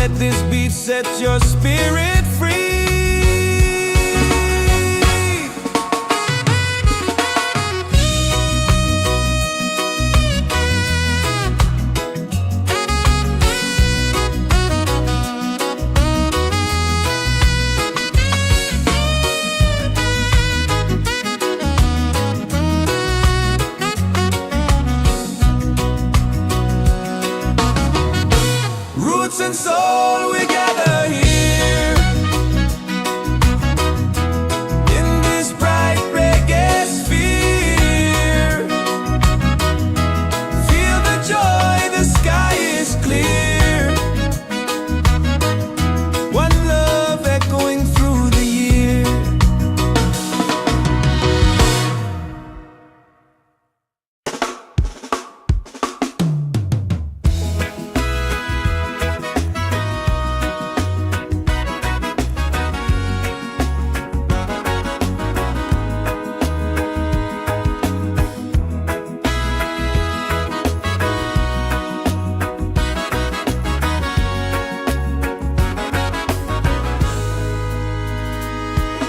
Let this beat set your spirit free. Roots and soul, we gather here in this bright reggae sphere. Feel the joy, the sky is clear. One love echoing through the year.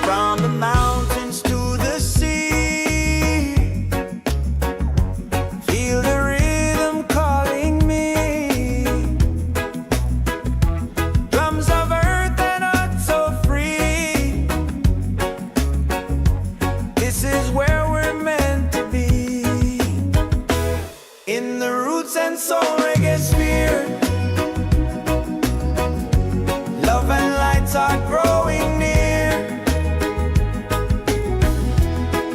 From the mountains to the sea, feel the rhythm calling me. Drums of earth and heart so free. This is where we're meant to be. In the roots and soul reggae sphere, love and lights are growing near.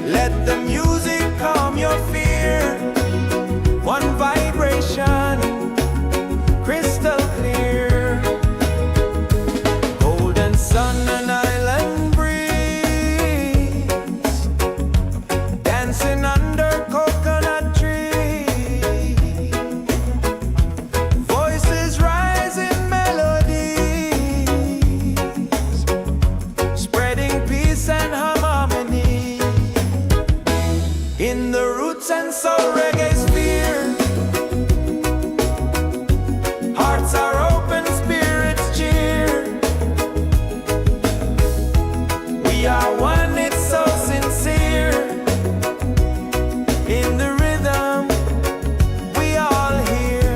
Let the music calm your fear. One vibration, crystal clear. Golden sun and island breeze, dancing under coconut tree. Voices rise in melodies, spreading peace and harmony. In the roots and soul reggae sphere, hearts are open, spirits cheer. We are one, it's so sincere. In the rhythm, we all hear.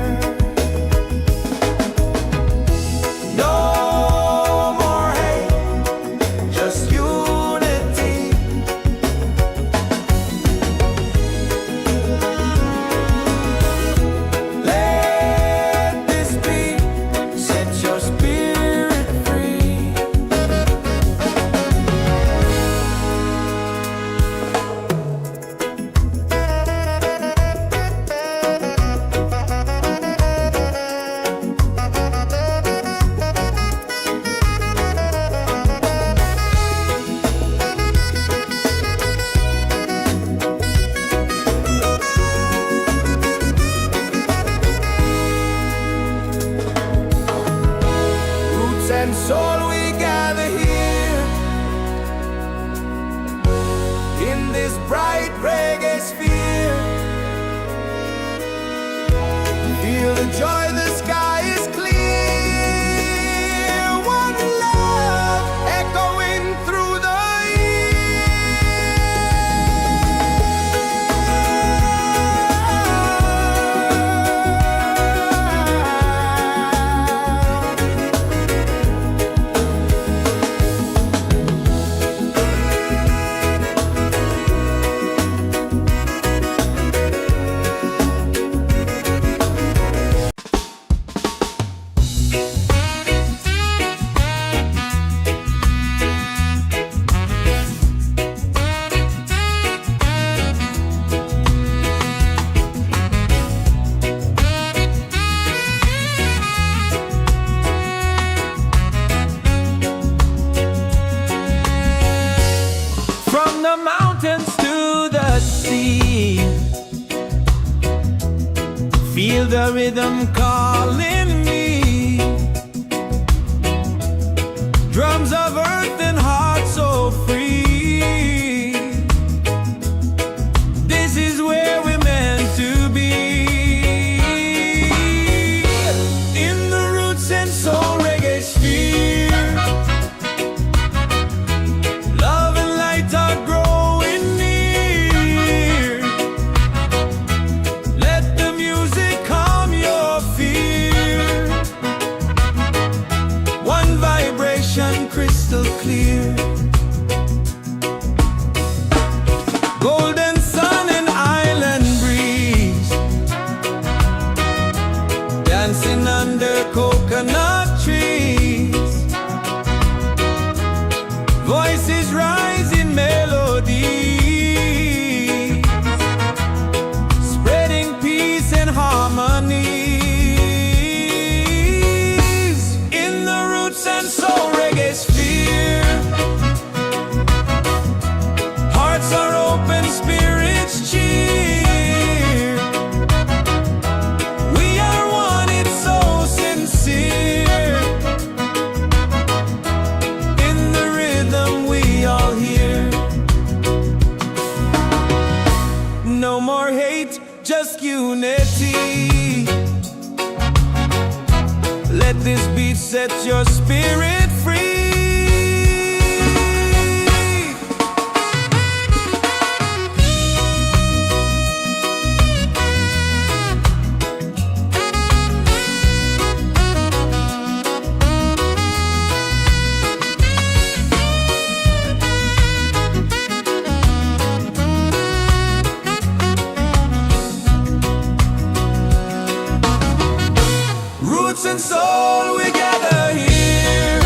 No more hate, just unity. Let this beat set your spirit free. Roots and soul, we gather here in this bright reggae sphere. Feel the joy, the sky is clear. One love echoing through the the mountains to the sea. Feel the rhythm calling me. Drums of earth and heart so free. This is where we're meant to be. In the roots and soul reggae. clear. Golden sun and island breeze, dancing under coconut trees. Voices rise in melody, spreading peace and harmony. In the roots and soul reggae sphere, hearts are open, spirits cheer. We are one, it's so sincere. In the rhythm we all hear. No more hate, just unity. Let this beat set your spirit free. Roots and soul, we gather here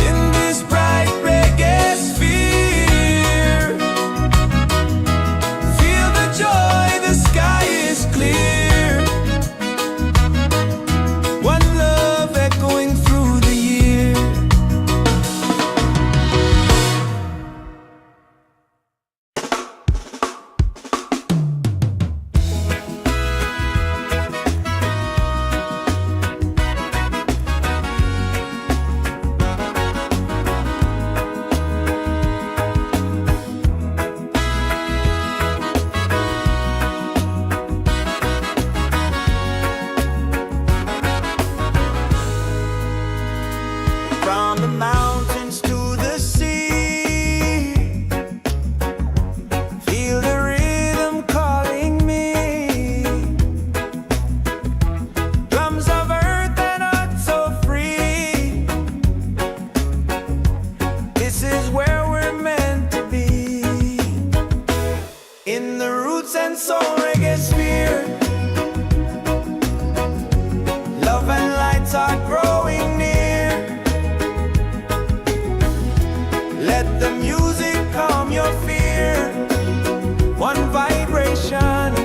in this bright reggae sphere. Feel the joy, the sky is clear. One love echoing through the year. From the mountains to the sea, feel the rhythm calling me. Drums of earth and heart so free. This is where we're meant to be. In the roots and soul reggae sphere, love and lights are growing near. Let the music calm your fear. One vibration,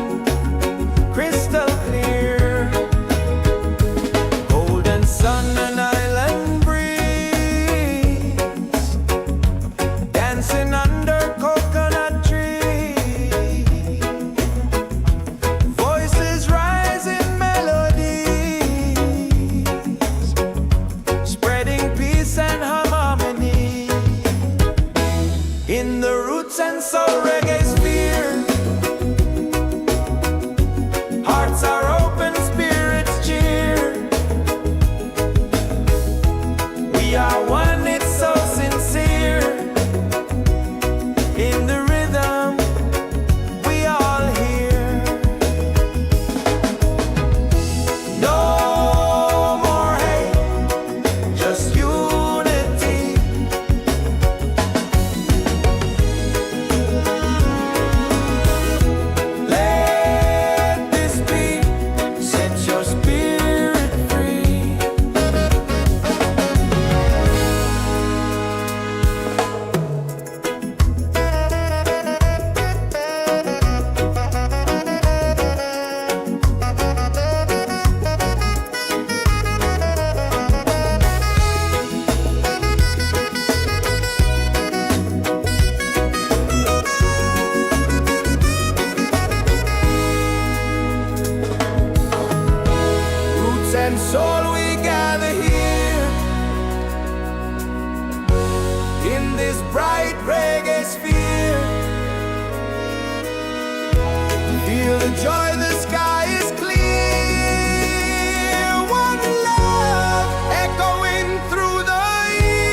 crystal clear. Golden sun and island breeze, dancing under coconut trees. Voices rise in melodies, spreading peace and harmony. In the roots and soul reggae sphere, hearts are open, spirits cheer. We are one, it's so sincere. In the rhythm we all hear. No more hate, just unity. Let this beat set your spirit free. Roots and soul, we gather here in this bright reggae sphere. Feel the joy, the sky is clear. One love echoing through the year.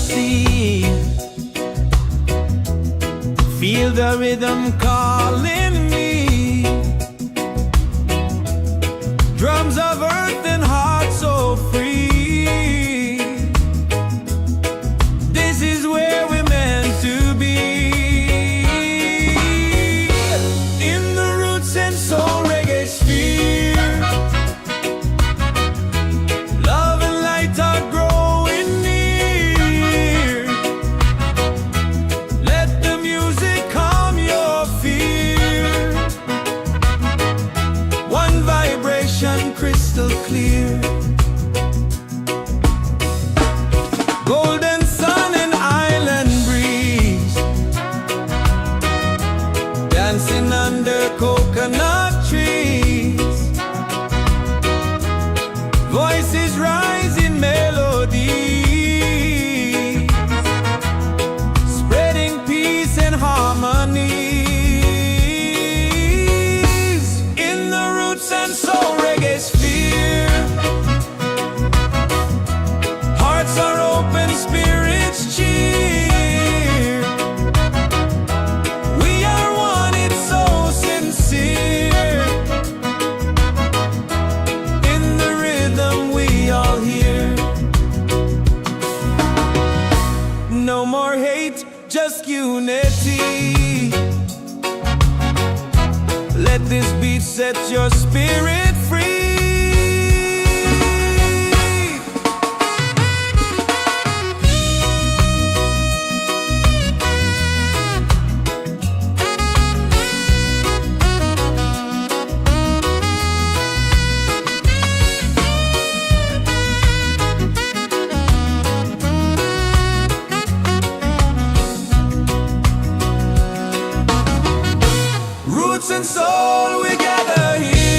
sea. Feel the rhythm calling me. Drums of earth and heart so free. This is where we're meant to be. In the roots and soul reggae sphere, love and light are growing near. Let the music calm your fear. One vibration crystal clear. Golden sun and island breeze, dancing under coconut trees. Voices rise in melody, spreading peace and harmony. In the roots and soul reggae sphere, hearts are open, spirits cheer. We are one, it's so sincere. In the rhythm we all hear. No more hate, just unity. Let this beat set your spirit free. Roots and soul, we gather here.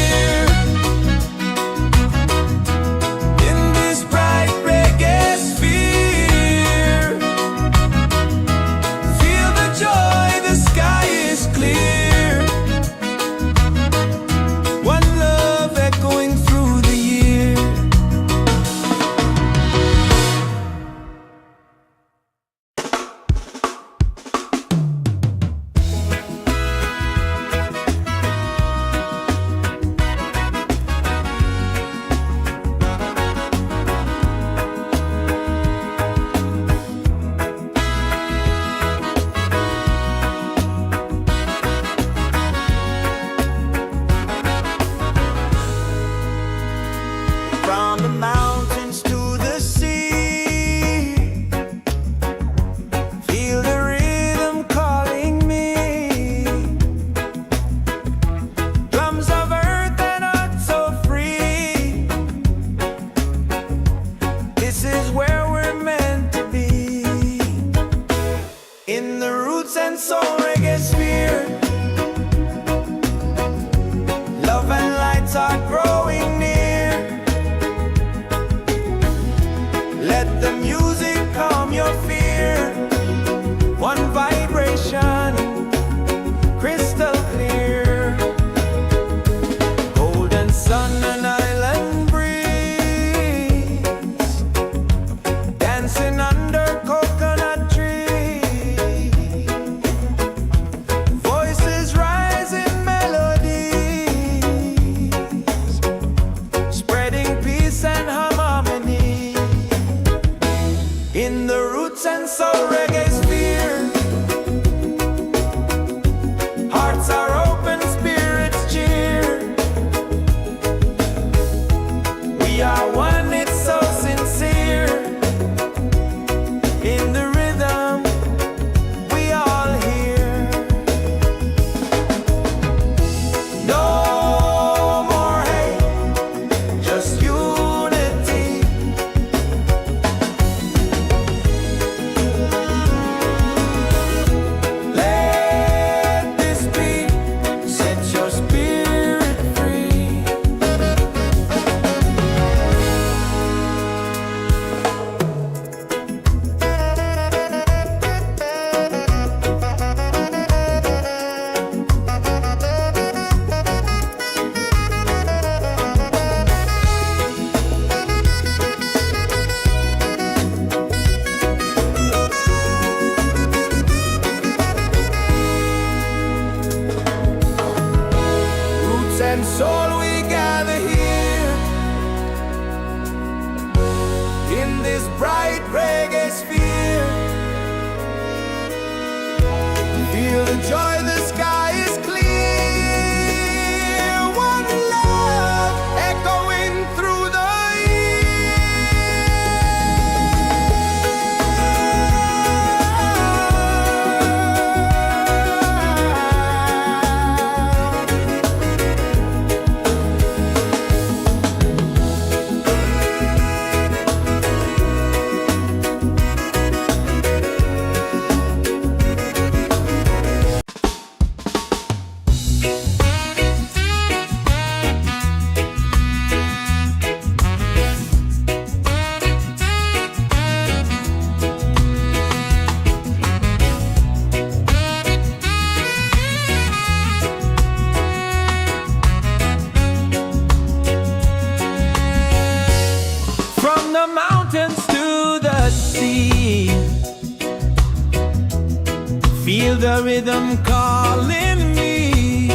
Feel the rhythm calling me.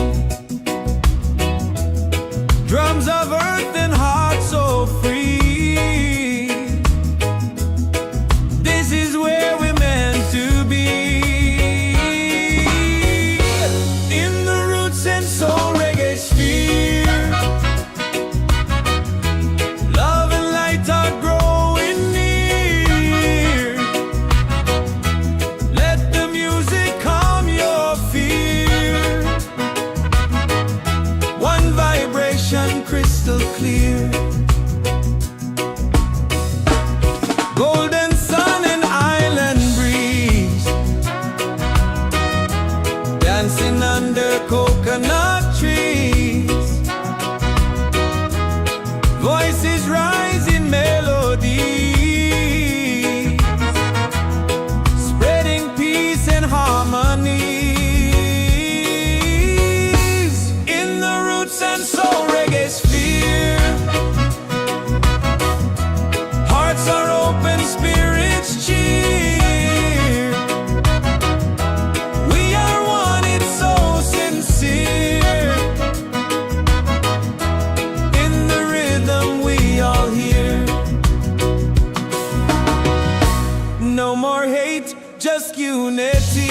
Drums of earth and heart so free. This is where we're meant to be. In the roots and soul reggae sphere, love and light are growing near. Let the music calm your fear. One vibration crystal clear. Golden sun and island breeze, dancing under coconut trees. Voices rise in melody, spreading peace and harmony. In the roots and soul reggae sphere, hearts are open, spirits cheer. We are one, it's so sincere. In the rhythm we all hear. No more hate, just unity.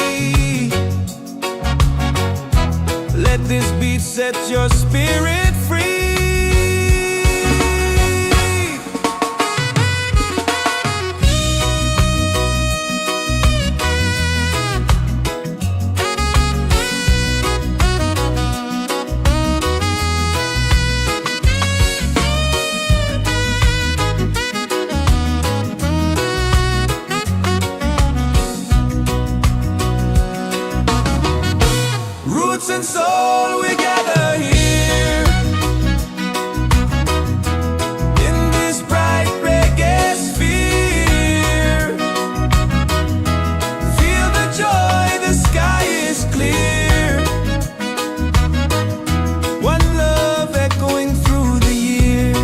Let this beat set your spirit free. Roots and soul, we gather here in this bright reggae sphere. Feel the joy, the sky is clear. One love echoing through the year.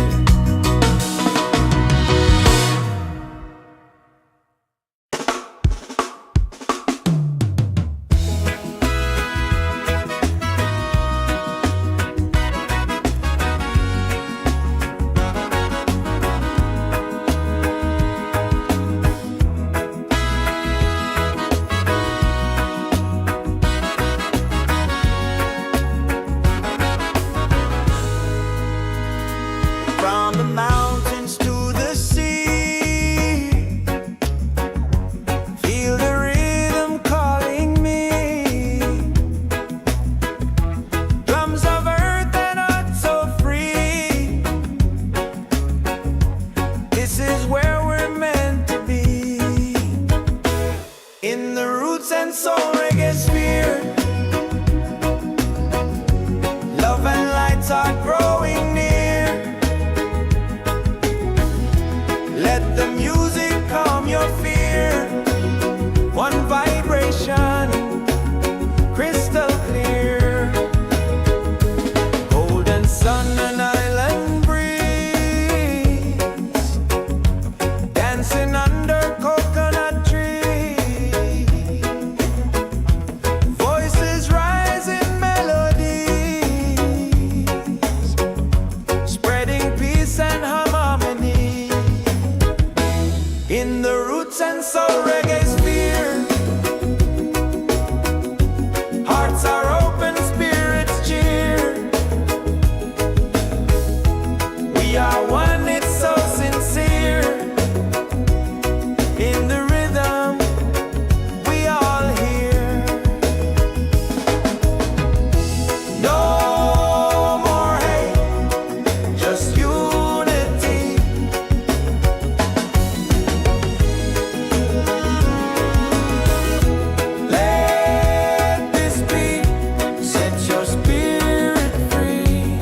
From the mountains to the sea, feel the rhythm calling me. Drums of earth and heart so free. This is where we're meant to be. In the roots and soul reggae sphere, love and lights are growing near. Let the music calm your fear. One vibration, crystal clear. Golden sun and island breeze, dancing under coconut trees. Voices rise in melodies, spreading peace and harmony. In the roots and soul reggae sphere, hearts are open, spirits cheer. We are one, it's so sincere. In the rhythm we all hear. No more hate, just unity. Let this beat set your spirit free.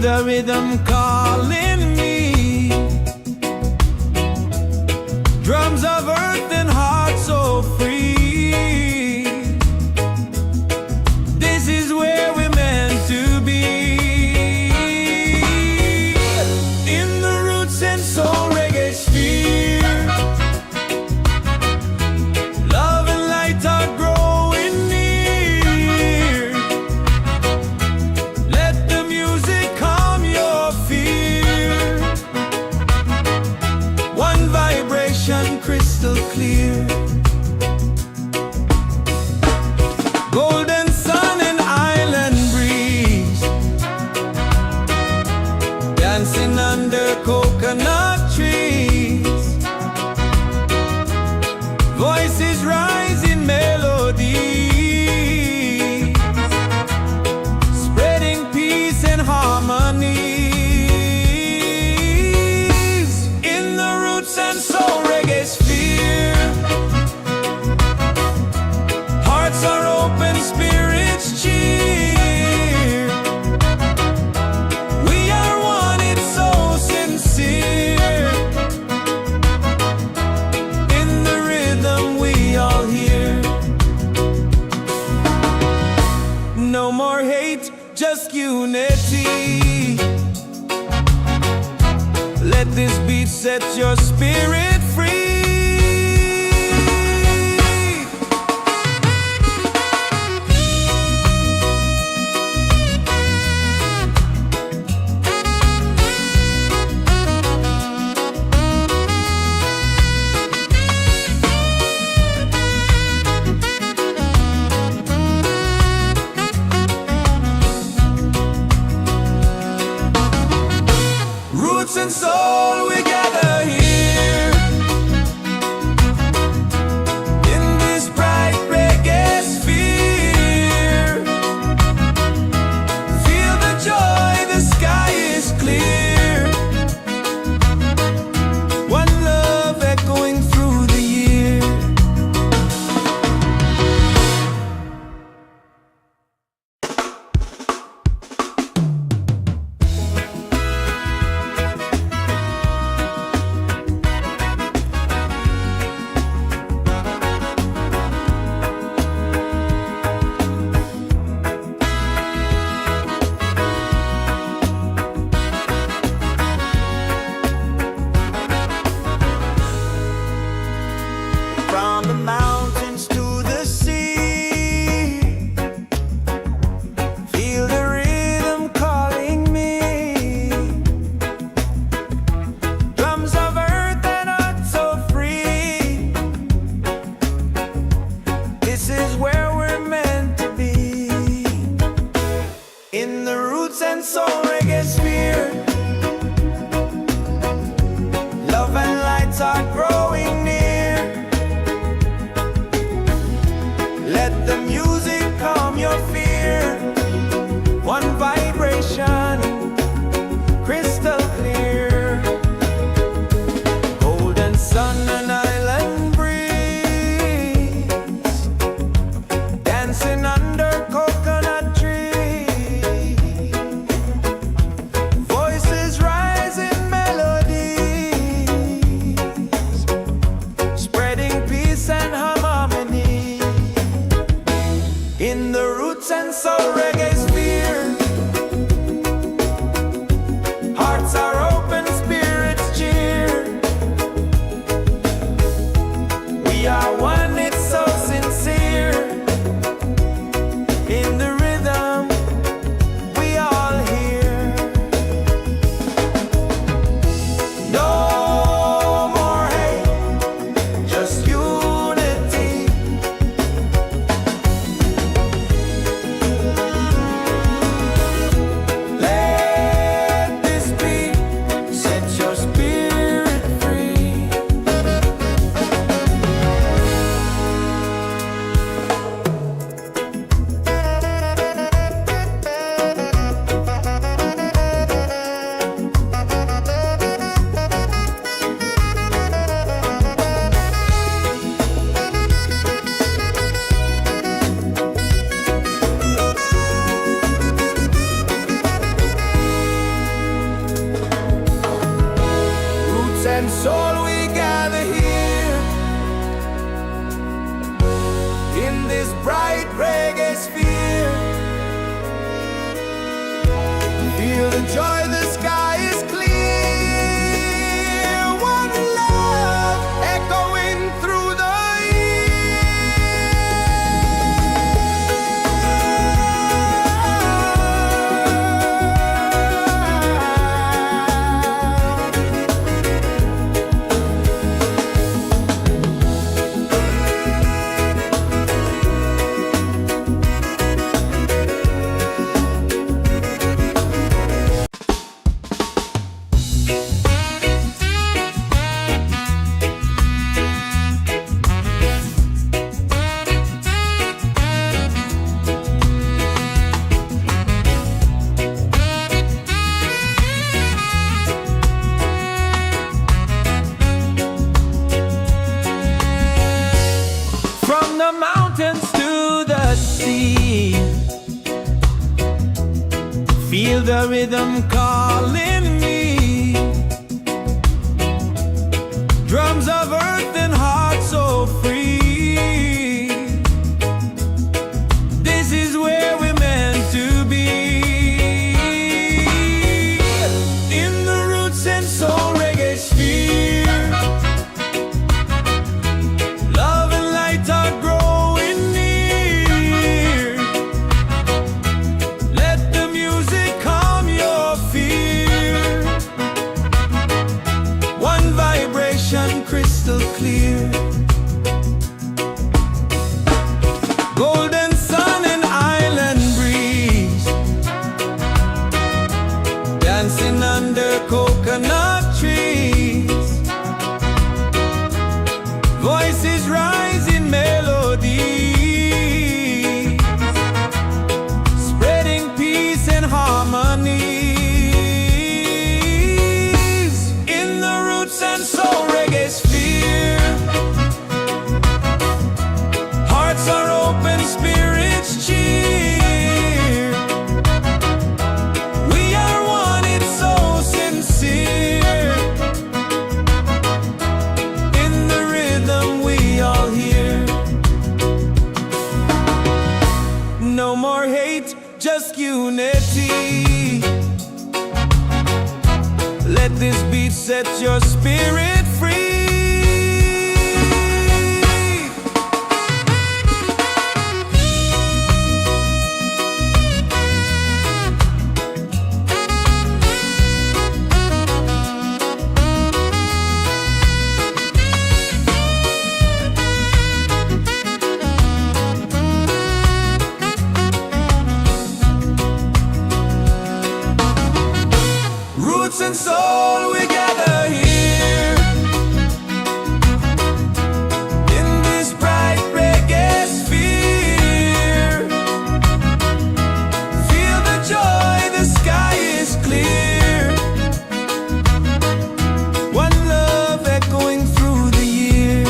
the rhythm calling me. Drums of earth and heart so free. This is where we're meant to be. In the roots and soul reggae sphere, love and light are growing near. Let the music calm your fear. One vibration crystal clear. Golden sun and island breeze, dancing under coconut trees. Voices rise in melodies, spreading peace and harmonies. In the roots and soul reggae sphere, hearts are open, spirits cheer. We are one, it's so sincere. In the rhythm we all hear. No more hate, just unity. Let this beat set your spirit free. Roots and soul, we gather here in this bright reggae sphere. Feel the joy, the sky is clear. One love echoing through the year. From the mountains to the sea, feel the rhythm calling me. Drums of earth and heart so free. This is where we're meant to be. In the roots and soul reggae sphere, love and lights are growing near. Let the music calm your fear. One vibration, crystal clear. Golden sun and island breeze, dancing under coconut trees. Voices rise in melodies, spreading peace and harmony. In the roots and soul reggae sphere, hearts are open, spirits cheer. We are one, it's so sincere. In the rhythm we all hear. No more hate, just unity. Let this beat set your spirit free. this bright reggae sphere. Feel the joy, the sky is clear. One love echoing through the mountains to the sea. Feel the rhythm calling me. Drums of earth and heart so free. This is where we're meant to be. In the roots and soul reggae sphere. Love and light are growing near. Let the music calm your fear. One vibration crystal clear. Golden sun and island breeze. Dancing under coconut trees. Voices rise in melody, spreading peace and harmony. In the roots and soul reggae sphere. Hearts are open, spirits cheer. We are one, it's so sincere. In the rhythm we all hear. No more hate, just unity. Let this beat set your spirit free. Roots and soul, we gather here. In this bright reggae sphere. Feel the joy, the sky is clear. One love echoing through the year.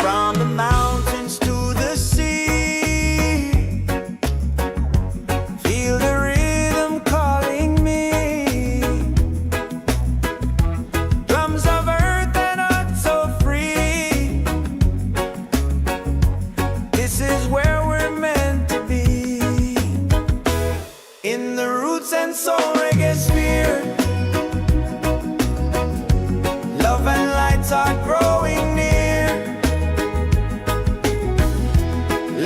From the mountains to the sea. Feel the rhythm calling me. Drums of earth and heart so free. This is where we're meant to be. In the roots and soul reggae sphere. Love and lights are growing near.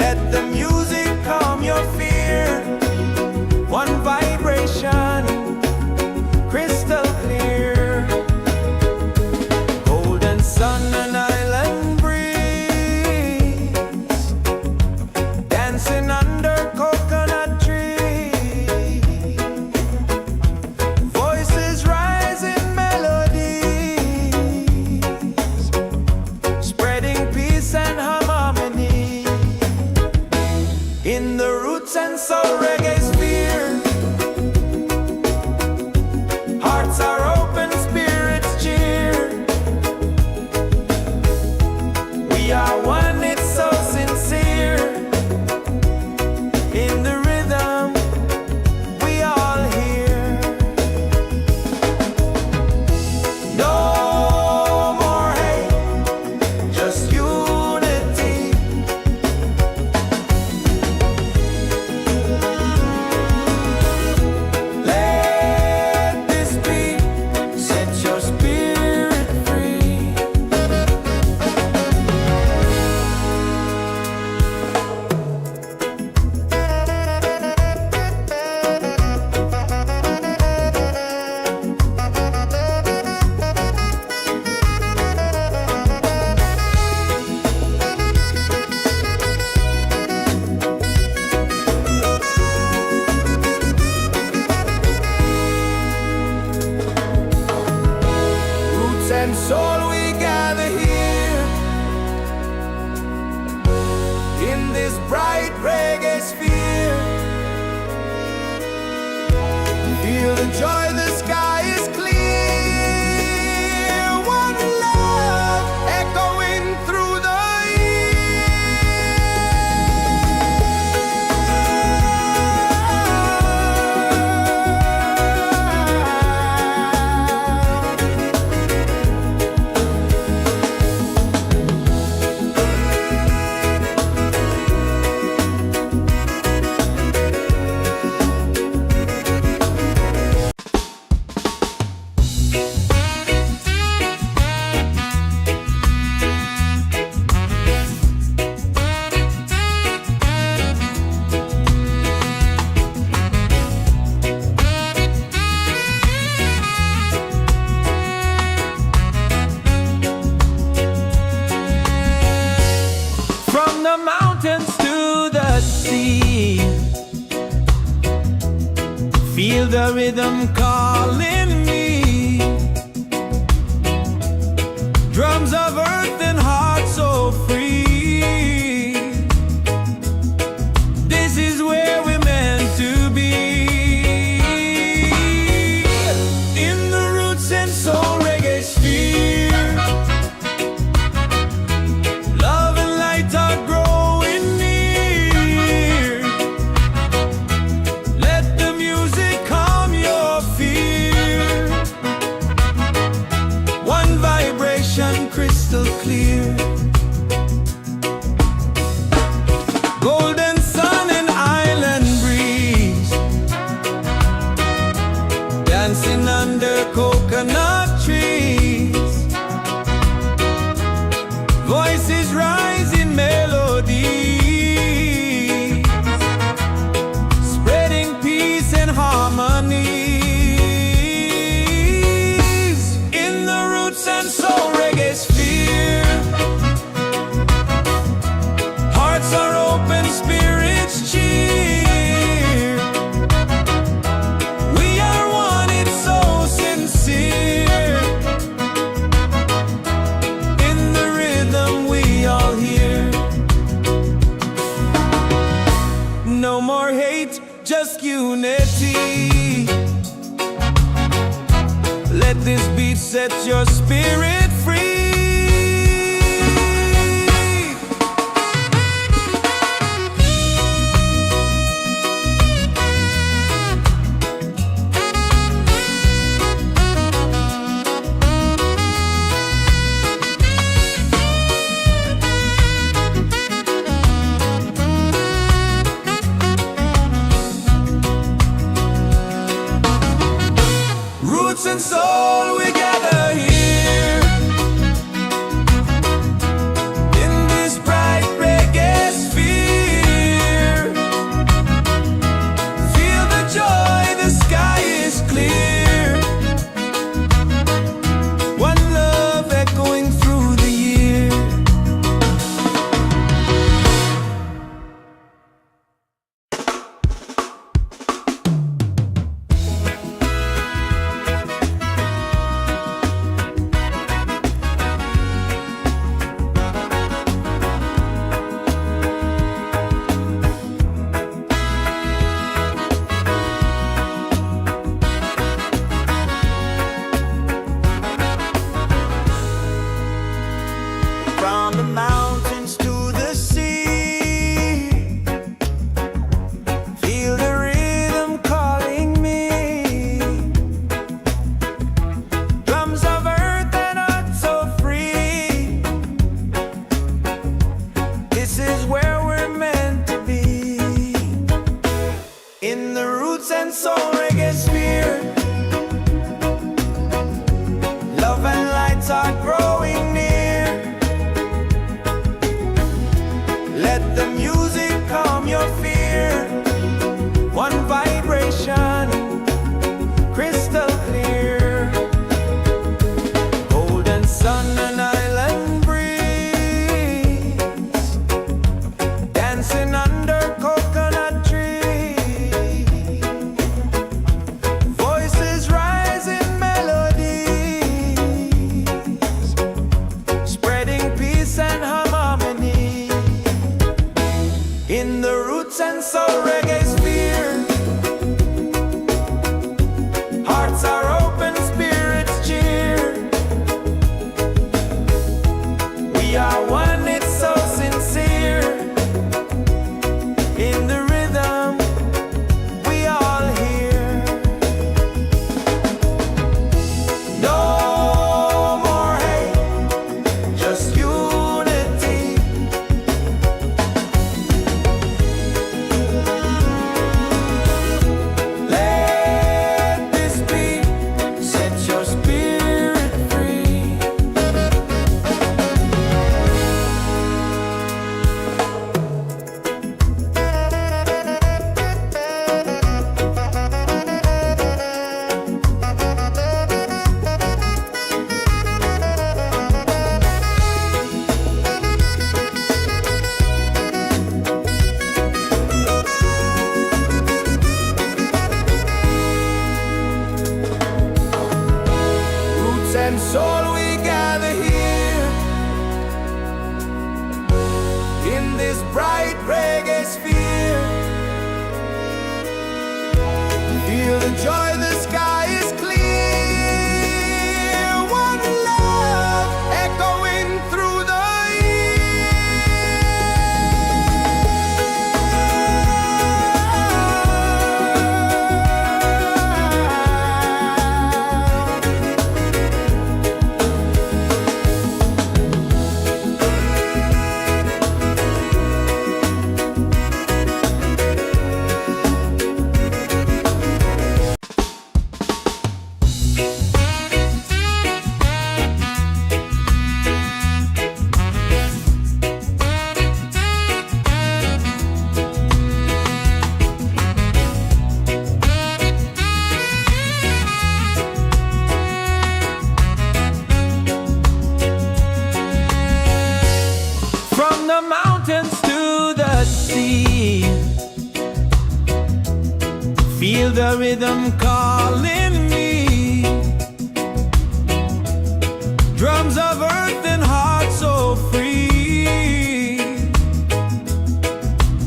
Let the music calm your fear. One vibration, crystal clear. Golden sun and island breeze. Dancing under coconut trees. this bright reggae sphere. Feel the joy, the sky is clear. One love echoing through the the mountains to the sea. Feel the rhythm calling me. Drums of earth and heart so free. This is where we're meant to be. In the roots and soul reggae sphere. Love and light are growing near. Let the music calm your fear. One vibration crystal clear. Golden sun and island breeze. Dancing under coconut trees. Voices rise in melody, spreading peace and harmony. In the roots and soul reggae sphere. Hearts are open, spirits cheer. We are one, it's so sincere. In the rhythm we all hear. No more hate, just unity. Let this beat set your spirit free. Roots and soul, we gather here. In this bright reggae sphere. Feel the joy, the sky is clear. One love echoing through the year. From the mountains to the sea. Feel the rhythm calling me. Drums of earth and heart so free. This is where we're meant to be. In the roots and soul reggae sphere. Love and lights are growing near. Let the music calm your fear. One vibration, crystal clear. Golden sun and island breeze. Dancing under coconut trees. Voices rise in melodies, spreading peace and harmony. is bright reggae sphere. Feel the joy, the sky is clear. One love echoing through the the mountains to the sea. Feel the rhythm calling me. Drums of earth and heart so free.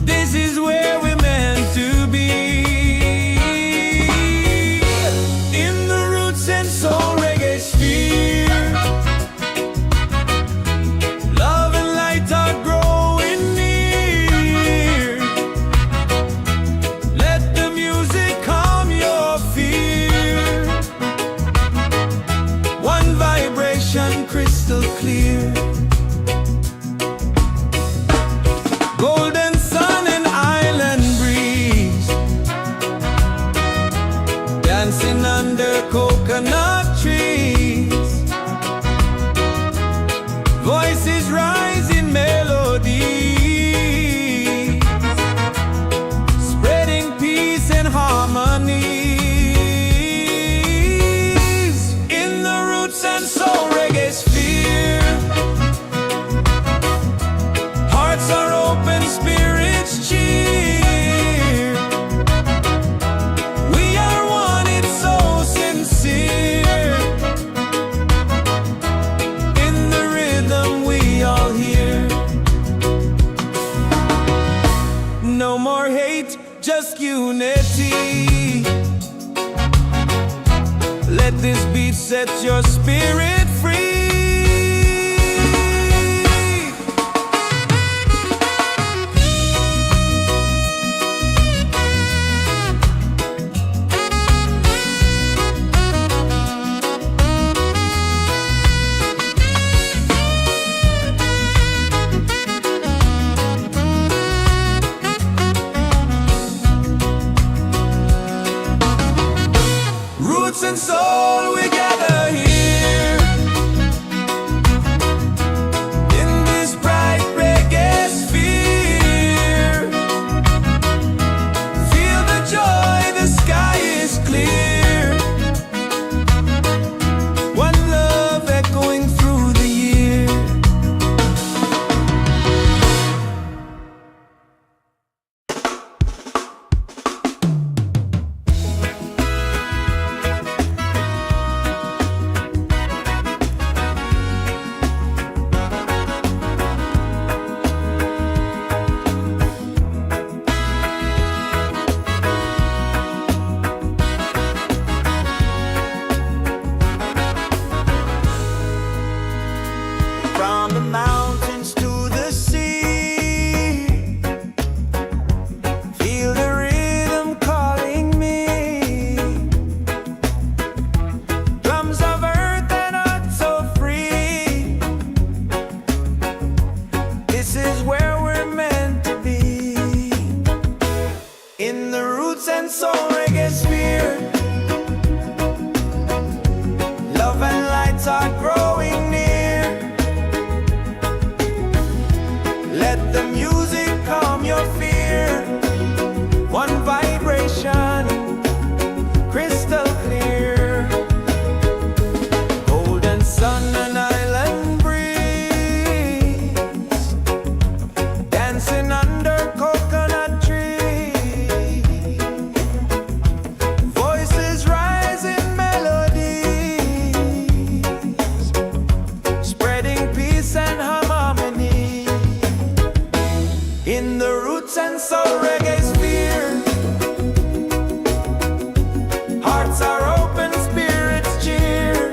This is where we're meant to be. In the roots and soul reggae sphere. Love and light are growing near. Let the music calm your fear. One vibration crystal clear. Golden sun and island breeze, dancing under coconut trees. Voices rising melodies, spreading peace and harmonies. In the roots and soul reggae sphere. Hearts are open, spirits cheer. We are one, it's so sincere. In the rhythm we all hear. No more hate, just unity. Let this beat set your spirit free. Roots and soul, we gather here. In the roots and soul reggae sphere, hearts are open, spirits cheer.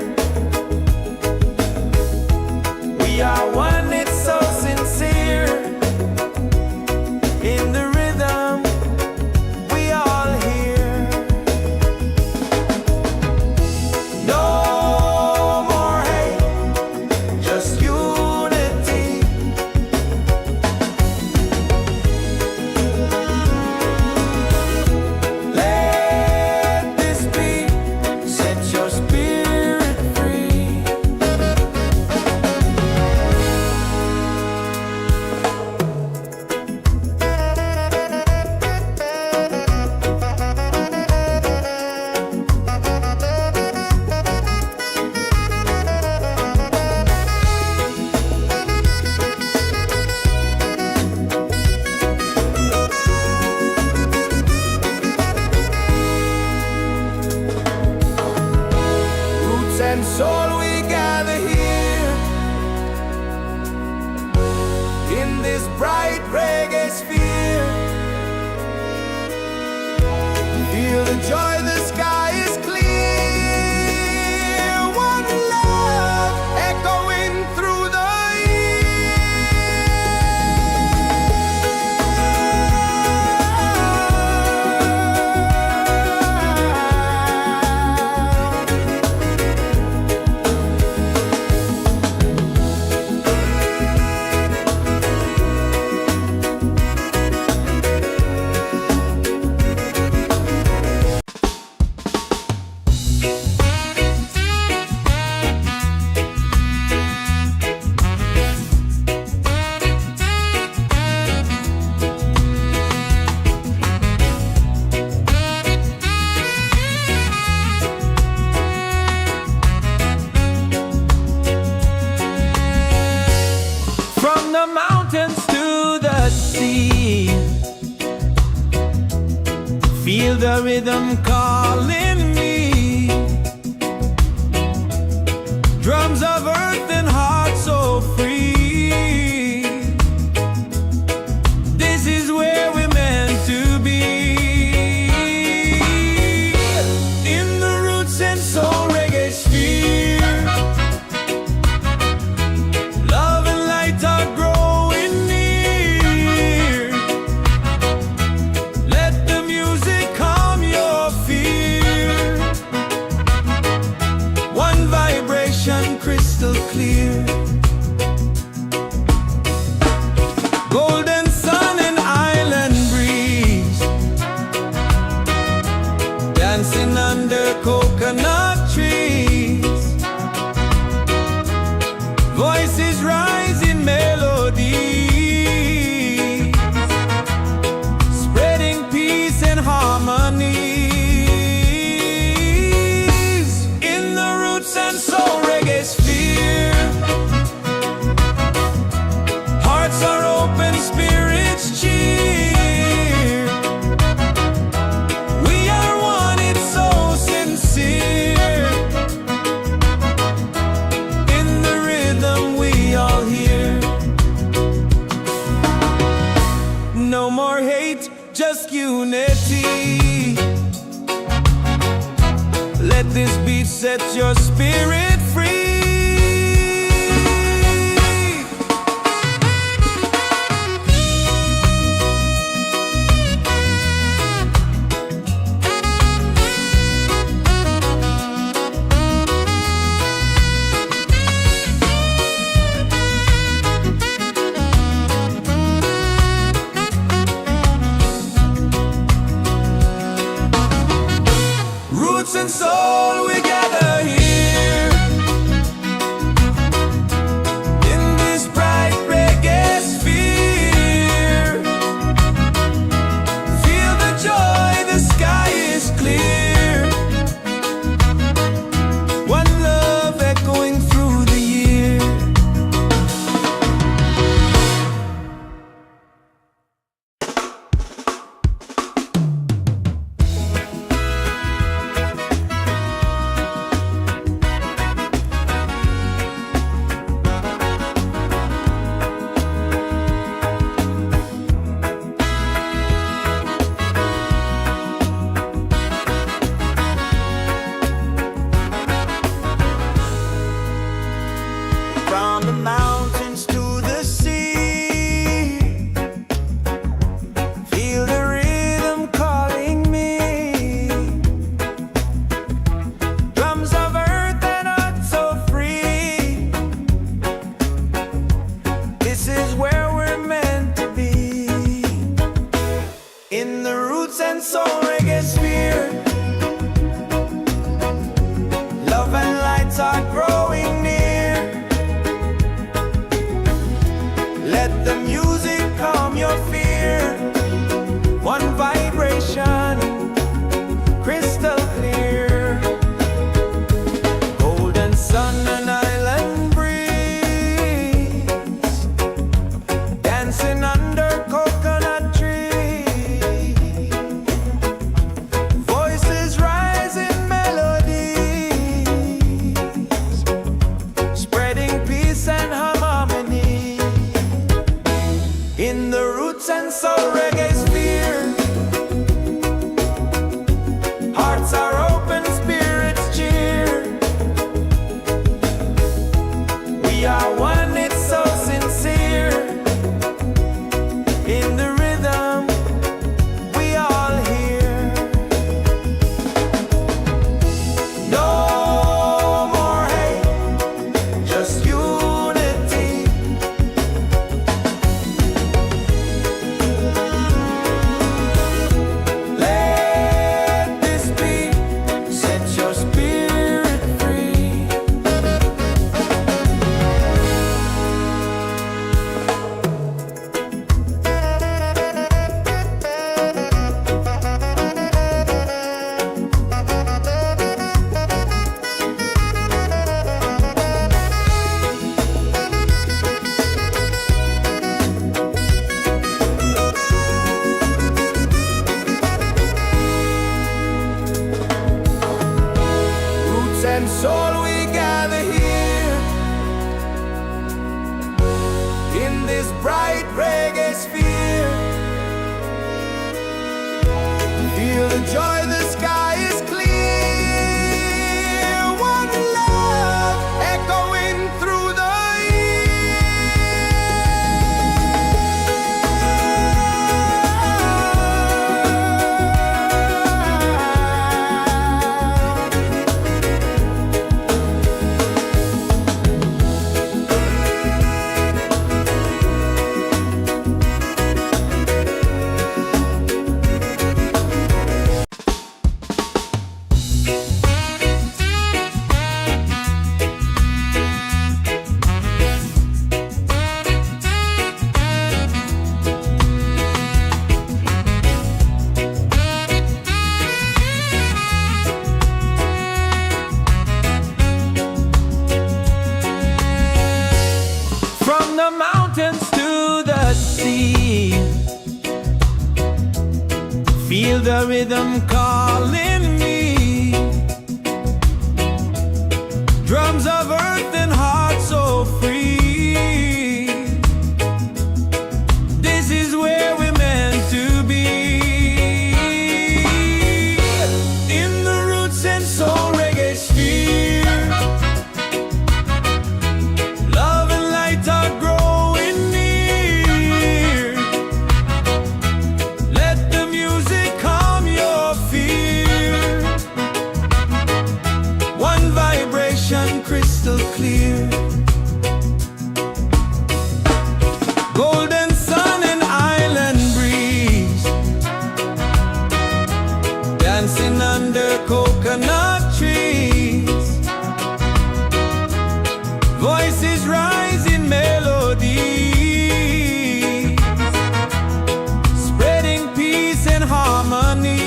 We are one, it's so sincere. In the rhythm, we all hear. No more hate, just unity. Let this be, set your spirit free. Roots and soul, we gather here in this bright reggae sphere. Feel the joy, the sky is clear. One love echoing through the from the mountains to the sea. Feel the rhythm calling me. Drums of earth and heart so free. This is where we're meant to be. In the roots and soul reggae sphere, love and light are growing near. Let the music calm your fear. One vibration crystal clear. Golden sun and island breeze, dancing under coconut trees. Voices rise in melody, spreading peace and harmony. In the roots and soul reggae sphere, hearts are open, spirits cheer. We are one, it's so sincere. In the rhythm we all hear. No more hate, just unity. Let this beat set your spirit free. Roots and soul, we gather here soul reggae sphere. Love and light are growing near. Let the music calm your fear. One vibration, crystal clear. Golden sun and island breeze, dancing under coconut trees. Voices rise in melodies, spreading peace and harmony. In the roots and soul reggae sphere, hearts are open, spirits cheer. We are one, it's so sincere. In the rhythm, we all hear. No more hate, just unity. Let this be, set your spirit free. Roots and soul, we gather here in this bright reggae sphere. Feel the joy, the sky is clear. One love echoing through the from the mountains to the sea. Feel the rhythm calling me. Drums of earth and heart so free. This is where we're meant to be. In the roots and soul reggae sphere, love and light are growing near. Let the music calm your fear. One vibration, crystal clear. Golden sun and island breeze, dancing under coconut trees. Voices rise in melodies, spreading peace and harmonies.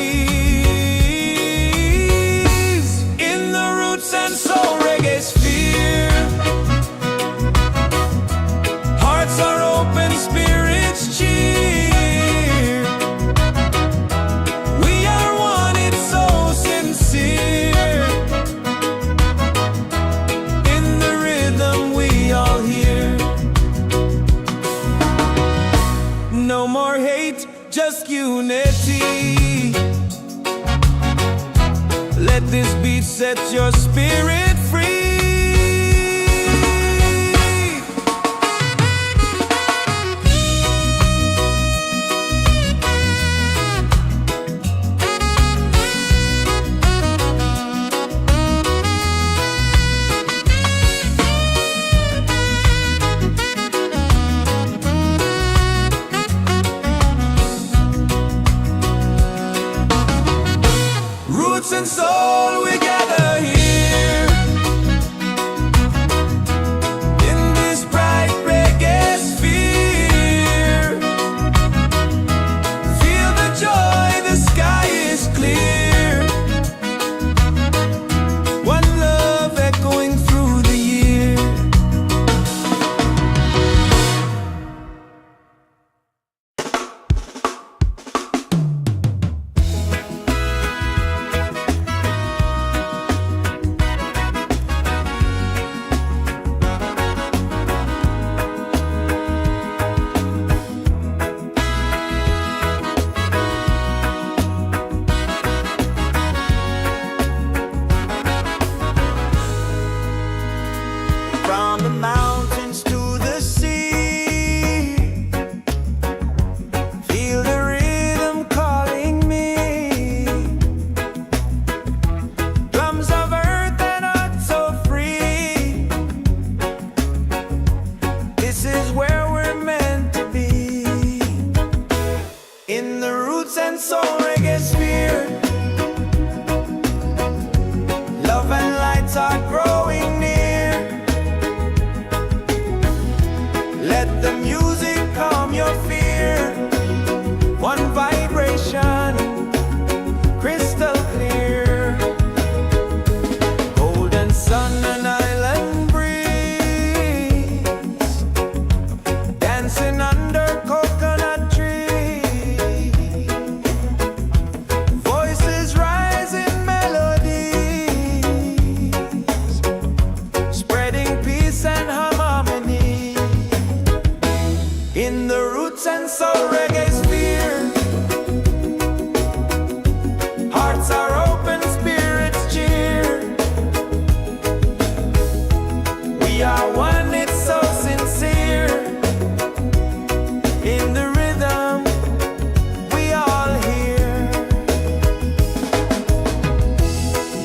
In the roots and soul reggae sphere, hearts are open, spirits cheer. We are one, it's so sincere. In the rhythm, we all hear. No more hate, just unity. Let this beat set your spirit free. roots and soul reggae sphere. Love and lights are growing near. Let the music calm your fear. One vibration, crystal clear. Golden sun and island breeze, dancing under coconut trees. Voices rise in melodies, spreading peace and harmony. In the roots and soul reggae sphere, hearts are open, spirits cheer. We are one, it's so sincere. In the rhythm, we all hear.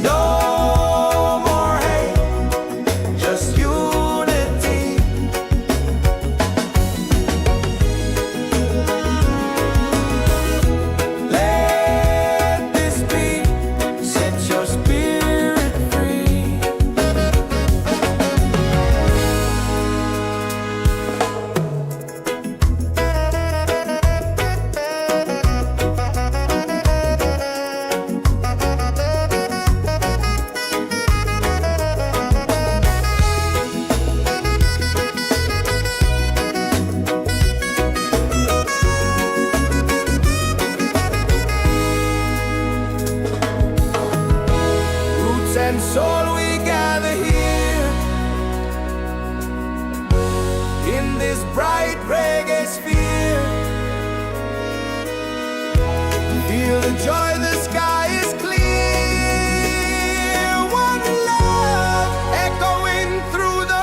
No more hate, just unity. Let this beat set your spirit free. Roots and soul, we gather here in this bright reggae sphere. Feel the joy, the sky is clear. One love echoing through the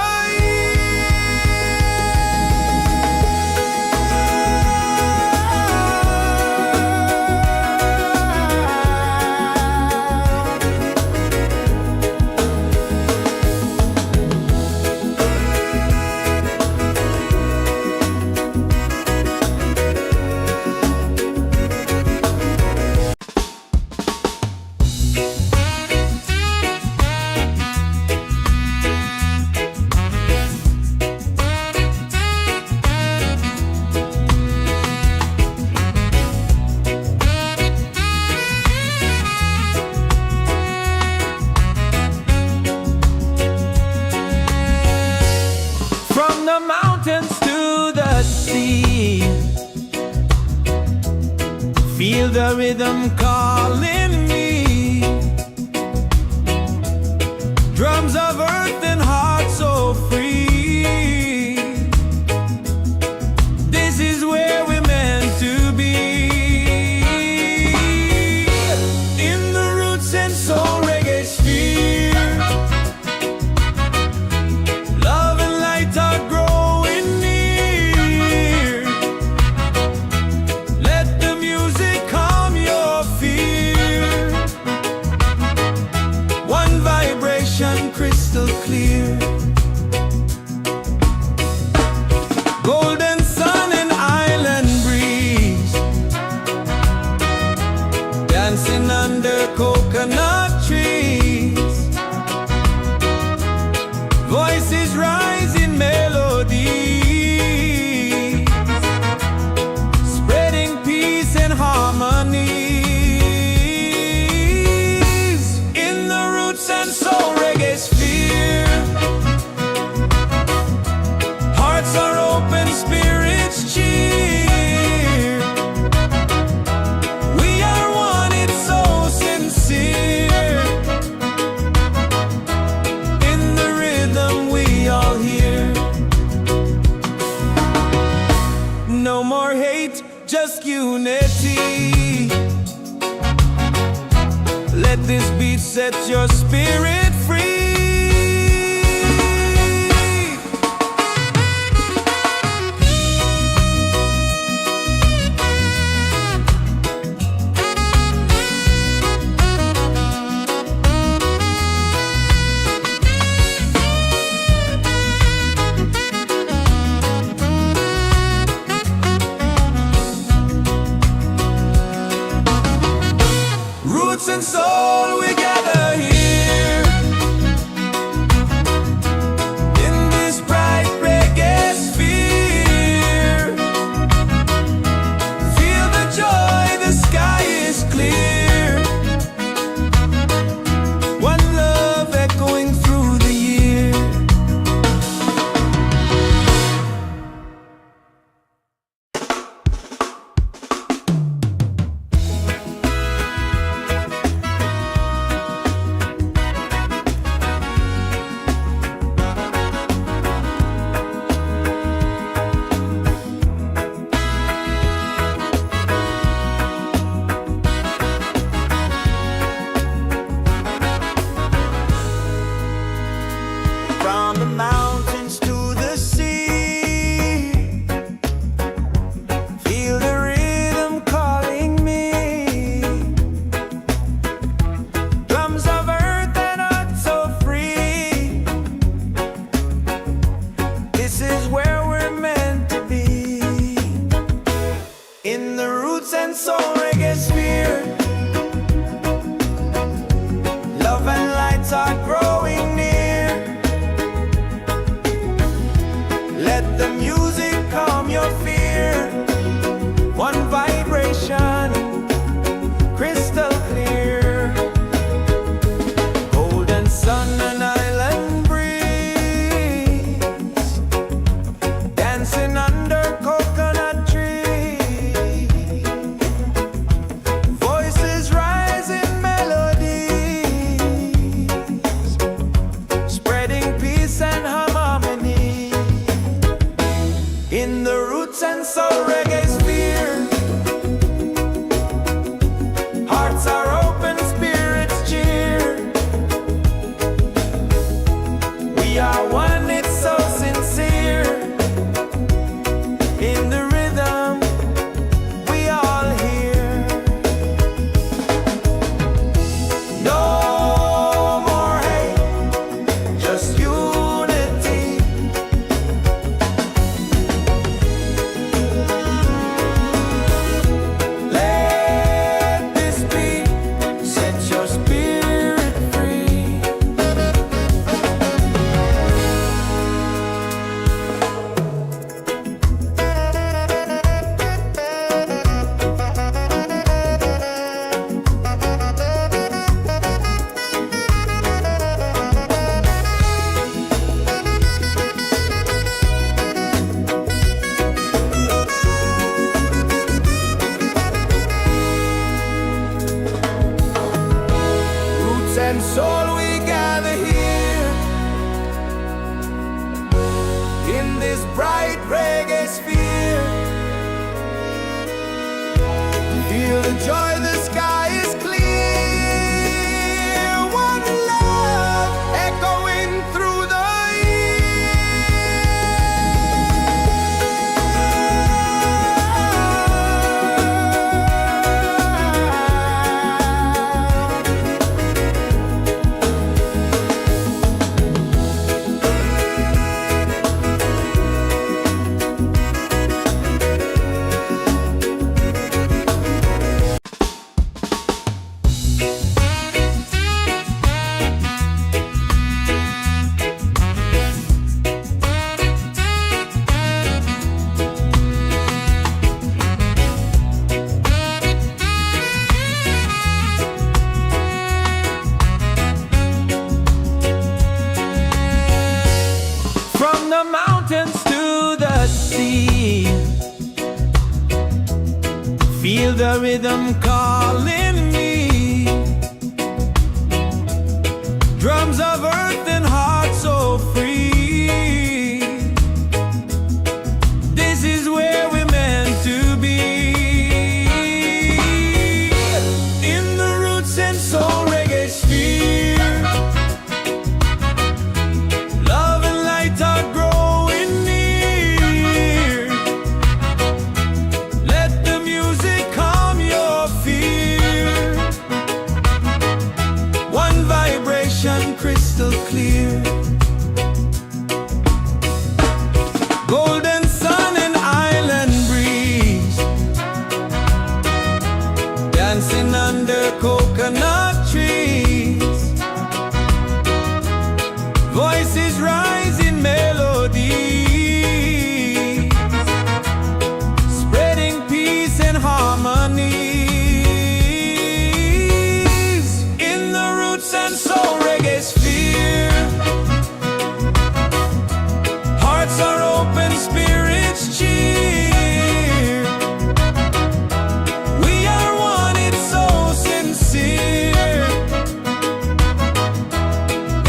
from the mountains to the sea. Feel the rhythm calling me. Drums of earth and heart so free. This is where we're meant to be. In the roots and soul reggae sphere, love and light are growing near. Let the music calm your fear. One vibration, crystal clear. Golden sun and island breeze, dancing under coconut trees. Voices rise in melodies, spreading peace and harmonies. In the roots and soul reggae sphere, hearts are open, spirits cheer. We are one, it's so sincere. In the rhythm, we all hear. No more hate, just unity. Let this beat set your spirit free. and soul, we gather here in this bright reggae sphere. Feel the joy, the sky is clear. One love echoing through the year. From the mountains to the sea, feel the rhythm calling me. Drums of earth and heart so free. This is where we're meant to be. In the roots and soul reggae sphere, love and lights are growing near. Let the music calm your fear. One vibration, crystal clear. Golden sun and island breeze, dancing under coconut trees. Voices rise in melodies, spreading peace and harmony. In the roots and soul reggae sphere, hearts are open, spirits cheer. We are one, it's so sincere. In the rhythm, we all hear. No more hate, just unity. Let this be, set your spirit free. Roots and soul, we gather here in this bright reggae sphere. Feel the joy, the sky is clear. One love echoing through the from the mountains to the sea. Feel the rhythm calling me. Drums of earth and heart so free. This is where we're meant to be. In the roots and soul reggae sphere, love and light are growing near. Let the music calm your fear. One vibration, crystal clear. dancing under coconut trees. Voices rise in melody, spreading peace and harmony. In the roots and soul reggae sphere, hearts are open, spirits cheer. We are one, it's so sincere.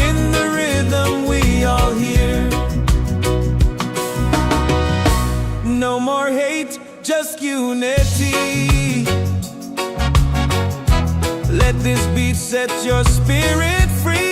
In the rhythm we all hear. No more hate, just unity. Let this beat set your spirit free.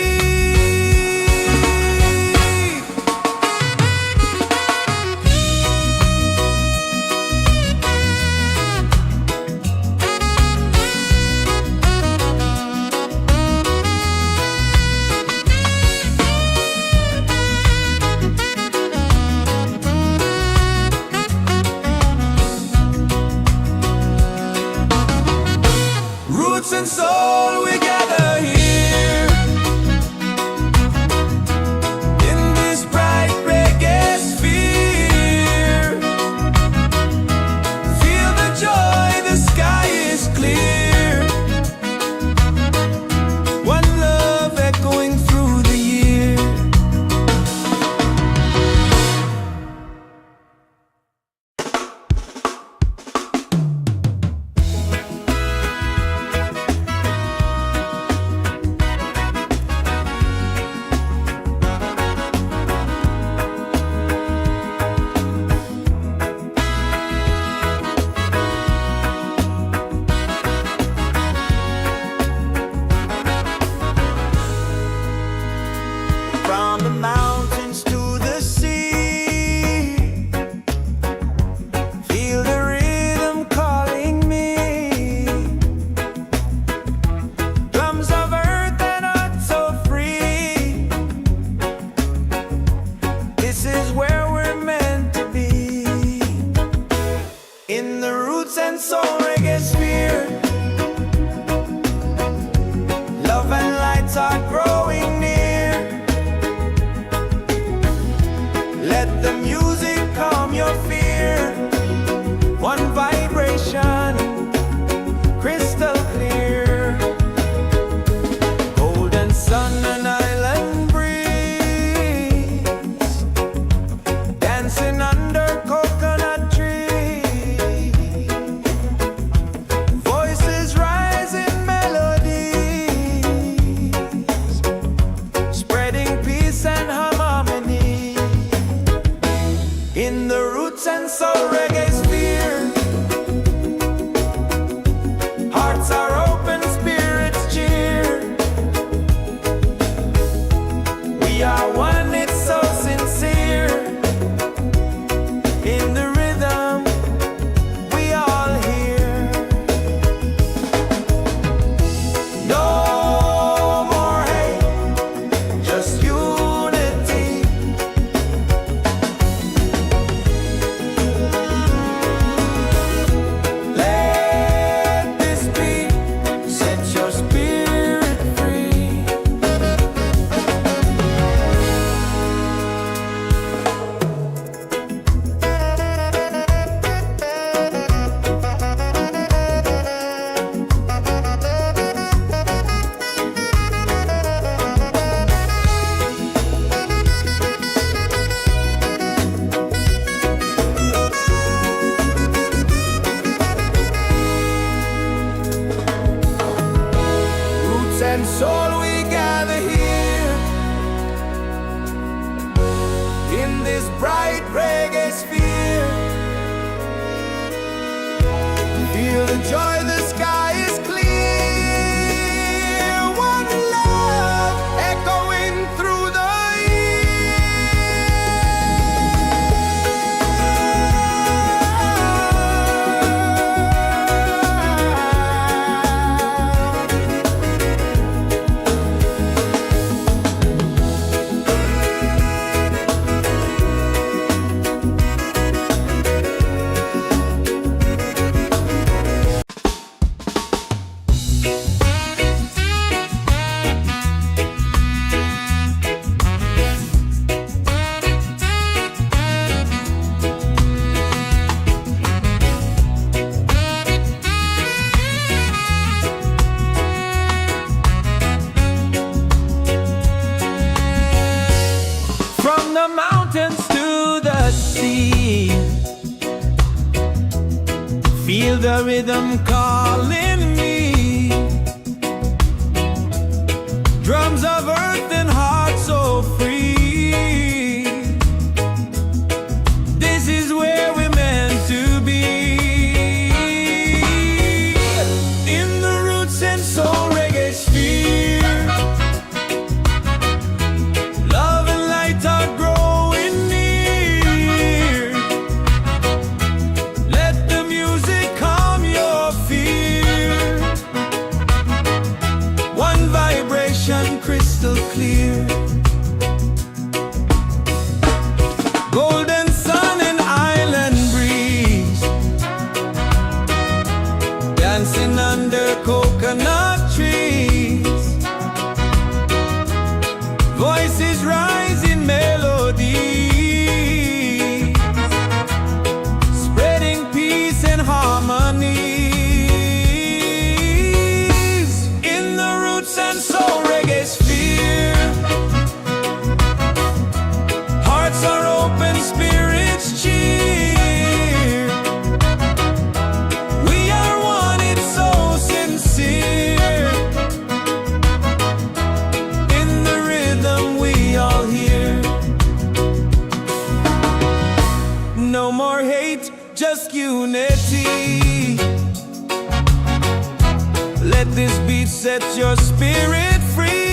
Roots and soul, we gather here in this bright reggae sphere. Feel the joy, the sky is clear. One love echoing through the year. the rhythm calling me. Drums of earth and heart so free. This is where we're meant to be. In the roots and soul reggae sphere, love and light are growing near. Let the music calm your fear. One vibration crystal clear. Golden sun and island breeze, dancing under coconut trees. Voices rise in melody, spreading peace and harmony. In the roots and soul reggae sphere, hearts are open, spirits cheer. We are one, it's so sincere. In the rhythm we all hear. No more hate, just unity. Let this beat set your spirit free.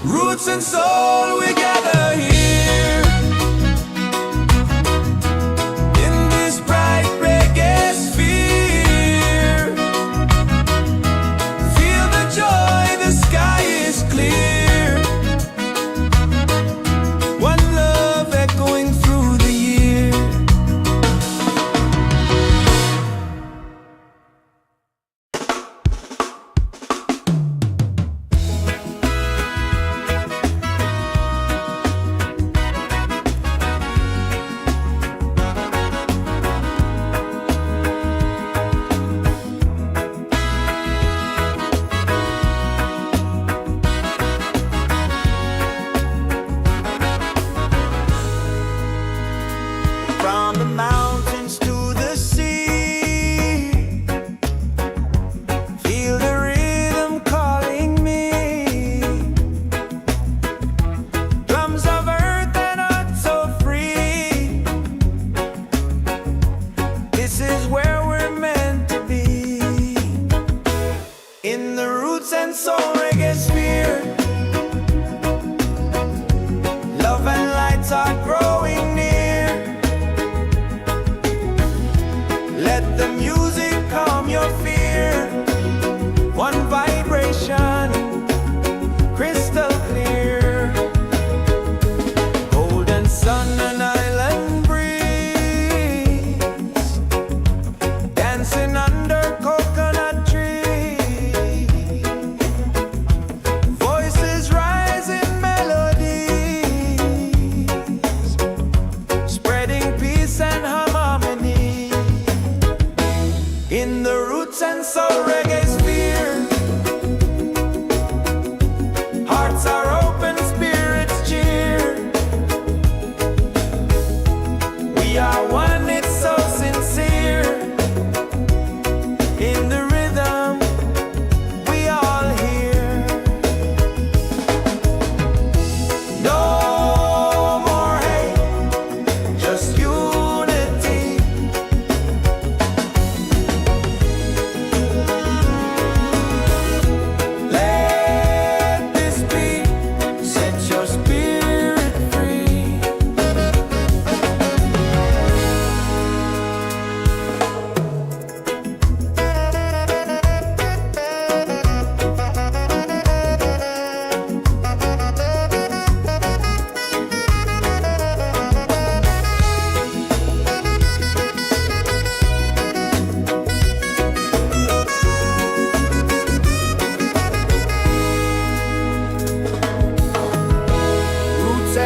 Roots and soul, we gather here in this bright reggae sphere. Feel the joy, the sky is clear. One love echoing through the year.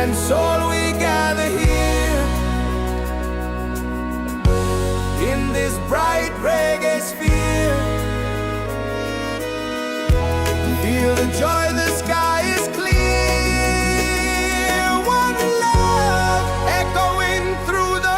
and soul we gather here in this bright reggae sphere. Feel the joy, the sky is clear. One love echoing through the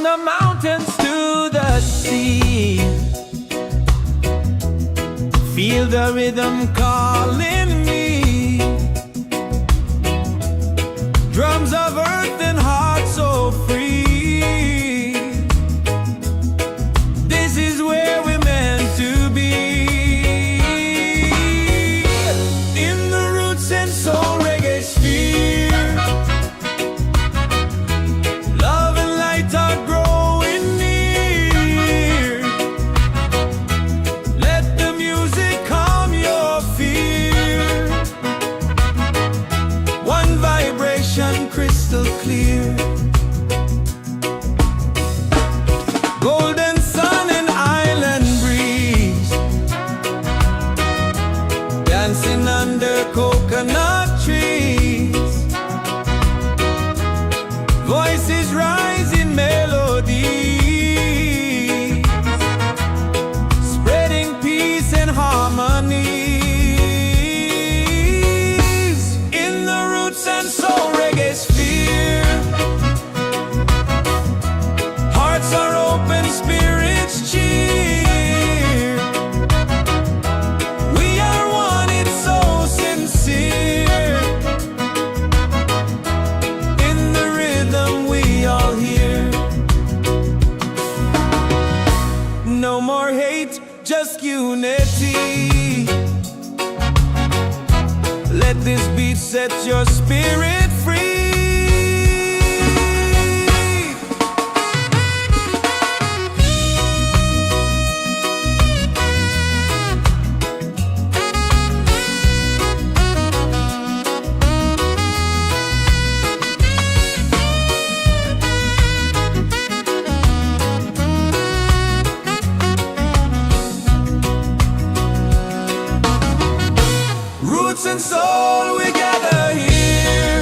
the mountains to the sea. Feel the rhythm calling me. Drums of earth and heart so free. This is where we're meant to be. In the roots and soul reggae sphere, love and light are growing near. Let the music calm your fear. One vibration crystal clear. Golden sun and island breeze, dancing under coconut trees. Voices rise in melody, spreading peace and harmony. In the roots and soul reggae sphere, hearts are open, spirits cheer. We are one, it's so sincere. In the rhythm we all hear. No more hate, just unity. Let this beat set your spirit free. Roots and soul, we gather here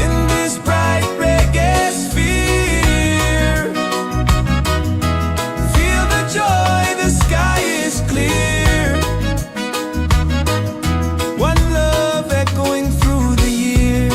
in this bright reggae sphere. Feel the joy, the sky is clear. One love echoing through the year.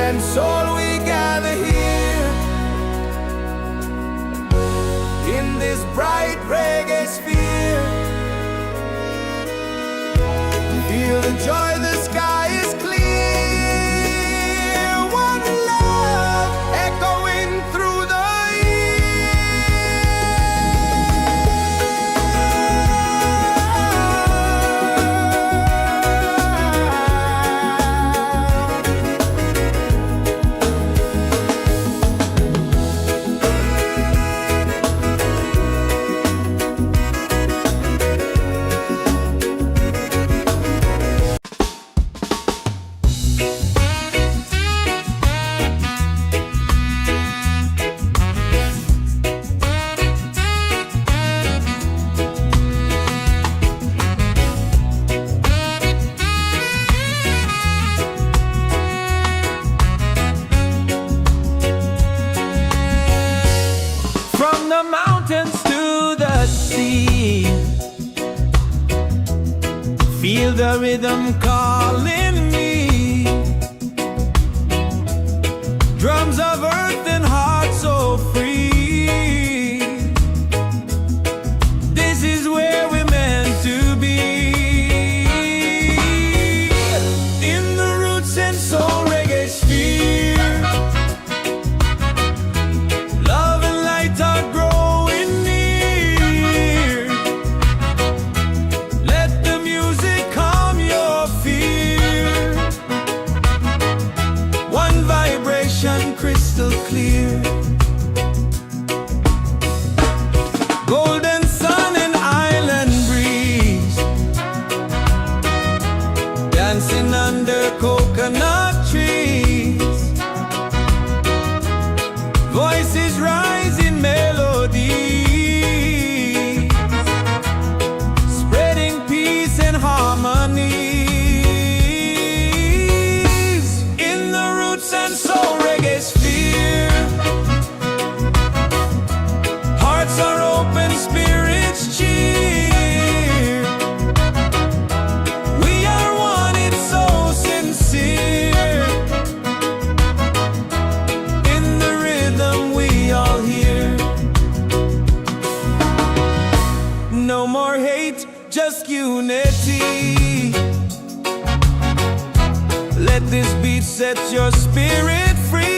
and soul we gather here in this bright reggae sphere. Feel the joy, the sky is clear. One love echoing through the the mountains to the sea. Feel the rhythm calling me. Drums of earth and heart so free. This is where we're meant to be. In the roots and soul reggae sphere. Crystal clear, golden sun and island breeze, dancing under coconut trees. Voices rise in melody, spreading peace and harmony. In the roots and soul reggae sphere, hearts are open, spirits cheer. We are one, it's so sincere. In the rhythm we all hear. No more hate, just unity. Let this beat set your spirit free.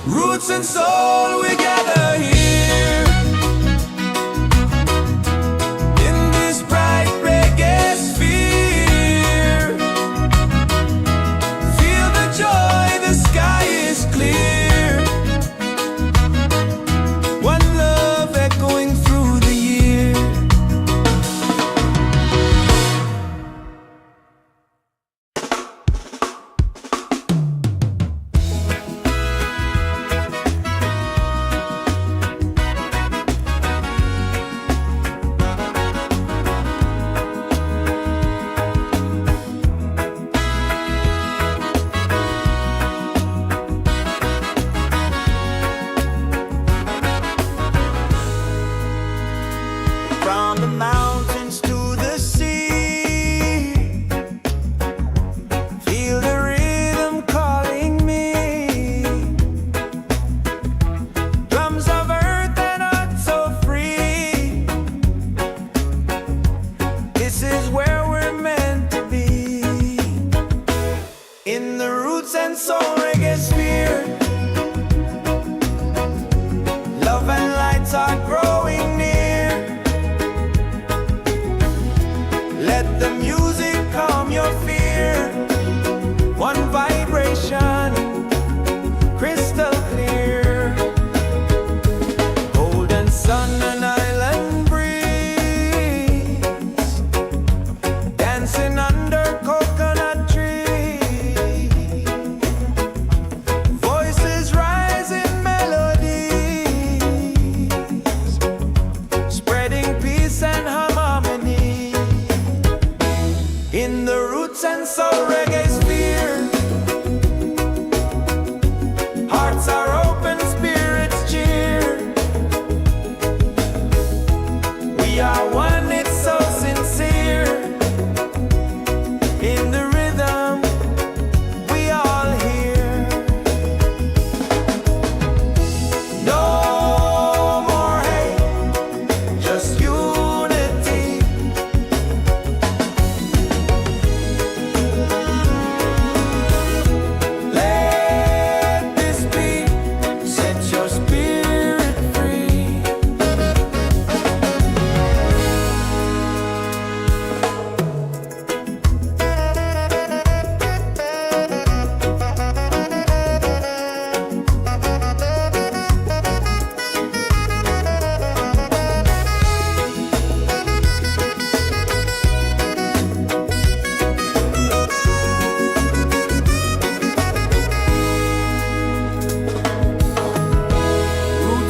Roots and soul, we gather here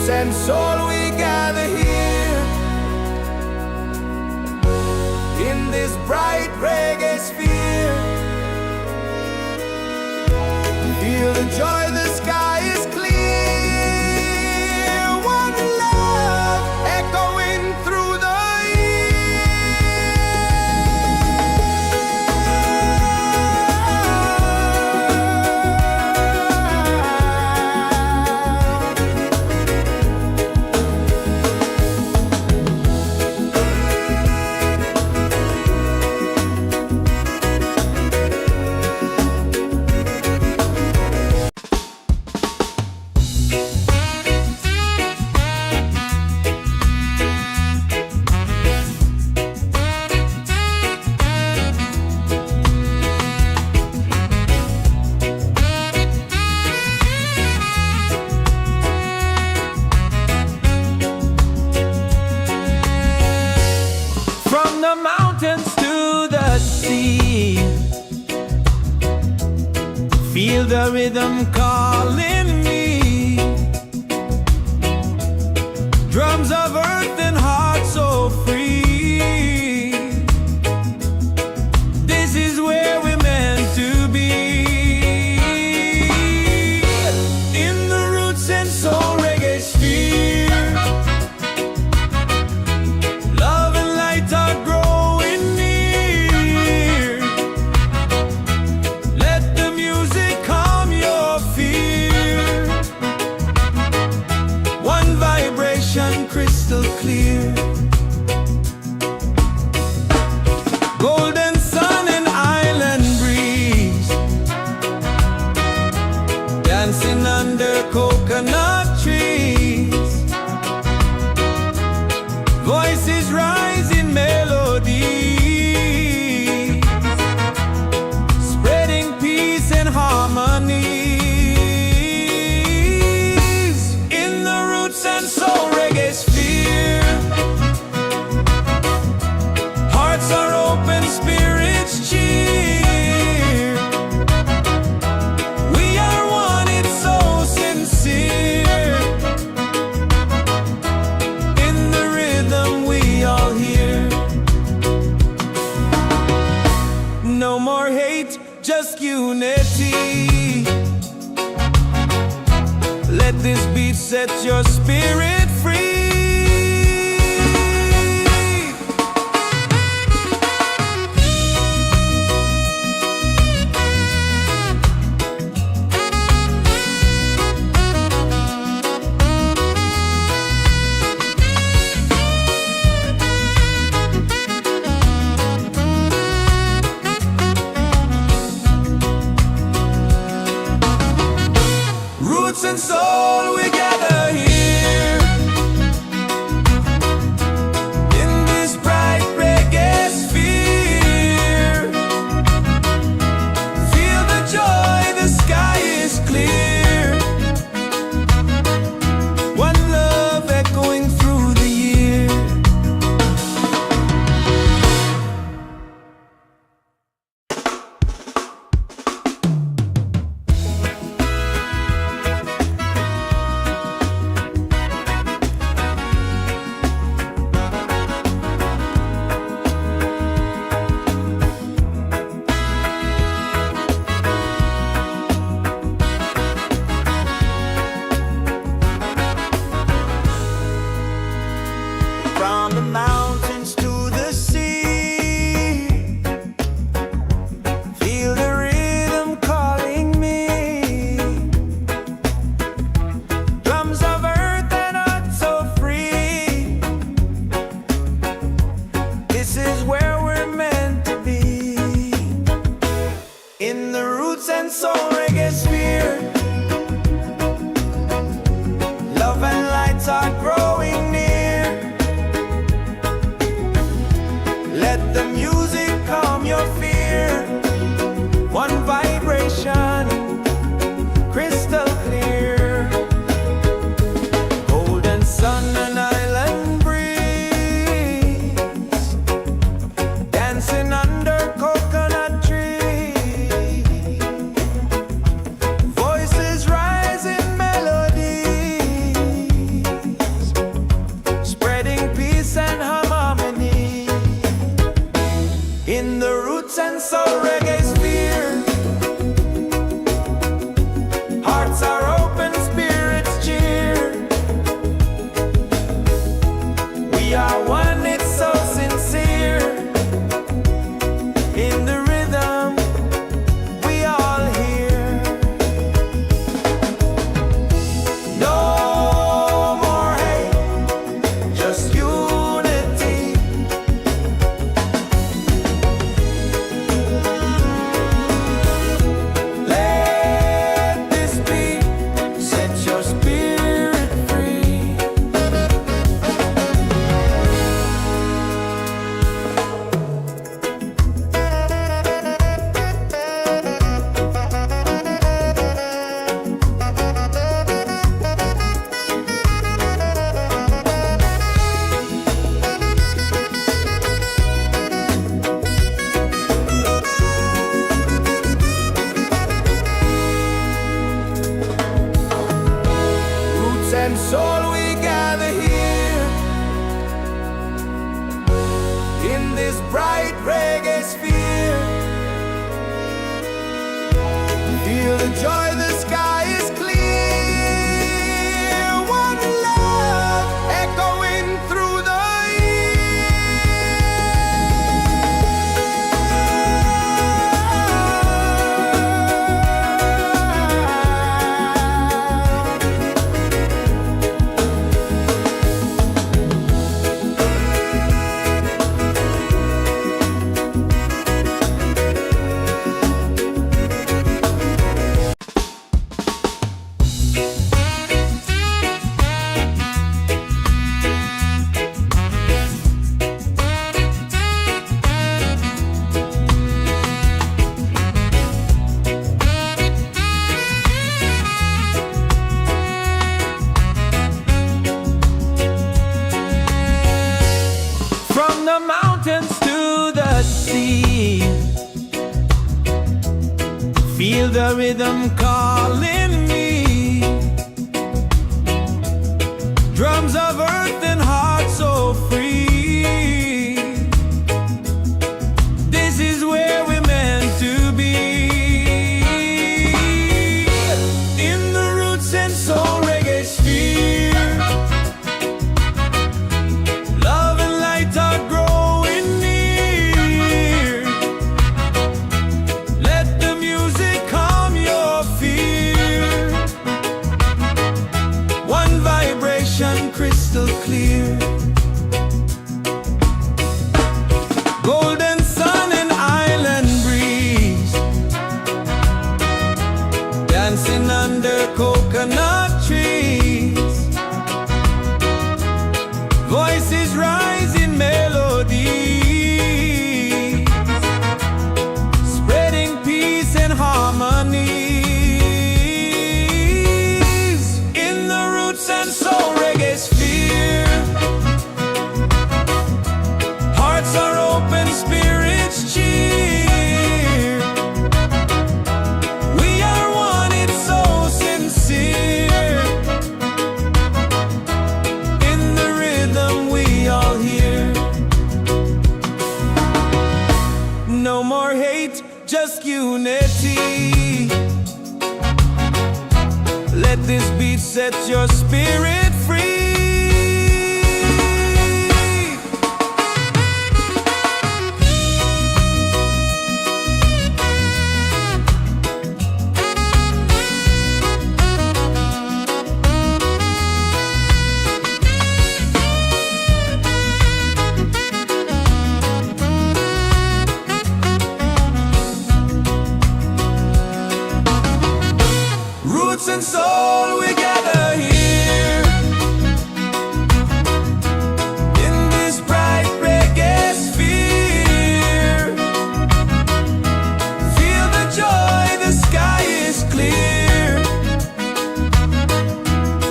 roots and soul we gather here in this bright reggae sphere. Feel the joy, the sky is clear. One love echoing through the mountains to the sea. Feel the rhythm calling me. Drums of earth and heart so free. This is where we're meant to be. In the roots and soul reggae sphere, love and light are growing near. Let the music calm your fear. One vibration crystal clear. Golden sun and island breeze, dancing under coconut trees. Voices rise in melody, spreading peace and harmony. In the roots and soul reggae sphere, hearts are open, spirits cheer. We are one, it's so sincere. In the rhythm we all hear. No more hate, just unity. Let this beat set your spirit free. Roots and soul, we gather here. the joy, the sky is clear. One love echoing through the the mountains to the sea. Feel the rhythm calling me. Drums of earth and heart so free. This is where we're meant to be. In the roots and soul reggae sphere, love and light are growing near. Let the music calm your fear. One vibration crystal clear. Golden sun and island breeze, dancing under coconut trees. Voices rise in melody, spreading peace and harmony. In the roots and soul reggae sphere, hearts are open, spirits cheer. We are one, it's so sincere. In the rhythm we all hear. No more hate, just unity. Let this beat set your spirit free. Roots and soul, we gather here. In this bright reggae sphere, feel the joy, the sky is clear.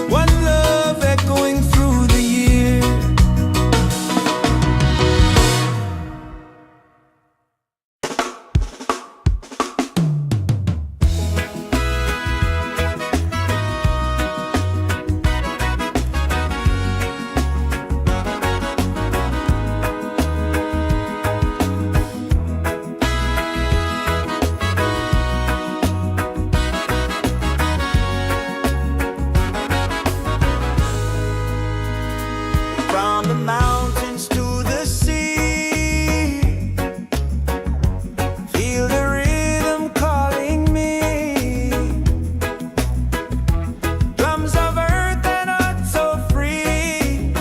One love echoing through the year. From the mountains to the sea, feel the rhythm calling me. Drums of earth and heart so free.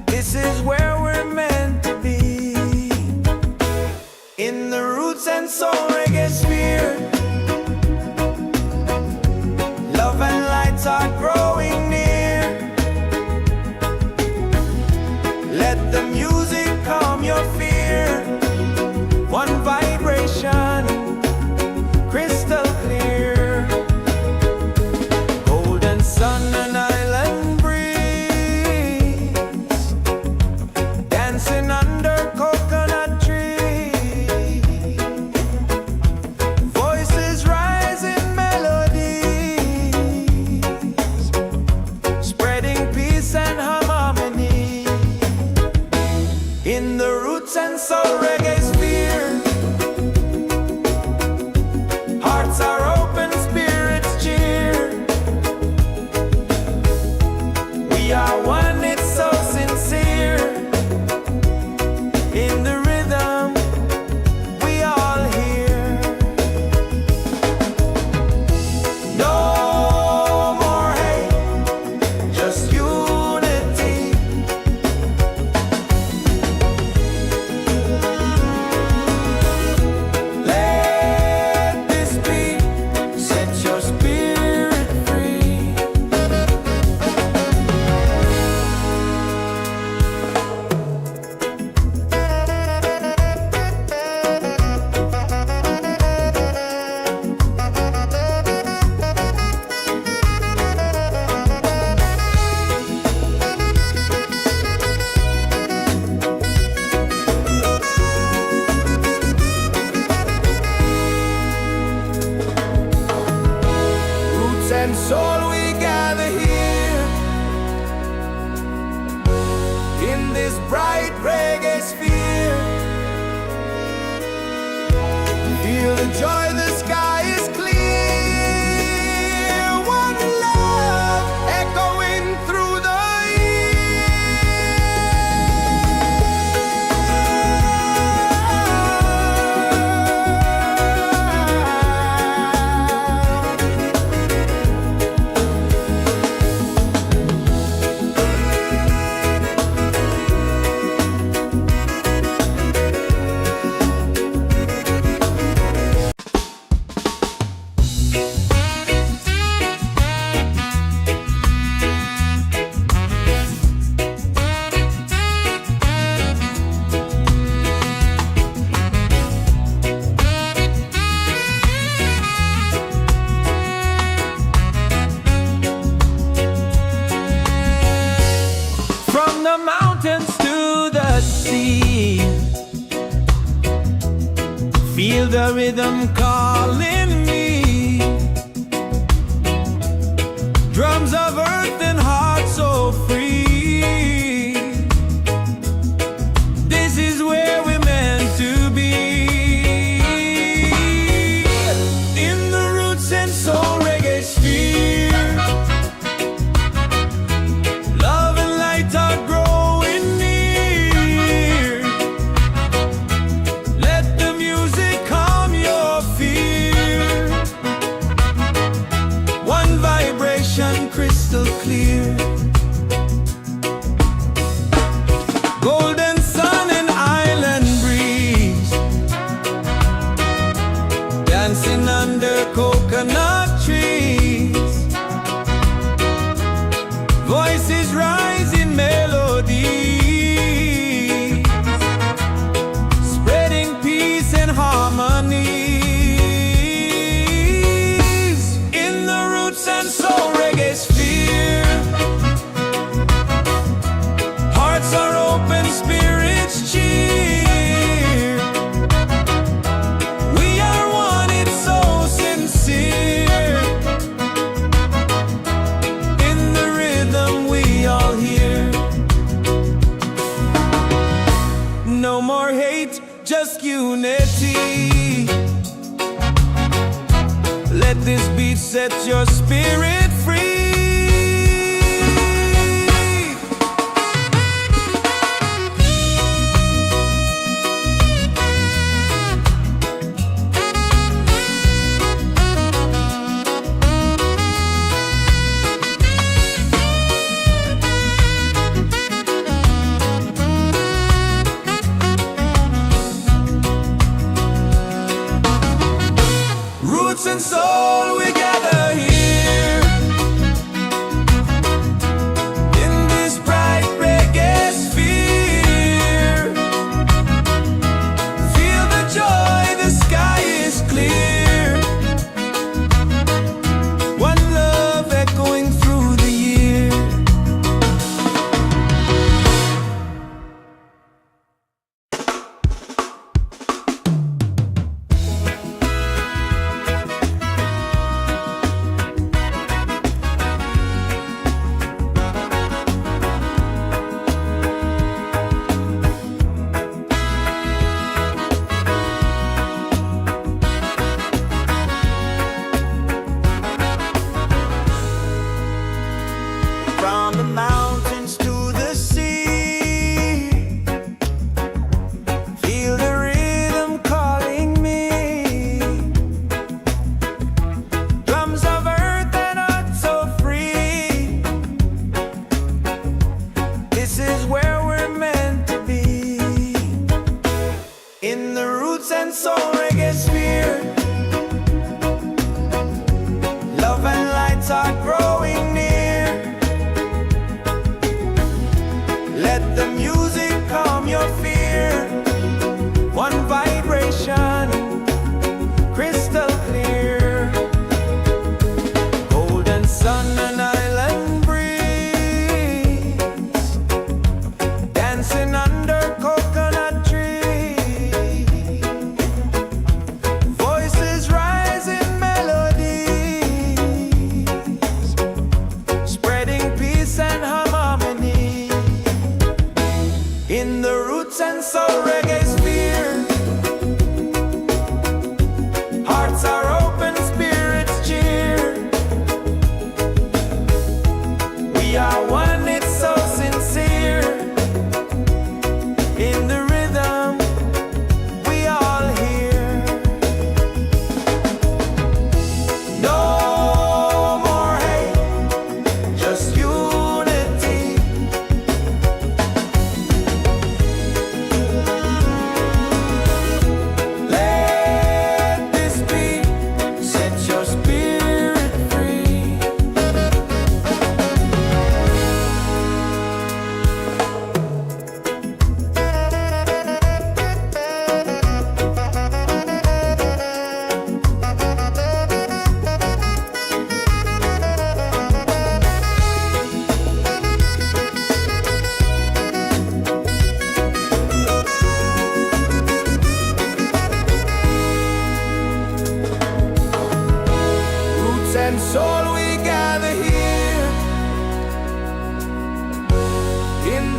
This is where we're meant to be. In the roots and soul reggae sphere, love and lights are growing near. Feel the rhythm calling me. Drums of earth and heart so free. This is where we're meant to be. In the roots and soul reggae sphere, love and light are growing near. Let the music calm your fear. One vibration crystal clear. Golden sun and island breeze, dancing under coconut trees. Voices rise in melody, spreading peace and harmony. In the roots and soul reggae sphere, hearts are open, spirits cheer. We are one, it's so sincere. In the rhythm we all hear. No more hate, just unity. Let this beat set your spirit free. Roots and soul, we gather here in this bright reggae sphere. Feel the joy, the sky is clear. One love echoing through the year. From the mountains to the sea, feel the rhythm calling me. Drums of earth and heart so free. This is where we're meant to be. In the roots and soul reggae sphere, love and lights are growing near. Let the music calm your fear. One vibration, crystal clear. Golden sun and island breeze,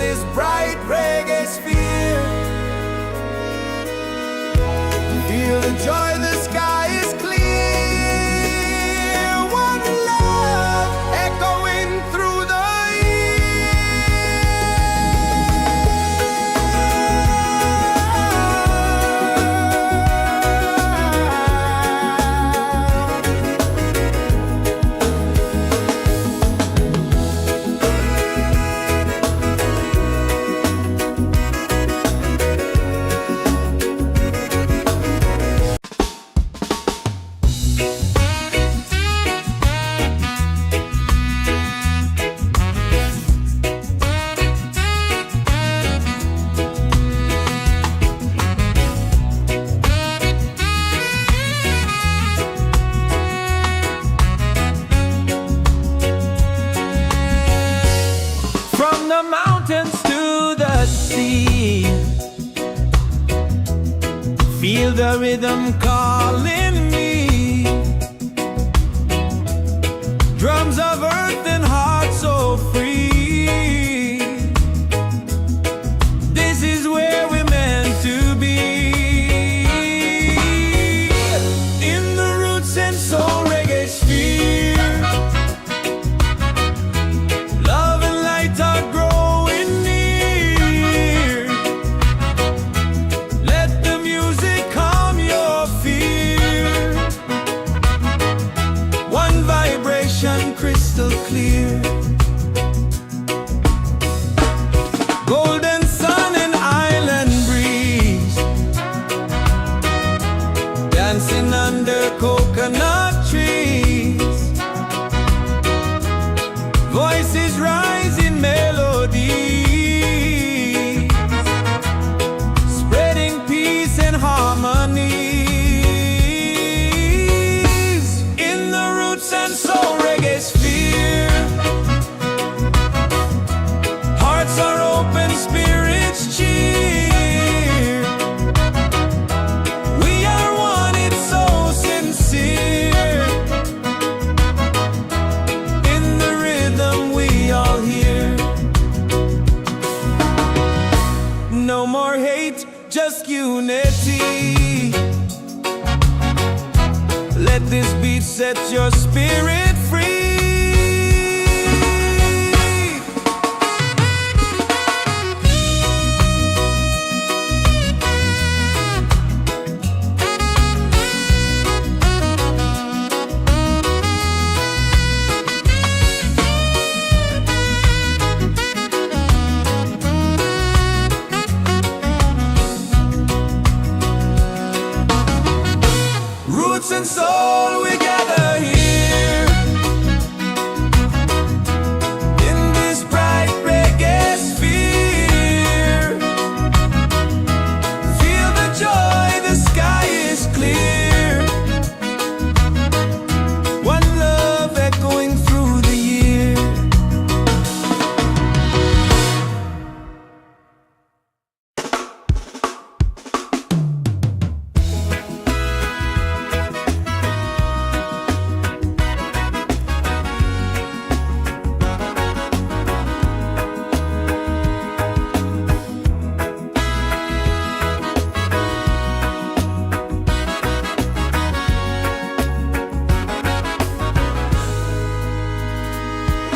this bright reggae sphere. Feel the joy, the sky is clear. One love echoing through the the mountains to the sea. Feel the rhythm calling me. Drums of earth and heart so free. This is where we're meant to be. In the roots and soul reggae sphere. Love and light are growing near. Let the music calm your fear. One vibration crystal clear. Golden sun and island breeze. Dancing under coconut trees. Voices rise in melody, spreading peace and harmony. In the roots and soul reggae sphere. Hearts are open, spirits cheer. We are one, it's so sincere. In the rhythm we all hear. No more hate, just unity. Let this beat set your spirit free. Roots and soul, we gather here. In this bright reggae sphere. Feel the joy, the sky is clear. One love echoing through the year.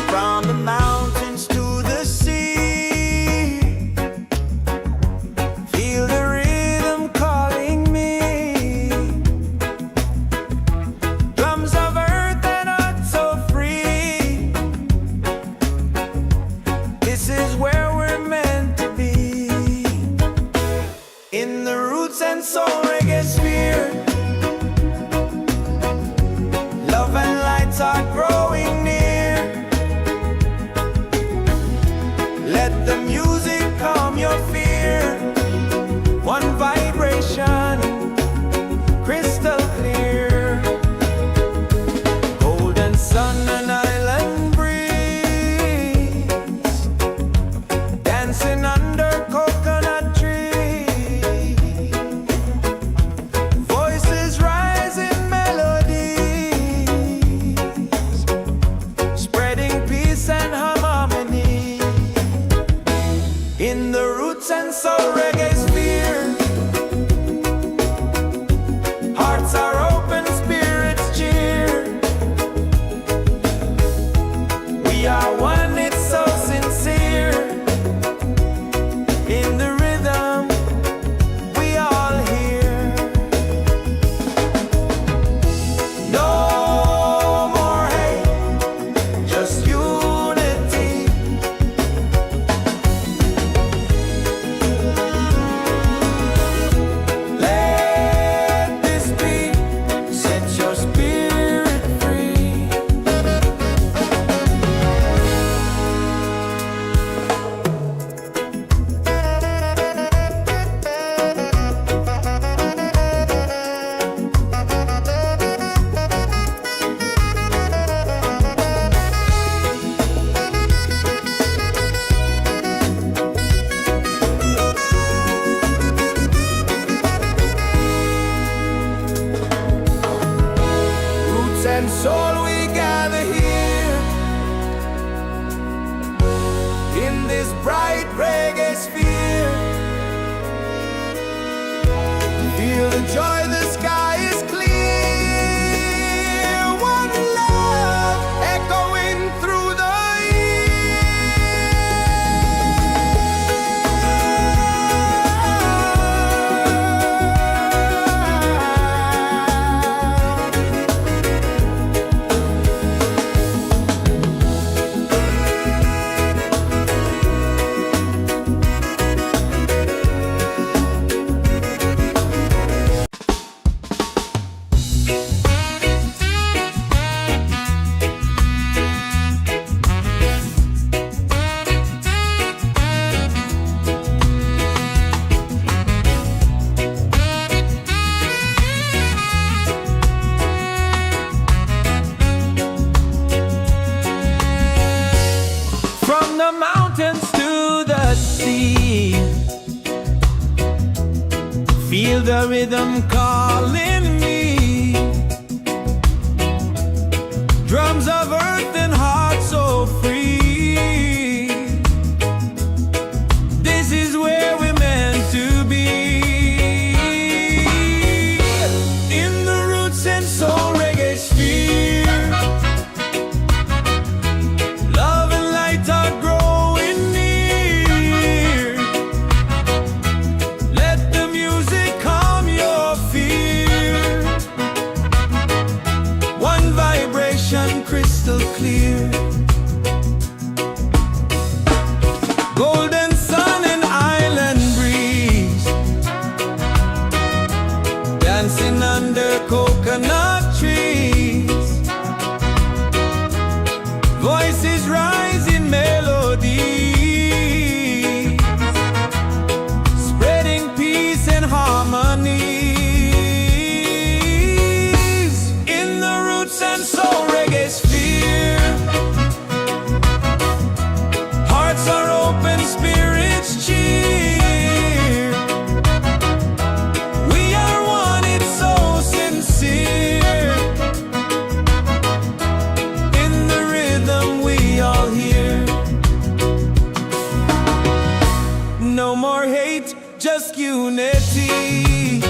From the mountains to the sea. Feel the rhythm calling me. Drums of earth and heart so free. This is where we're meant to be. In the roots and soul reggae sphere. Love and lights are growing near. Let the music calm your fear. One vibration, crystal clear. Golden sun and island breeze. Dancing under coconut trees. melody. Feel the rhythm calling me. Drums of earth and heart so free. This is where we're meant to be. In the roots and soul reggae sphere, love and light are growing near. Let the music calm your fear. One vibration crystal clear. Golden sun and island breeze, dancing under coconut trees. Voices rise in melody, spreading peace and harmony. In the roots and soul reggae sphere, hearts are open, spirits cheer. We are one, it's so sincere. In the rhythm we all hear. No more hate, just unity.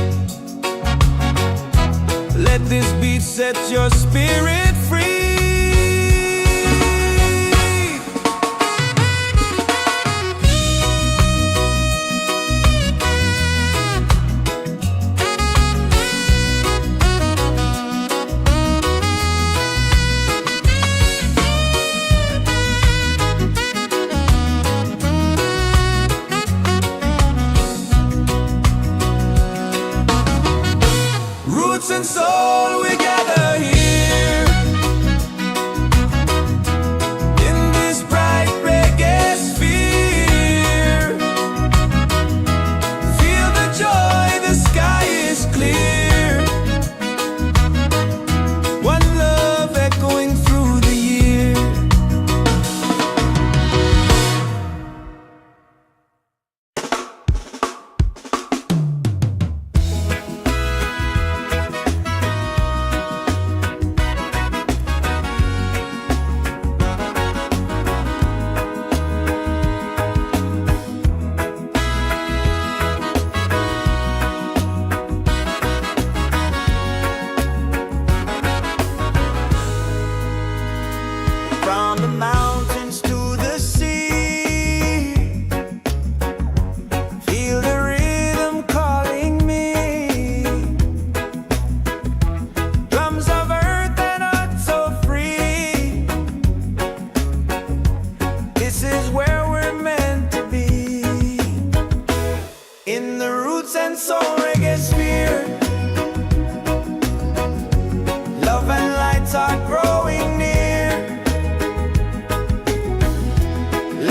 Let this beat set your spirit free. Roots and soul, we gather here in this bright reggae sphere. Feel the joy, the sky is clear. One love echoing through the year. From the mountains to the sea, feel the rhythm calling me. Drums of earth and heart so free. This is where we're meant to be. In the roots and soul reggae sphere, love and lights are growing near.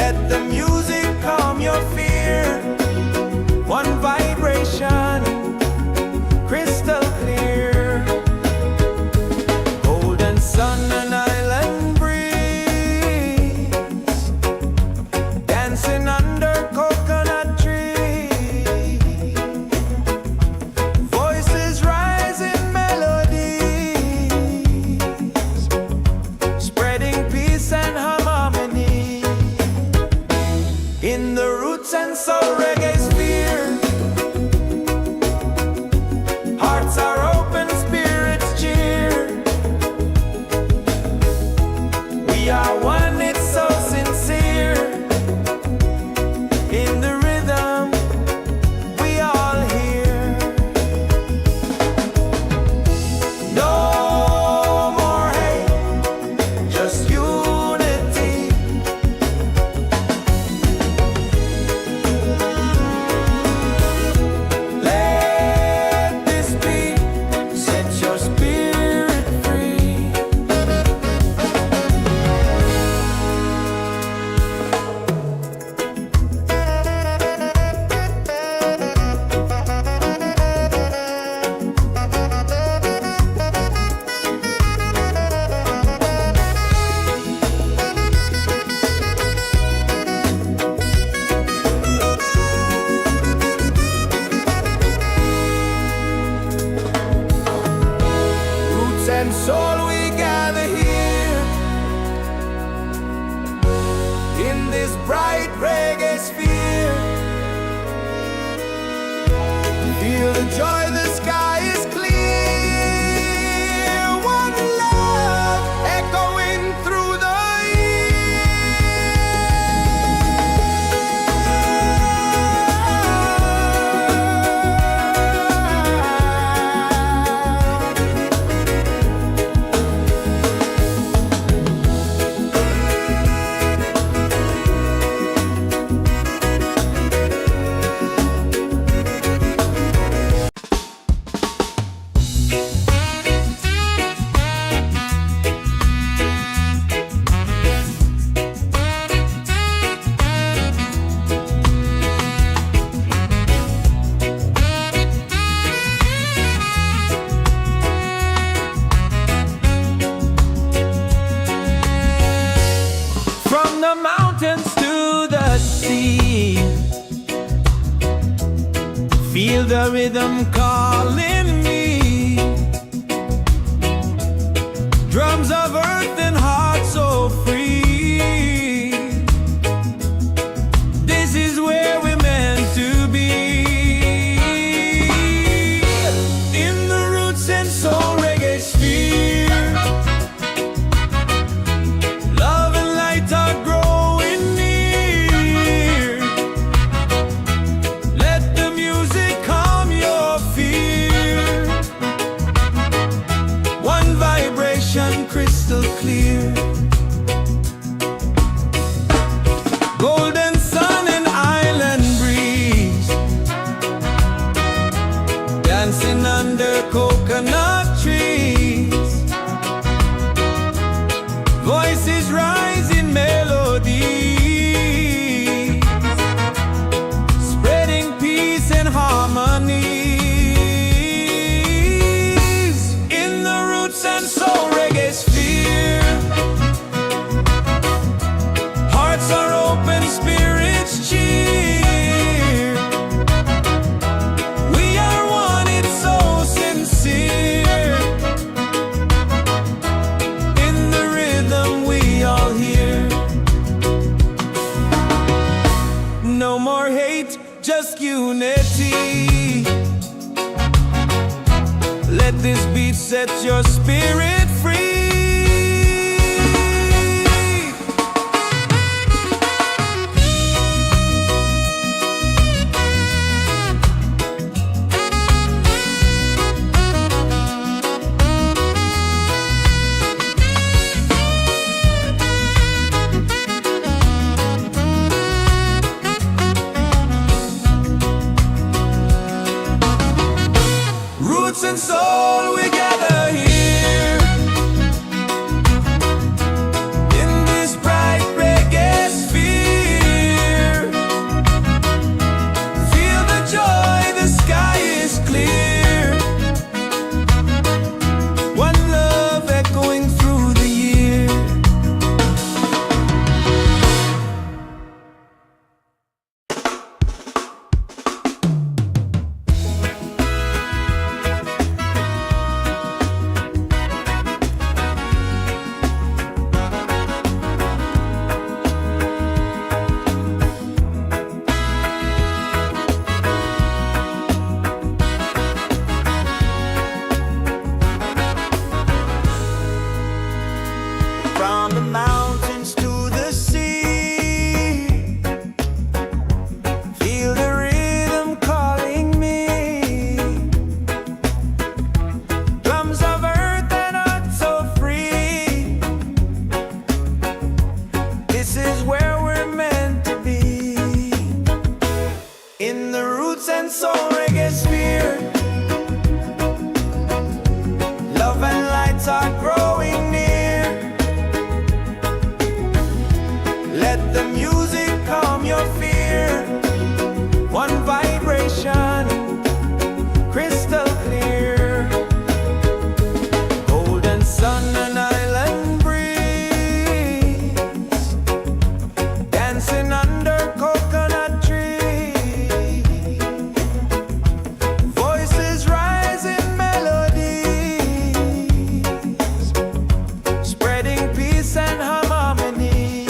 Let the music calm your fear. One vibration, crystal clear. Golden sun and island breeze, dancing under coconut trees. Voices rise in melodies, spreading peace and harmony. In the roots and soul reggae sphere, hearts are open, spirits cheer. We are one, it's so sincere. In the rhythm we all hear. No more hate, just unity. this bright reggae sphere. Feel the joy, the sky is clear. One love echoing through the mountains to the sea. Feel the rhythm calling me. Drums of earth and heart so free. This is where we're meant to be. In the roots and soul reggae sphere. Love and light are growing. Crystal clear. Golden sun and island breeze, dancing under coconut trees. Voices rise in melody, spreading peace and harmony. In the roots and soul reggae sphere. Hearts are open, spirits cheer. We are one, it's so sincere. In the rhythm we all hear. No more hate, just unity. Let this beat set your spirit free. Roots and soul, we gather here. In this bright reggae sphere. Feel the joy, the sky is clear. One love echoing through the year. From the mountains to the sea, feel the rhythm calling me. Drums of earth and heart so free. This is where we're meant to be. In the roots and soul reggae sphere. Love and lights are growing near. Let the music calm your fear. One vibration, crystal clear. Golden sun and island breeze, dancing under coconut trees. Voices rise in melodies, spreading peace and harmony.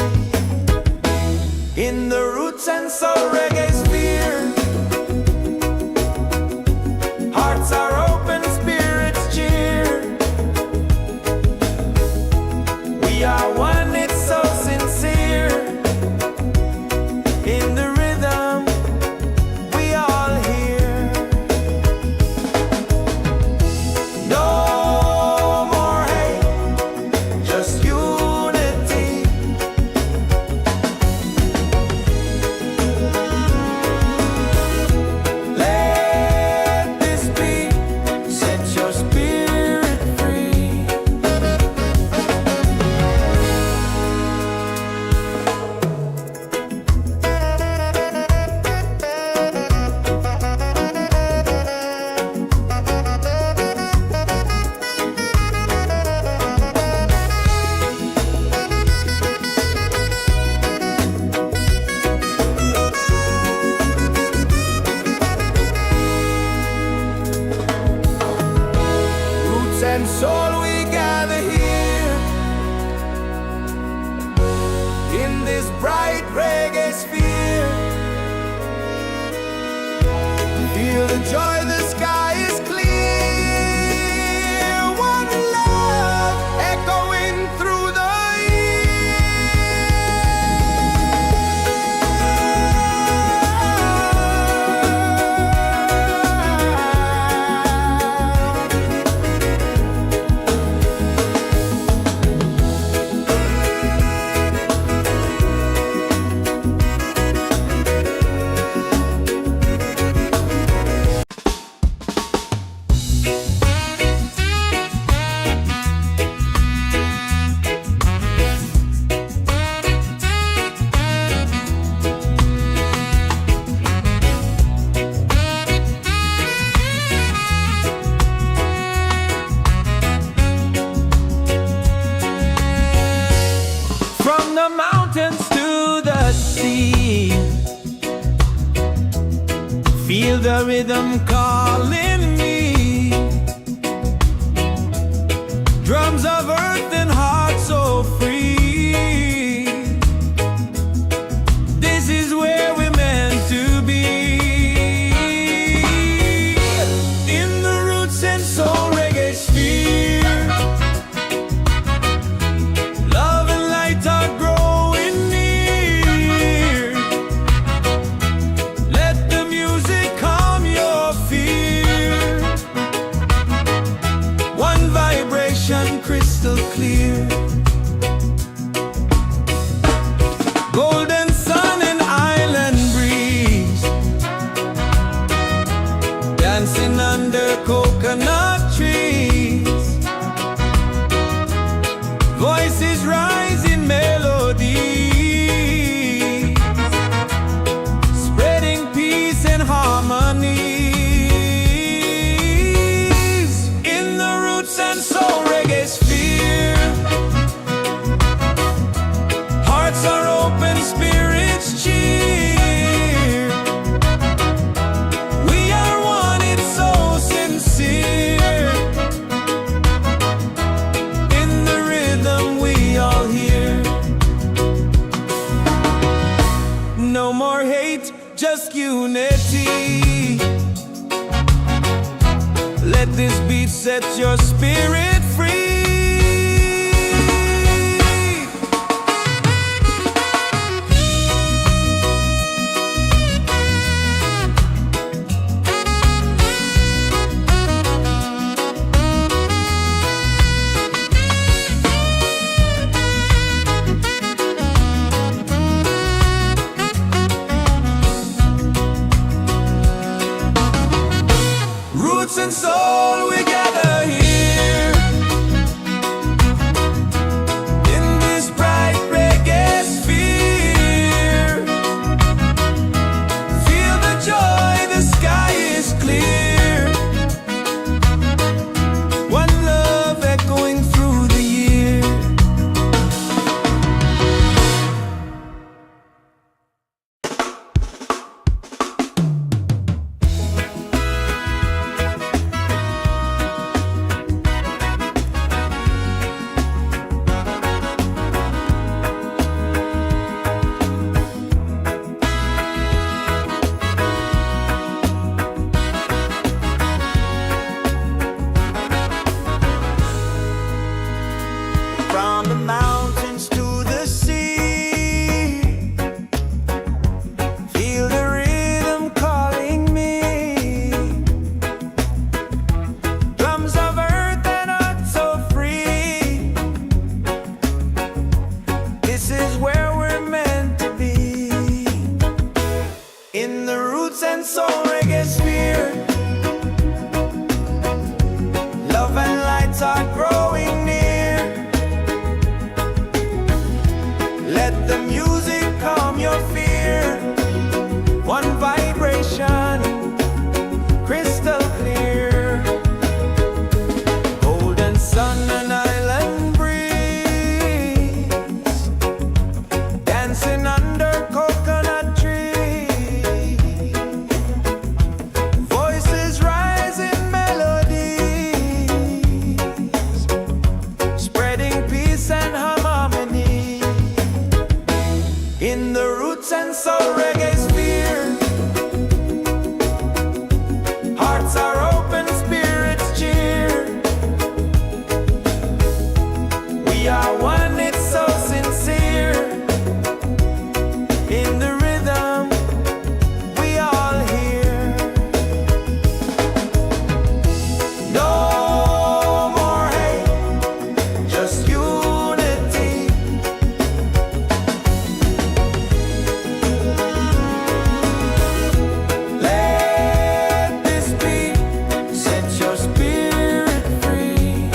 In the roots and soul reggae sphere, hearts are open, spirits cheer. We are one, it's so sincere. In the rhythm, we all hear. No more hate, just unity. Let this be, set your spirit free. Roots and soul, we gather here in this bright reggae sphere. Feel the joy, the sky is clear. One love echoing through the from the mountains to the sea. Feel the rhythm calling me. Drums of earth and heart so free. This is where we're meant to be. In the roots and soul reggae sphere, love and light are growing near. Let the music calm your fear. One vibration crystal clear. Golden sun and island breeze, dancing under coconut trees. Voices rise in melody, spreading peace and harmony. In the roots and soul reggae sphere, hearts are open, spirits cheer. We are one, it's so sincere. In the rhythm, we all hear. No more hate, just unity. Let this beat set your spirit free. Roots and soul, we gather here and soul reggae sphere. Love and lights are growing near. Let the music calm your fear. One vibration, crystal clear. Golden sun and island breeze, dancing under coconut trees. Voices rise in melodies, spreading peace and harmony. In the roots and soul reggae sphere, hearts are open, spirits cheer. We are one, it's so sincere. In the rhythm, we all hear. No more hate, just unity. Let this beat set your spirit free.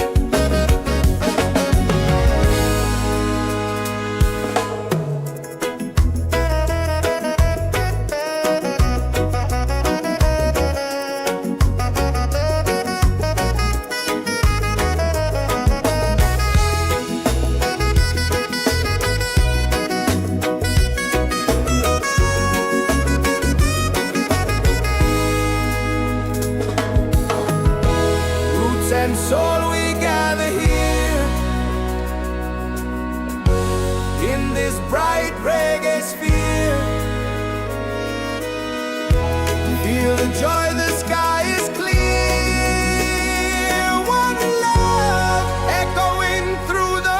Roots and soul, we gather here in this bright reggae sphere. Feel the joy, the sky is clear. One love echoing through the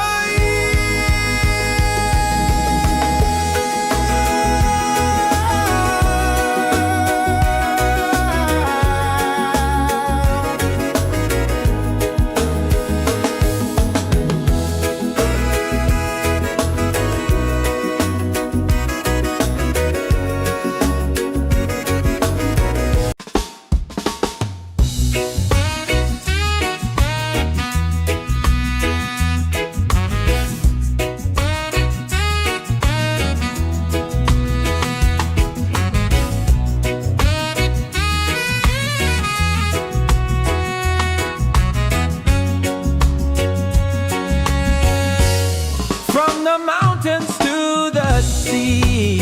from the mountains to the sea.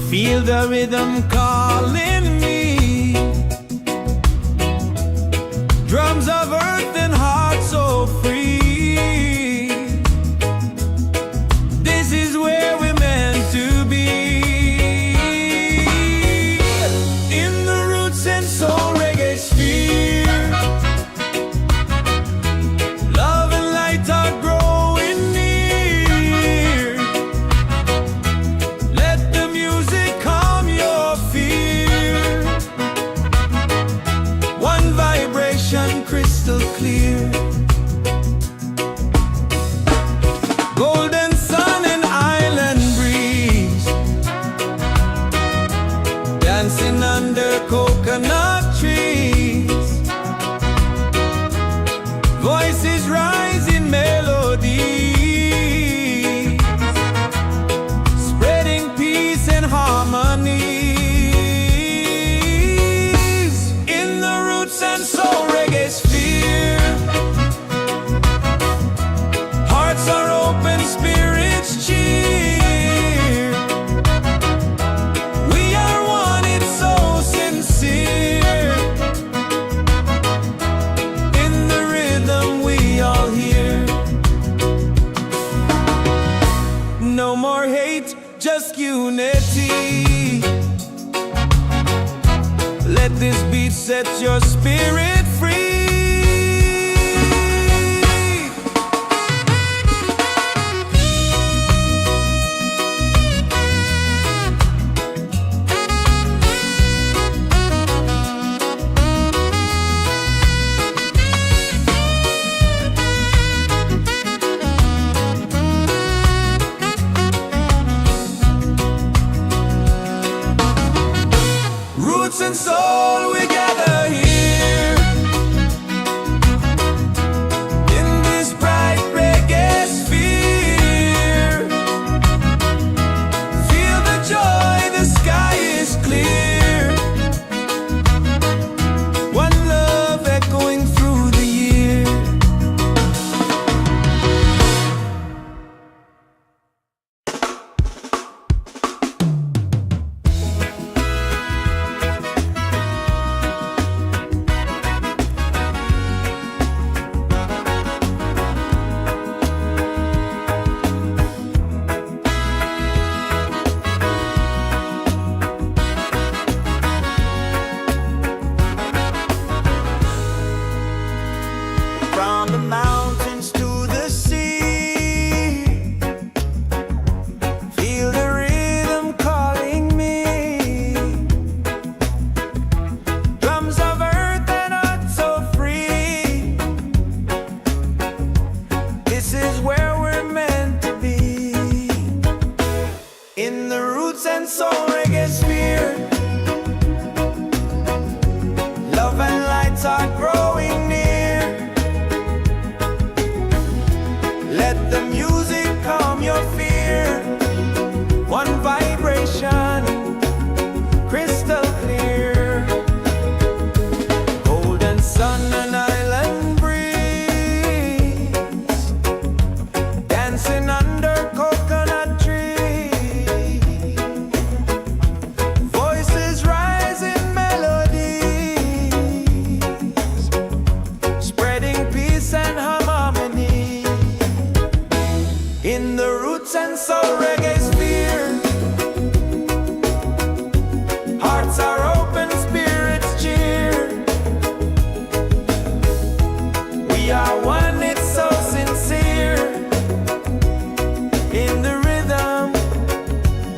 Feel the rhythm calling me. Drums of earth and heart so free. This is where we're meant to be. In the roots and soul reggae sphere, love and light are growing near. Let the music calm your fear. One vibration, crystal clear. Golden sun and island breeze, dancing under coconut trees. Voices rise in melodies, spreading peace and harmony. In the roots and soul reggae sphere, hearts are open, spirits cheer. We are one, it's so sincere. In the rhythm, we all hear. No more hate, just unity. Let this beat set your spirit free. roots and soul reggae sphere. Love and lights are growing near. Let the music calm your fear. One vibration, crystal clear. Golden sun and island breeze, dancing under coconut trees. Voices rise in melodies, spreading peace and harmony. In the roots and soul reggae sphere, hearts are open, spirits cheer. We are one, it's so sincere. In the rhythm,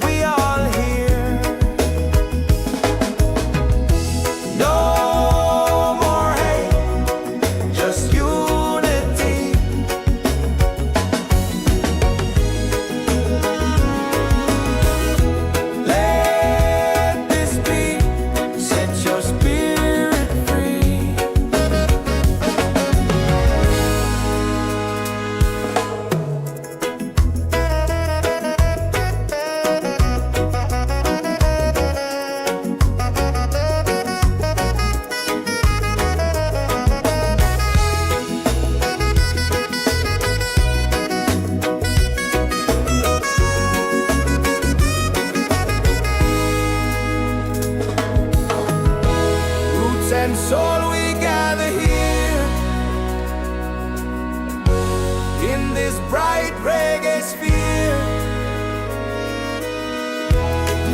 we all hear. No more hate, just unity. Let this be, set your spirit free. Roots and soul, we gather here in this bright reggae sphere.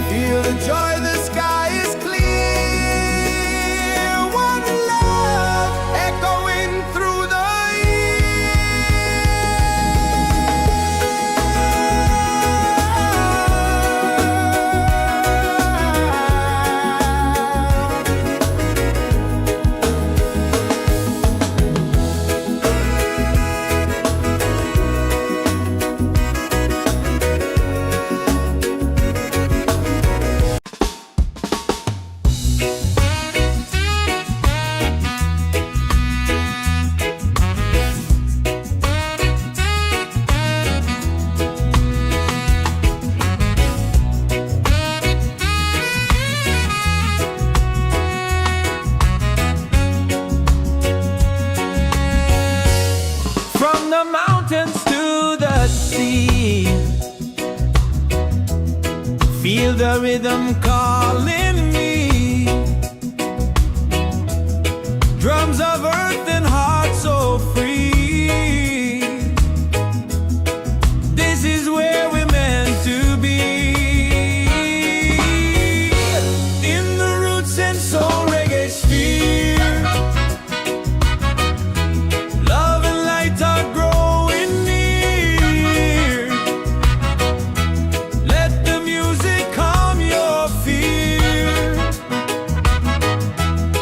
Feel the joy, the sky is clear. One love echoing through the from the mountains to the sea. Feel the rhythm calling me. Drums of earth and heart so free. This is where we're meant to be. In the roots and soul reggae sphere, love and light are growing near. Let the music calm your fear.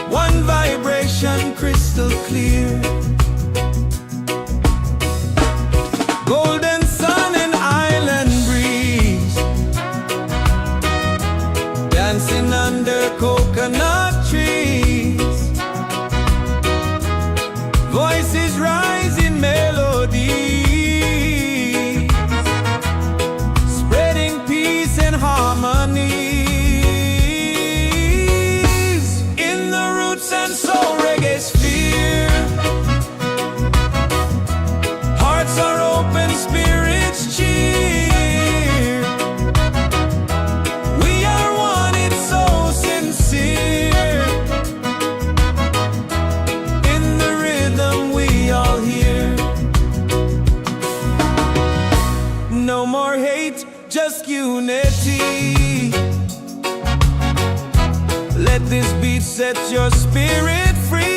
One vibration, crystal clear. Golden sun and island breeze, dancing under coconut trees. Voices rise in melodies, spreading peace and harmony. In the roots and soul reggae sphere, hearts are open, spirits cheer. We are one, it's so sincere. In the rhythm, we all hear. No more hate, just unity. Let this beat set your spirit free.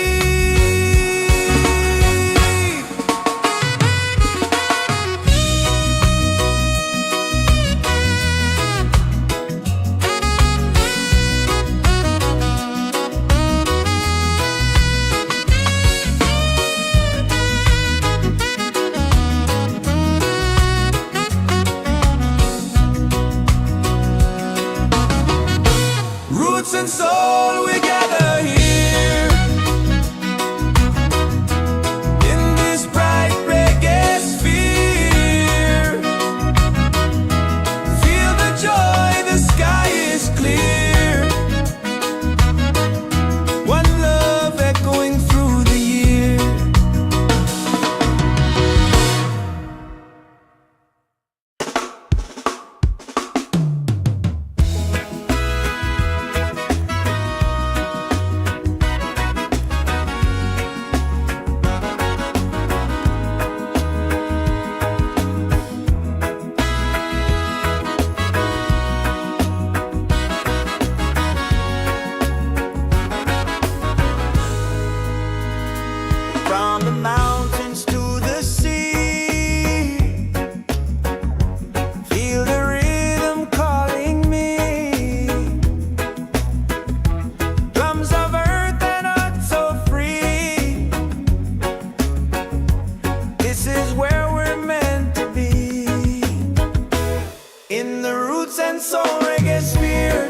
roots and soul reggae sphere.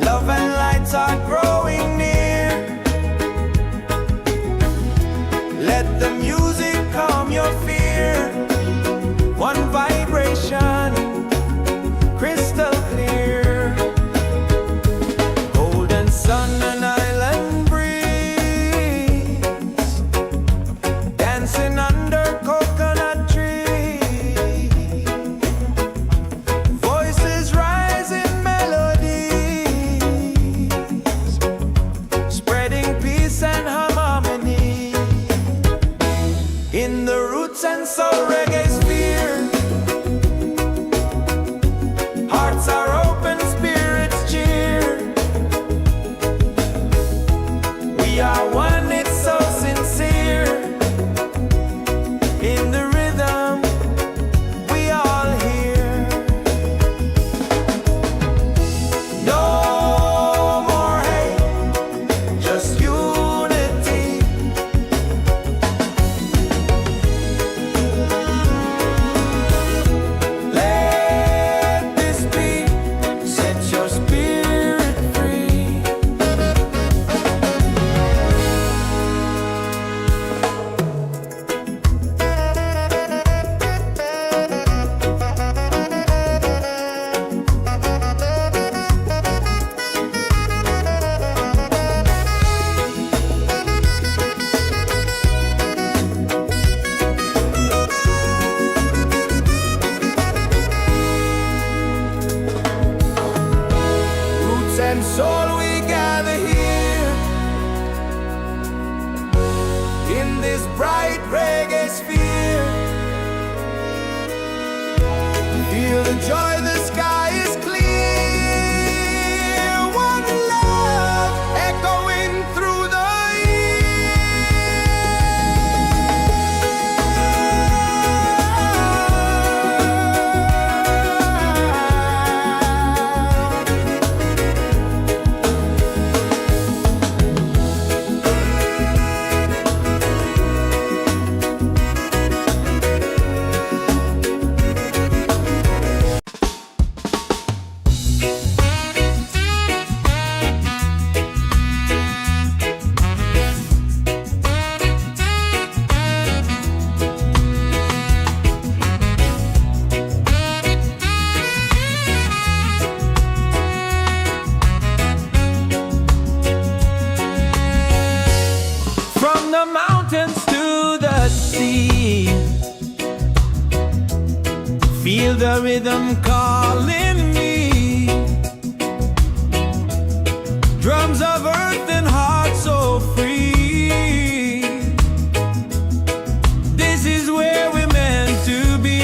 Love and lights are growing near. Let the music calm your fear. One vibration, crystal clear. Golden sun and island breeze, dancing under coconut trees. Voices rise in melodies, spreading peace and harmony. In the roots and soul reggae sphere, hearts are open, spirits cheer. We are one, it's so sincere. In the rhythm, we all hear. No more hate, just unity. Let this beat set your spirit free. Roots and soul, we gather here in this bright reggae sphere. Feel the joy, the sky is clear. One love echoing through the from the mountains to the sea. Feel the rhythm calling me. Drums of earth and heart so free. This is where we're meant to be.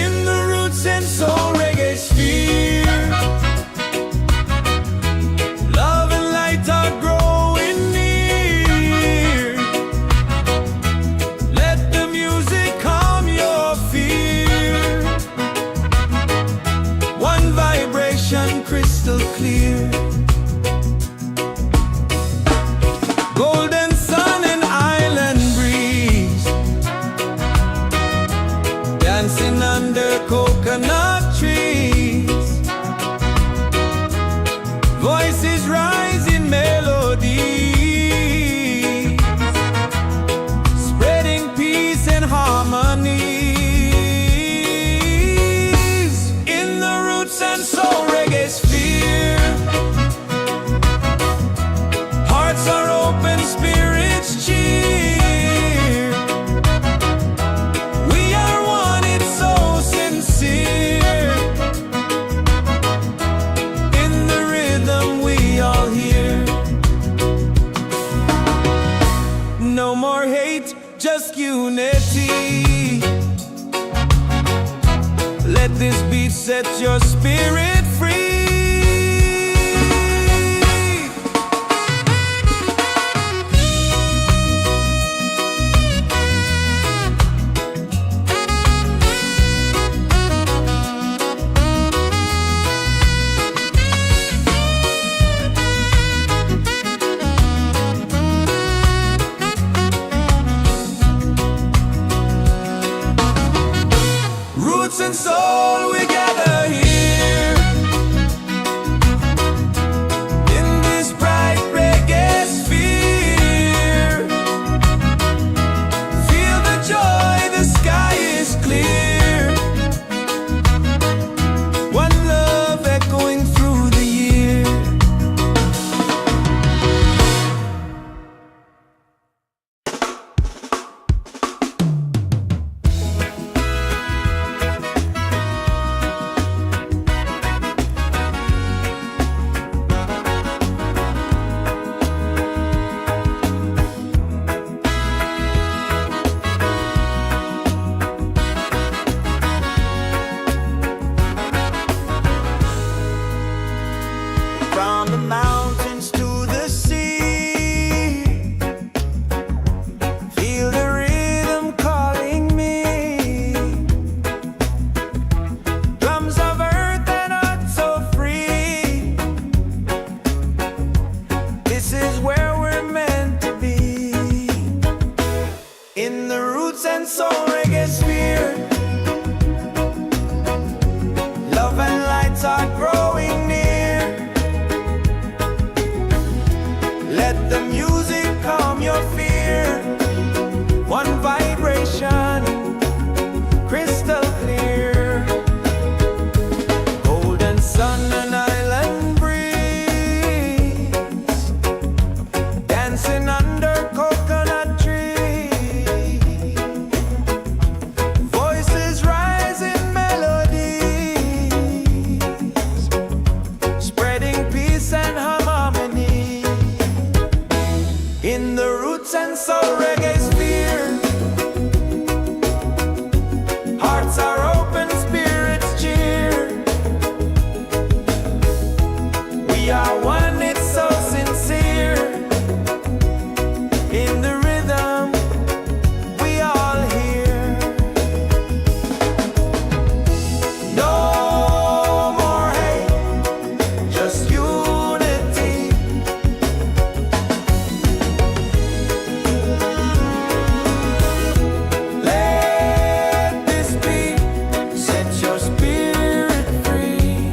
In the roots and soul reggae sphere, love and light are growing near. Let the music calm your fear. One vibration, crystal clear. Golden sun and island breeze, dancing under coconut trees. Voices rise in melody, spreading peace and harmony. In the roots and soul reggae sphere, hearts are open, spirits cheer. We are one, it's so sincere. In the rhythm, we all hear. No more hate, just unity. Let this beat set your spirit free. roots and soul we gather here. In this bright reggae sphere, feel the joy, the sky is clear. One love echoing through the year. From the mountains to the sea, feel the rhythm calling me. Drums of earth and heart so free. This is where we're meant to be. In the roots and soul reggae sphere, love and lights are growing near. Let the music calm your fear. One vibration, crystal clear. Golden sun and island breeze, dancing under coconut tree. Voices rise in melodies, spreading peace and harmony. In the roots and soul reggae sphere, hearts are open, spirits cheer. We are one, it's so sincere. In the rhythm, we all hear. No more hate, just unity. Let this be, set your spirit free.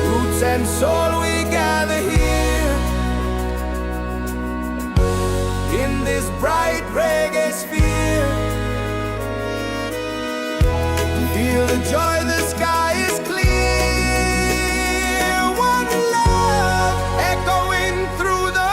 Roots and soul we gather here. In this bright reggae sphere, feel the joy, the sky is clear. One love echoing through the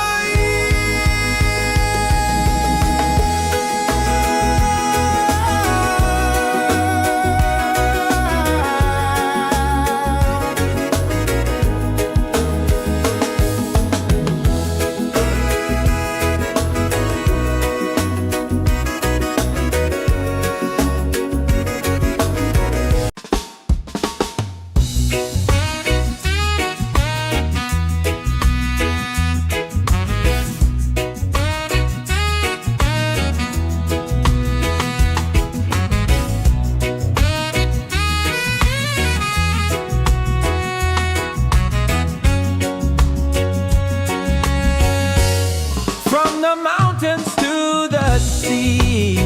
from the mountains to the sea,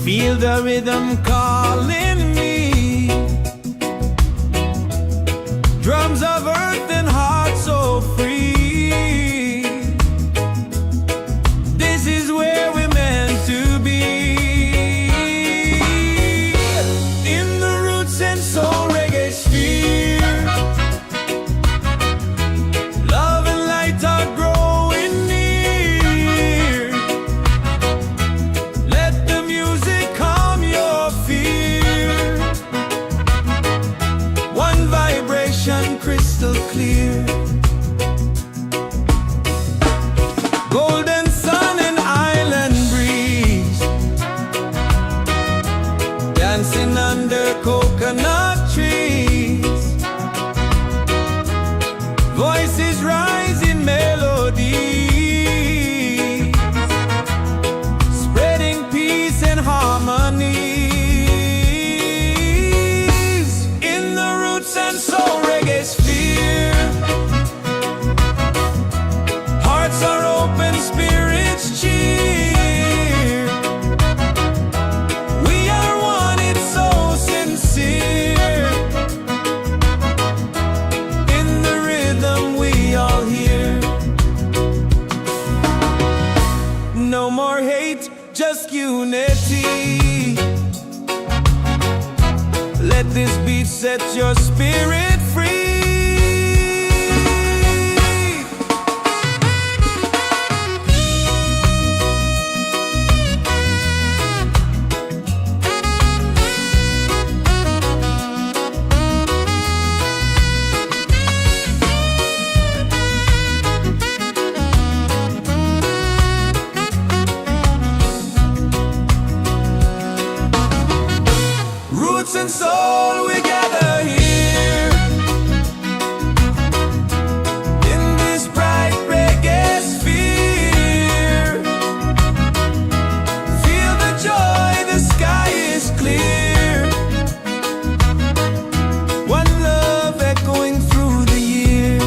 feel the rhythm calling me. Drums of earth and heart so free. This is where we're meant to be. In the roots and soul reggae sphere, love and light are growing near. Let the music calm your fear. One vibration, crystal clear. Golden sun and island breeze, dancing under coconut set your spirit free. Roots and soul, we gather here in this bright reggae sphere. Feel the joy, the sky is clear. One love echoing through the year.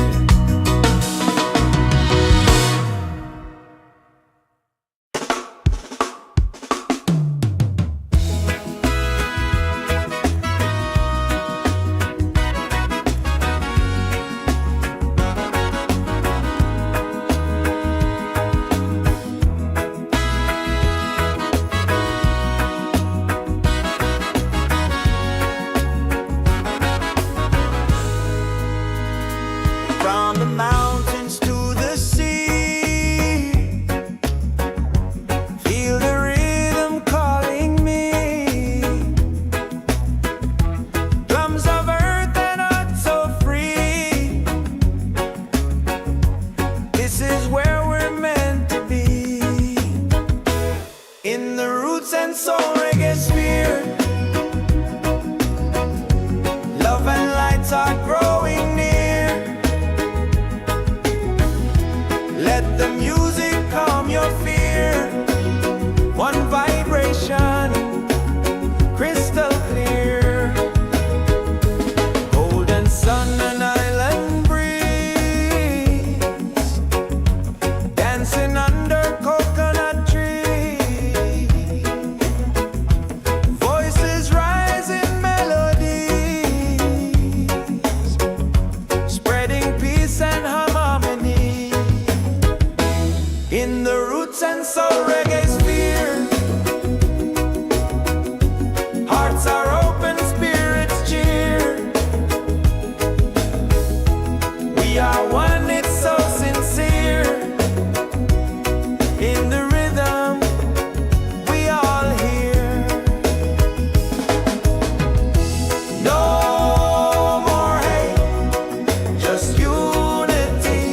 From the mountains to the sea, feel the rhythm calling me. Drums of earth and heart so free. This is where we're meant to be. In the roots and soul reggae sphere, love and lights are growing near. Let the music calm your fear. One vibration, crystal clear. Golden sun and island breeze, dancing under coconut trees. Voices rise in melodies, spreading peace and harmony. In the roots and soul reggae sphere, hearts are open, spirits cheer. We are one, it's so sincere. In the rhythm, we all hear. No more hate, just unity.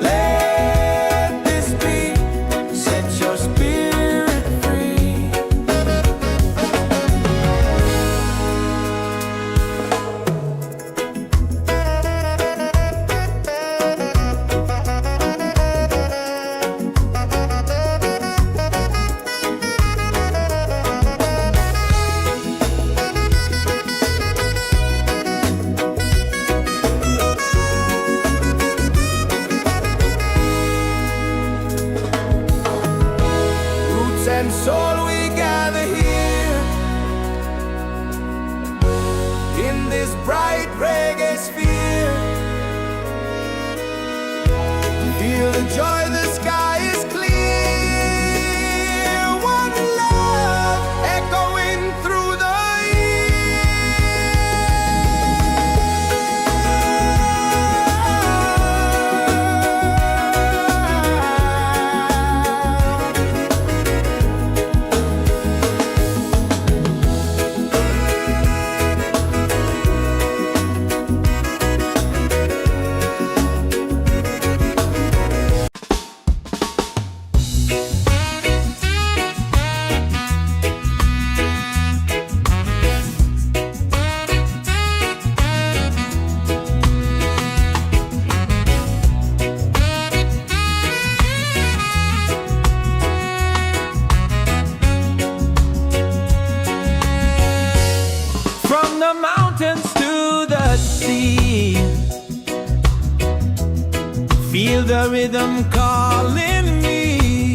Let this beat set your spirit free. Roots and soul, we gather here in this bright reggae sphere. Feel the joy, the sky is clear. One love echoing through the Feel the rhythm calling me.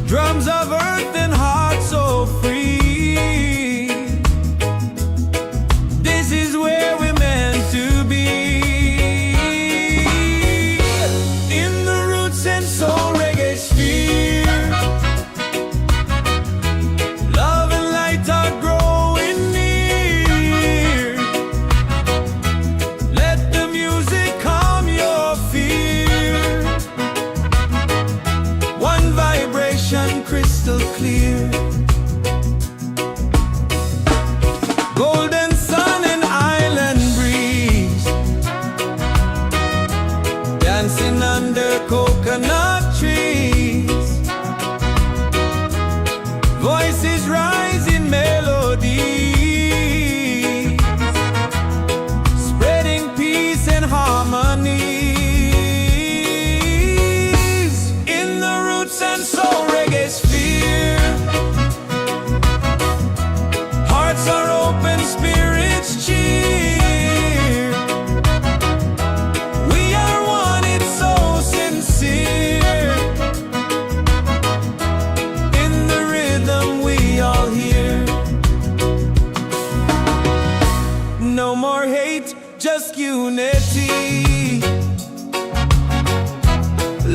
Drums of earth and heart so free. This is where we're meant to be. In the roots and soul reggae sphere. clear. Golden sun and island breeze, dancing under coconut trees. Voices rise in melody, spreading peace and harmony. In the roots and soul reggae sphere, hearts are open, spirits cheer. We are one, it's so sincere. In the rhythm we all hear. No more hate, just unity.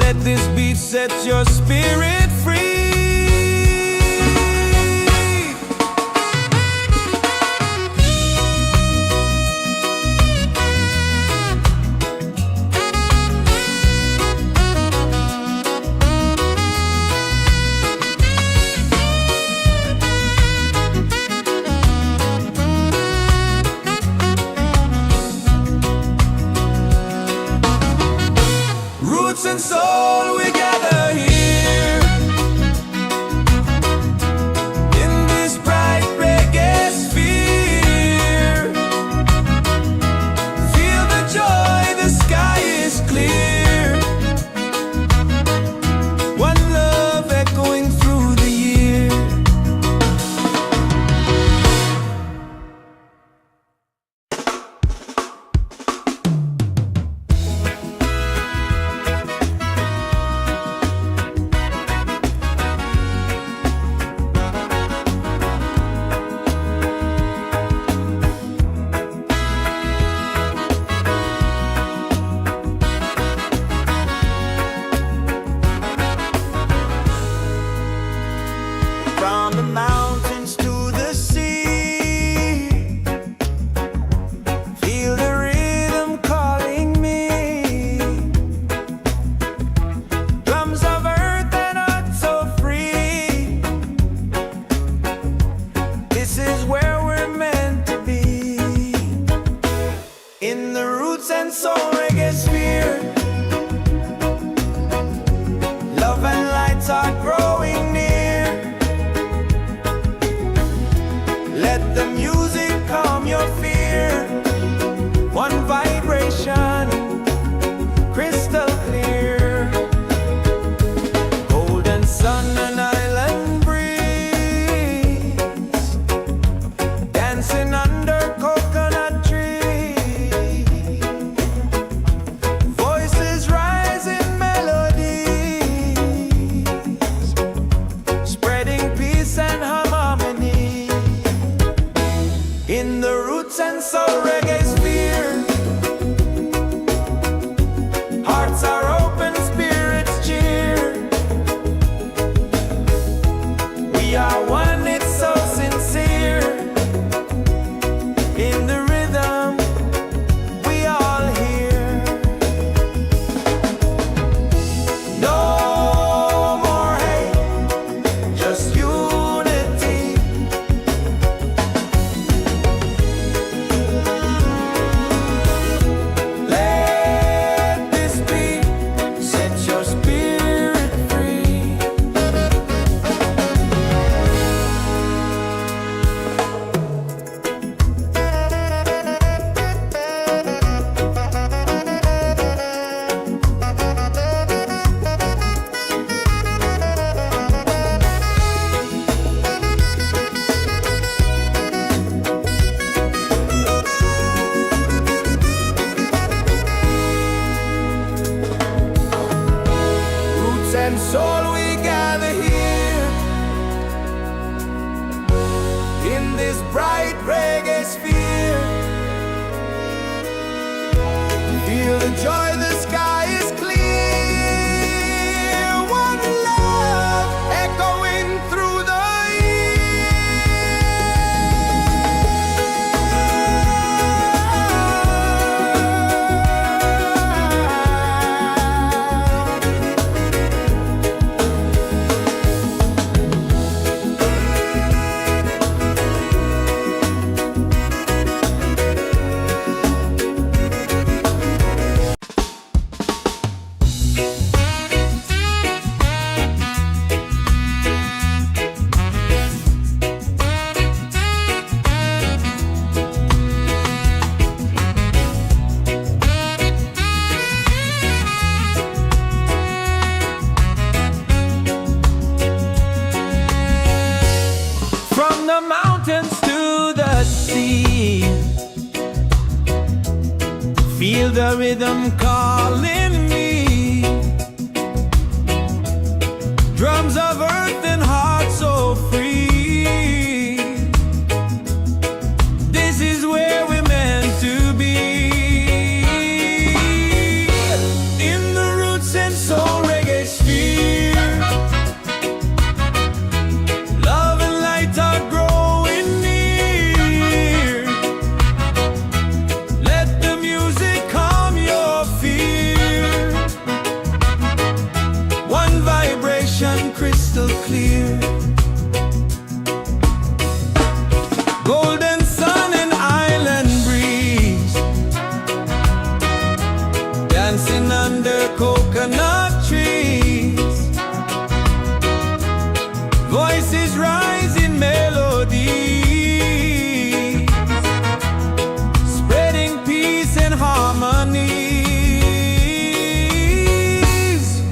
Let this beat set your spirit free. Roots and soul, we gather here in this bright reggae sphere. Feel the joy, the sky is clear. One love echoing through the year. From the mountains to the sea, feel the rhythm calling me. Drums of earth and heart so free. This is where we're meant to be. In the roots and soul reggae sphere, love and lights are growing near. Let the music calm your fear. One vibration, crystal clear. Golden sun and island breeze, dancing under coconut trees. Voices rise in melodies, spreading peace and harmony. In the roots and soul reggae sphere, hearts are open, spirits cheer. We are one, it's so sincere. In the rhythm we all hear. No more hate, just unity. Let this beat set your spirit free. Roots and soul, we gather here in this bright reggae sphere. Feel the joy, the sky is clear. One love echoing through the year. the rhythm calling me. Drums of earth and heart so free. This is where we're meant to be. In the roots and soul reggae sphere, love and light are growing near. Let the music calm your fear. One vibration crystal clear. Golden sun and island breeze, dancing under coconut trees. Voices rise in melody, spreading peace and harmony.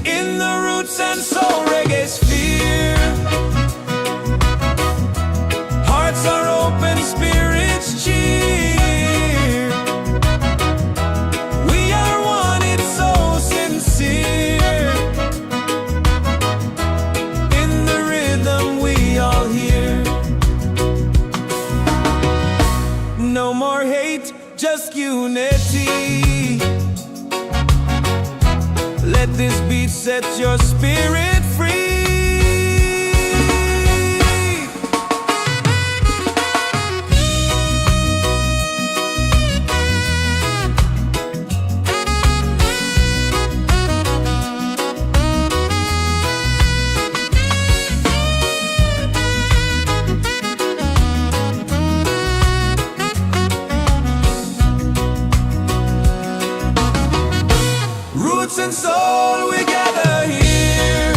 In the roots and soul reggae sphere, hearts are open, spirits cheer. We are one, it's so sincere. In the rhythm we all hear. No more hate, just unity. Let this beat set your spirit free. Roots and soul, we gather here.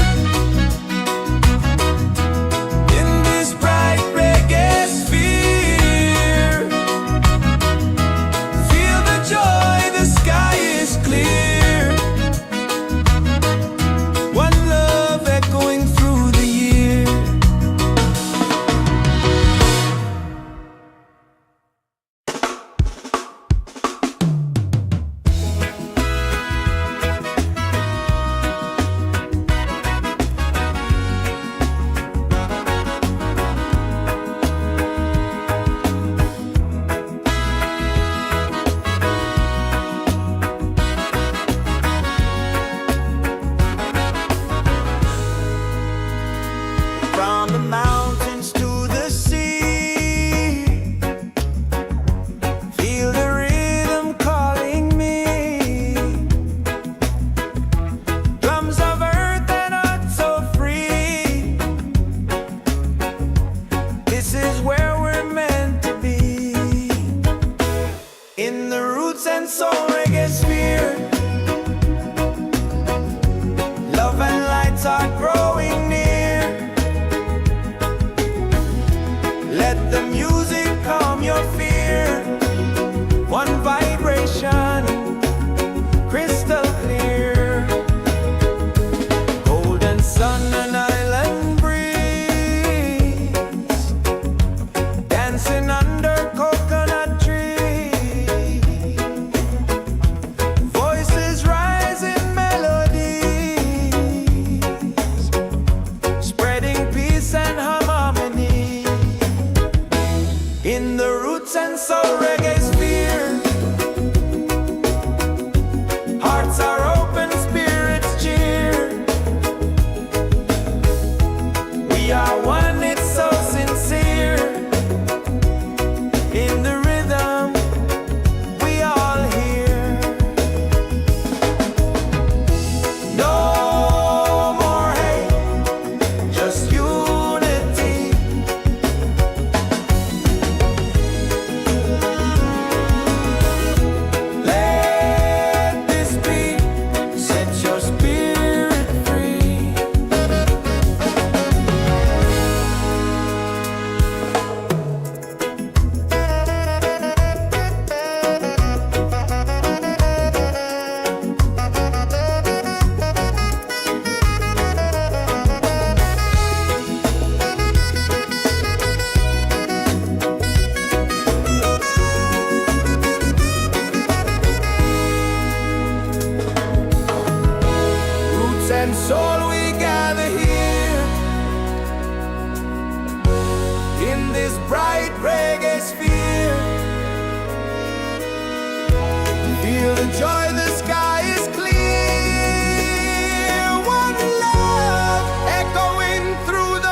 roots and soul we gather here in this bright reggae sphere. Feel the joy, the sky is clear. One love echoing through the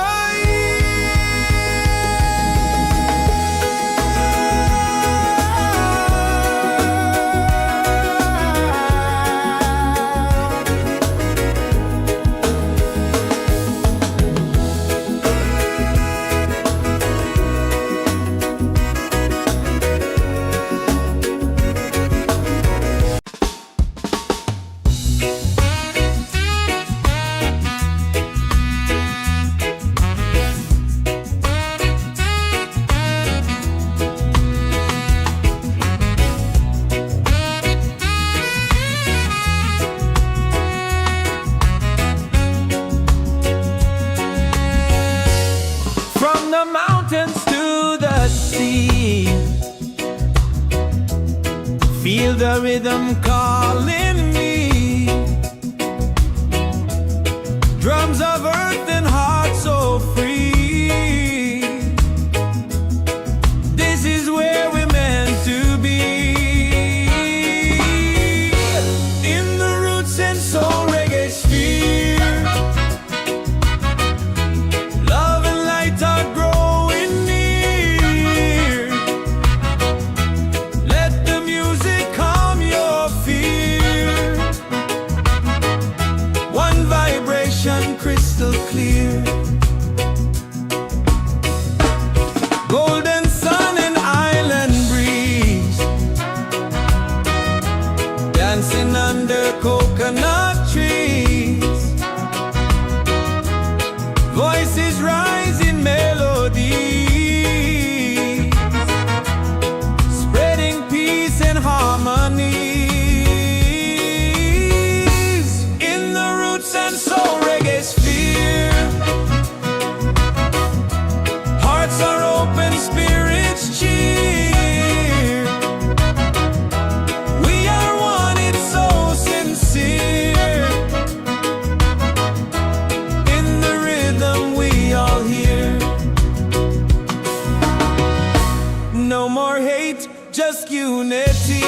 the mountains to the sea. Feel the rhythm calling me. Drums of earth and heart so free. This is where we're meant to be. In the roots and soul reggae sphere, love and light are growing near. Let the music calm your fear. One vibration crystal clear. Golden sun and island breeze, dancing under coconut trees. Voices rise in melody, spreading peace and harmony. In the roots and soul reggae sphere, hearts are open, spirits cheer. We are one, it's so sincere. In the rhythm we all hear. No more hate, just unity.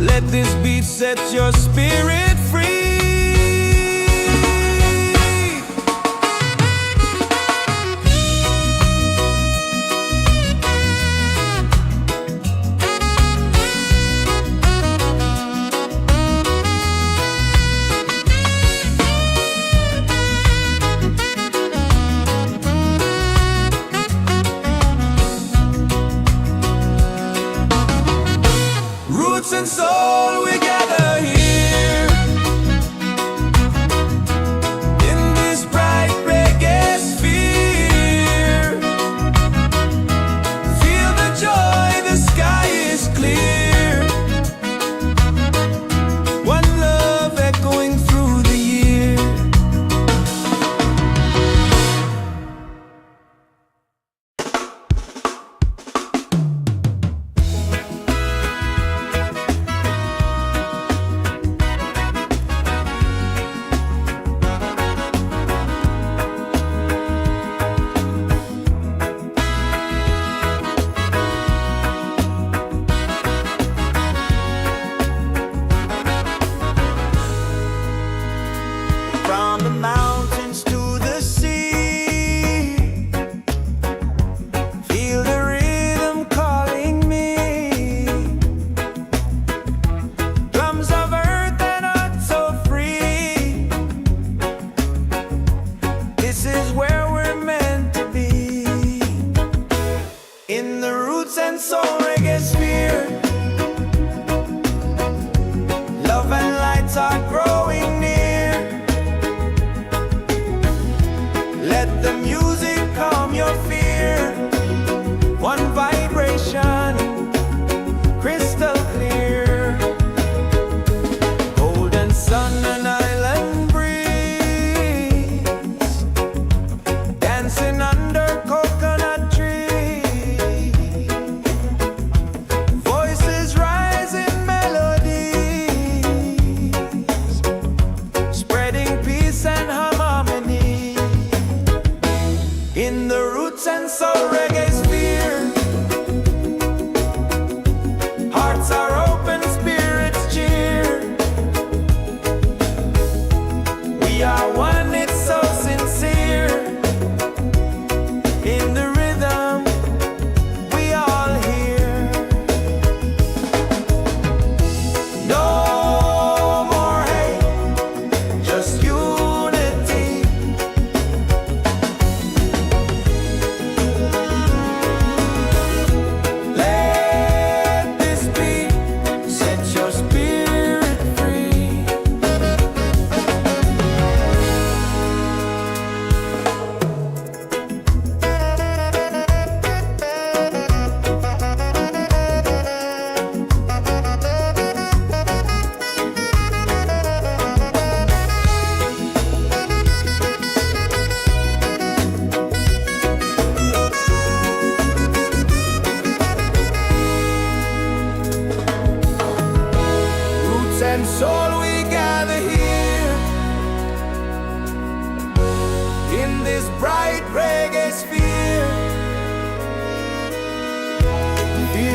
Let this beat set your spirit free.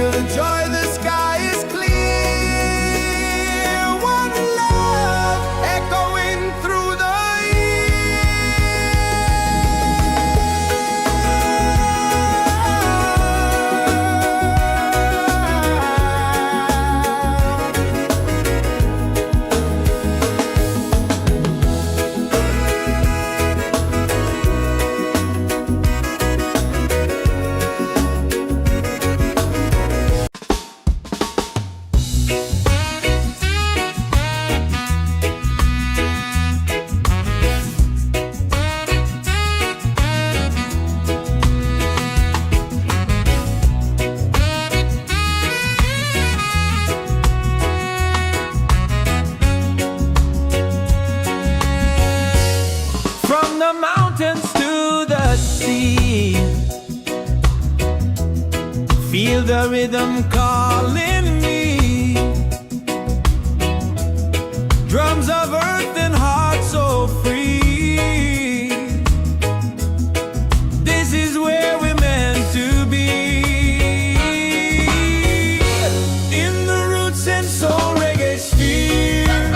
Feel the joy, the sky is clear. One love echoing through the from the mountains to the sea. Feel the rhythm calling me. Drums of earth and heart so free. This is where we're meant to be. In the roots and soul reggae sphere.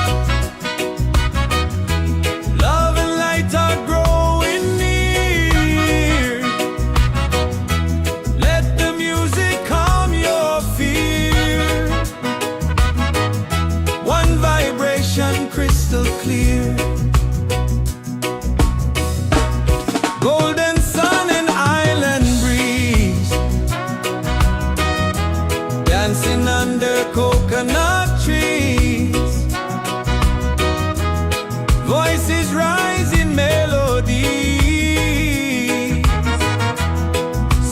Love and light are growing near. Let the music calm your fear. One vibration crystal clear. Golden sun and island breeze. Dancing under coconut trees. Voices rise in melody,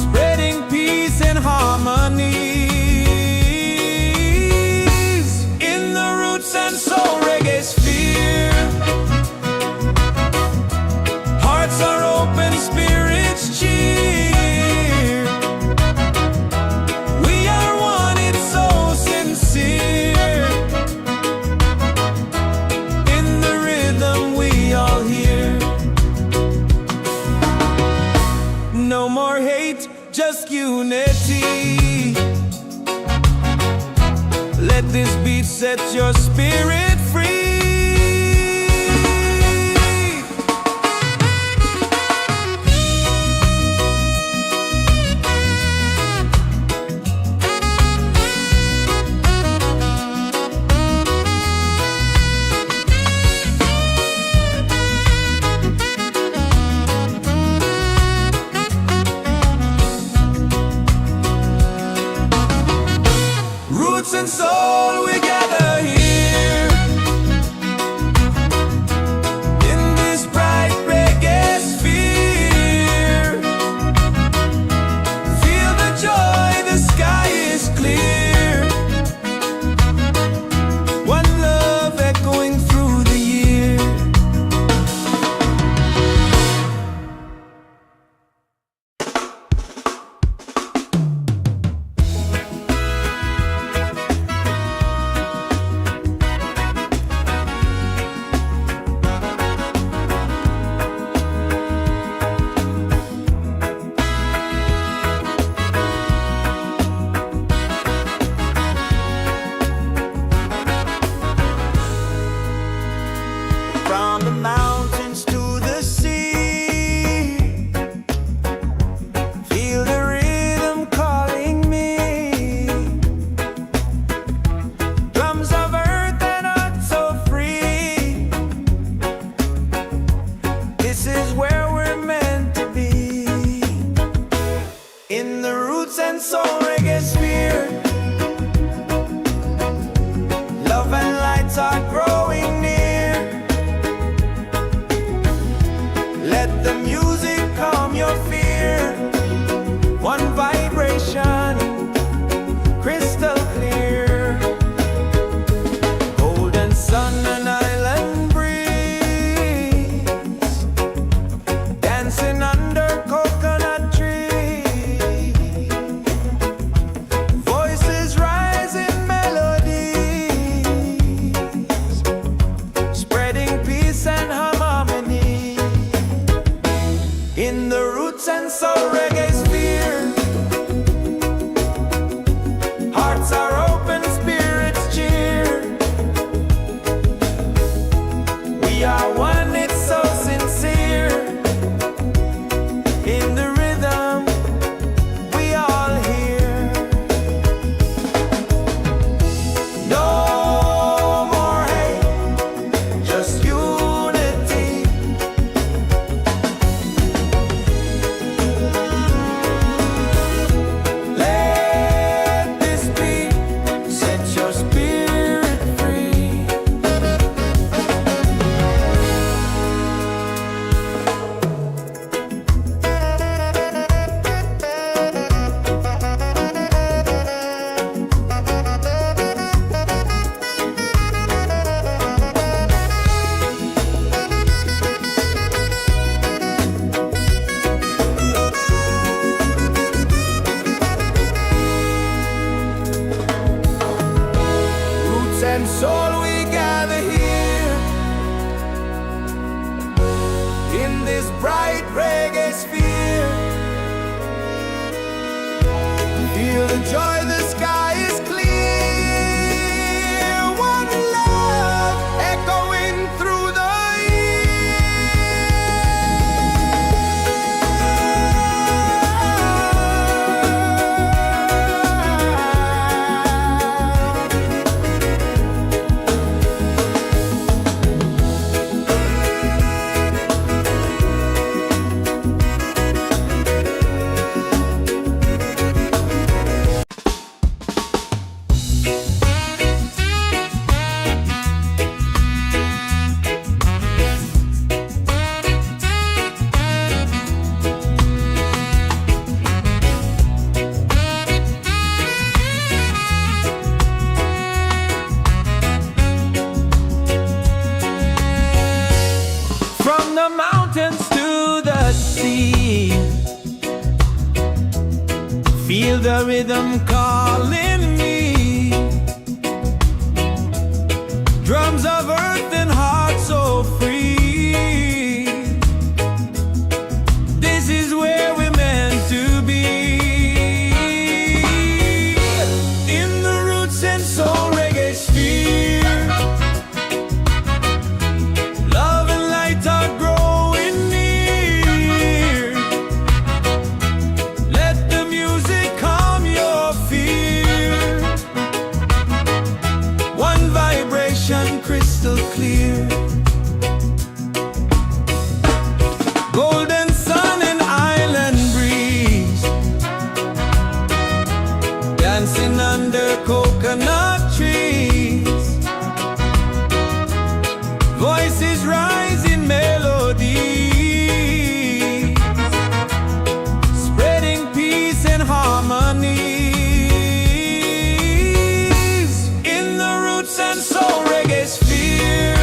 spreading peace and harmony. In the roots and soul reggae sphere. Hearts are open, spirits cheer. We are one, it's so sincere. In the rhythm we all hear. No more hate, just unity. Let this beat set your spirit free. Roots and soul, we gather here. In this bright reggae sphere. Feel the joy, the sky is clear. One love echoing through the year. From the mountains to the sea. Feel the rhythm calling me. Drums of earth and heart so free. This is where we're meant to be. In the roots and soul reggae sphere. Love and lights are growing near. Feel the rhythm calling me. Drums of earth and heart so free. This is where we're meant to be. In the roots and soul reggae sphere, love and light are growing near. Let the music calm your fear. One vibration crystal clear. Golden sun and island breeze, dancing under coconut trees. Voices rise in melody, spreading peace and harmony. In the roots and soul reggae sphere,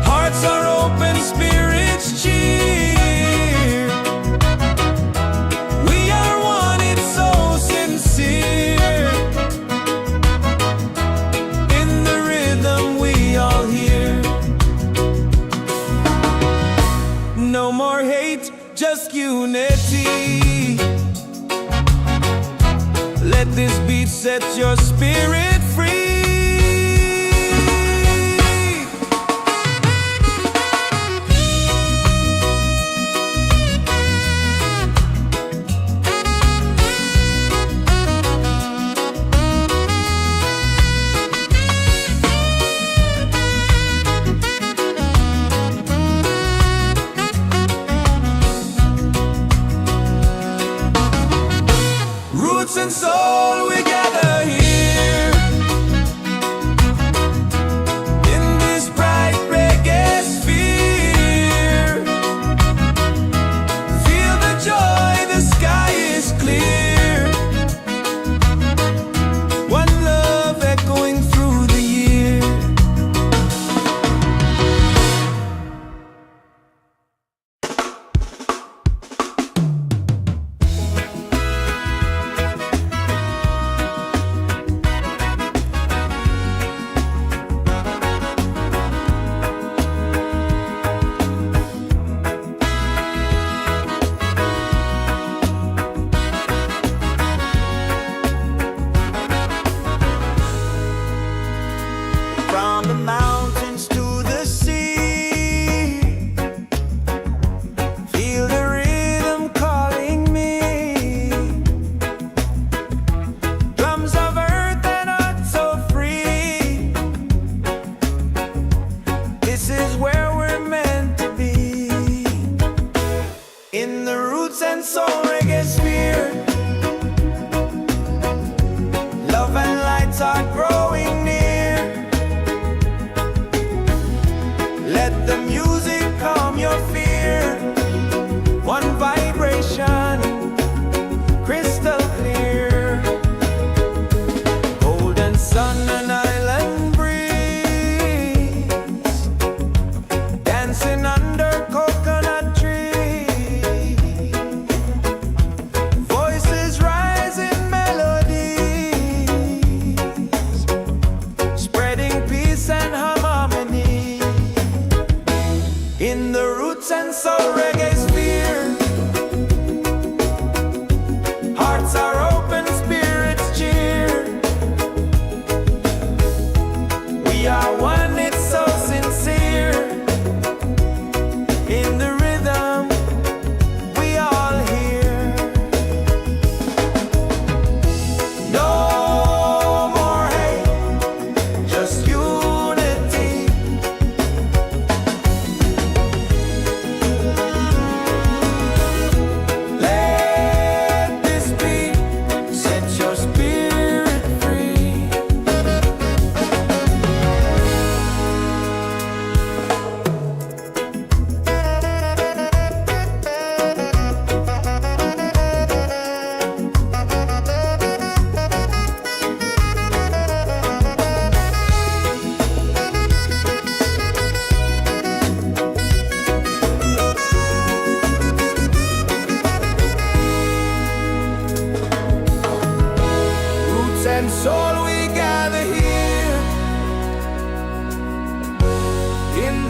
hearts are open, spirits cheer. We are one, it's so sincere. In the rhythm we all hear. No more hate, just unity. Let this beat set your spirit free. Roots and soul, we gather here in this bright reggae sphere. Feel the joy, the sky is clear. One love echoing through the year. From the mountains to the sea, feel the rhythm calling me. Drums of earth and heart so free. This is where we're meant to be. In the roots and soul reggae sphere, love and lights are growing near. Let the music calm your fear. One vibration, crystal clear. Golden sun and island breeze,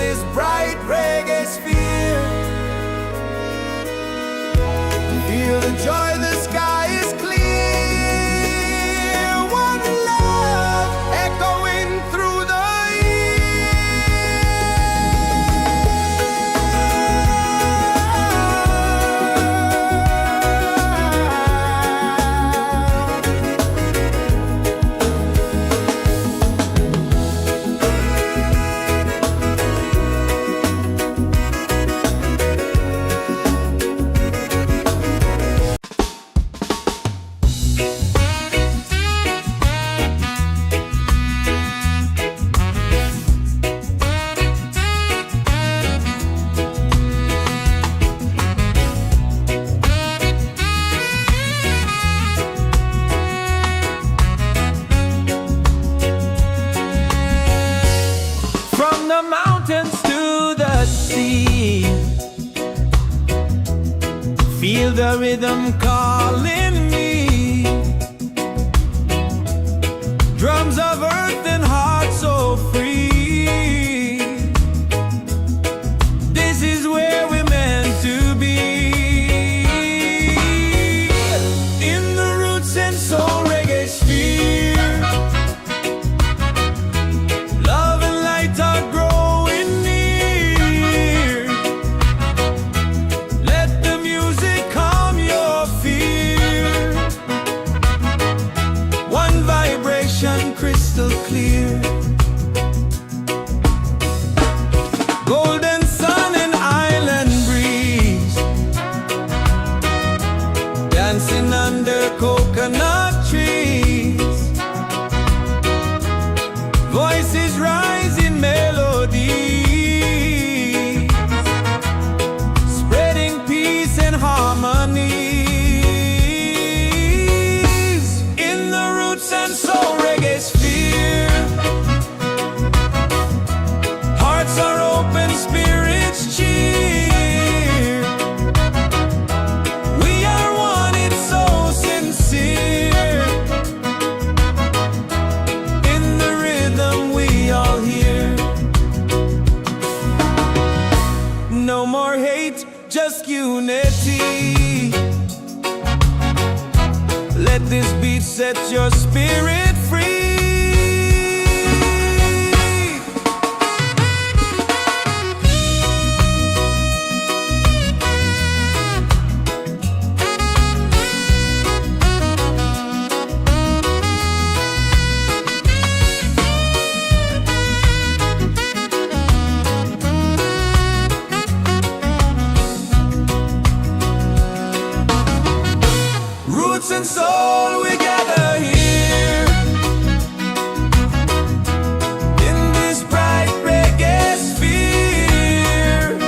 this bright reggae sphere. Feel the joy, the sky is clear. One love echoing through the the mountains to the sea. Feel the rhythm calling me. Drums of earth and heart so free. This is where we're meant to be. In the roots and soul reggae sphere. Crystal clear. Golden sun and island breeze, dancing under coconut trees. Voices rise in melody, spreading peace and harmony. In the roots and soul reggae sphere. Hearts are open, spirits cheer. We are one, it's so sincere. In the rhythm we all hear. No more hate, just unity. Let this beat set your spirit free. Roots and soul, we gather here. In this bright reggae sphere.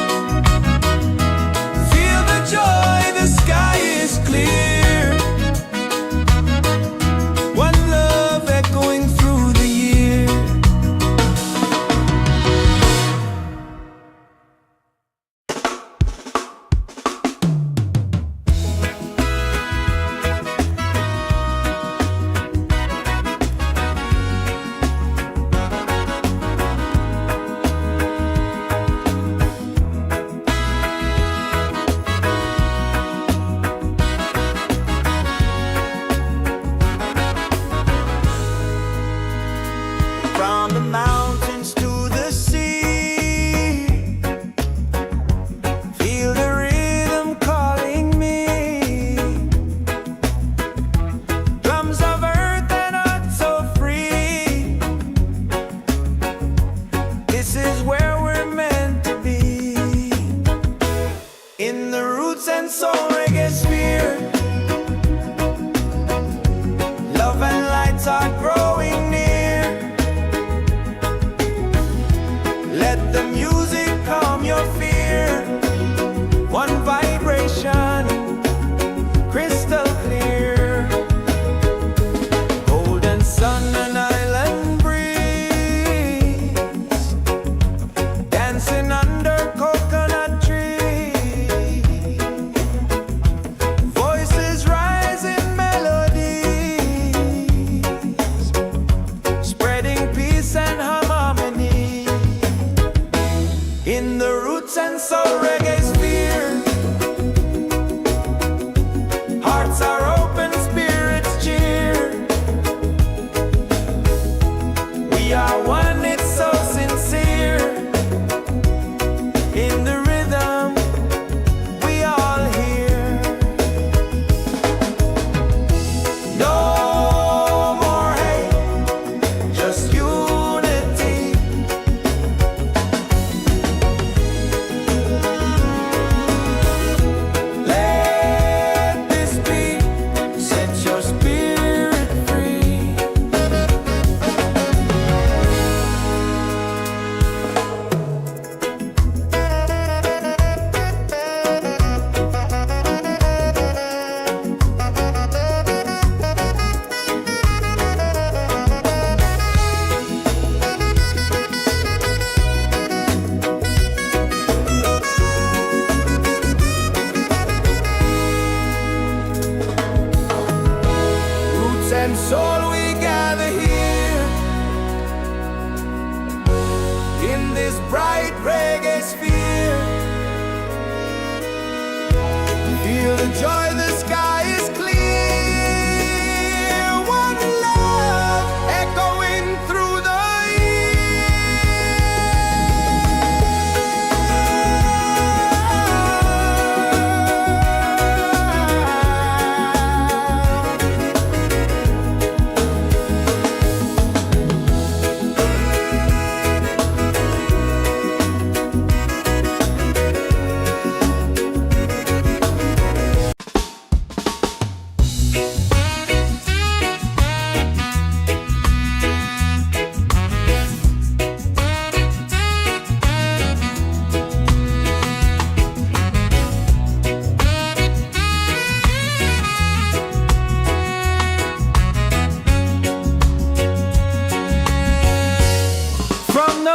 Feel the joy, the sky is clear. One love echoing through the year. From the mountains to the sea, feel the rhythm calling me. Drums of earth and heart so free. This is where we're meant to be. In the roots and soul reggae sphere. Love and lights are growing near. Let the music calm your fear. One vibration, crystal clear. Golden sun and island breeze, dancing under coconut trees.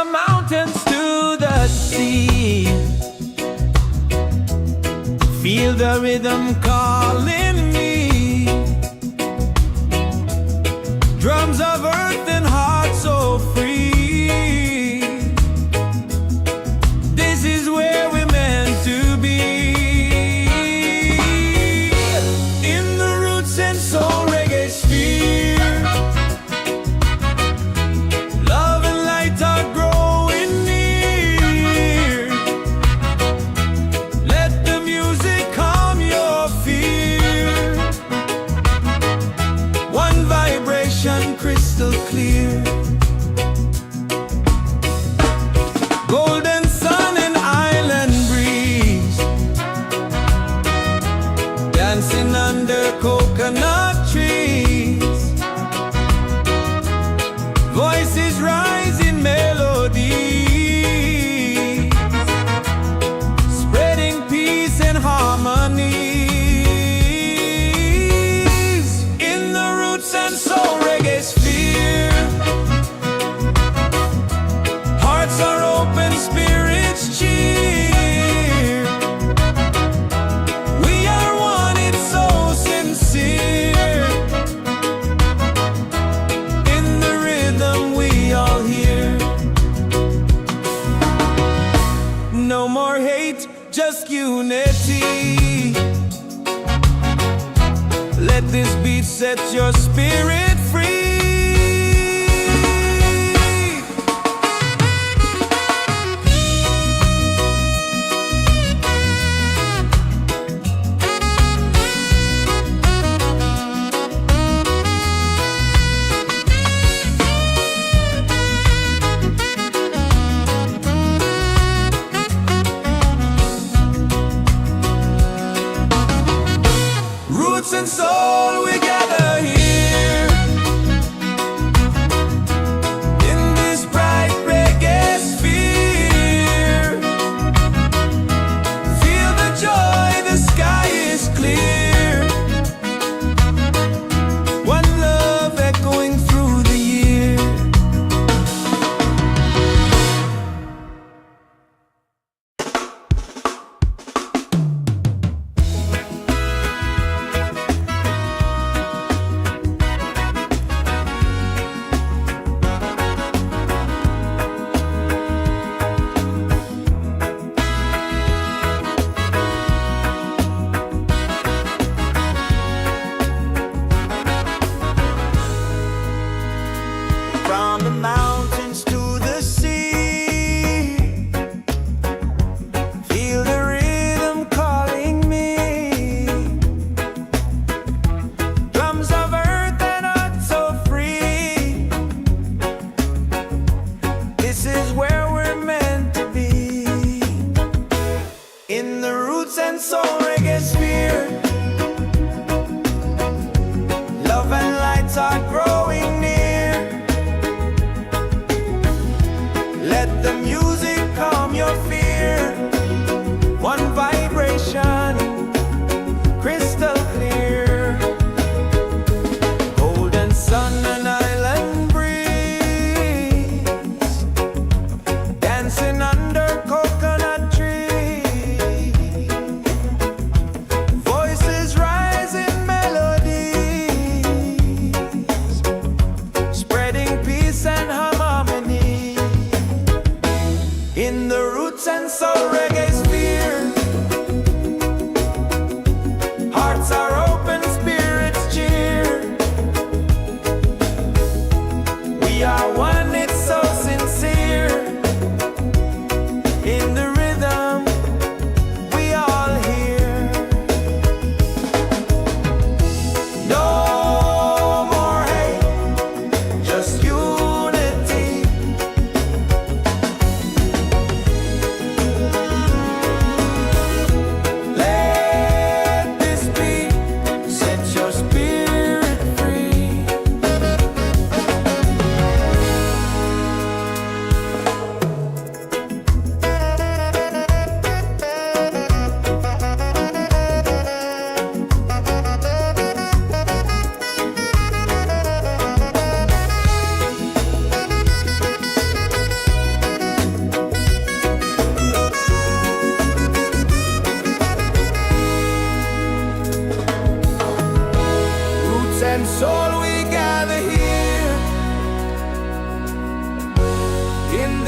the mountains to the sea. Feel the rhythm calling me. Drums of earth and heart so free. This is where we're meant to be. In the roots and soul reggae sphere. Love and light are growing near. Let the music calm your fear. One vibration crystal clear. Golden sun and island breeze. Dancing under coconut trees. Voices rise in melody, spreading peace and harmony. In the roots and soul reggae sphere. Hearts are open, spirits cheer. We are one, it's so sincere. In the rhythm we all hear. No more hate, just unity. Let this beat set your spirit free. Roots and soul, we gather here. In this bright reggae sphere. Feel the joy, the sky is clear. One love echoing through the year. From the mountains to the sea. Feel the rhythm calling me. Drums of earth and heart so free. This is where we're meant to be. In the roots and soul reggae sphere. Love and lights are growing near. Let the music calm your fear. One vibration, crystal clear. Golden sun and island breeze. Dancing under coconut trees. Voices rise in melodies, spreading peace and harmony. In the roots and soul reggae sphere. Hearts are open, spirits cheer. We are one, it's so sincere. In the rhythm we all hear. No more hate, just unity.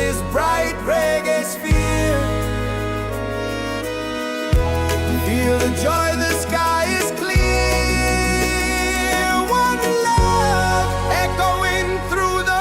is bright reggae sphere. Feel the joy, the sky is clear. One love echoing through the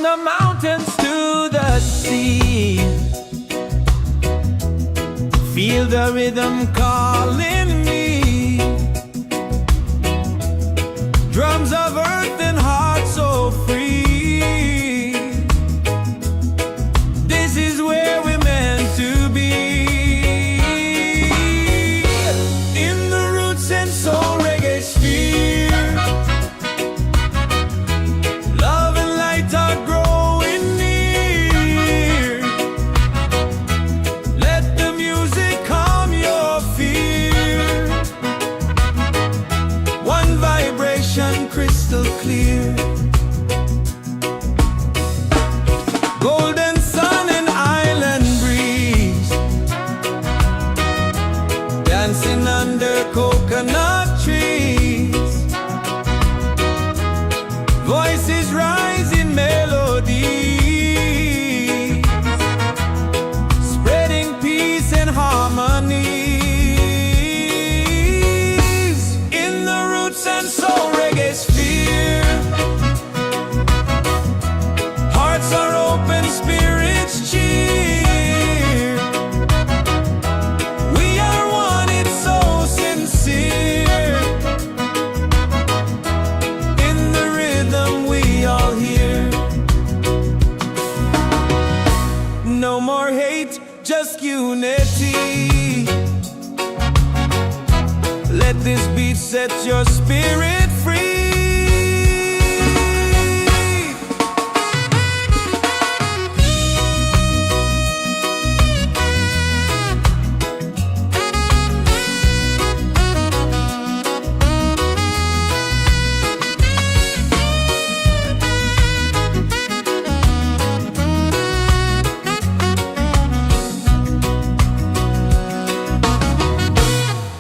the mountains to the sea. Feel the rhythm calling me. Drums of earth and heart so free. This is where we're meant to be. In the roots and soul reggae sphere. Love and light are growing near. Let the music calm your fear. One vibration crystal clear. Golden sun and island breeze. Dancing under coconut trees. Voices rise in melody, spreading peace and harmony. In the roots and soul reggae sphere. Hearts are open, spirits cheer. We are one, it's so sincere. In the rhythm we all hear. No more hate, just unity. Let this beat set your spirit free.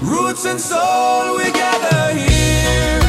Roots and soul, we gather here.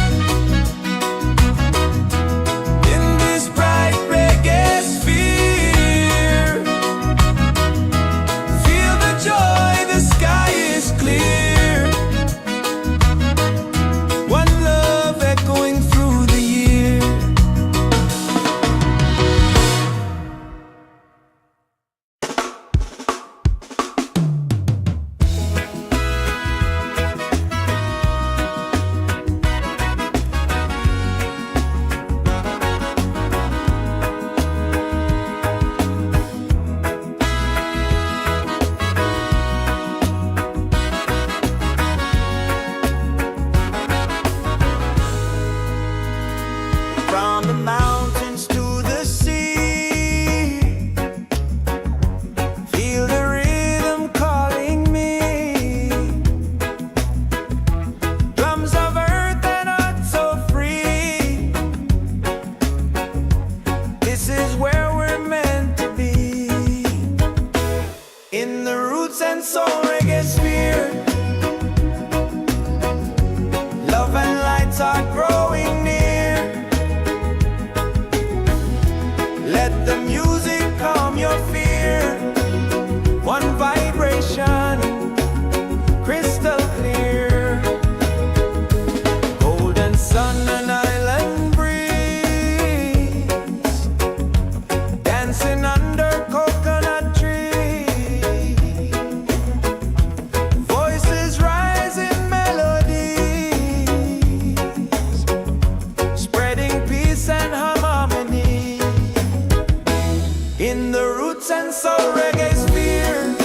In the roots and soul reggae sphere,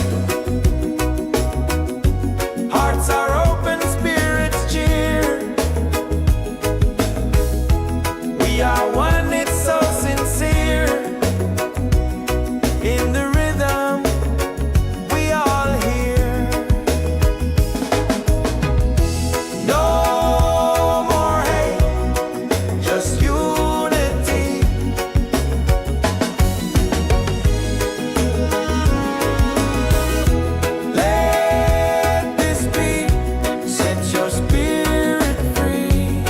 hearts are open, spirits cheer. We are one, it's so sincere. In the rhythm we all hear. No more hate, just unity. Let this be, set your spirit free.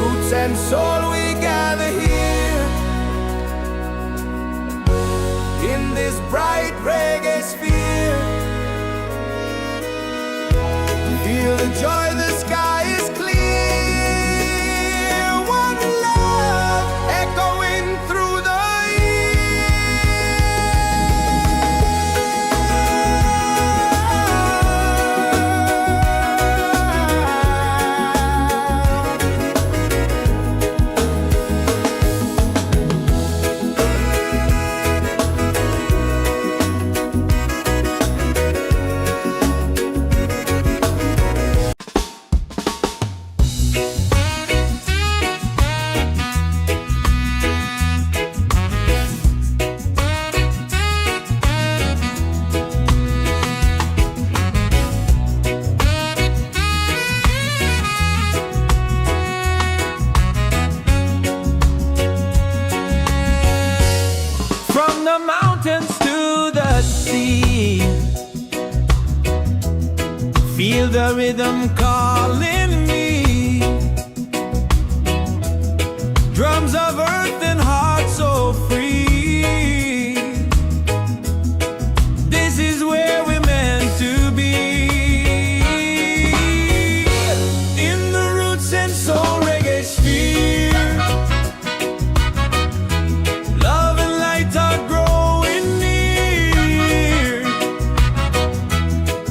Roots and soul, we gather here in this bright reggae sphere. Feel the joy, the sky is clear. One love echoing through the from the mountains to the sea. Feel the rhythm calling me. Drums of earth and heart so free. This is where we're meant to be. In the roots and soul reggae sphere, love and light are growing near.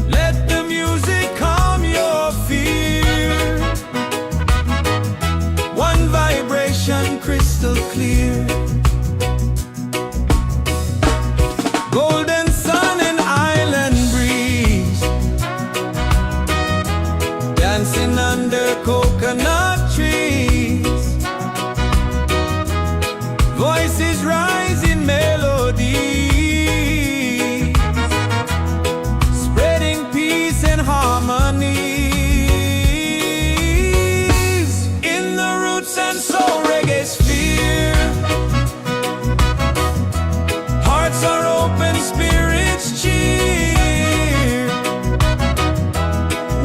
Let the music calm your fear. One vibration crystal clear. Golden sun and island breeze, dancing under coconut trees. Voices rise in melody, spreading peace and harmony. In the roots and soul reggae sphere, hearts are open, spirits cheer.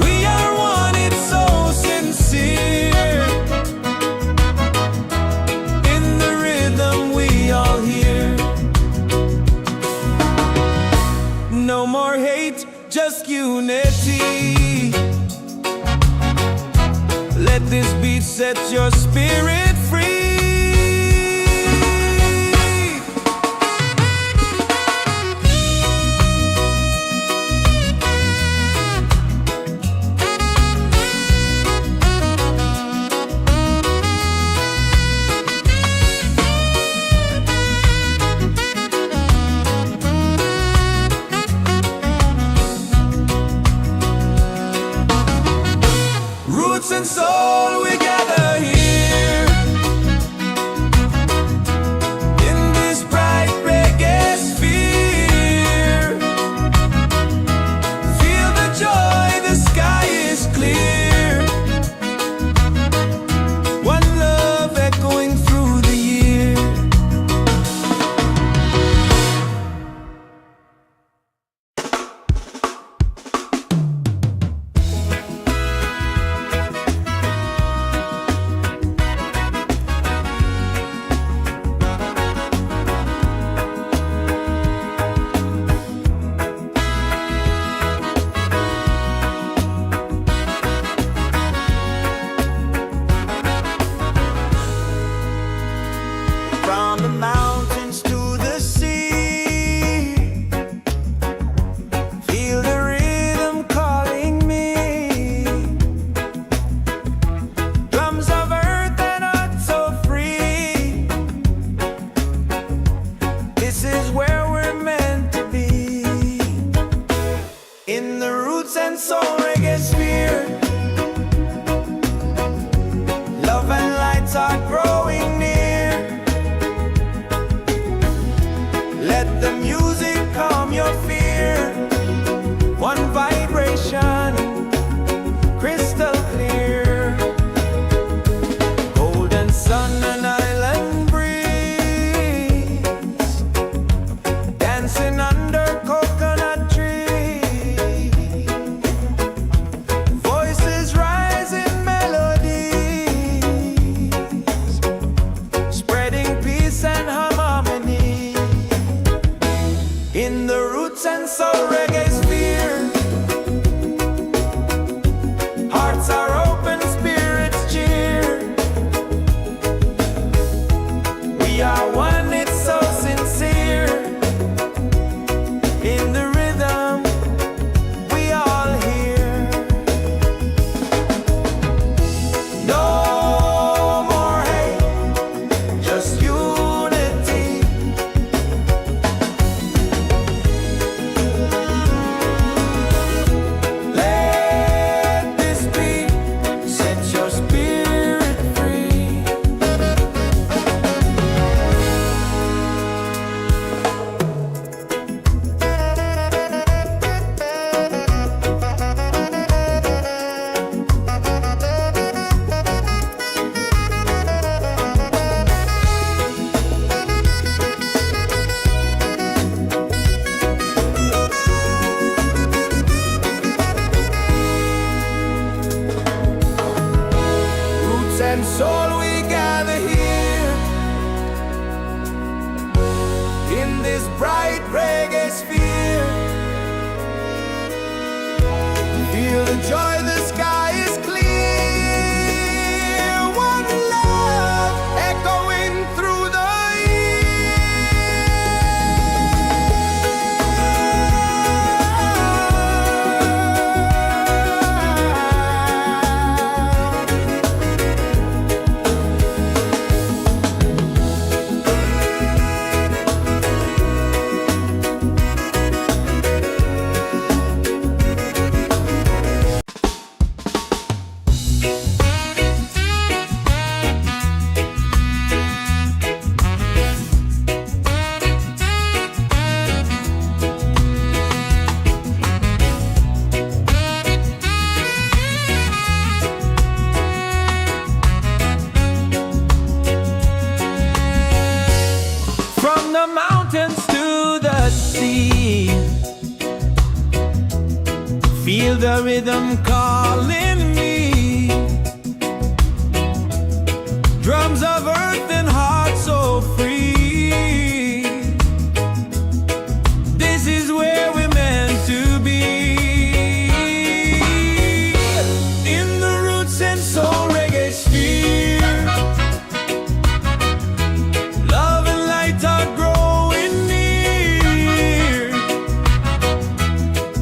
We are one, it's so sincere. In the rhythm we all hear. No more hate, just unity. Let this beat set your spirit free. Roots and soul, we gather here and soul reggae sphere. Love and lights are growing near. Let the music calm your fear. One vibration, crystal clear. Golden sun and island breeze, dancing under coconut tree. Voices rise in melodies, spreading peace and harmony. In the roots and soul reggae sphere, hearts are open, spirits cheer. We are one, it's so sincere. In the rhythm, we all hear. No more hate, just unity. Let this beat set your spirit free. Roots and soul, we gather here in this bright reggae sphere. Feel the joy, the sky is clear. One love echoing through the from the mountains to the sea. Feel the rhythm calling me. Drums of earth and heart so free. This is where we're meant to be. In the roots and soul reggae sphere, love and light are growing near.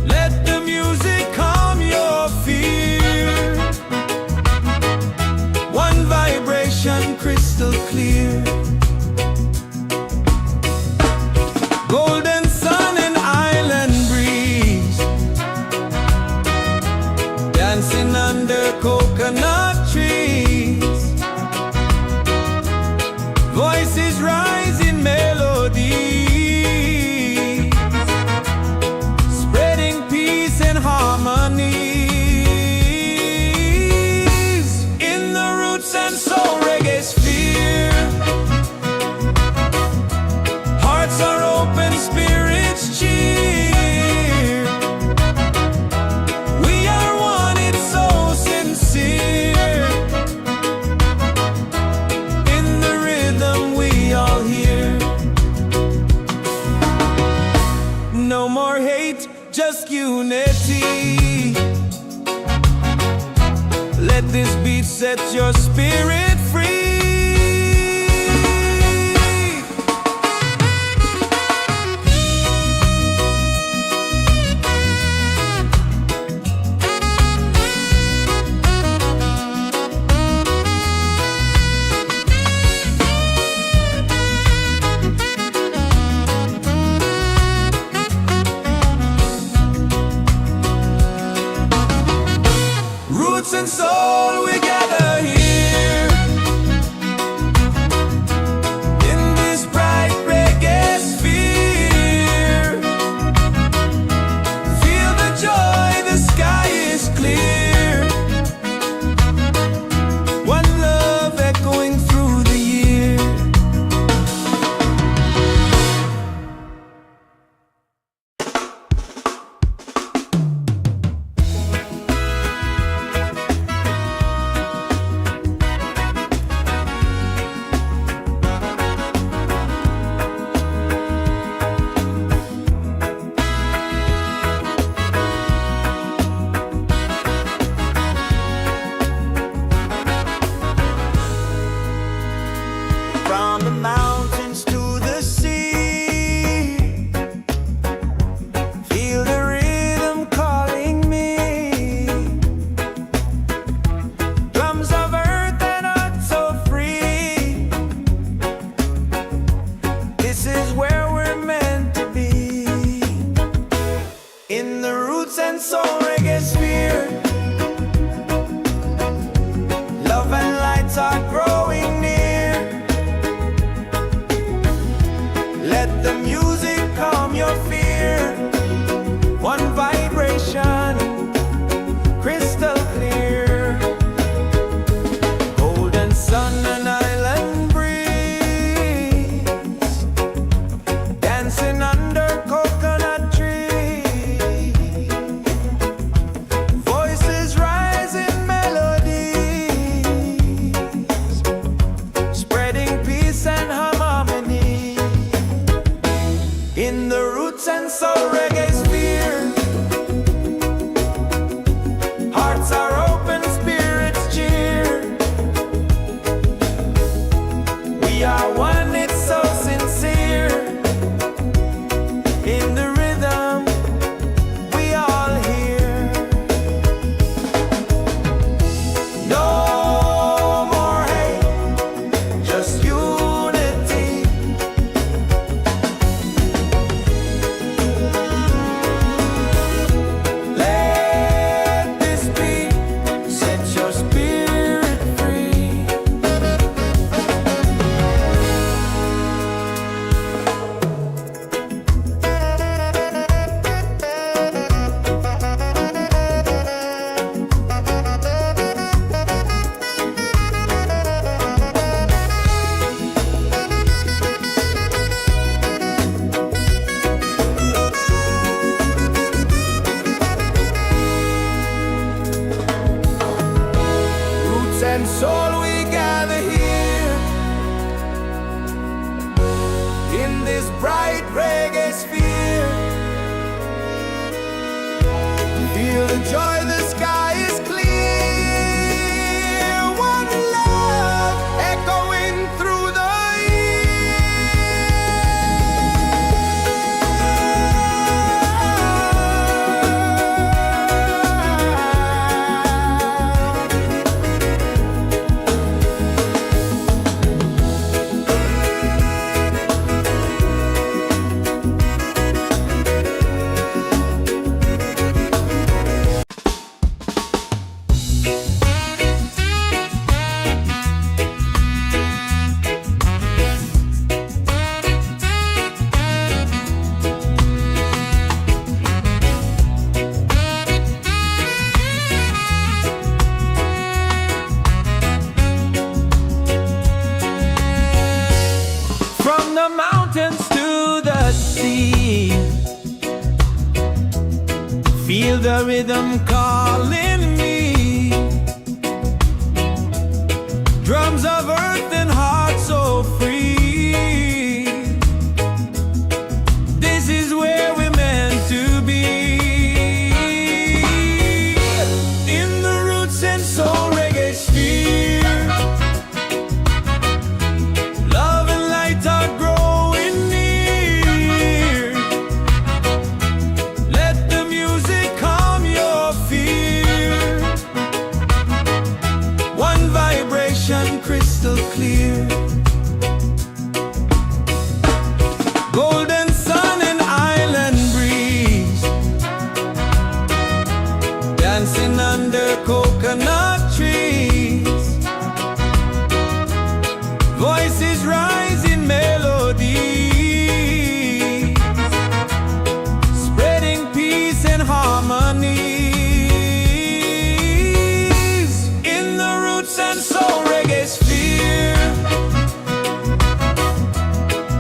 Let the music calm your fear. One vibration, crystal clear. Golden sun and island breeze, dancing under coconut trees. Voices rise in melodies, spreading peace and harmony. In the roots and soul reggae sphere, hearts are open, spirits cheer. We are one, it's so sincere. In the rhythm, we all hear. No more hate, just unity. Let this beat set your spirit free. soul reggae sphere. Love and light are growing near. Let the music calm your fear. One vibration, crystal clear. Golden sun and island breeze, dancing under coconut trees. Voices rise in melodies, spreading peace and harmony. In the roots and soul reggae sphere, hearts are open, spirits cheer. We are one, it's so sincere. In the rhythm, we all hear. No more hate, just unity. Let this beat set your spirit free. Roots and soul, we gather here in this bright reggae sphere. Feel the joy, the sky is clear. One love echoing through the from the mountains to the sea. Feel the rhythm calling me. Drums of earth and heart so free. This is where we're meant to be. In the roots and soul reggae sphere, love and light are growing near. Let the music calm your fear. One vibration, crystal clear. Golden sun and island breeze, dancing under coconut trees. Voices rise in melody, spreading peace and harmony. In the roots and soul reggae sphere,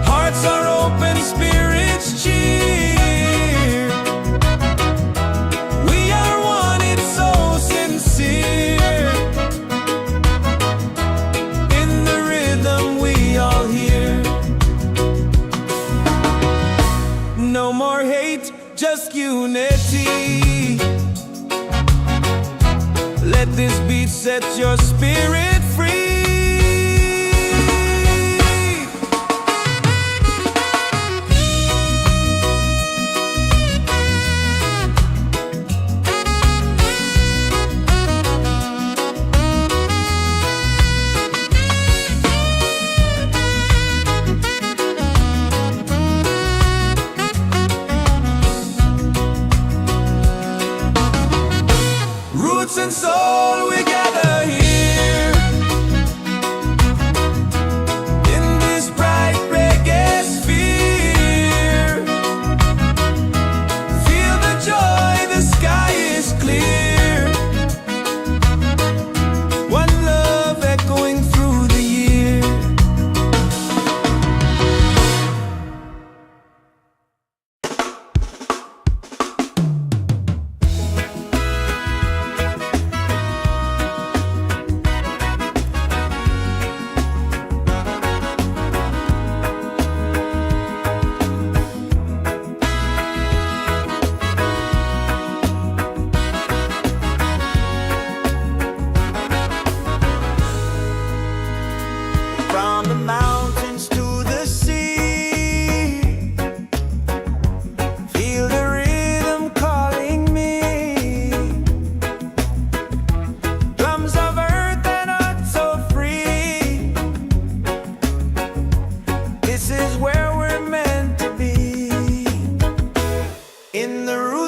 hearts are open, spirits cheer. We are one, it's so sincere. In the rhythm, we all hear. No more hate, just unity. Let this beat set your spirit free.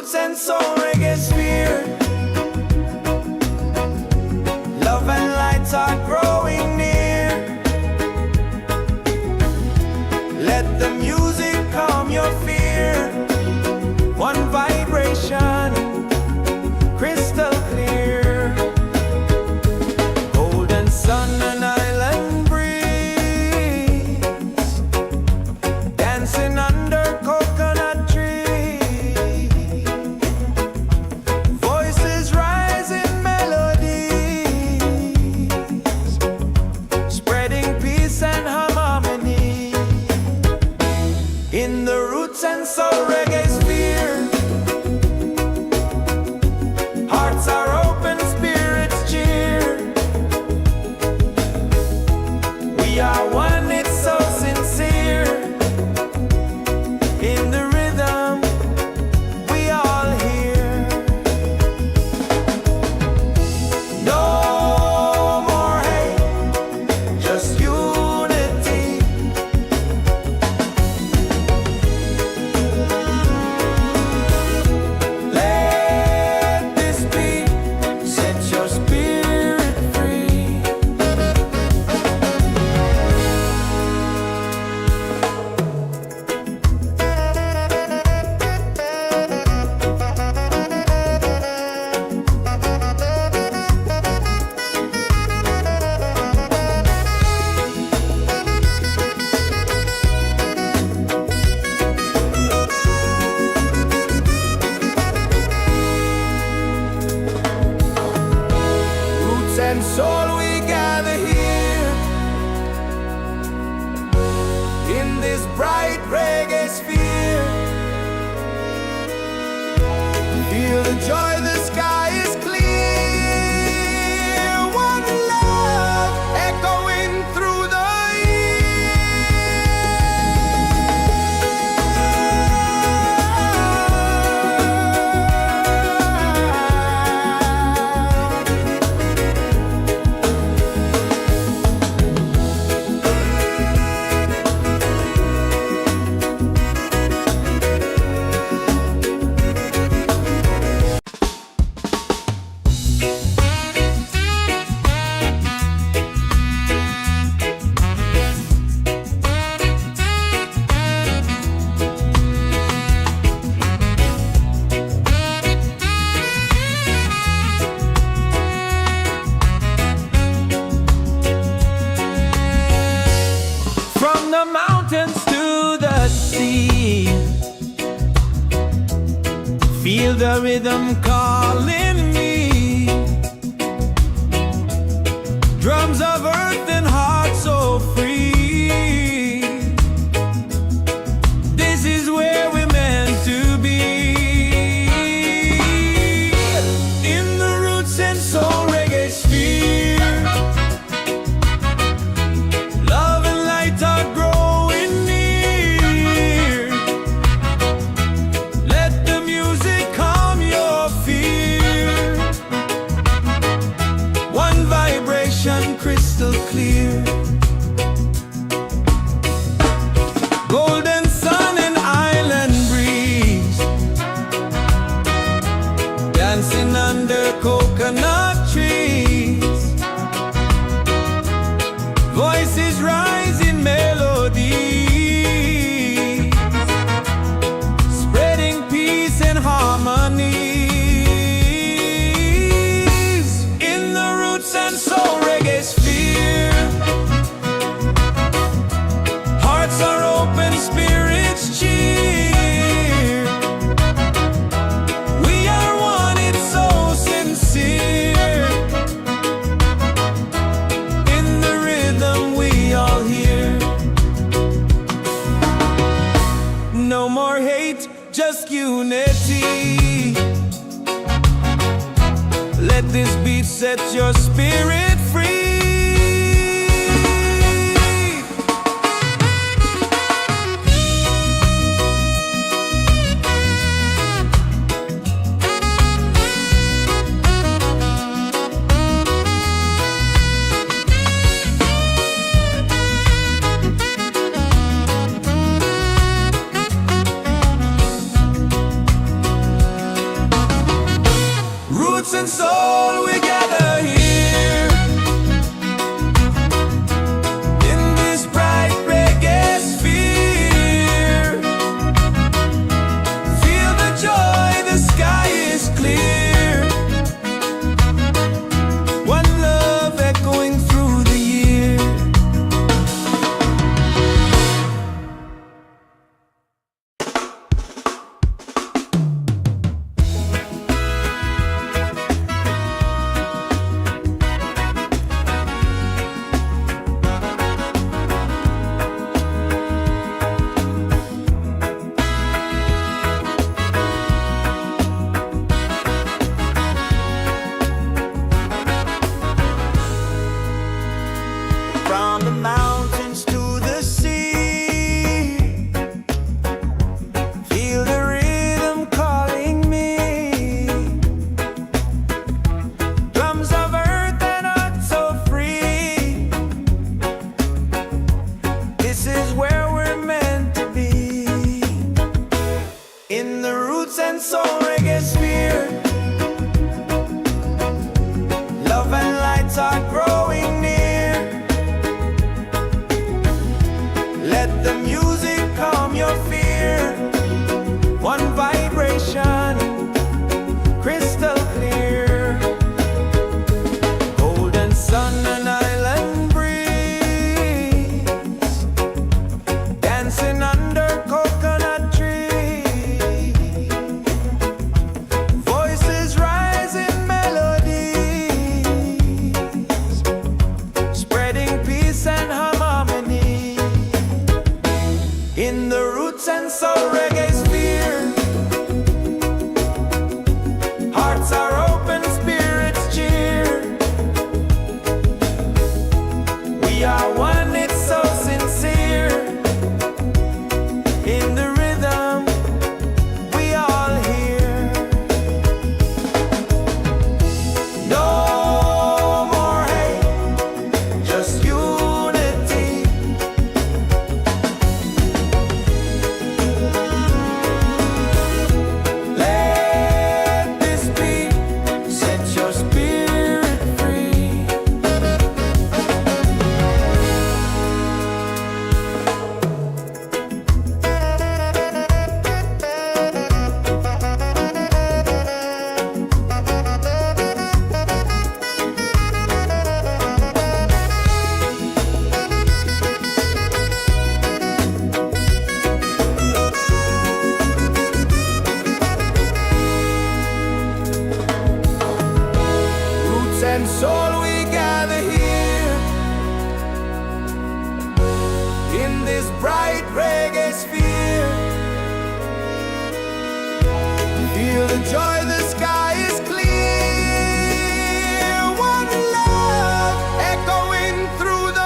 roots and soul reggae sphere. Love and lights are growing near. Let the music calm your fear. One vibration, crystal clear. Golden sun and island breeze, dancing under coconut trees. Voices rise in melodies, spreading peace and harmony. In the roots and soul reggae sphere, hearts are open, spirits cheer. We are one, it's so sincere. In the rhythm, we all hear. No more hate, just unity. Let this beat set your spirit free. Roots and soul, we gather here in this bright reggae sphere. Feel the joy, the sky is clear. One love echoing through the from the mountains to the sea. Feel the rhythm calling me. Drums of earth and heart so free. This is where we're meant to be. In the roots and soul reggae sphere, love and light are growing near. Let the music calm your fear. One vibration, crystal clear. Golden sun and island breeze, dancing under coconut trees. Voices rise in melody, spreading peace and harmony. In the roots and soul reggae sphere, hearts are open, spirits cheer. We are one, it's so sincere. In the rhythm, we all hear. No more hate, just unity. Let this beat set your spirit free. roots and soul, we gather here in this bright reggae sphere. Feel the joy, the sky is clear. One love echoing through the year. From the mountains to the sea, feel the rhythm calling me. Drums of earth and heart so free. This is where we're meant to be. In the roots and soul reggae sphere, love and lights are growing near. Let the music calm your fear. One vibration, crystal clear. Golden sun and island breeze, dancing under coconut trees. Voices rise in melodies, spreading peace and harmony. In the roots and soul reggae sphere, hearts are open, spirits cheer. We are one, it's so sincere. In the rhythm, we all hear. No more hate, just unity. Let this be, set your spirit free. Roots and soul, we gather here in this bright reggae sphere. Feel the joy, the sky is clear. One love echoing through the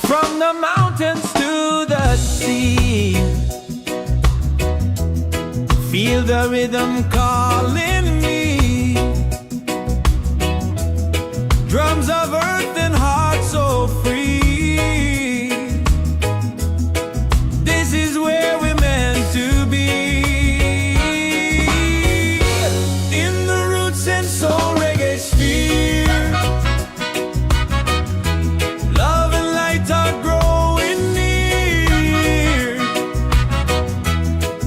from the mountains to the sea. Feel the rhythm calling me. Drums of earth and heart so free. This is where we're meant to be. In the roots and soul reggae sphere, love and light are growing near.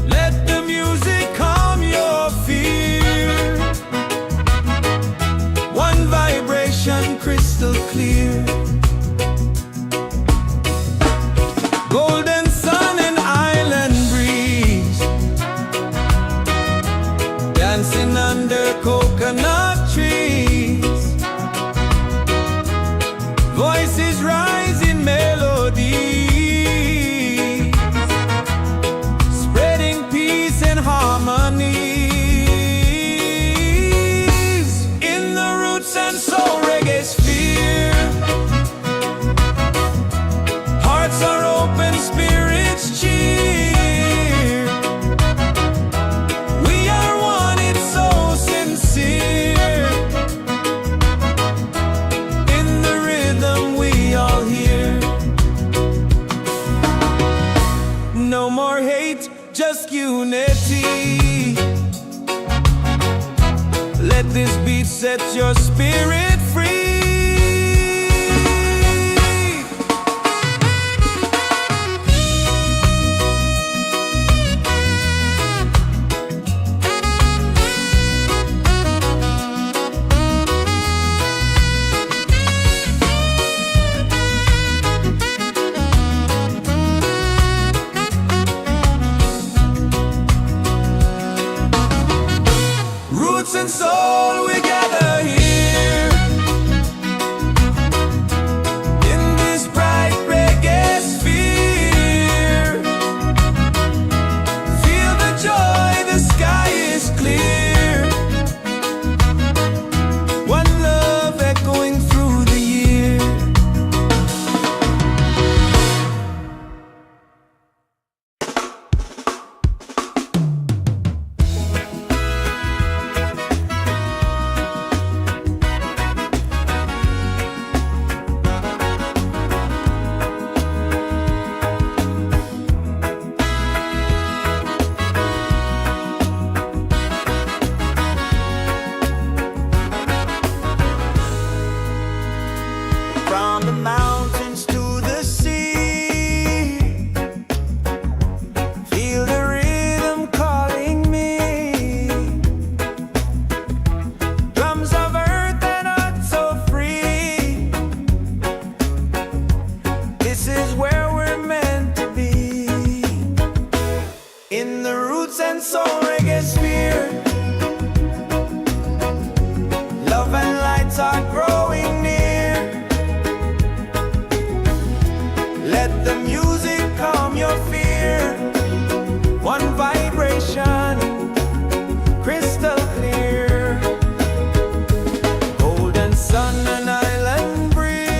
Let the music calm your fear. One vibration, crystal clear. Golden sun and island breeze, dancing under coconut set your spirit free. Roots and soul, we gather here in this bright reggae sphere. Feel the joy, the sky is clear. One love echoing through the year. From the mountains to the sea, feel the rhythm calling me. Drums of earth and heart so free. This is where we're meant to be. In the roots and soul reggae sphere, love and lights are growing near. Let the music calm your fear. One vibration, crystal clear. Golden sun and island breeze,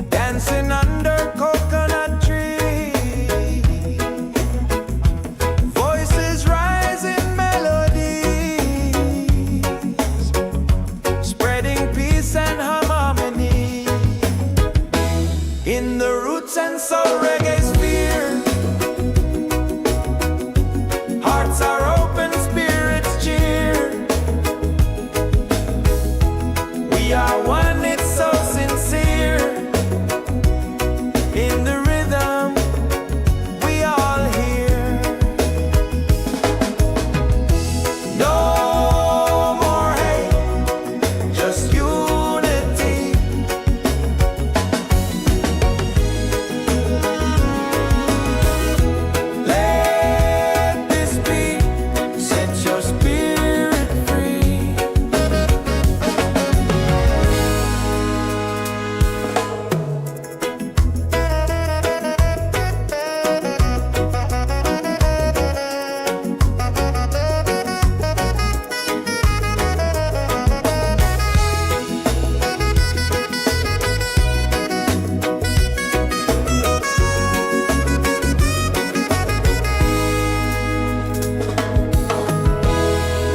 dancing under coconut tree. Voices rise in melodies, spreading peace and harmony. In the roots and soul reggae sphere, hearts are open, spirits cheer. We are one, it's so sincere. In the rhythm, we all hear. No more hate, just unity. Let this beat set your spirit free.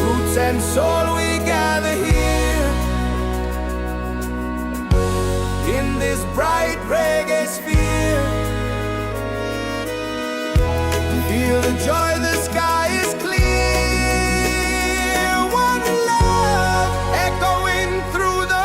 Roots and soul, we gather here in this bright reggae sphere. Feel the joy, the sky is clear. One love echoing through the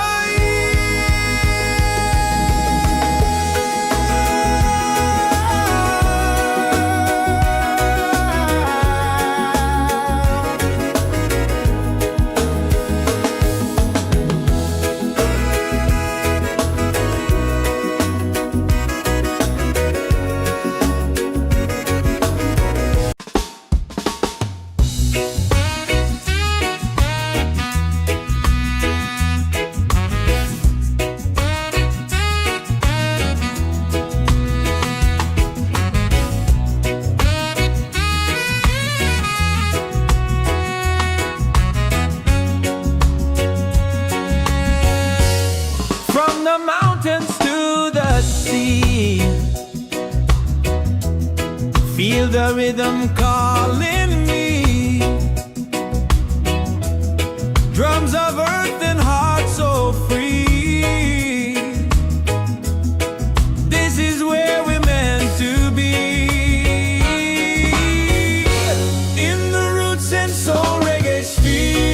Feel the rhythm calling me. Drums of earth and heart so free. This is where we're meant to be. In the roots and soul reggae sphere.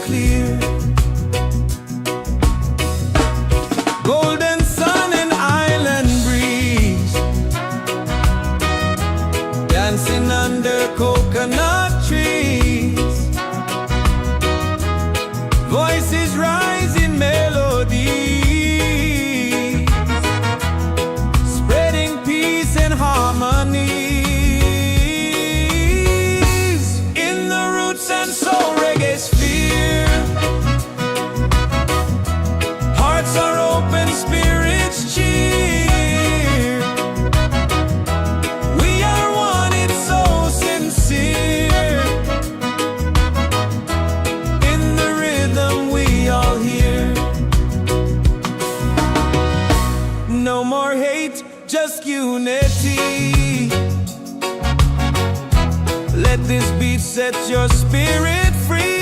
clear. Golden sun and island breeze, dancing under coconut trees. Voices rise in melody, spreading peace and harmony. In the roots and soul reggae sphere, hearts are open, spirits cheer. We are one, it's so sincere. In the rhythm we all hear. No more hate, just unity. Let this beat set your spirit free.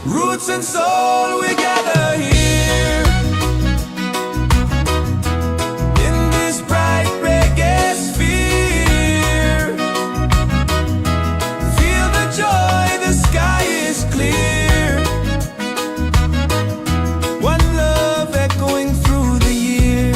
Roots and soul, we gather here in this bright reggae sphere. Feel the joy, the sky is clear. One love echoing through the year.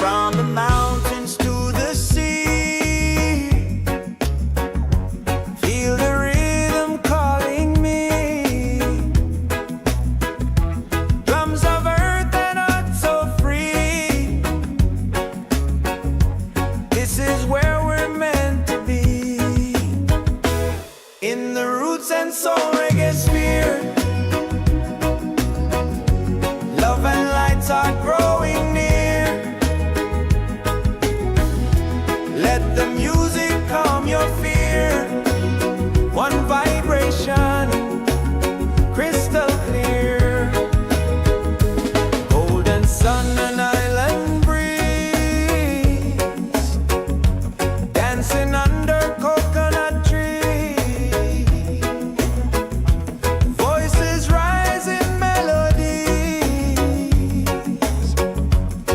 From the mountains to the sea, feel the rhythm calling me. Drums of earth and art so free. This is where we're meant to be. In the roots and soul reggae sphere, love and lights are growing near. Let the music calm your fear. One vibration, crystal clear. Golden sun and island breeze, dancing under coconut trees. Voices rise in melodies,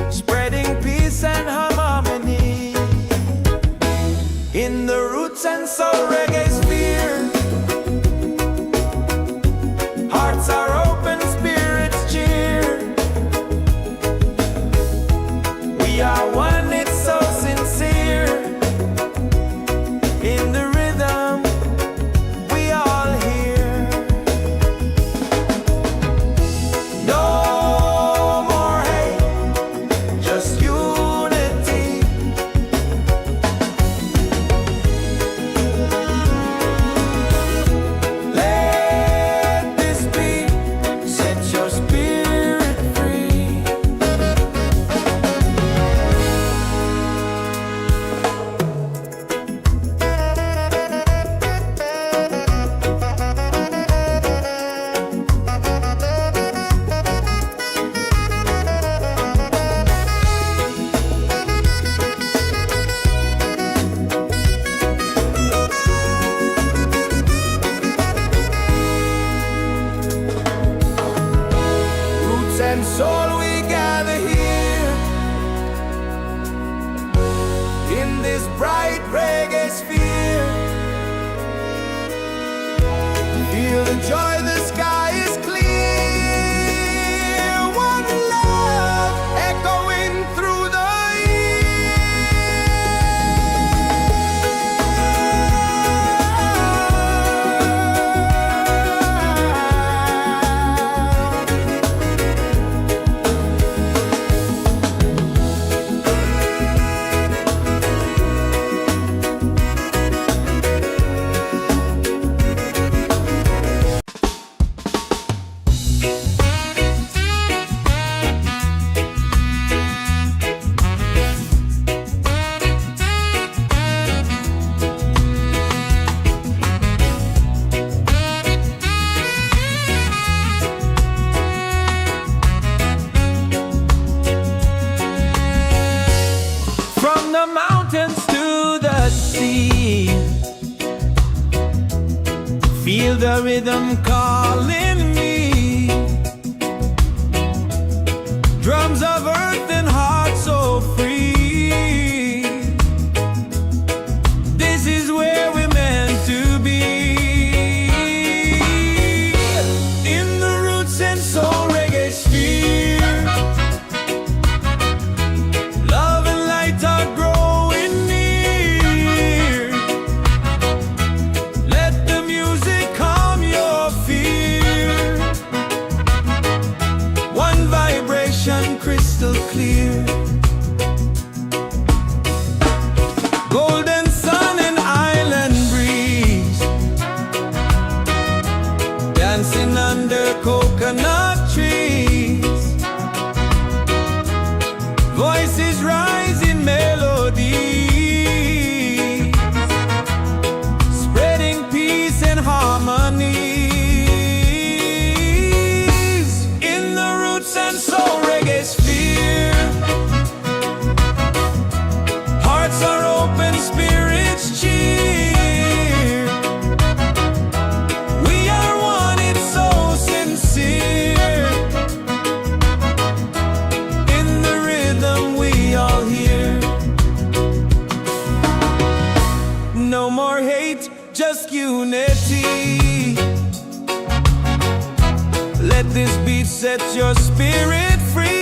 spreading peace and harmony. In the roots and soul reggae sphere, hearts are open, spirits cheer. We are one, it's so sincere. In the rhythm we all hear. No more hate, just unity. Let this beat set your spirit free. Roots and soul, we gather here in this bright reggae sphere. Feel the joy, the sky is clear. One love echoing through the year. feel the rhythm calling me. Drums of earth and heart so free. This is where we're meant to be. In the roots and soul reggae sphere, love and light are growing near. Let the music calm your fear. One vibration crystal clear. Golden sun and island breeze, dancing under coconut trees. Voices rise in melody, spreading peace and harmony. In the roots and soul reggae sphere, hearts are open, spirits cheer. We are one, it's so sincere. In the rhythm we all hear. No more hate, just unity. Let this beat set your spirit free.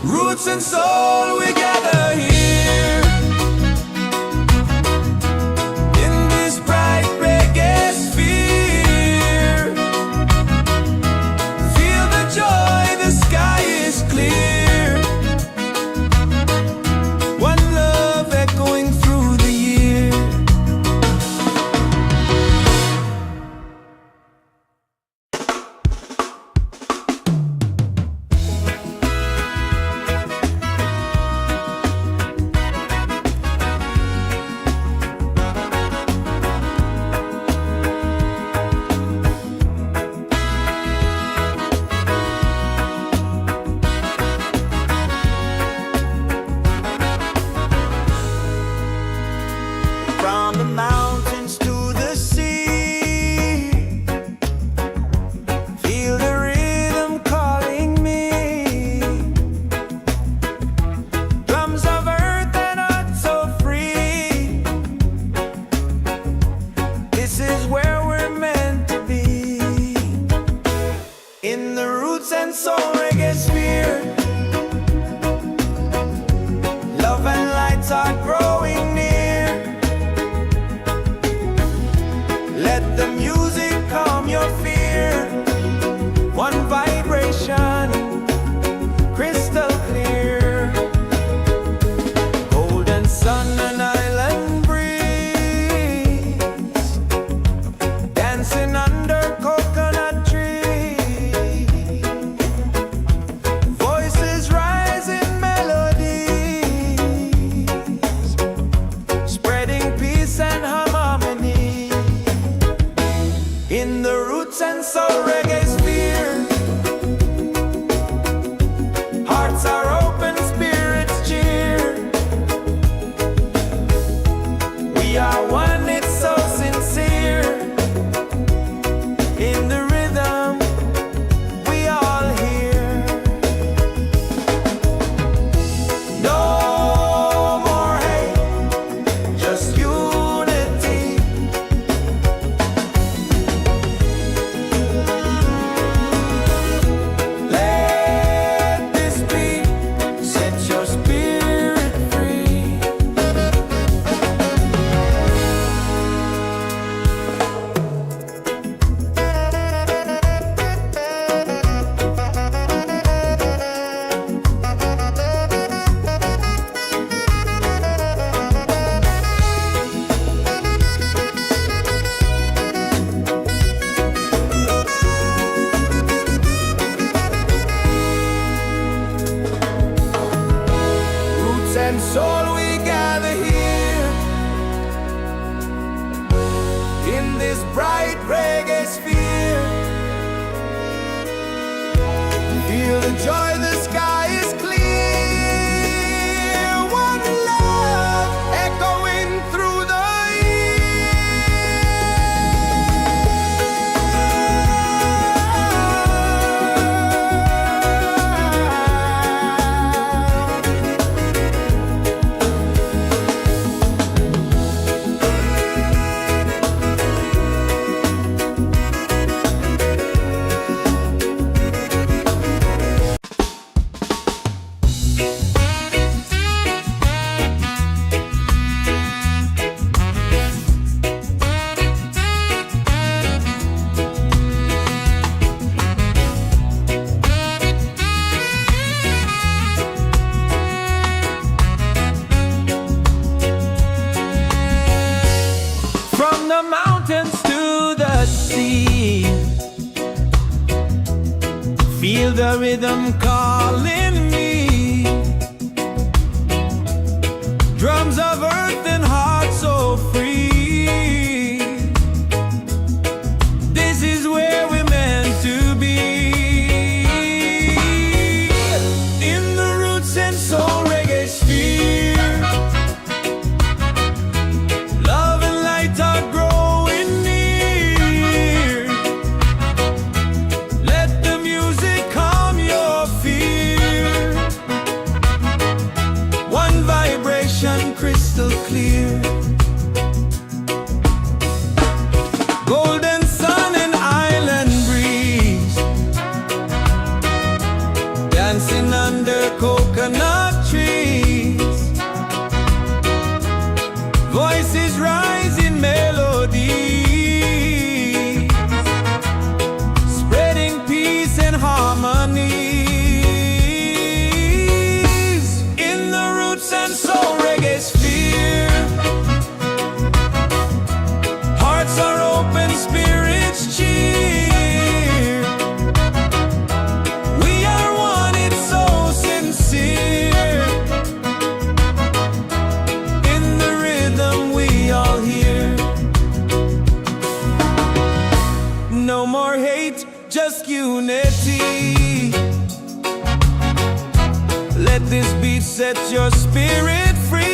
Roots and soul, we gather here. roots and soul we gather here in this bright reggae sphere. Feel the joy, the sky is clear. One love echoing through the the mountains to the sea. Feel the rhythm calling me. Drums of earth and heart so free. This is where we're meant to be. In the roots and soul reggae sphere. Love and light are growing near. Let the music calm your fear. One vibration crystal clear. Golden sun and island breeze, dancing under coconut trees. Voices rising melodies, spreading peace and harmonies. In the roots and soul reggae sphere, hearts are open, spirits cheer. We are one, it's so sincere. In the rhythm we all hear. No more hate, just unity. Let this beat set your spirit free.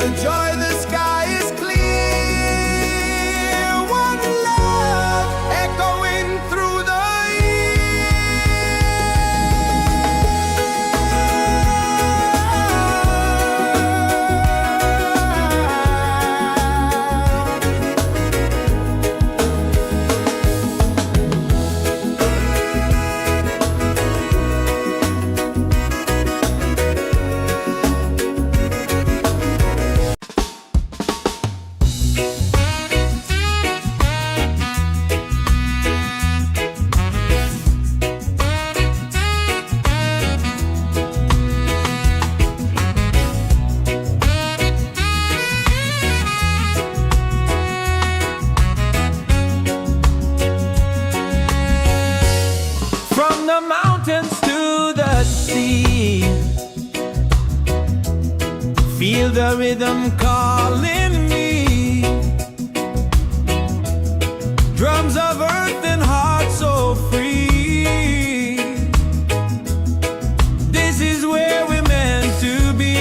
the joy, the sky is clear. One love echoing through the from the mountains to the sea. Feel the rhythm calling me. Drums of earth and heart so free. This is where we're meant to be.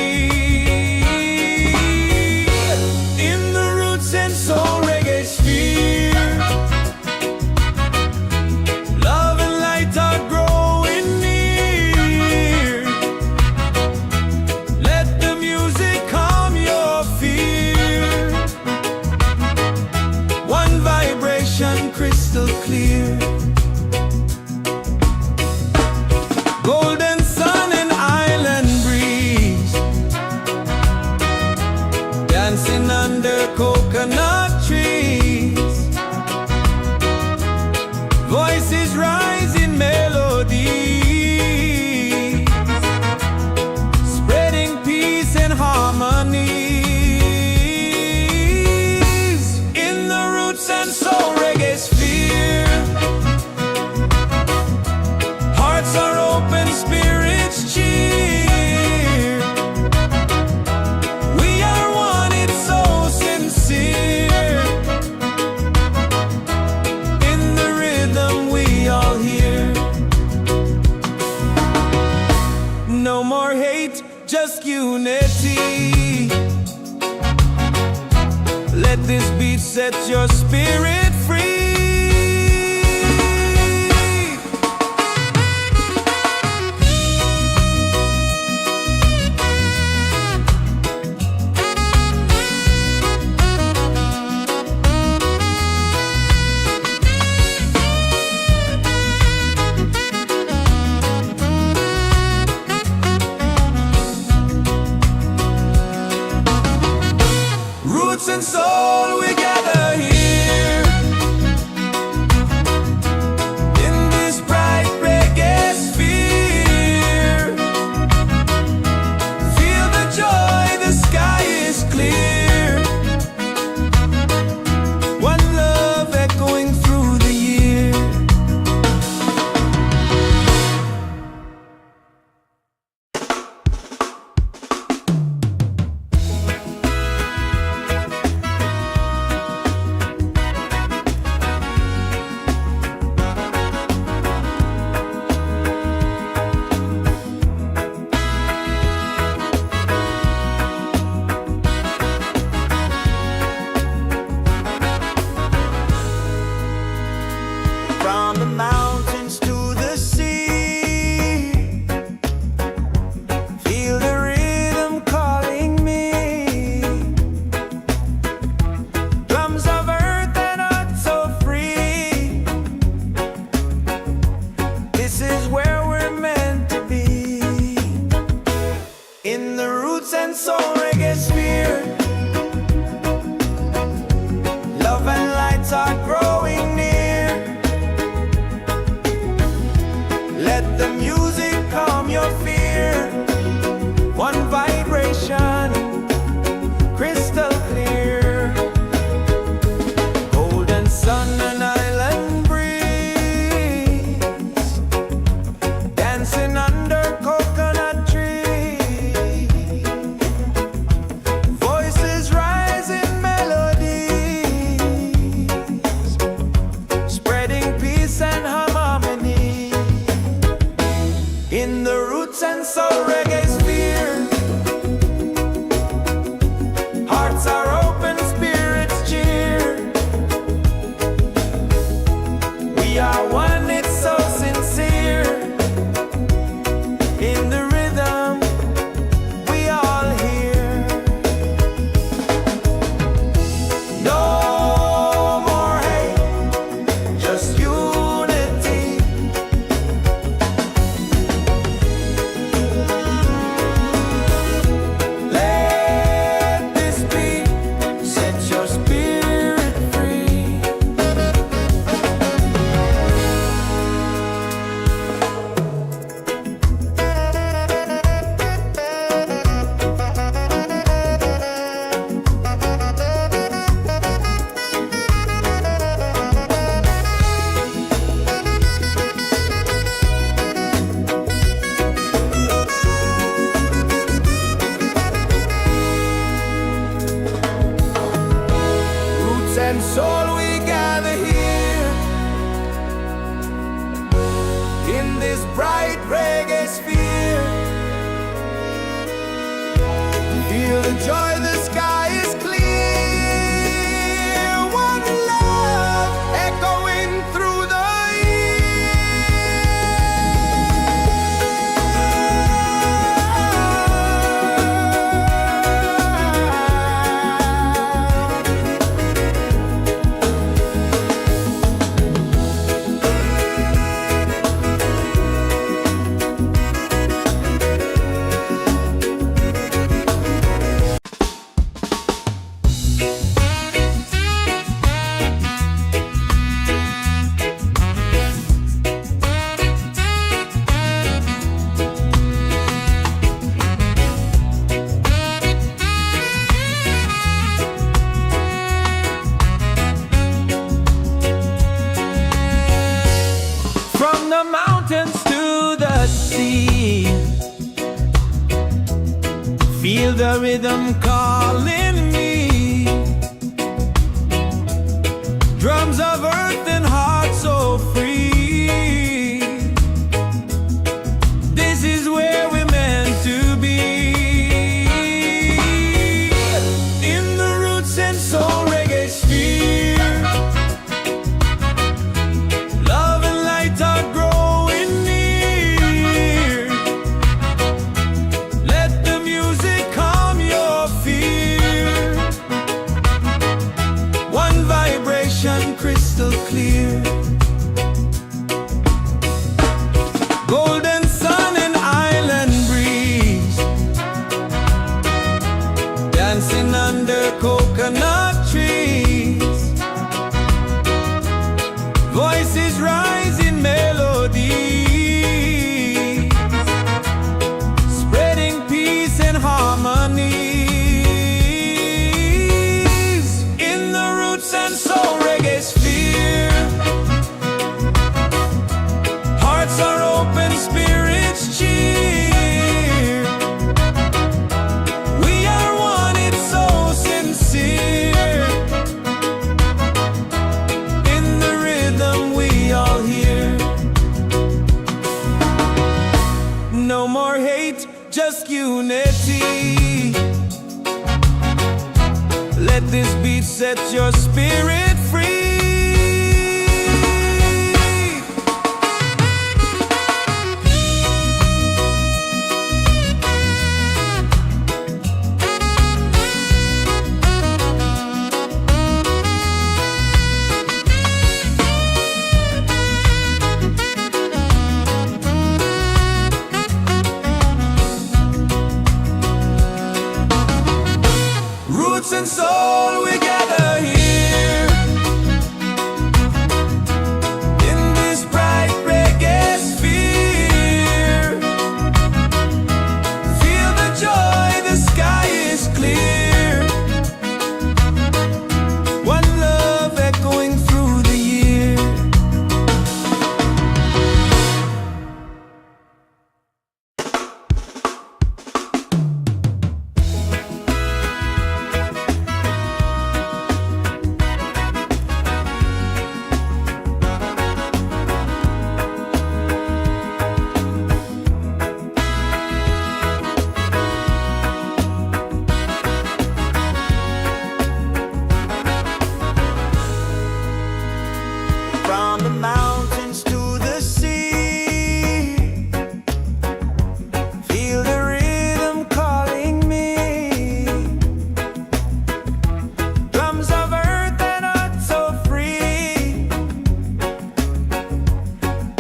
In the roots and soul reggae sphere. Love and light are growing near. Let the music calm your fear. One vibration crystal clear. Golden sun and island breeze. Dancing under coconut trees. Voices rise in melody, spreading peace and harmony. In the roots and soul reggae sphere. Hearts are open, spirits cheer. We are one, it's so sincere. In the rhythm we all hear. No more hate, just unity. Let this beat set your spirit free. Roots and soul, we gather here. In this bright reggae sphere. Feel the joy, the sky is clear. One love echoing through the year. From the mountains to the sea. Feel the rhythm calling me. Drums of earth and heart so free. This is where we're meant to be. In the roots and soul reggae sphere. Love and lights are growing near. We are one, it's so sincere. In the rhythm, we all hear. No more hate, just unity. Let this be, set your spirit free. Roots and soul, we gather here in this bright reggae sphere. Feel the joy, the sky is clear. One love echoing through the from the mountains to the sea. Feel the rhythm calling me. Drums of earth and heart so free. This is where we're meant to be. In the roots and soul reggae sphere. Love and light are growing near. Let the music calm your fear. One vibration crystal clear. Golden sun and island breeze. Dancing under coconut trees. Voices rise in melody, spreading peace and harmony. In the roots and soul reggae sphere. Hearts are open, spirits cheer. We are one, it's so sincere. In the rhythm we all hear. No more hate, just unity. Let this beat set your spirit free. Roots and soul, we gather here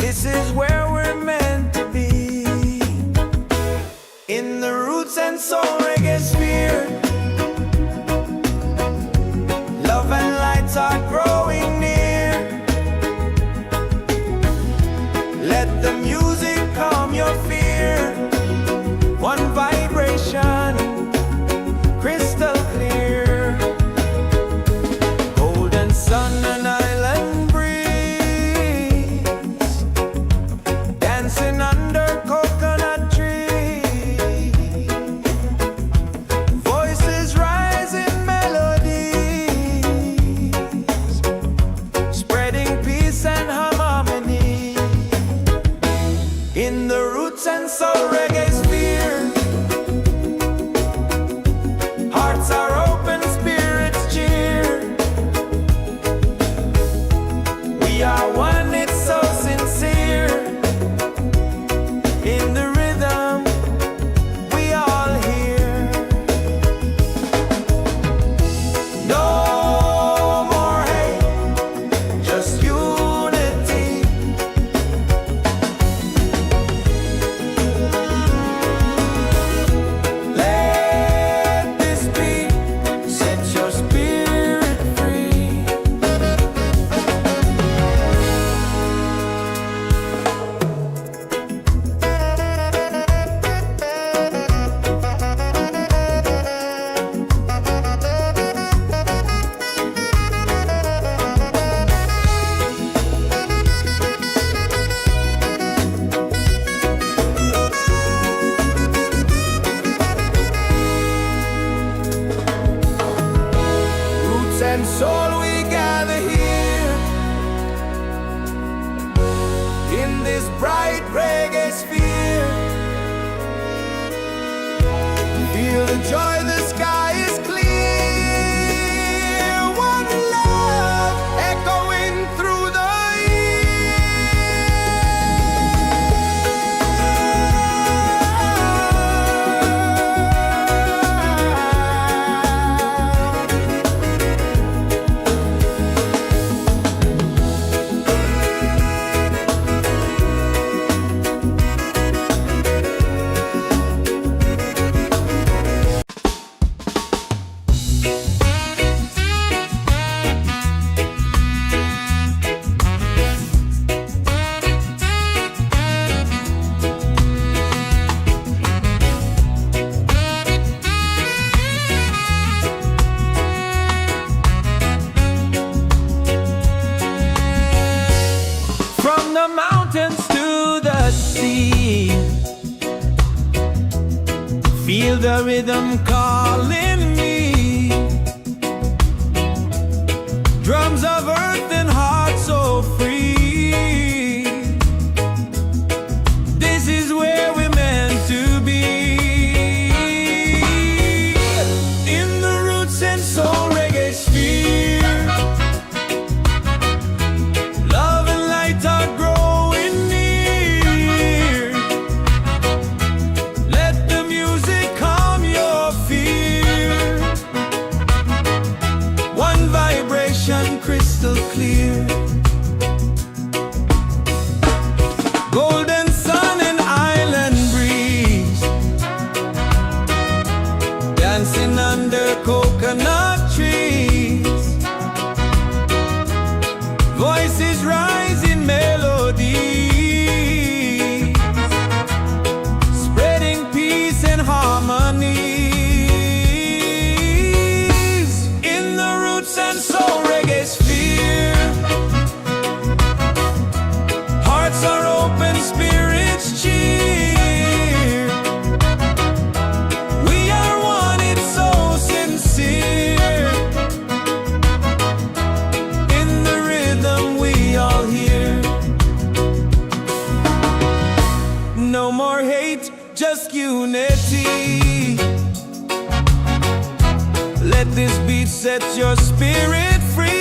This is where we're meant to be. In the roots and soul reggae sphere, love and lights are growing near. Let the music calm your fear. One vibration, crystal clear. Golden sun and island breeze, dancing under coconut trees. Voices rise in melodies, spreading peace and harmony. In the roots and soul reggae sphere, hearts are open, spirits cheer. We are one, it's so sincere. In the rhythm, we all hear. No more hate, just unity. Let this beat set your spirit free. Roots and soul, we gather here in this bright reggae sphere. Feel the joy, the sky is clear. One love echoing through the from the mountains to the sea. Feel the rhythm calling me. Drums of earth and heart so free. This is where we're meant to be. In the roots and soul reggae sphere, love and light are growing near. Let the music calm your fear. One vibration, crystal clear. Golden sun and island breeze, dancing under coconut trees. Voices rise in melody, spreading peace and harmony. In the roots and soul reggae sphere, hearts are open, spirits cheer. We are one, it's so sincere. In the rhythm, we all hear. No more hate, just unity. Let this beat set your spirit free.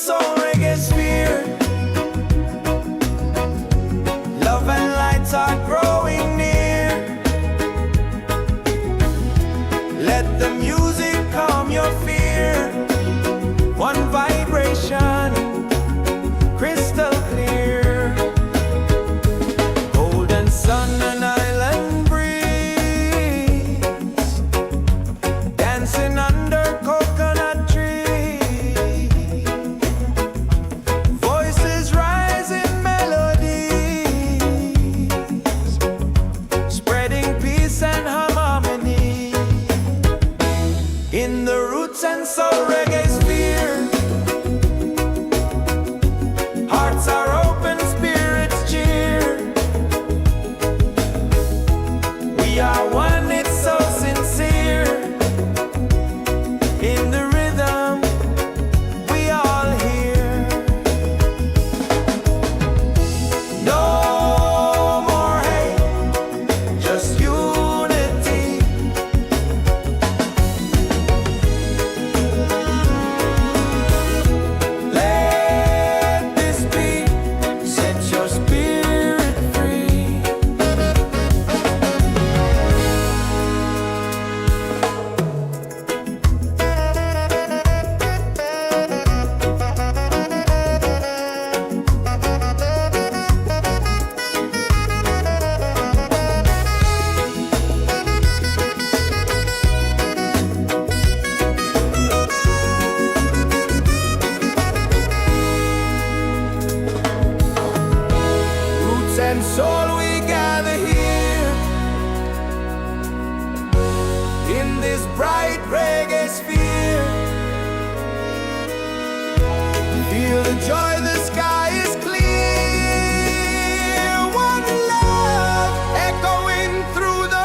soul reggae sphere. Love and light are growing near. Let the music calm your fear. One vibration, crystal clear. Golden sun and island breeze, dancing under coconut trees. Voices rise in melodies, spreading peace and harmony. In the roots and soul reggae sphere, hearts are open, spirits cheer. We are one, it's so sincere. In the rhythm, we all hear. No more hate, just unity. Let this be, set your spirit free. Roots and soul, we gather here in this bright reggae sphere. Feel the joy, the sky is clear. One love echoing through the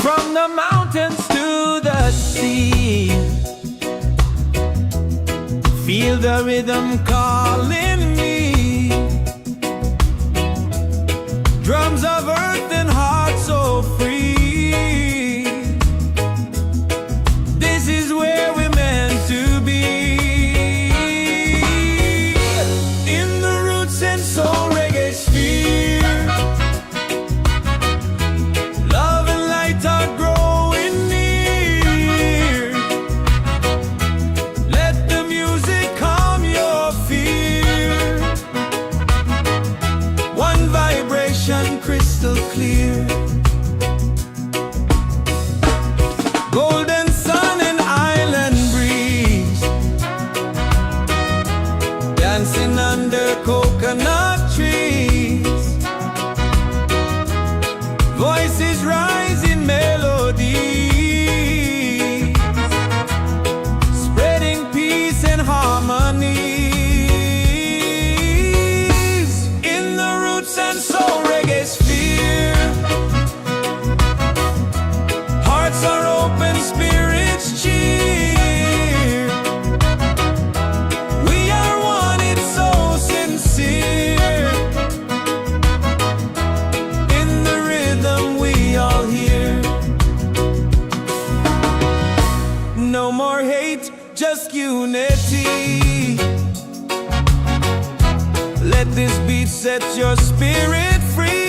from the mountains to the sea. Feel the rhythm calling me. Drums of earth and heart so free. This is where we're meant to be. In the roots and soul reggae sphere, love and light are growing near. Let the music calm your fear. One vibration, crystal clear. Golden sun and island breeze, dancing under coconut trees. Voices rise in melody, spreading peace and harmony. In the roots and soul reggae sphere, hearts are open, spirits cheer. We are one, it's so sincere. In the rhythm we all hear. No more hate, just unity. Let this beat set your spirit free.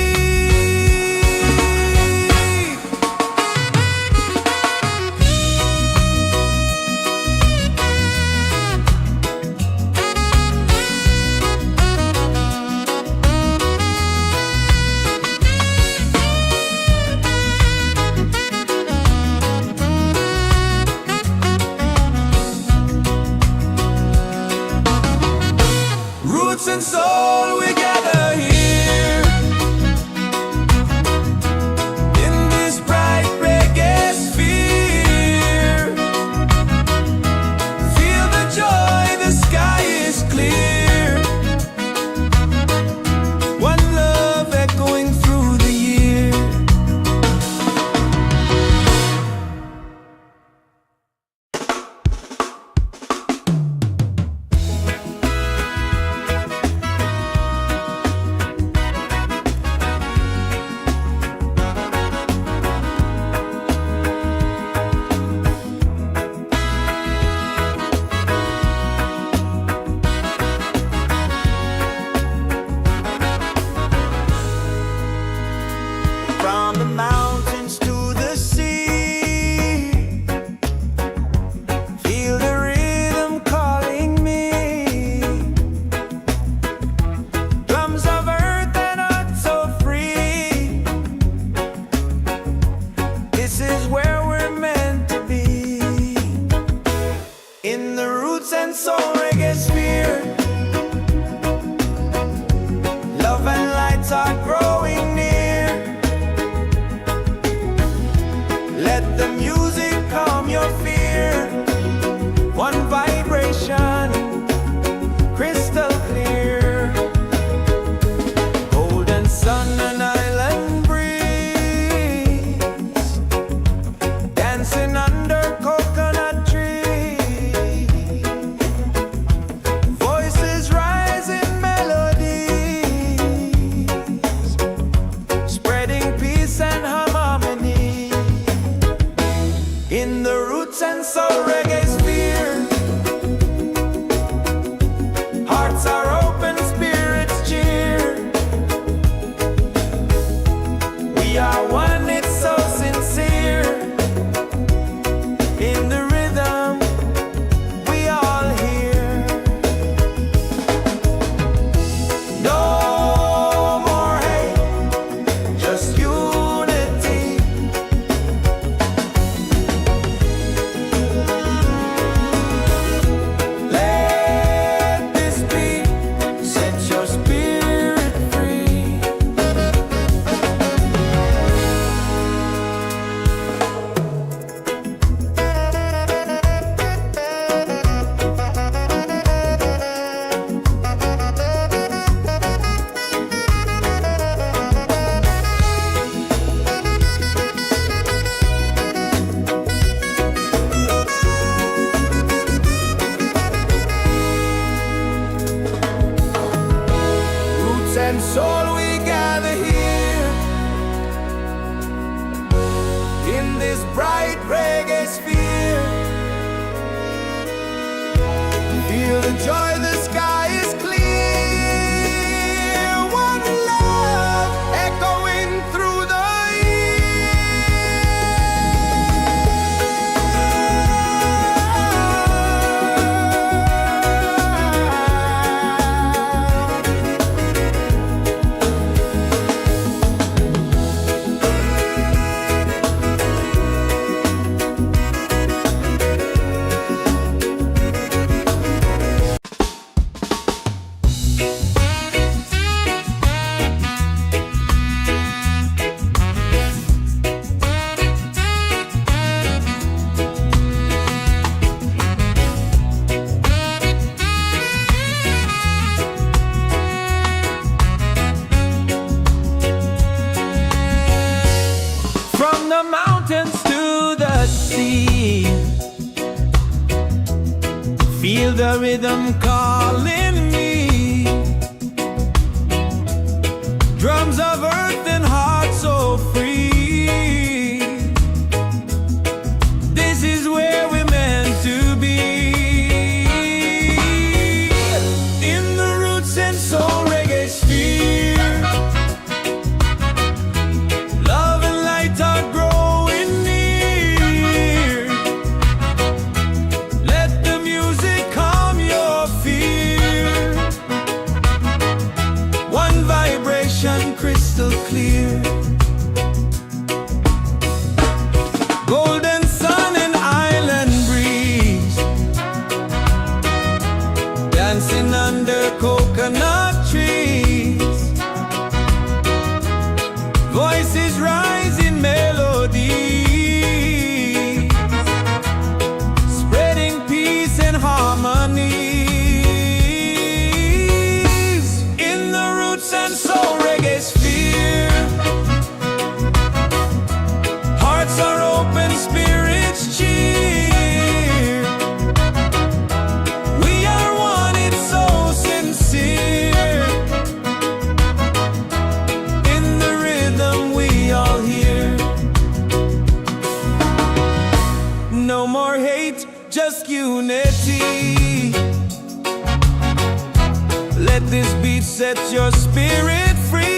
is where we're meant to be. In the roots and soul reggae sphere, love and lights are growing near. Let the music calm your fear. One vibration, crystal clear. Golden sun and island breeze, dancing under coconut trees. Voices rise in melodies, spreading peace and harmony. In the roots and soul reggae sphere, hearts are open, spirits cheer. We are one, it's so sincere. In the rhythm, we all hear. No more hate, just unity. Let this beat set your spirit free. Roots and soul, we gather here in this bright reggae sphere. Feel the joy, the sky is clear. One love echoing through the from the mountains to the sea. Feel the rhythm calling me. Drums of earth and heart so free. This is where we're meant to be. In the roots and soul reggae sphere, love and light are growing near. Let the music calm your fear. One vibration, crystal clear. Golden sun and island breeze, dancing under coconut trees. Voices rise in melody, spreading peace and harmony. In the roots and soul reggae sphere, hearts are open, spirits cheer. We are one, it's so sincere. In the rhythm, we all hear. No more hate, just unity. Let this beat set your spirit free.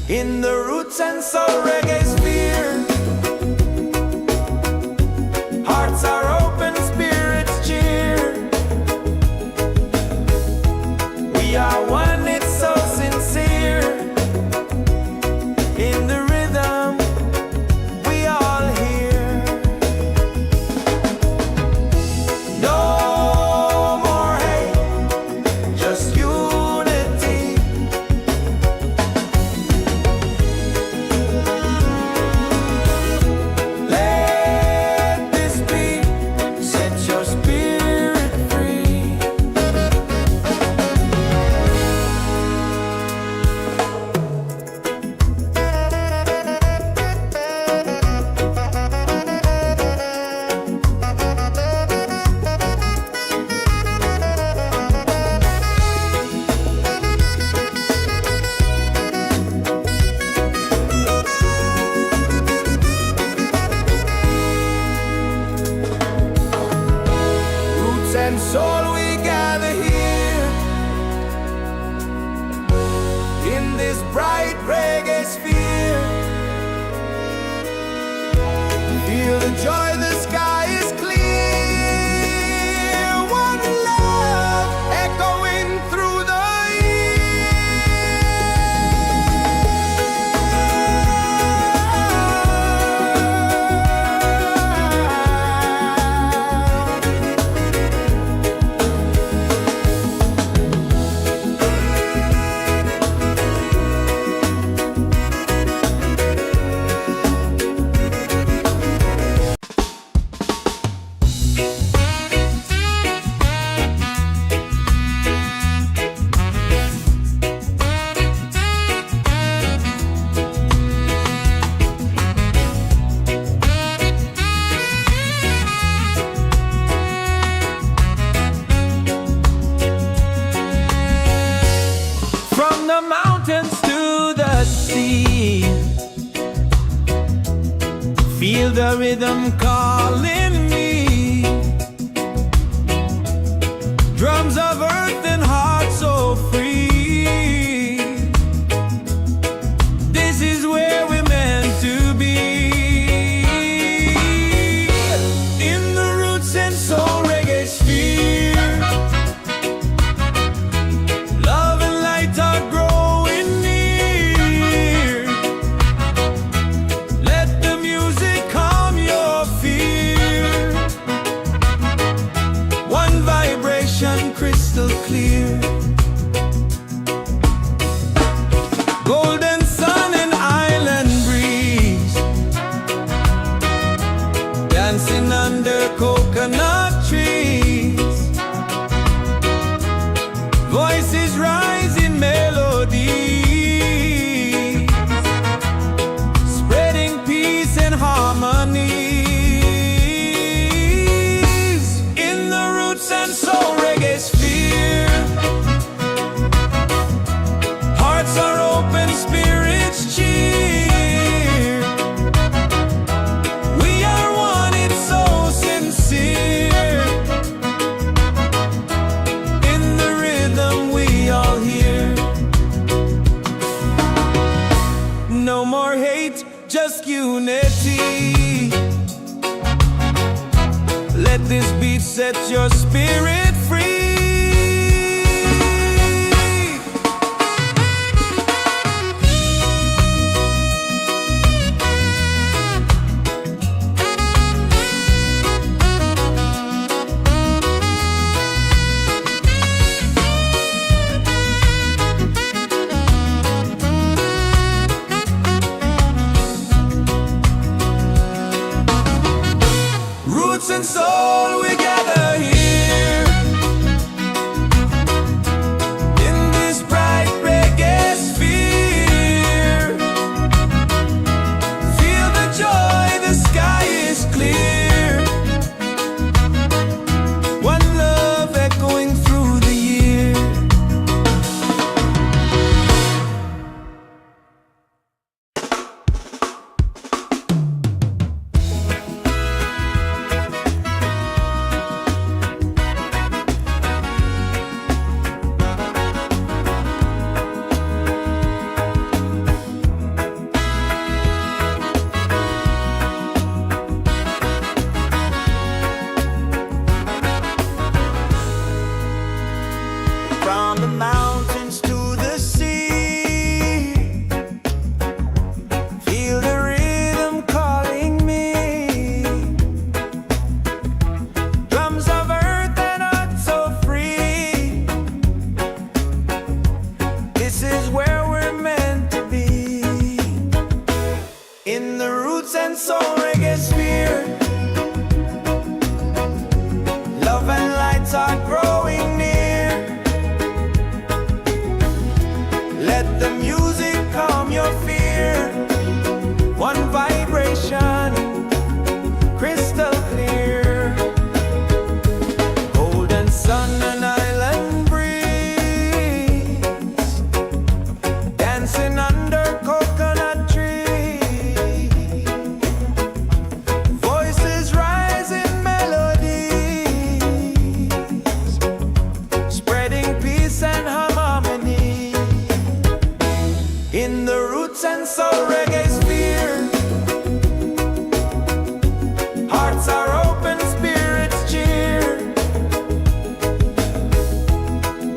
In the roots and soul reggae sphere, hearts are open, spirits cheer. We are one, it's so sincere. In the rhythm, we all hear. No more hate, just unity. Let this be, set your spirit free. Roots and soul, we gather here in this bright reggae sphere. Feel the joy, the sky is clear. One love echoing through the from the mountains to the sea. Feel the rhythm calling me. Drums of earth and heart so free. This is where we're meant to be. In the roots and soul reggae sphere, love and light are growing near. Let the music calm your fear. One vibration crystal clear. Golden sun and island breeze, dancing under coconut trees. Voices rise in melody, spreading peace and harmony. In the roots and soul reggae sphere, hearts are open, spirits cheer. We are one, it's so sincere. In the rhythm we all hear. No more hate, just unity. Let this beat set your spirit free. Roots and soul, we gather here and soul reggae sphere. Love and light are growing near. Let the music calm your fear. One vibration, crystal clear. Golden sun and island breeze, dancing under coconut trees. Voices rise in melodies, spreading peace and harmony. In the roots and soul reggae sphere, hearts are open, spirits cheer.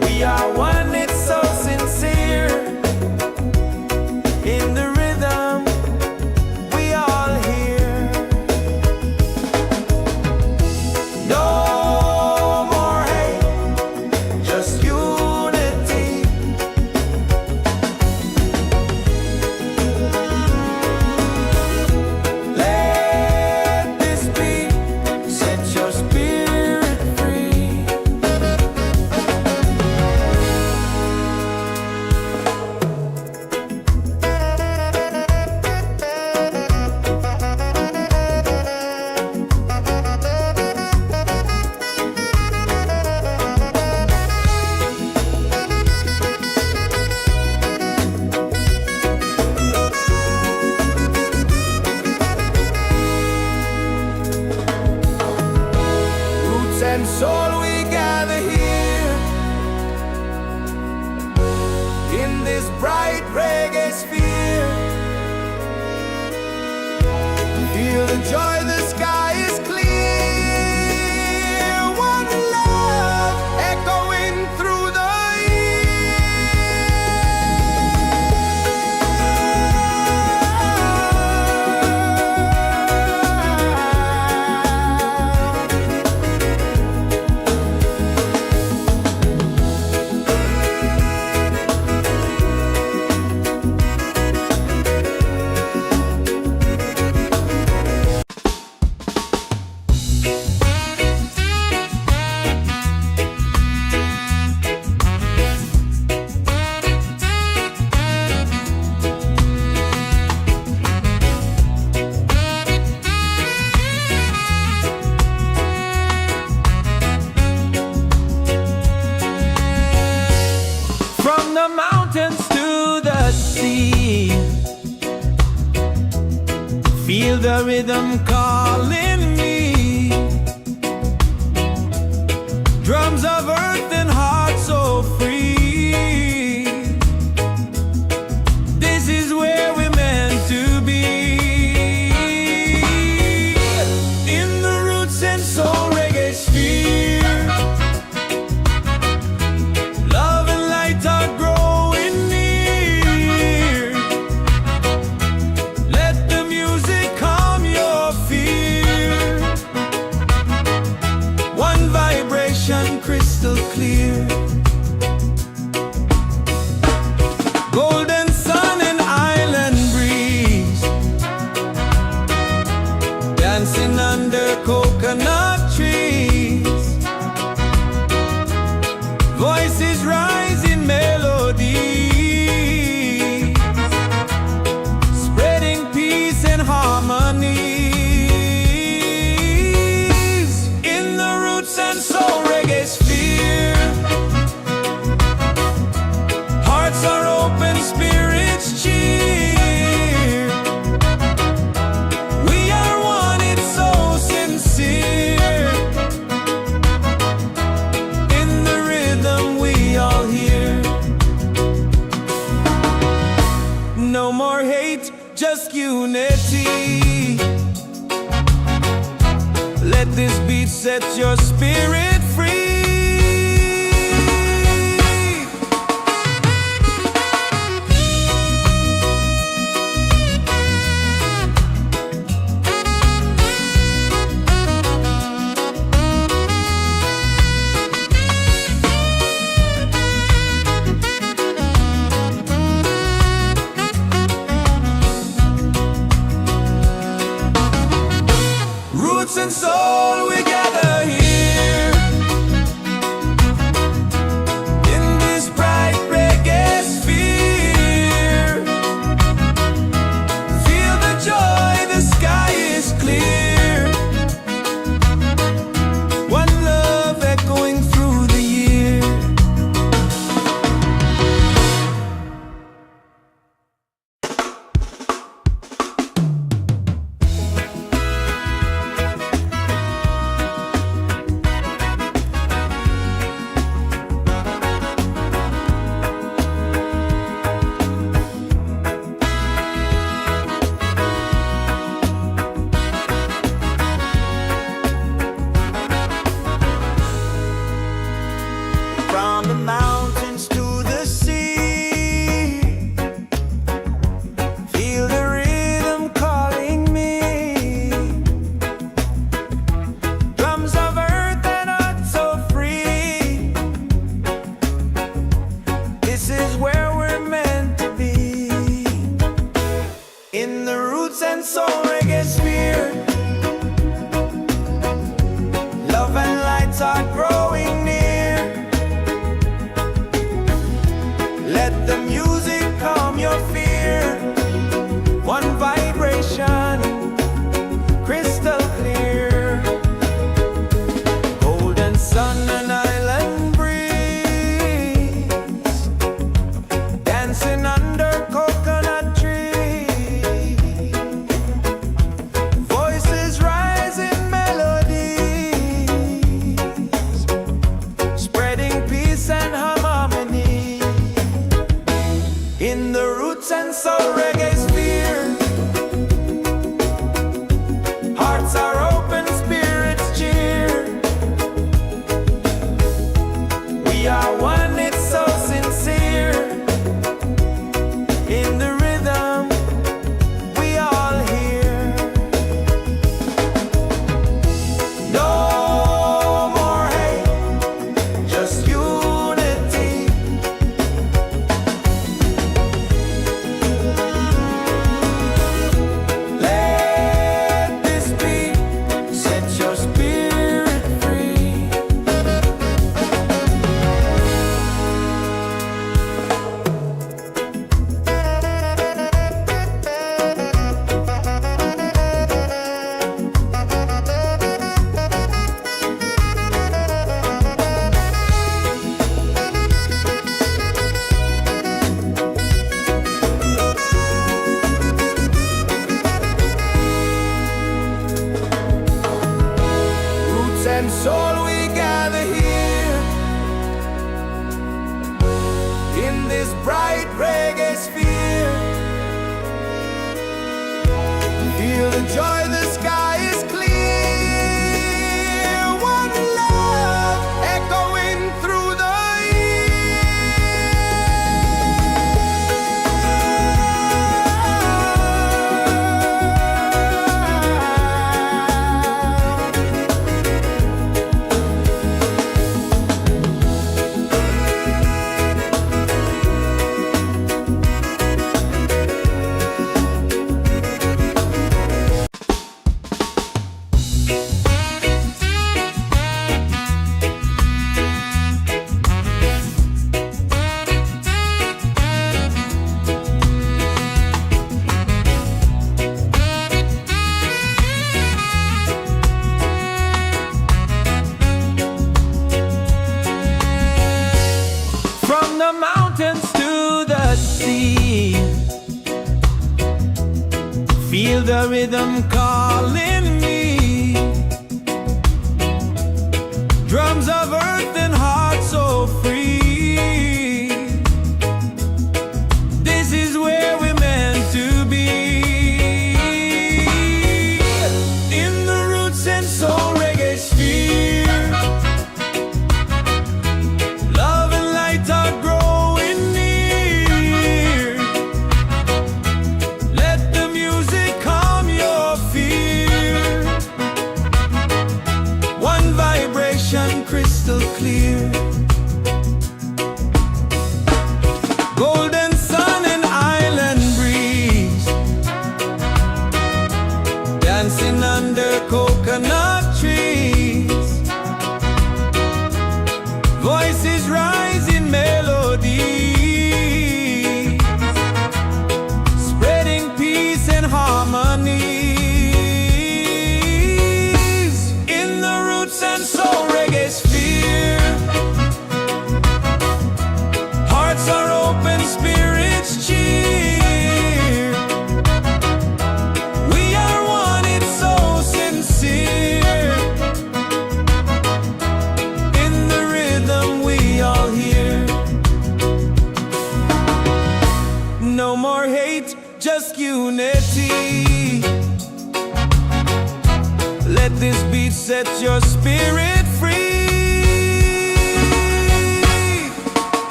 We are one, it's so sincere. In the rhythm, we all hear. No more hate, just unity. Let this be, set your spirit free. Roots and soul, we gather here in this bright reggae sphere. Feel the joy, the sky is clear. One love echoing through the from the mountains to the sea. Feel the rhythm calling me. Drums of earth and heart so free. This is where we're meant to be. In the roots and soul reggae sphere, love and light are growing near. Let the music calm your fear. One vibration, crystal clear. Golden sun and island breeze, dancing under coconut trees. Voices rise in melodies, spreading peace and harmony. In the roots and soul reggae sphere, hearts are open, spirits cheer. We are one, it's so sincere. In the rhythm, we all hear. No more hate, just unity. Let this beat set your spirit free. roots and soul reggae sphere. Love and lights are growing near. Let the music calm your fear. One vibration, crystal clear. Golden sun and island breeze, dancing under coconut trees. Voices rise in melodies, spreading peace and harmony. In the roots and soul reggae sphere, hearts are open, spirits cheer. We are one, it's so sincere. In the rhythm, we all hear. No more hate, just unity. Let this beat set your spirit free. Roots and soul, we gather here in this bright reggae sphere. Feel the joy, the sky is clear. One love echoing through the from the mountains to the sea. Feel the rhythm calling me. Drums of earth and heart so free. This is where we're meant to be. In the roots and soul reggae sphere, love and light are growing near. Let the music calm your fear. One vibration, crystal clear. Golden sun and island breeze, dancing under coconut trees. Voices rise in melody, spreading peace and harmony. In the roots and soul reggae sphere, hearts are open, spirits cheer. We are one, it's so sincere. In the rhythm we all hear. No more hate, just unity. Let this beat set your spirit free.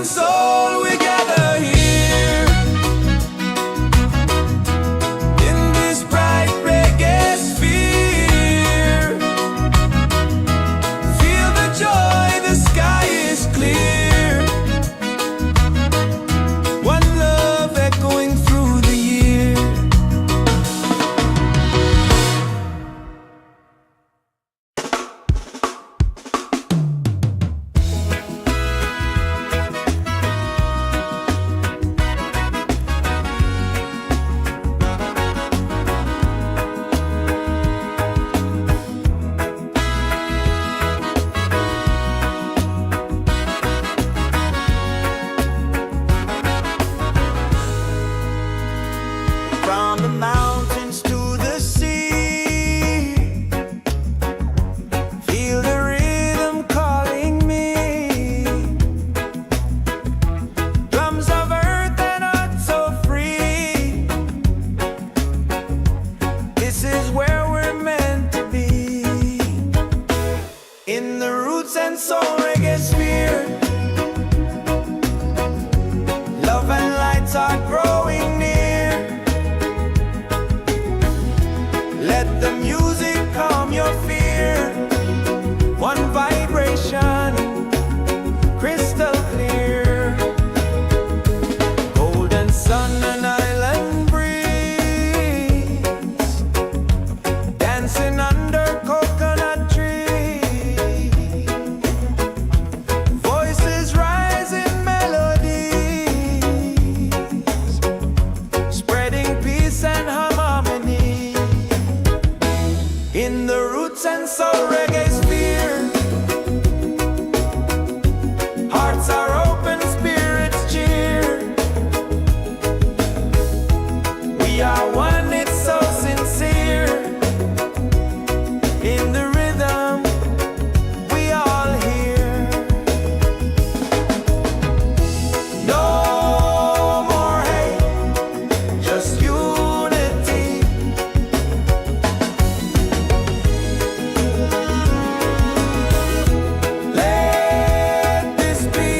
and soul, we gather here in this bright reggae sphere. Feel the joy, the sky is clear. One love echoing through the year. From the mountains to the sea, feel the rhythm calling me. Drums of earth and heart so free. This is where we're meant to be. In the roots and soul reggae sphere, love and lights are growing near. Let the music calm your fear. One vibration, crystal clear. Golden sun and island breeze, dancing under coconut trees. Voices rise in melodies, spreading peace and harmony. In the roots and soul reggae sphere, hearts are open, spirits cheer. We are one, it's so sincere. In the rhythm, we all hear. No more hate, just unity. Let this be,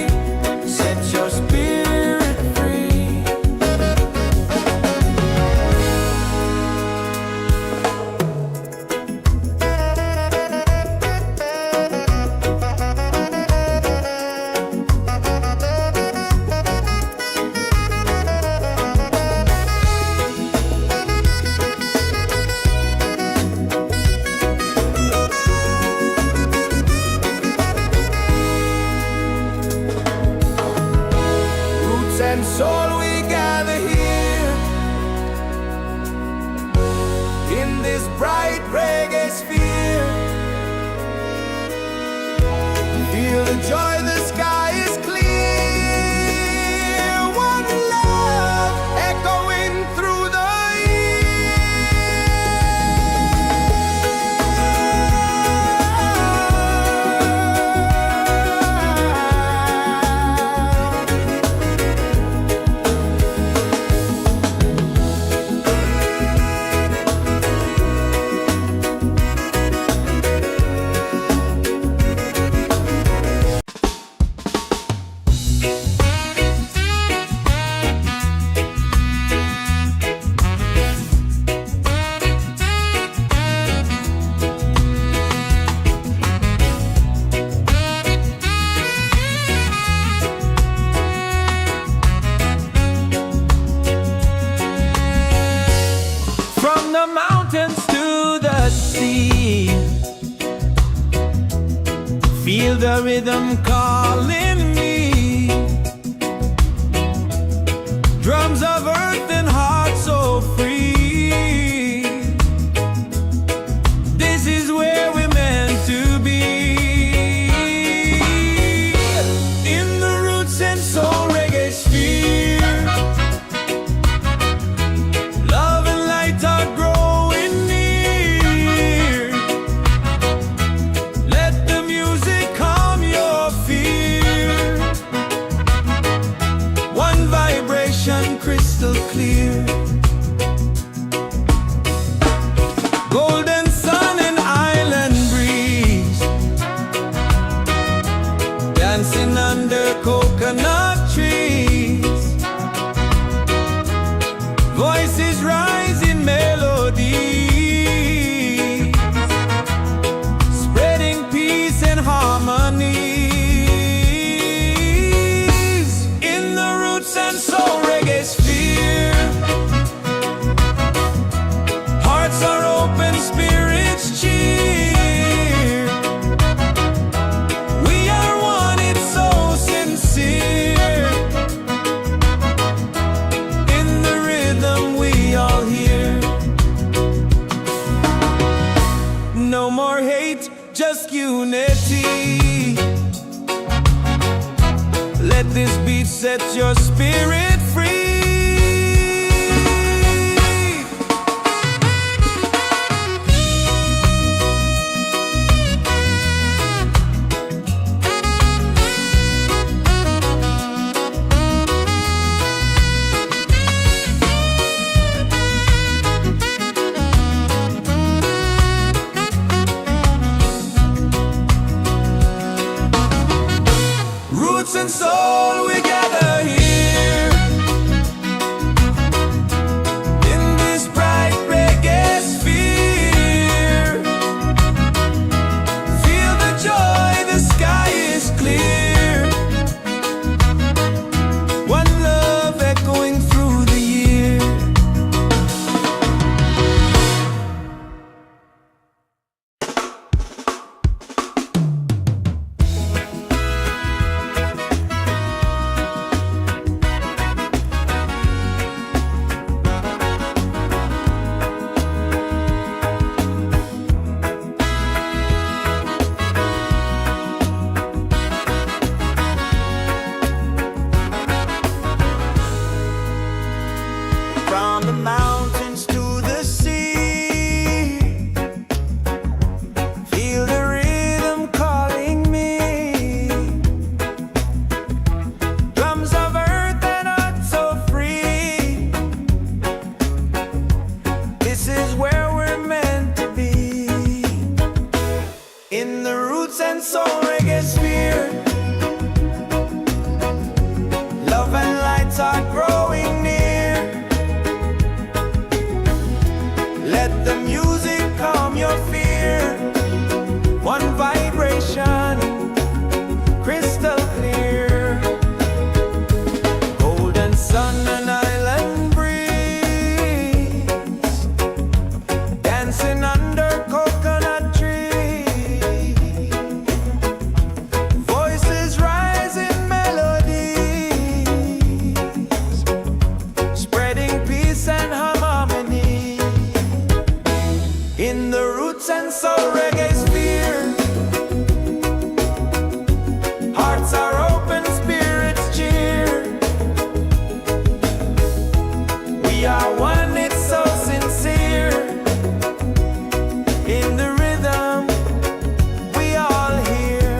set your spirit free. Roots and soul, we gather here in this bright reggae sphere. Feel the joy, the sky is clear. One love echoing through the from the mountains to the sea. Feel the rhythm calling me. Drums of earth and heart so free. This is where we're meant to be. In the roots and soul reggae sphere, love and light are growing near. Let the music calm your fear. One vibration, crystal dancing under coconut trees. Voices rise in melody, spreading peace and harmony. In the roots and soul reggae sphere, hearts are open, spirits cheer. We are one, it's so sincere. In the rhythm we all hear. No more hate, just unity. Let this beat set your spirit free. Roots and soul, we gather here in this bright reggae sphere. Feel the joy, the sky is clear. One love echoing through the year. From the mountains to the sea, feel the rhythm calling me. Drums of earth and heart so free. This is where we're meant to be. In the roots and soul reggae sphere, love and lights are growing near. Let the music calm your fear. One vibration, crystal clear. Golden sun and island breeze, dancing under coconut trees. Voices rise in melodies, spreading peace and harmony. In the roots and soul reggae sphere, hearts are open, spirits cheer. We are one, it's so sincere. In the rhythm we all hear.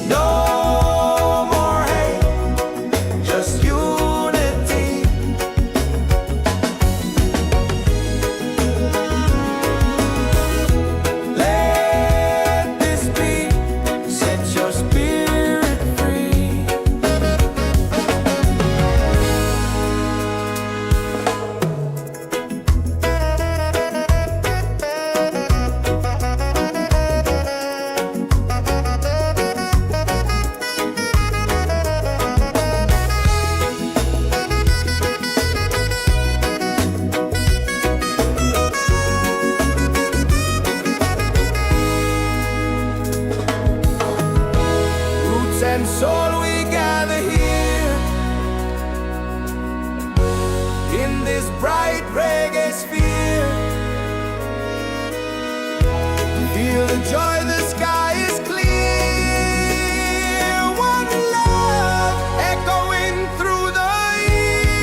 No more hate, just unity. Let this beat set your spirit free. Roots and soul, we gather here in this bright reggae sphere. Feel the joy, the sky is clear. One love echoing through the year.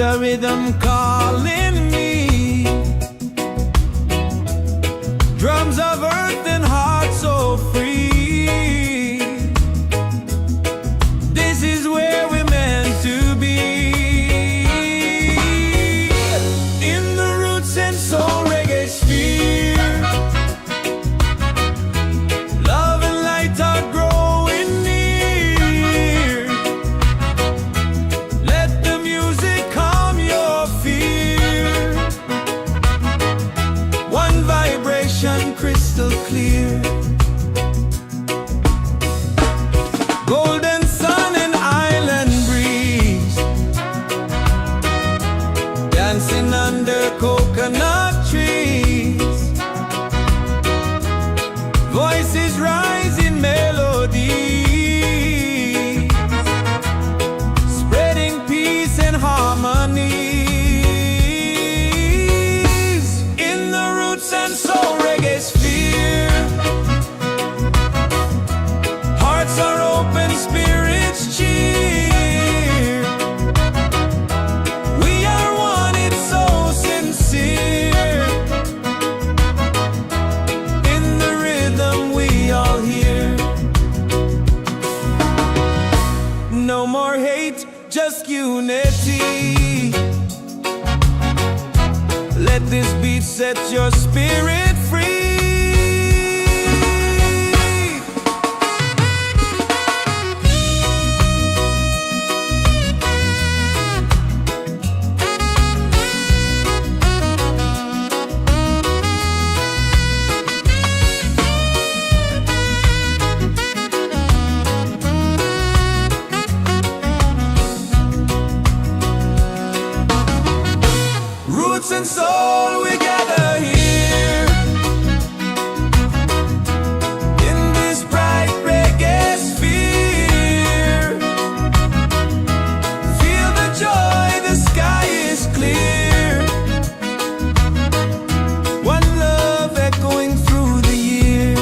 the rhythm calling me. Drums of earth and heart so free. This is where we're meant to be. In the roots and soul reggae sphere, love and light are growing near. Let the music calm your fear. One vibration crystal clear. Golden sun and island breeze, dancing under coconut trees. Voices rise in melody, spreading peace and harmony. In the roots and soul reggae sphere, hearts are open, spirits cheer. We are one, it's so sincere. In the rhythm we all hear. No more hate, just unity. Let this beat set your spirit free. Roots and soul, we gather here in this bright reggae sphere. Feel the joy, the sky is clear. One love echoing through the year.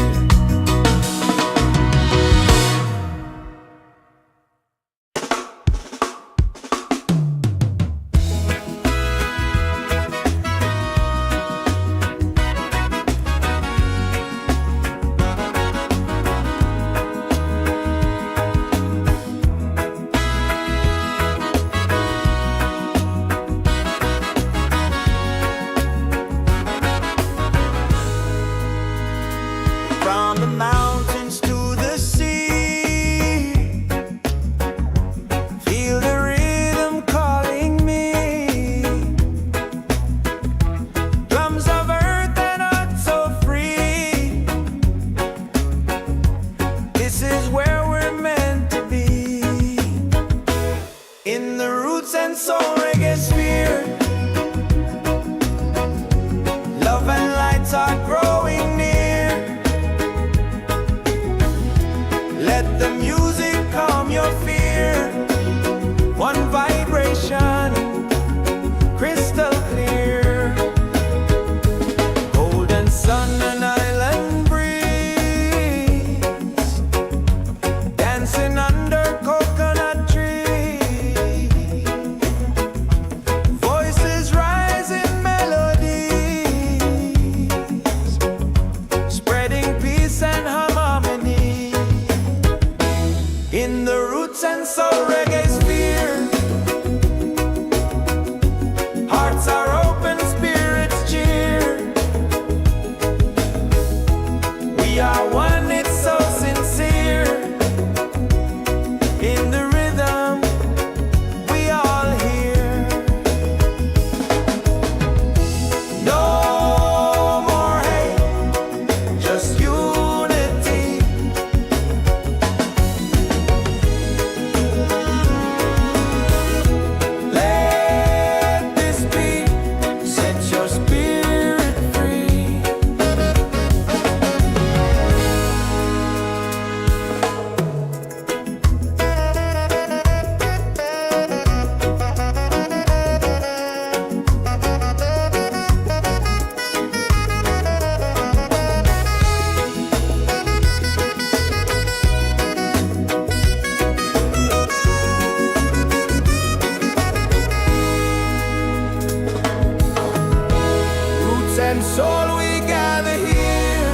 and soul we gather here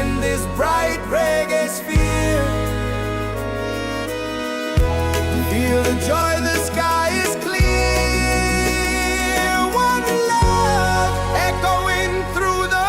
in this bright reggae sphere. Feel the joy, the sky is clear. One love echoing through the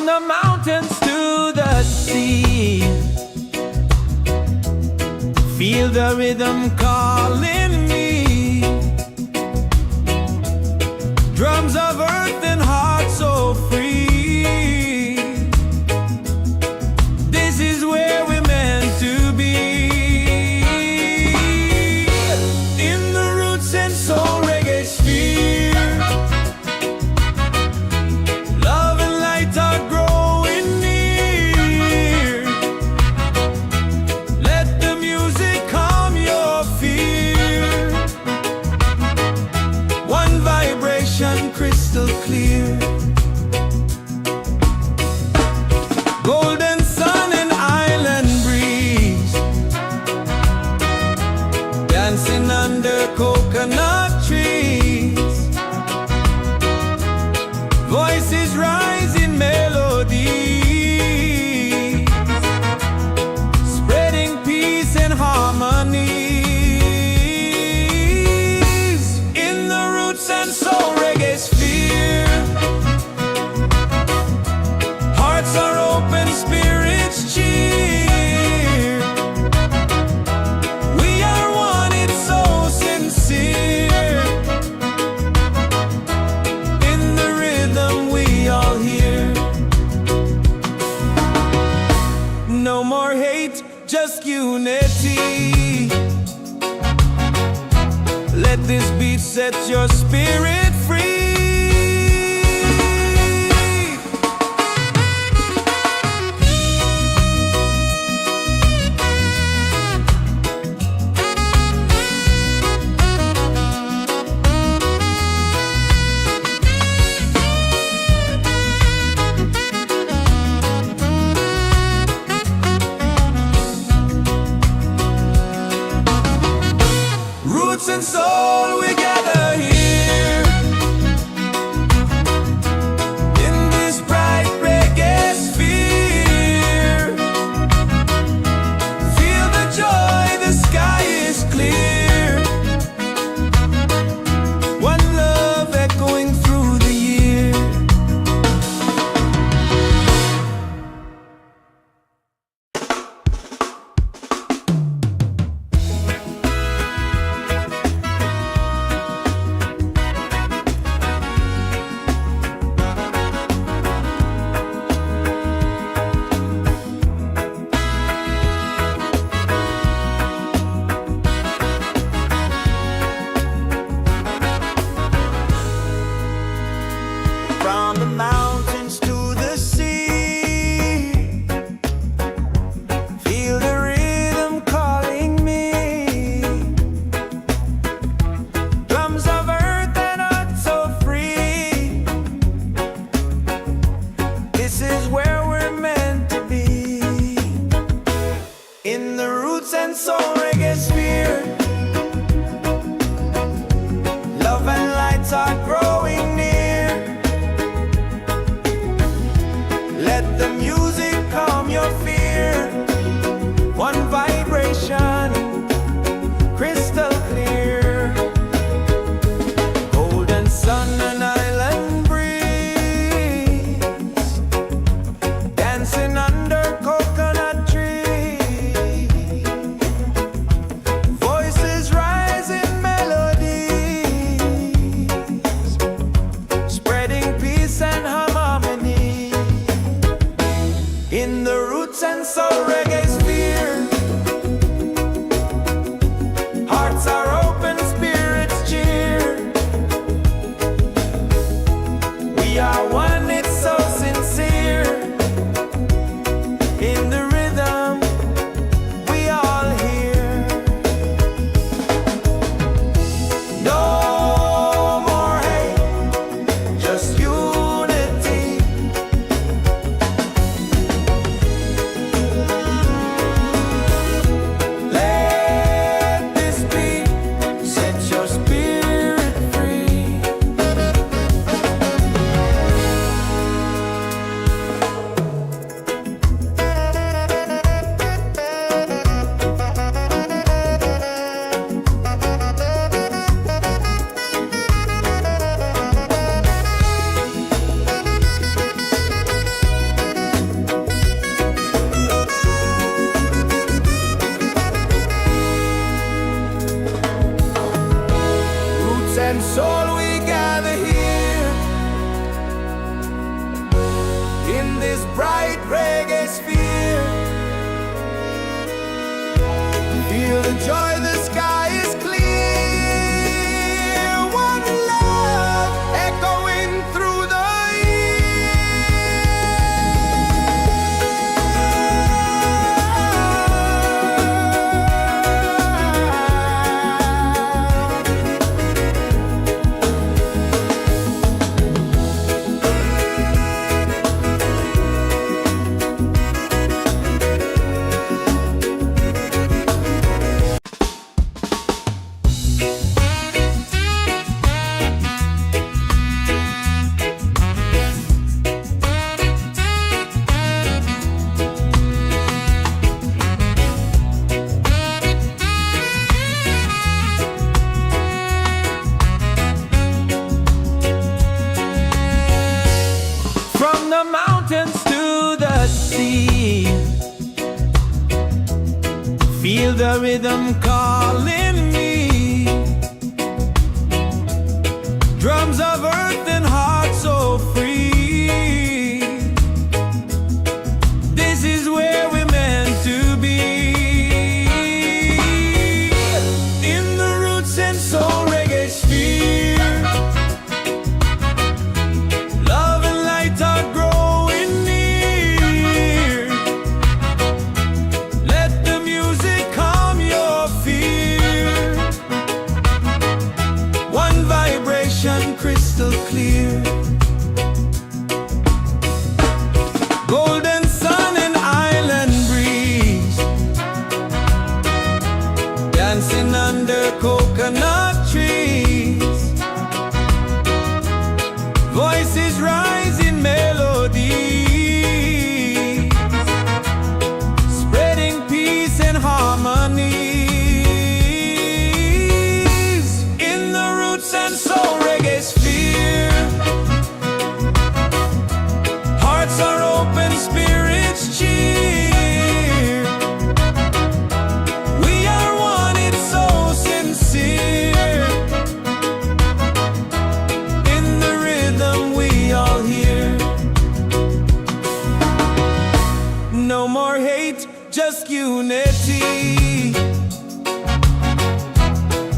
the mountains to the sea. Feel the rhythm calling me. Drums of earth and heart so free. This is where we're meant to be. In the roots and soul reggae sphere, love and light are growing near. Let the music calm your fear. One vibration crystal clear. Golden sun and island breeze, dancing under coconut trees. Voices rise in melody, spreading peace and harmony. In the roots and soul reggae sphere, hearts are open, spirits cheer. We are one, it's so sincere. In the rhythm we all hear. No more hate, just unity. Let this beat set your spirit free. Roots and soul, we gather here and soul we gather here in this bright reggae sphere. Feel the joy, the sky is clear. One love echoing through the the mountains to the sea. Feel the rhythm calling me. Drums of earth and heart so free. This is where we're meant to be. In the roots and soul reggae sphere. Crystal clear, golden sun and island breeze, dancing under coconut trees. Voices rise in melody, spreading peace and harmony. In the roots and soul reggae sphere, hearts are open, spirits cheer. We are one, it's so sincere. In the rhythm we all hear. No more hate, just unity.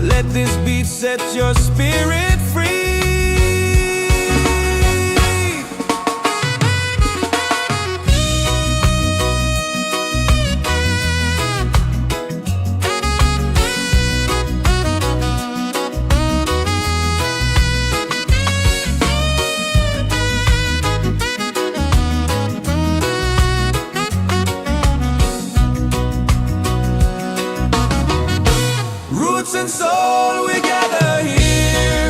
Let this beat set your spirit free. Roots and soul, we gather here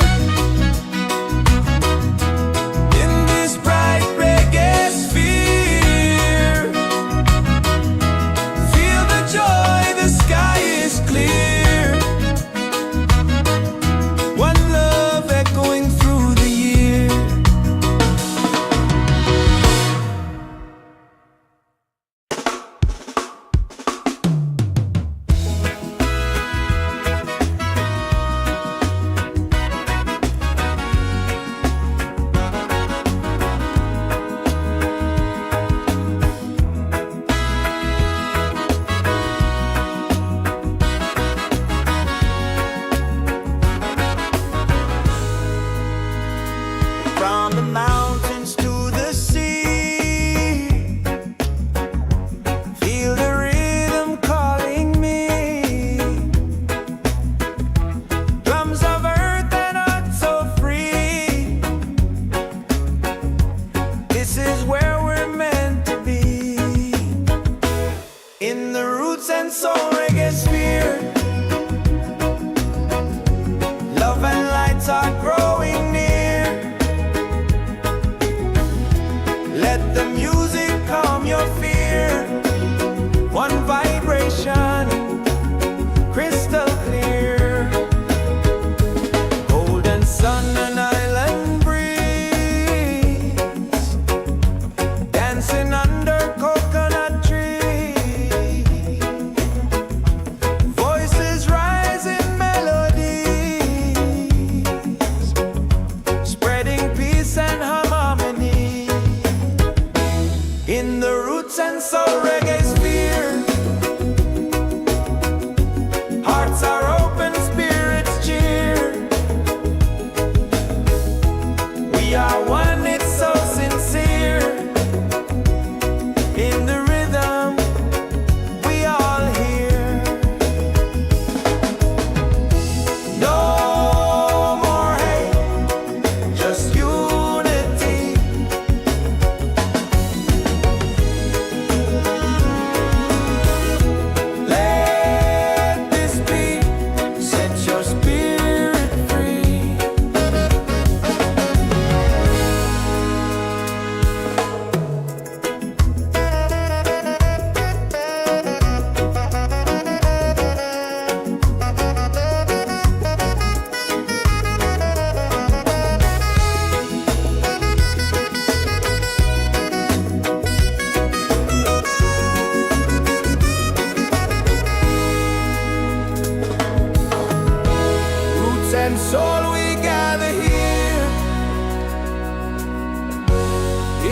roots and soul we gather here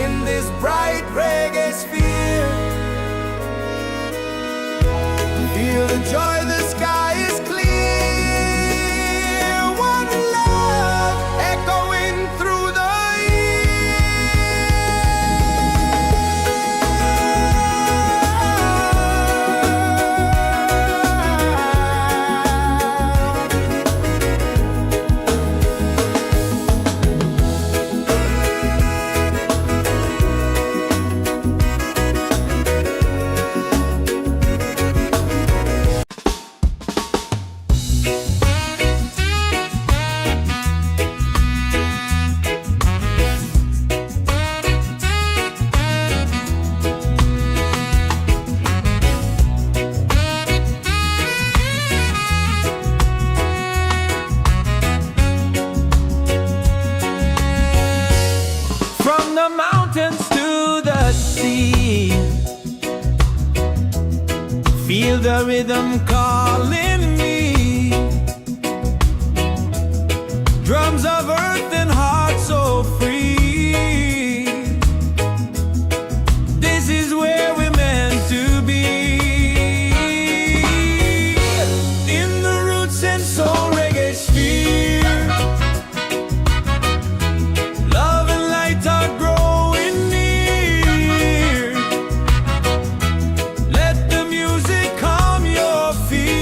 in this bright reggae sphere. Feel the joy, the sky is clear. One love echoing through the from the mountains to the sea. Feel the rhythm calling me. Drums of earth and heart so free. This is where we're meant to be. In the roots and soul reggae sphere. Love and light are growing near. Let the music calm your fear.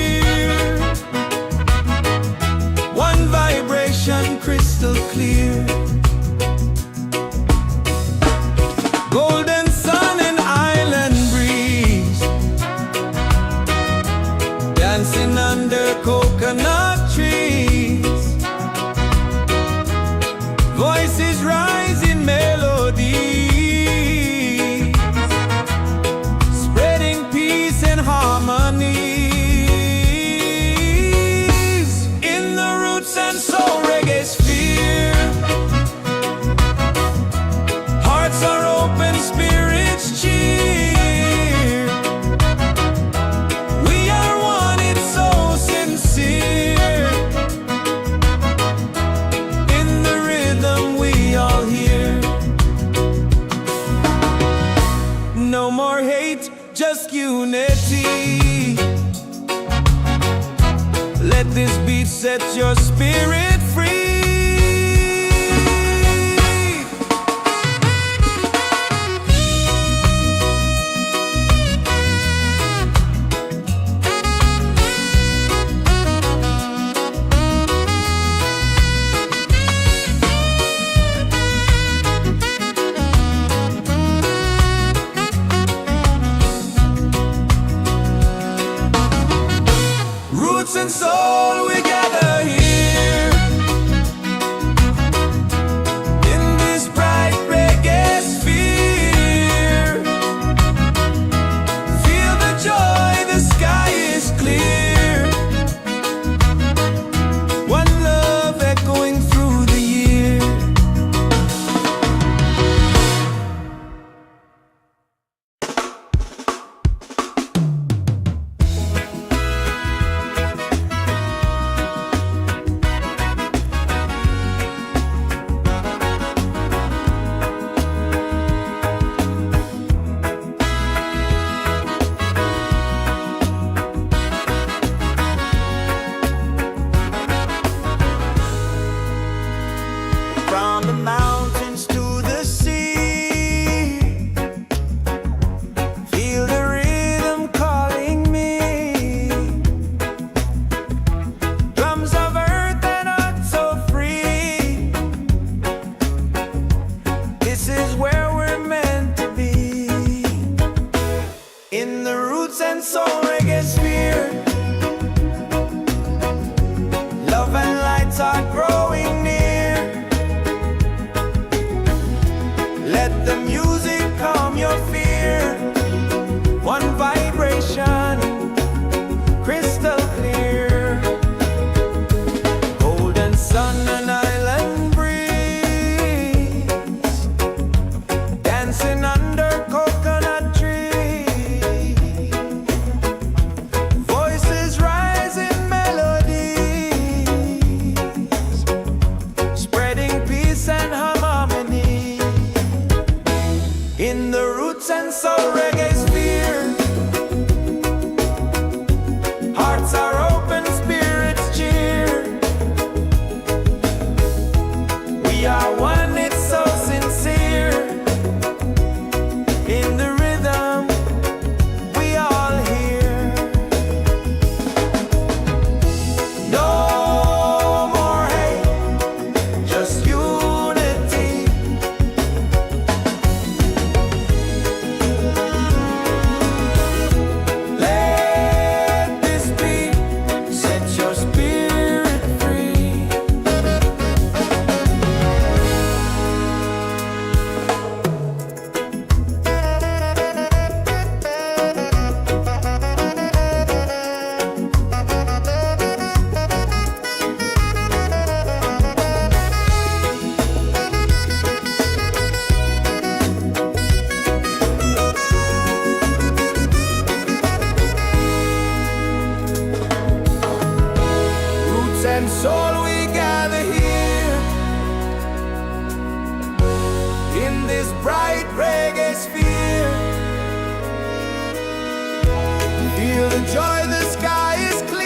the joy, the sky is clear.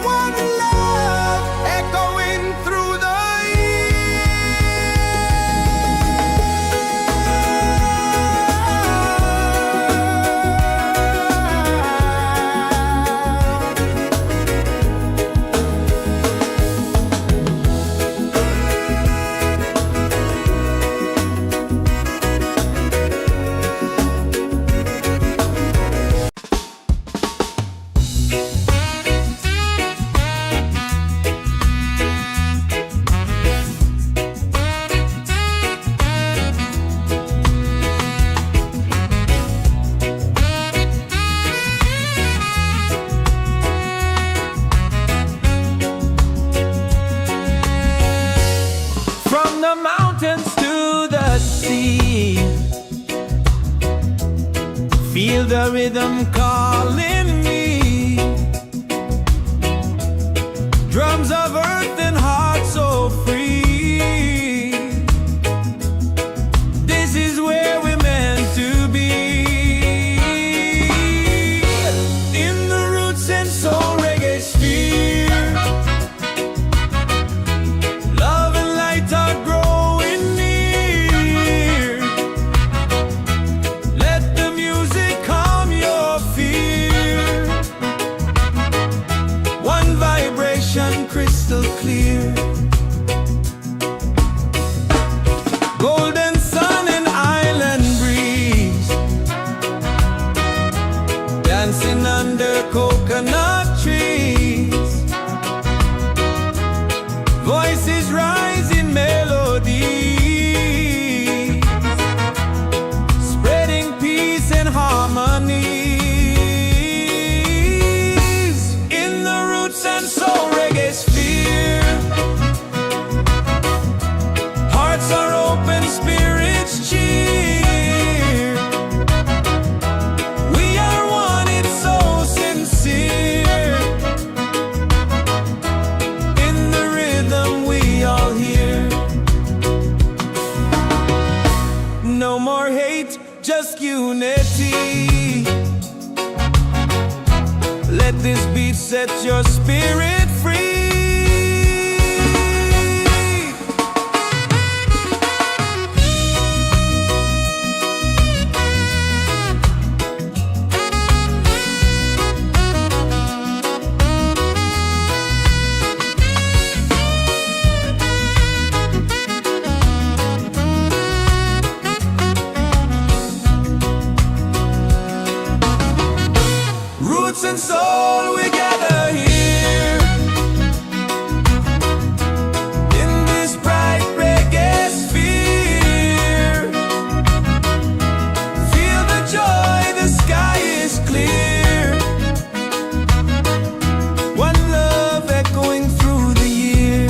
One love echoing through the from the mountains to the sea. Feel the rhythm calling me. Drums of earth and heart so free. This is where we're meant to be. In the roots and soul reggae sphere. Love and light are growing near. Let the music calm your fear. One vibration crystal clear. Golden sun and island breeze. Dancing under coconut trees. Voices rise in melody, spreading peace and harmony. In the roots and soul reggae sphere. Hearts are open, spirits cheer. We are one, it's so sincere. In the rhythm we all hear. No more hate, just unity. Let this beat set your spirit free. Roots and soul, we gather here. In this bright reggae sphere. Feel the joy, the sky is clear. One love echoing through the year.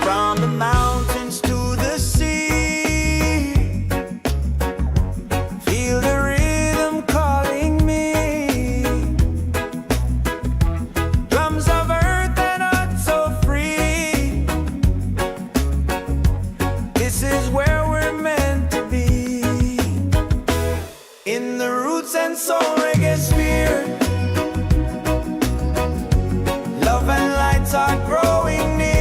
From the mountains to the sea. Feel the rhythm calling me. Drums of earth and heart so free. This is where we're meant to be. In the roots and soul reggae sphere. Love and lights are growing near.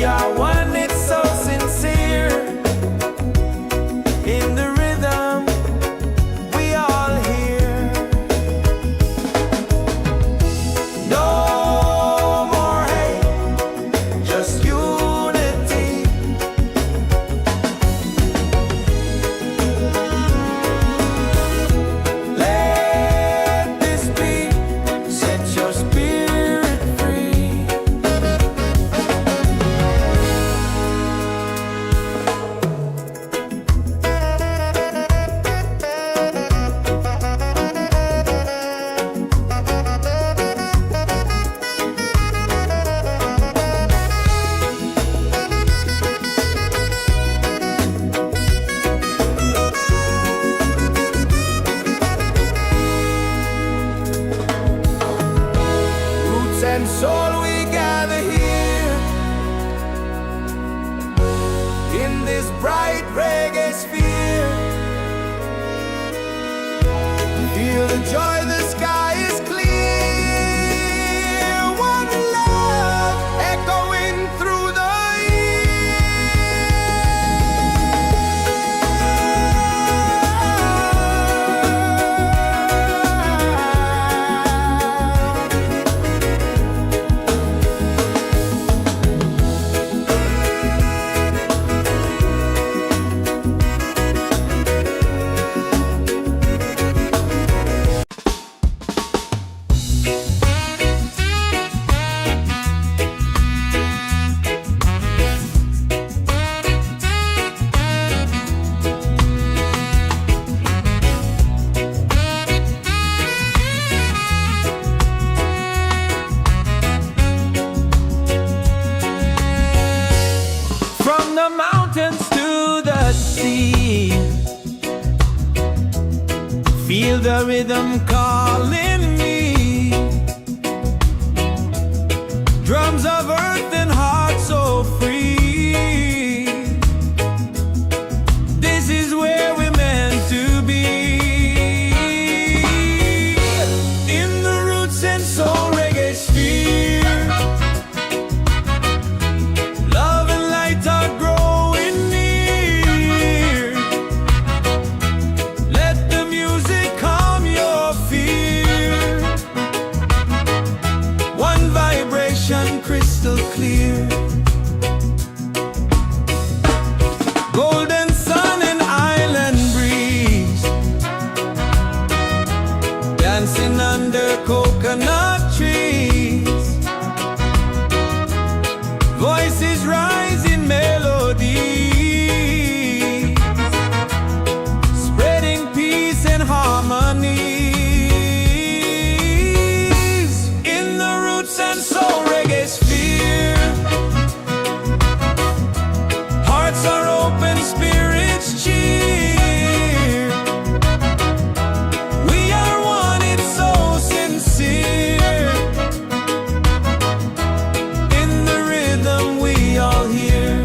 We are one, it's so sincere. In the rhythm, we all hear. No more hate, just unity. Let this beat set your spirit free. Roots and soul, we gather here in this bright reggae sphere. Feel the joy, the sky is clear. One love echoing through the from the mountains to the sea. Feel the rhythm calling me. Drums of earth and heart so free. This is where we're meant to be. In the roots and soul reggae sphere. Love and light are growing near. Let the music calm your fear. One vibration crystal clear. Golden sun and island breeze. Dancing under coconut trees. Voices rise in melody, spreading peace and harmony. In the roots and soul reggae sphere. Hearts are open, spirits cheer. We are one, it's so sincere. In the rhythm we all hear.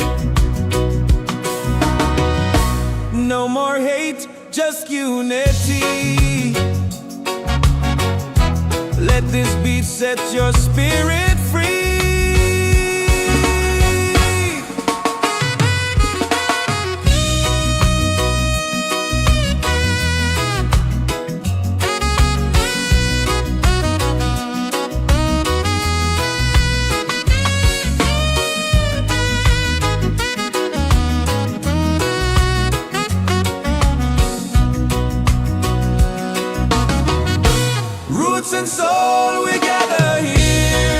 No more hate, just unity. Let this beat set your spirit free. Roots and soul, we gather here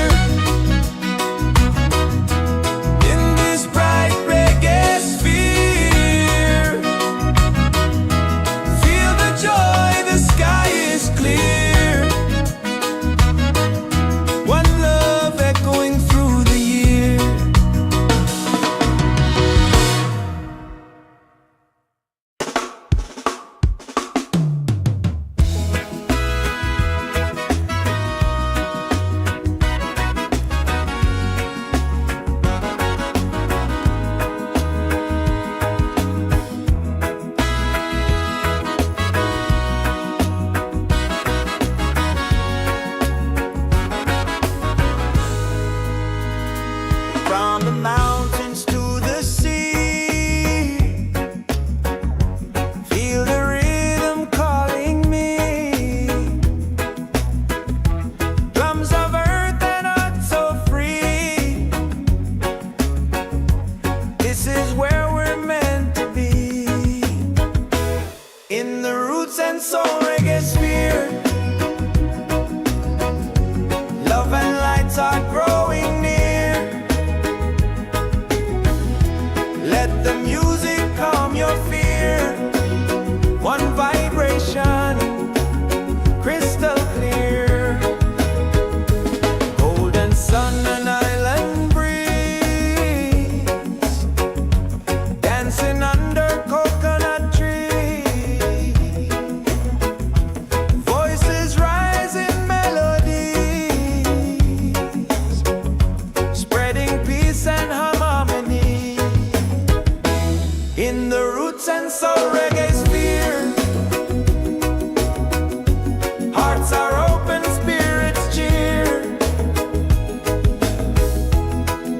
This is where we're meant to be. In the roots and soul reggae sphere, love and lights are growing near. Let the music calm your fear. One vibration, crystal clear. Golden sun and island breeze, dancing under coconut tree. Voices rise in melodies, spreading peace and harmony. In the roots and soul reggae sphere, hearts are open, spirits cheer.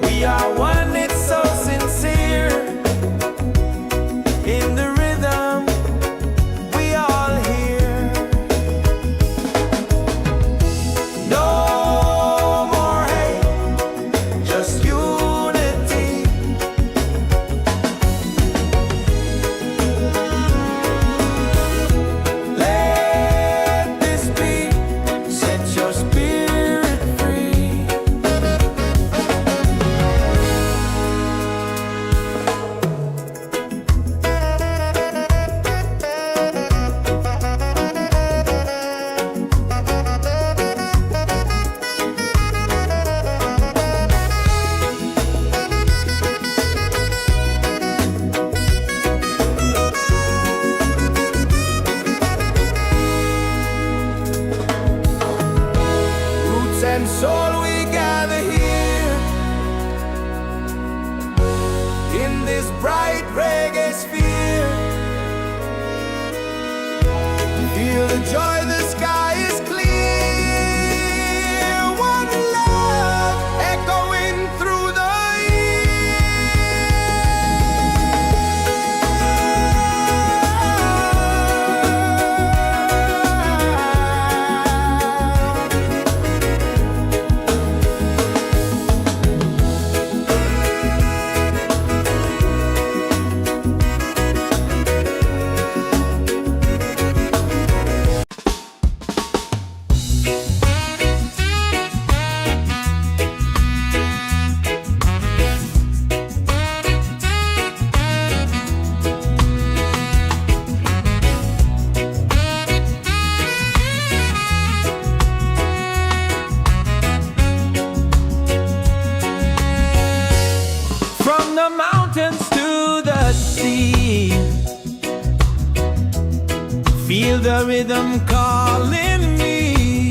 We are one, it's so sincere. In the rhythm, we all hear. No more hate, just unity. Let this be, set your spirit free. Roots and soul, we gather here in this bright reggae sphere. Feel the joy, the sky is clear. One love echoing through the from the mountains to the sea. Feel the rhythm calling me.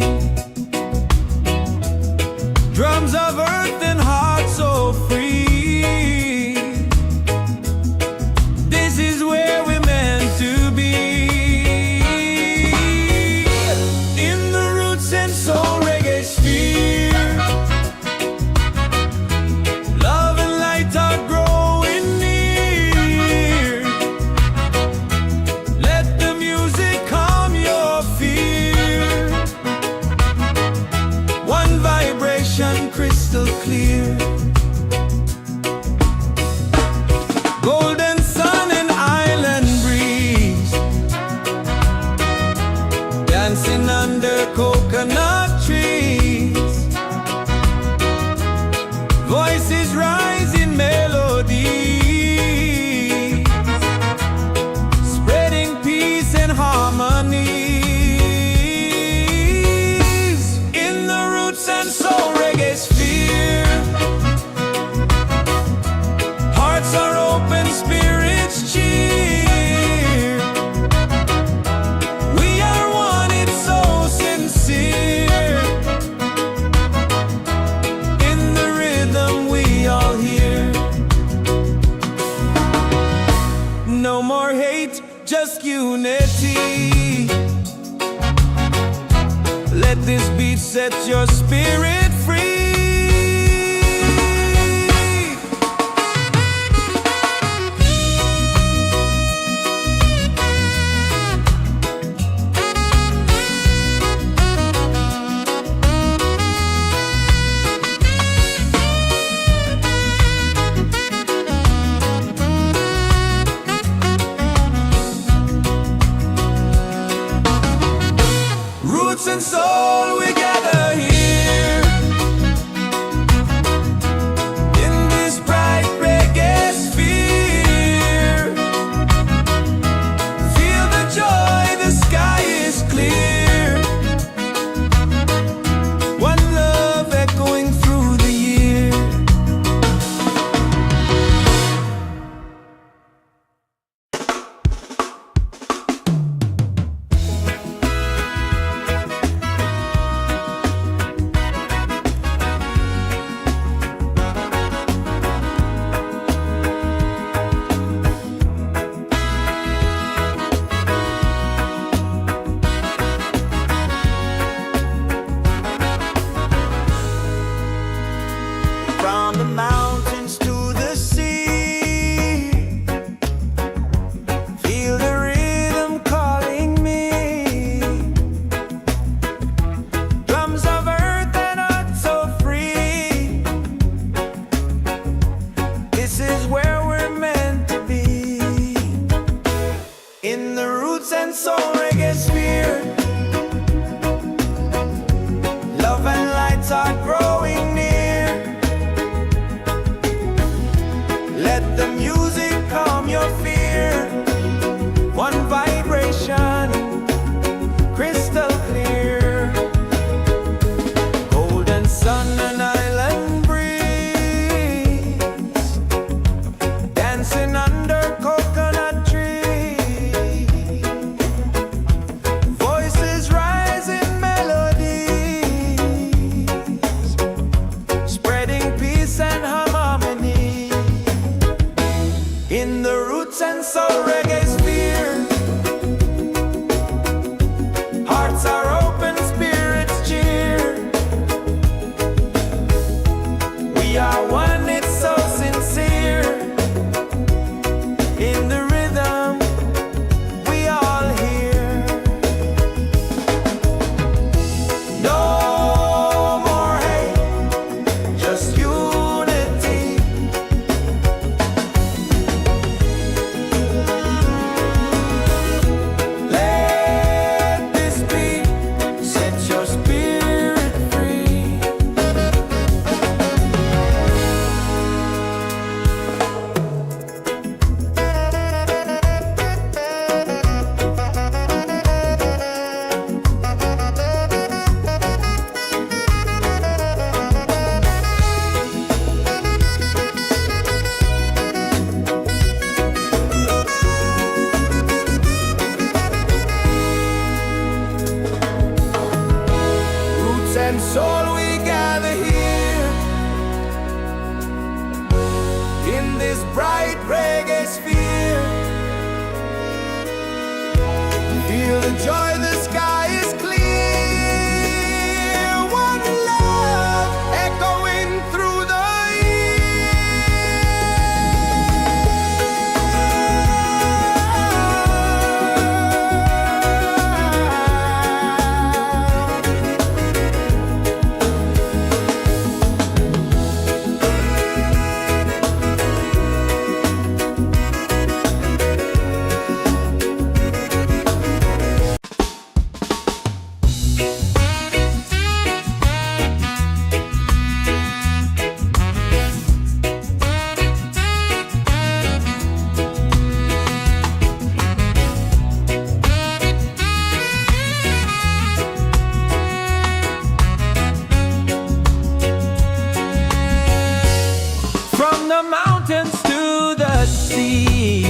Drums of earth and heart so free. This is where we're meant to be. In the roots and soul reggae sphere, love and light are growing near. Let the music calm your fear. One vibration, crystal clear. Golden sun and island breeze, dancing under coconut trees. Voices rise in melodies, spreading peace and harmony. In the roots and soul reggae sphere, hearts are open, spirits cheer. We are one, it's so sincere. In the rhythm, we all hear. No more hate, just unity. Let this beat set your spirit free. soul reggae sphere. Love and light are growing near. Let the music calm your fear. One vibration, crystal clear. Golden sun and island breeze, dancing under coconut trees. Voices rise in melodies, spreading peace and harmony. In the roots and soul reggae sphere, hearts are open, spirits cheer. We are one, it's so sincere. In the rhythm, we all hear. No more hate, just unity. Let this beat set your spirit free. Roots and soul, we gather here in this bright reggae sphere. Feel the joy, the sky is clear. One love echoing through the from the mountains to the sea.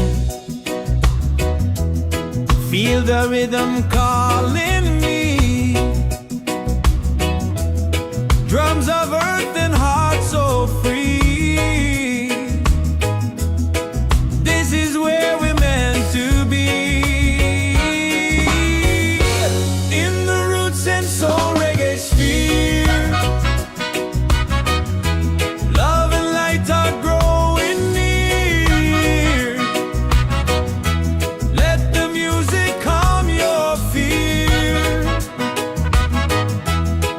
Feel the rhythm calling me. Drums of earth and heart so free. This is where we're meant to be. In the roots and soul reggae sphere, love and light are growing near. Let the music calm your fear.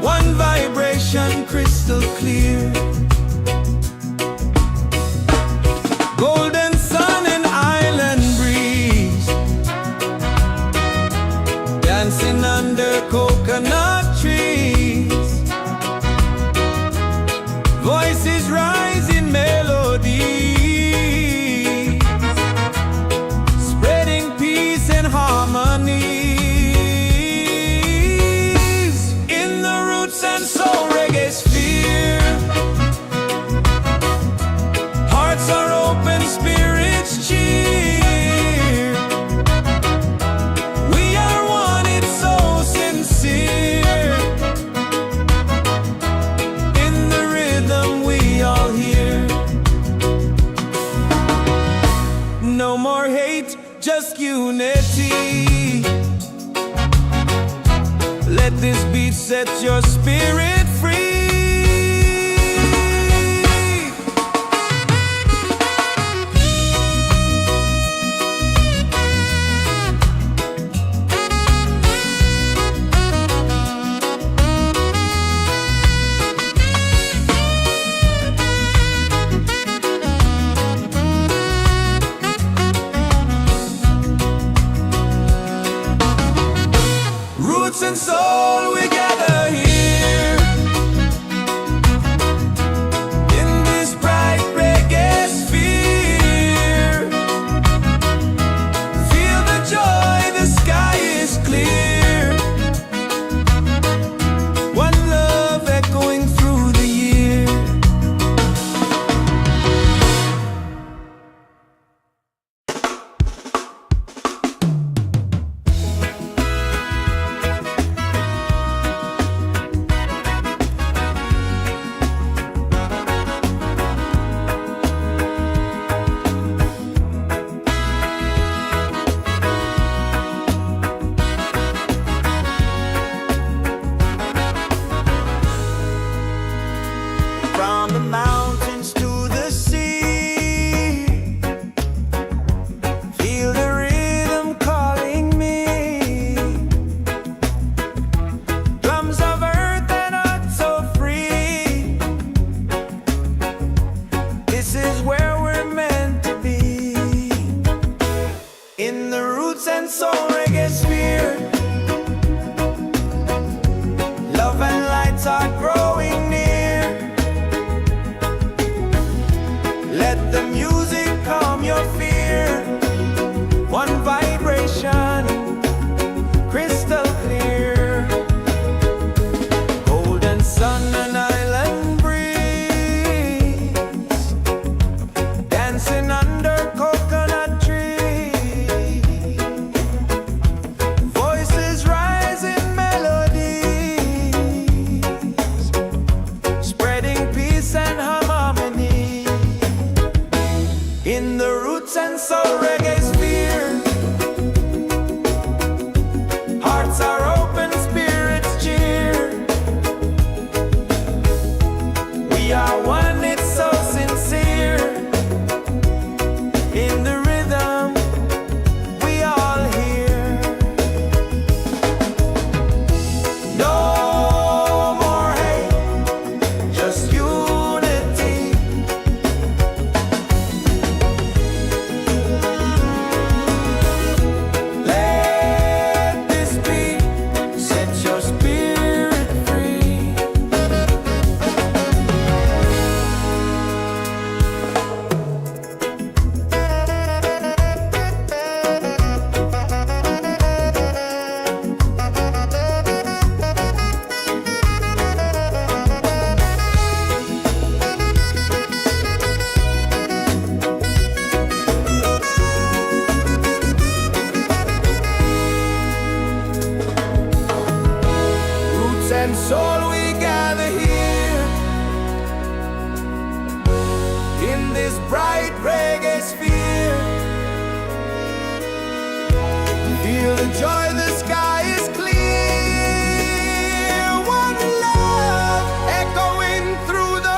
One vibration, crystal clear. Golden sun and island breeze, dancing under coconut trees. Voices rise in melodies, spreading peace and harmony. In the roots and soul reggae sphere, hearts are open, spirits cheer. We are one, it's so sincere. In the rhythm, we all hear. No more hate, just unity. Let this beat set your spirit free. is where we're meant to be. In the roots and soul reggae sphere, love and lights are growing near. Let the music calm your fear. One vibration, crystal clear. Golden sun and island breeze, dancing under coconut trees. Voices rise in melodies, spreading peace and harmony. In the roots and soul reggae sphere, hearts are open, spirits cheer. We are one, it's so sincere. In the rhythm, we all hear. No more hate, just unity. Let this be, set your spirit free. Roots and soul, we gather here in this bright reggae sphere. Feel the joy, the sky is clear. One love echoing through the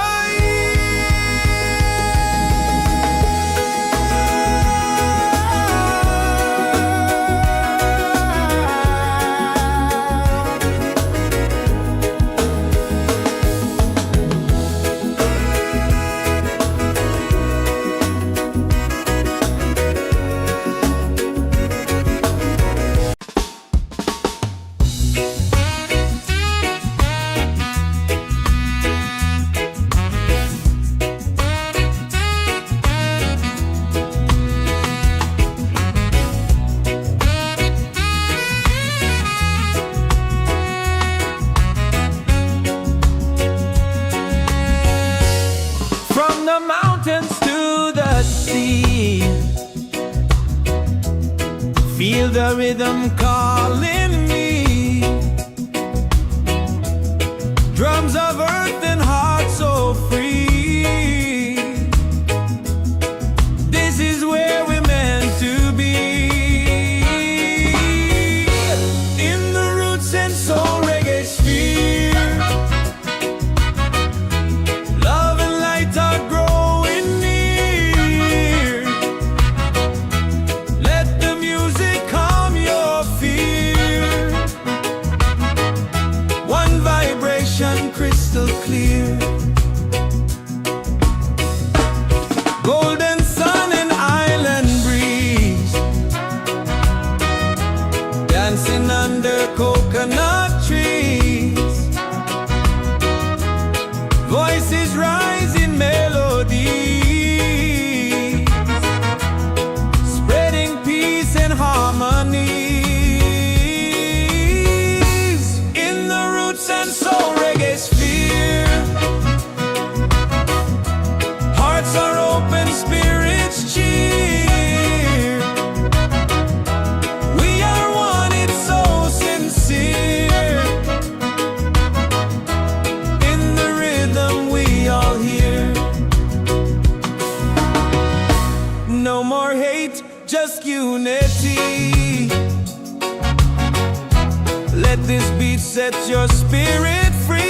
from the mountains to the sea. Feel the rhythm calling me. Drums of earth and heart so free. This is where we're meant to be. In the roots and soul reggae sphere, love and light are growing near. Let the music calm your fear. One vibration, crystal clear. Golden sun and island breeze, dancing under coconut trees. Voices rise in melody, spreading peace and harmony. In the roots and soul reggae sphere, hearts are open, spirits cheer. We are one, it's so sincere. In the rhythm, we all hear. No more hate, just unity. Let this beat set your spirit free.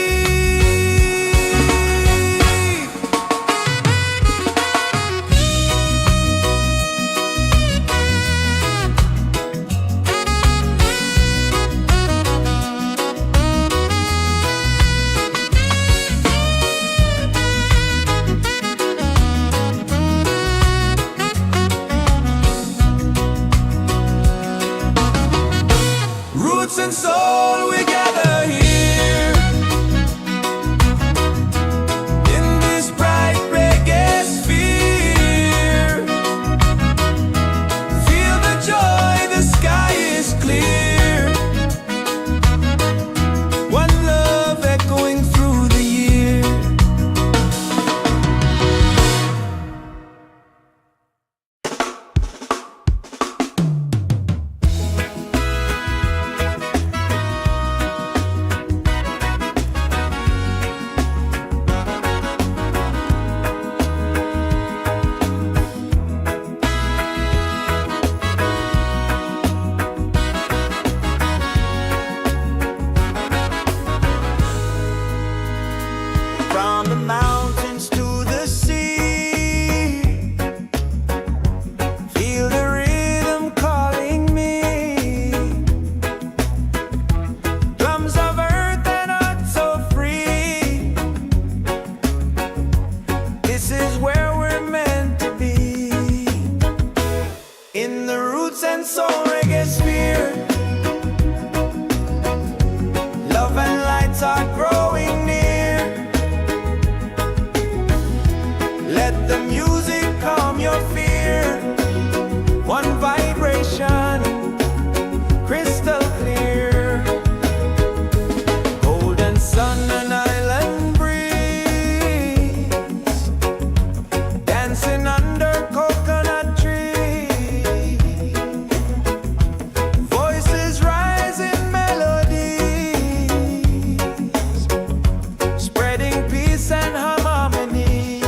dancing under coconut trees. Voices rise in melodies, spreading peace and harmony.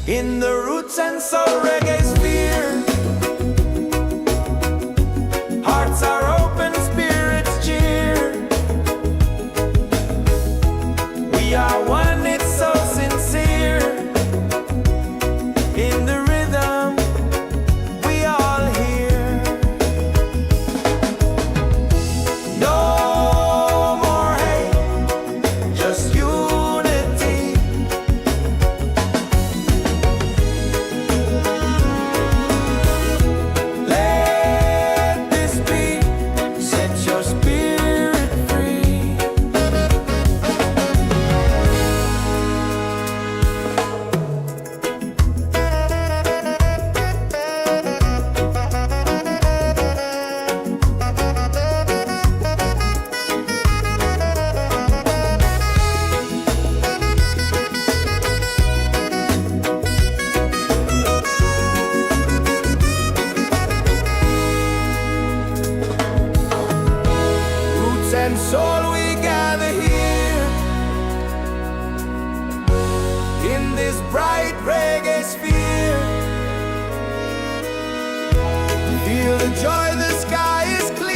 In the roots and soul reggae sphere, hearts are open, spirits cheer. We are one, it's so sincere. In the rhythm, we all hear. No more hate, just unity. Let this be, set your spirit free. Roots and soul, we gather here in this bright reggae sphere. Feel the joy, the sky is clear.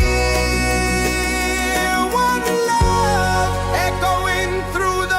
One love echoing through the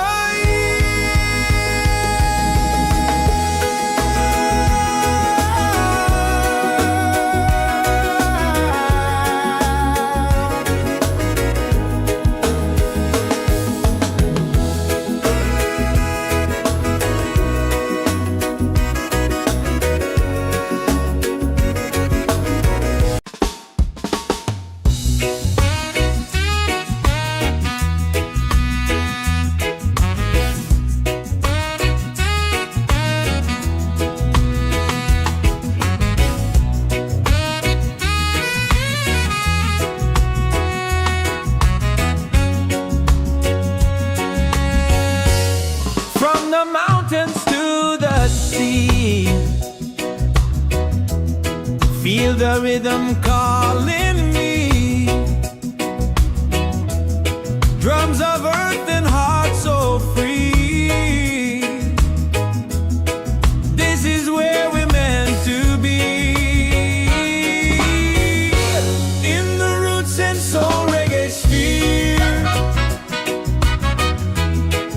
from the mountains to the sea. Feel the rhythm calling me. Drums of earth and heart so free. This is where we're meant to be. In the roots and soul reggae sphere,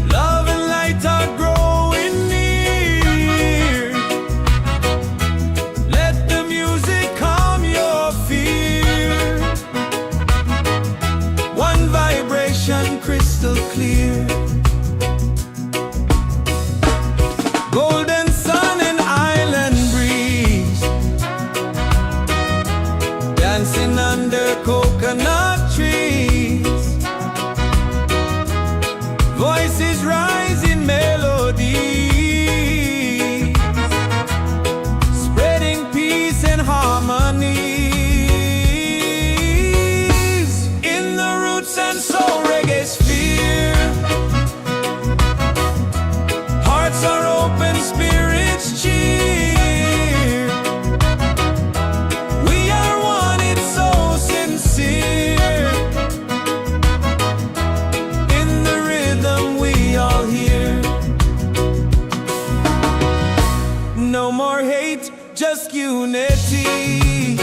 love and light are growing near. Let the music calm your fear. One vibration crystal clear. Golden sun and island breeze, dancing under coconut trees. Voices rise in melodies, spreading peace and harmonies. In the roots and soul reggae sphere, hearts are open, spirits cheer. We are one, it's so sincere. In the rhythm, we all hear. No more hate, just unity.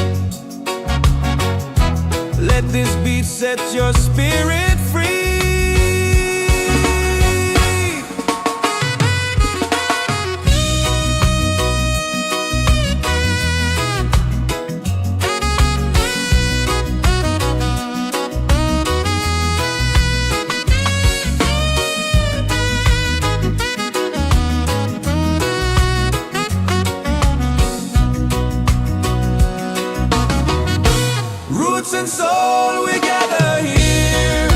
Let this beat set your spirit free. Roots and soul, we gather here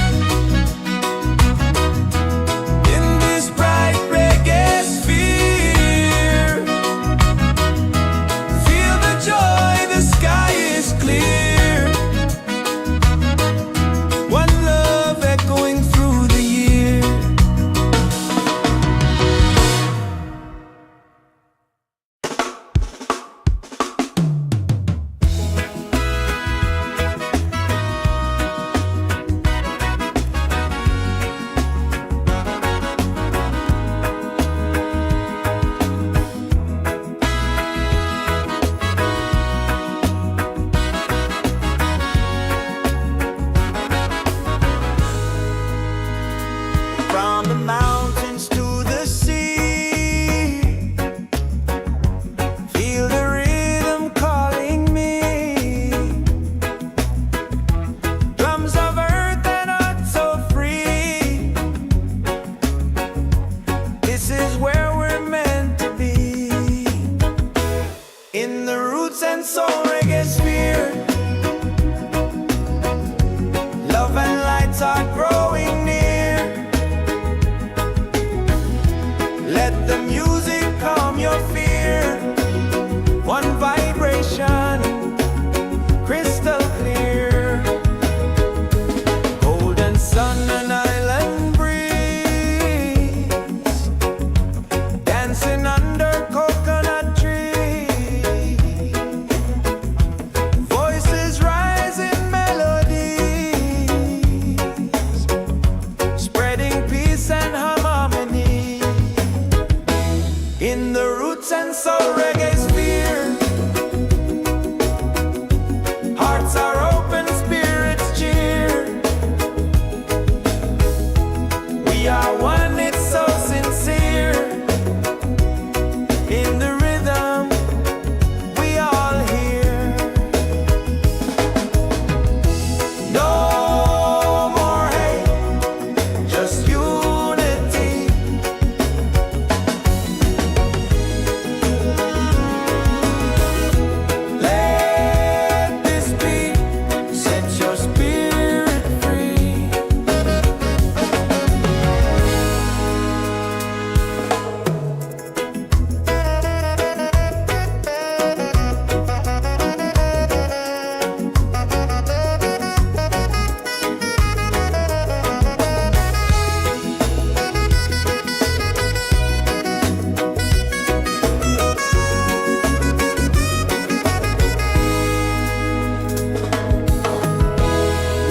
and soul reggae sphere. Love and lights are growing near. Let the music calm your fear. One vibration, crystal clear. Golden sun and island breeze, dancing under coconut trees. Voices rise in melodies, spreading peace and harmony. In the roots and soul reggae sphere, hearts are open, spirits cheer. We are one, it's so sincere. In the rhythm, we all hear. No more hate, just unity. Let this beat set your spirit free.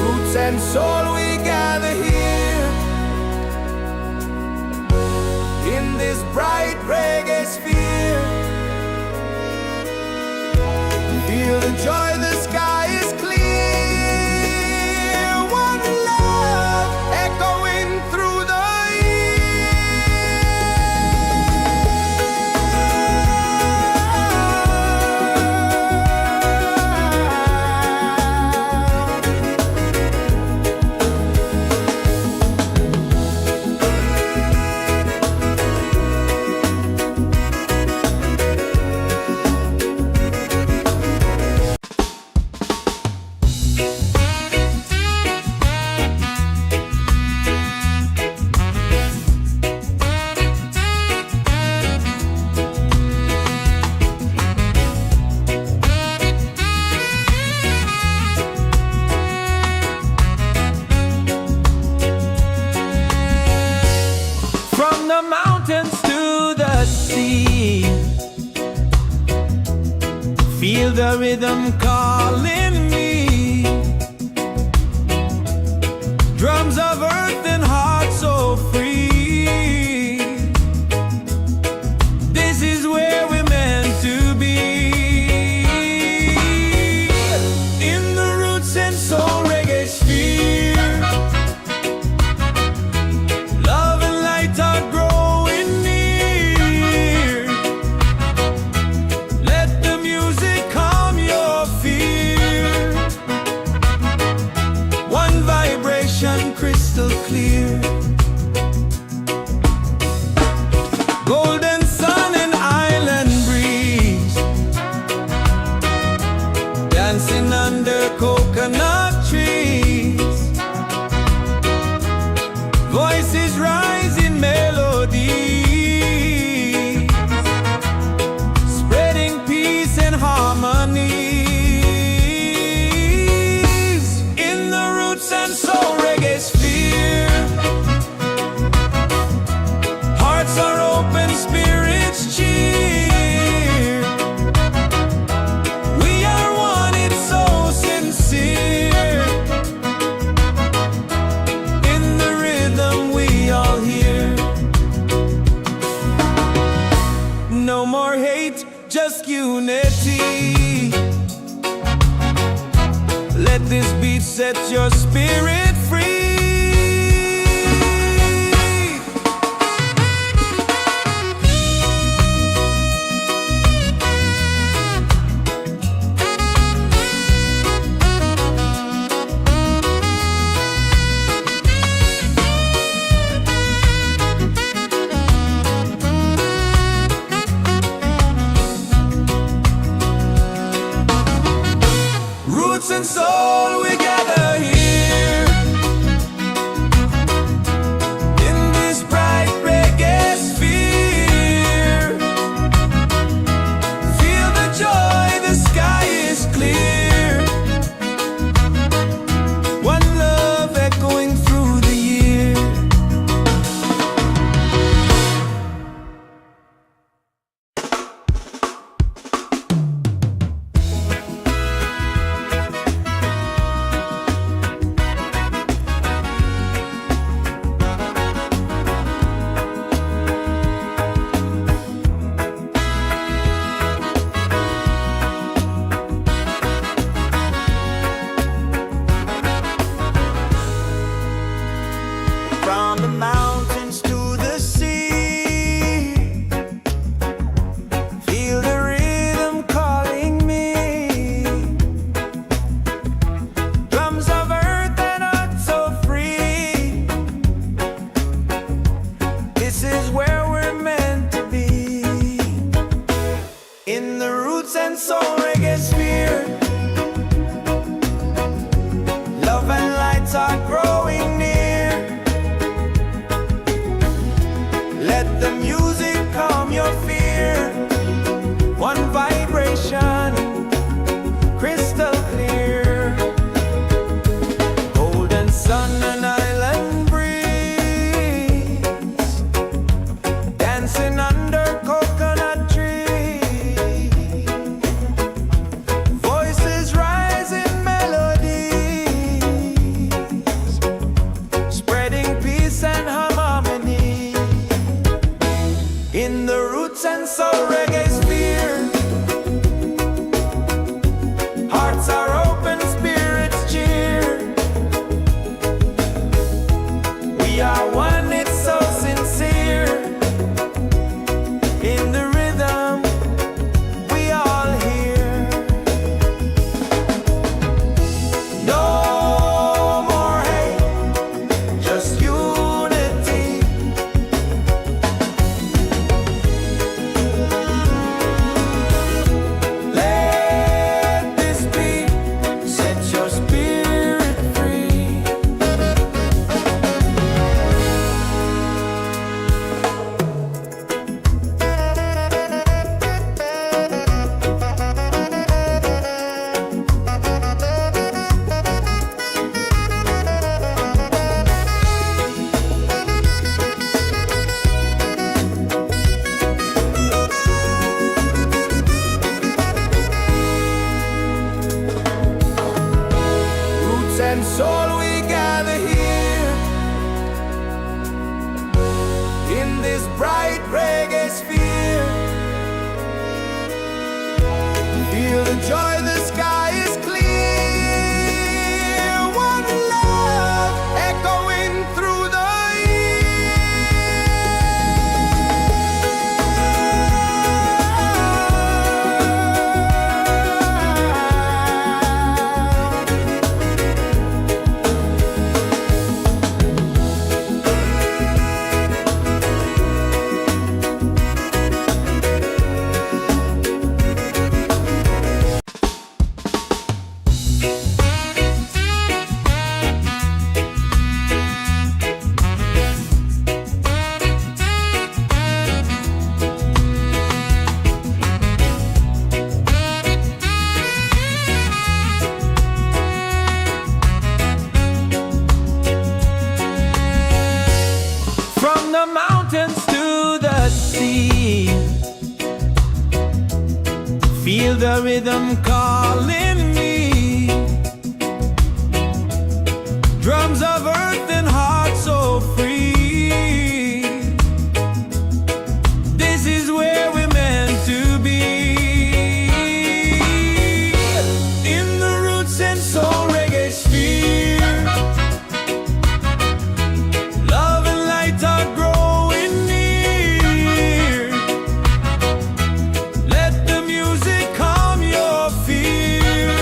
Roots and soul, we gather here in this bright reggae sphere. Feel the joy, the sky is clear. One love echoing through the from the mountains to the sea. Feel the rhythm calling me. Drums of earth and heart so free. This is where we're meant to be. In the roots and soul reggae sphere, love and light are growing near. Let the music calm your fear. One vibration, crystal clear. Golden sun and island breeze, dancing under coconut trees. Voices rise in melody, spreading peace and harmony. In the roots and soul reggae sphere, hearts are open, spirits cheer. We are one, it's so sincere. In the rhythm, we all hear. No more hate, just unity. Let this beat set your spirit free. roots and soul reggae sphere. Love and lights are growing near. Let the music calm your fear. One vibration, crystal clear. Golden sun and island breeze, dancing under coconut trees. Voices rise in melodies, spreading peace and harmony. In the roots and soul reggae sphere, hearts are open, spirits cheer. We are one, it's so sincere. In the rhythm, we all hear. No more hate, just unity. Let this beat set your spirit free. Roots and soul, we gather here in this bright reggae sphere. Feel the joy, the sky is clear. One love echoing through the from the mountains to the sea. Feel the rhythm calling me. Drums of earth and heart so free. This is where we're meant to be. In the roots and soul reggae sphere, love and light are growing near. Let the music calm your fear.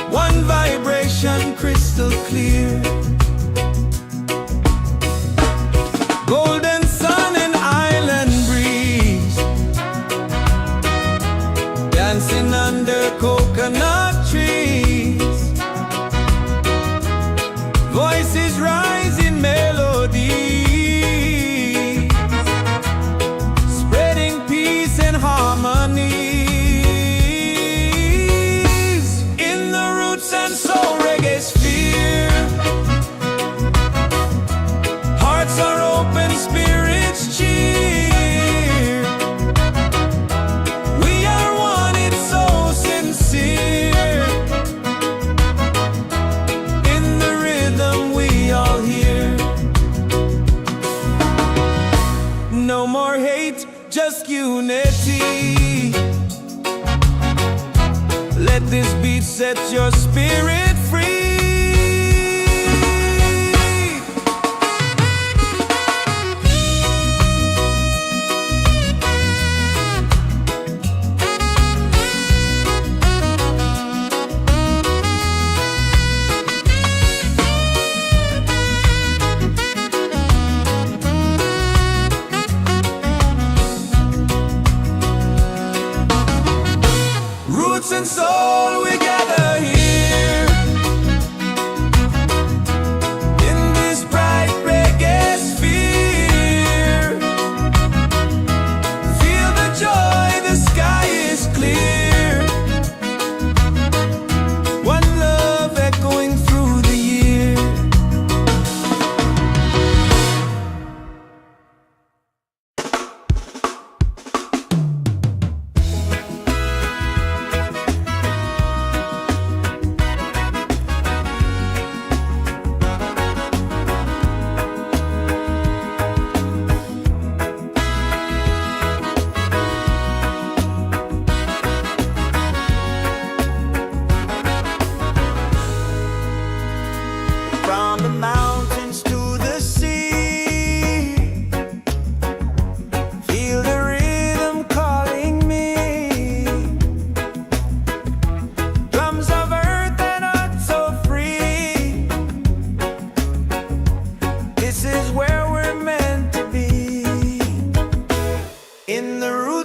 One vibration, crystal clear. Golden sun and island breeze, dancing under coconut trees. Voices rise in melodies, spreading peace and harmonies. In the roots and soul reggae sphere, hearts are open, spirits cheer. We are one, it's so sincere. In the rhythm, we all hear. No more hate, just unity. Let this beat set your spirit free.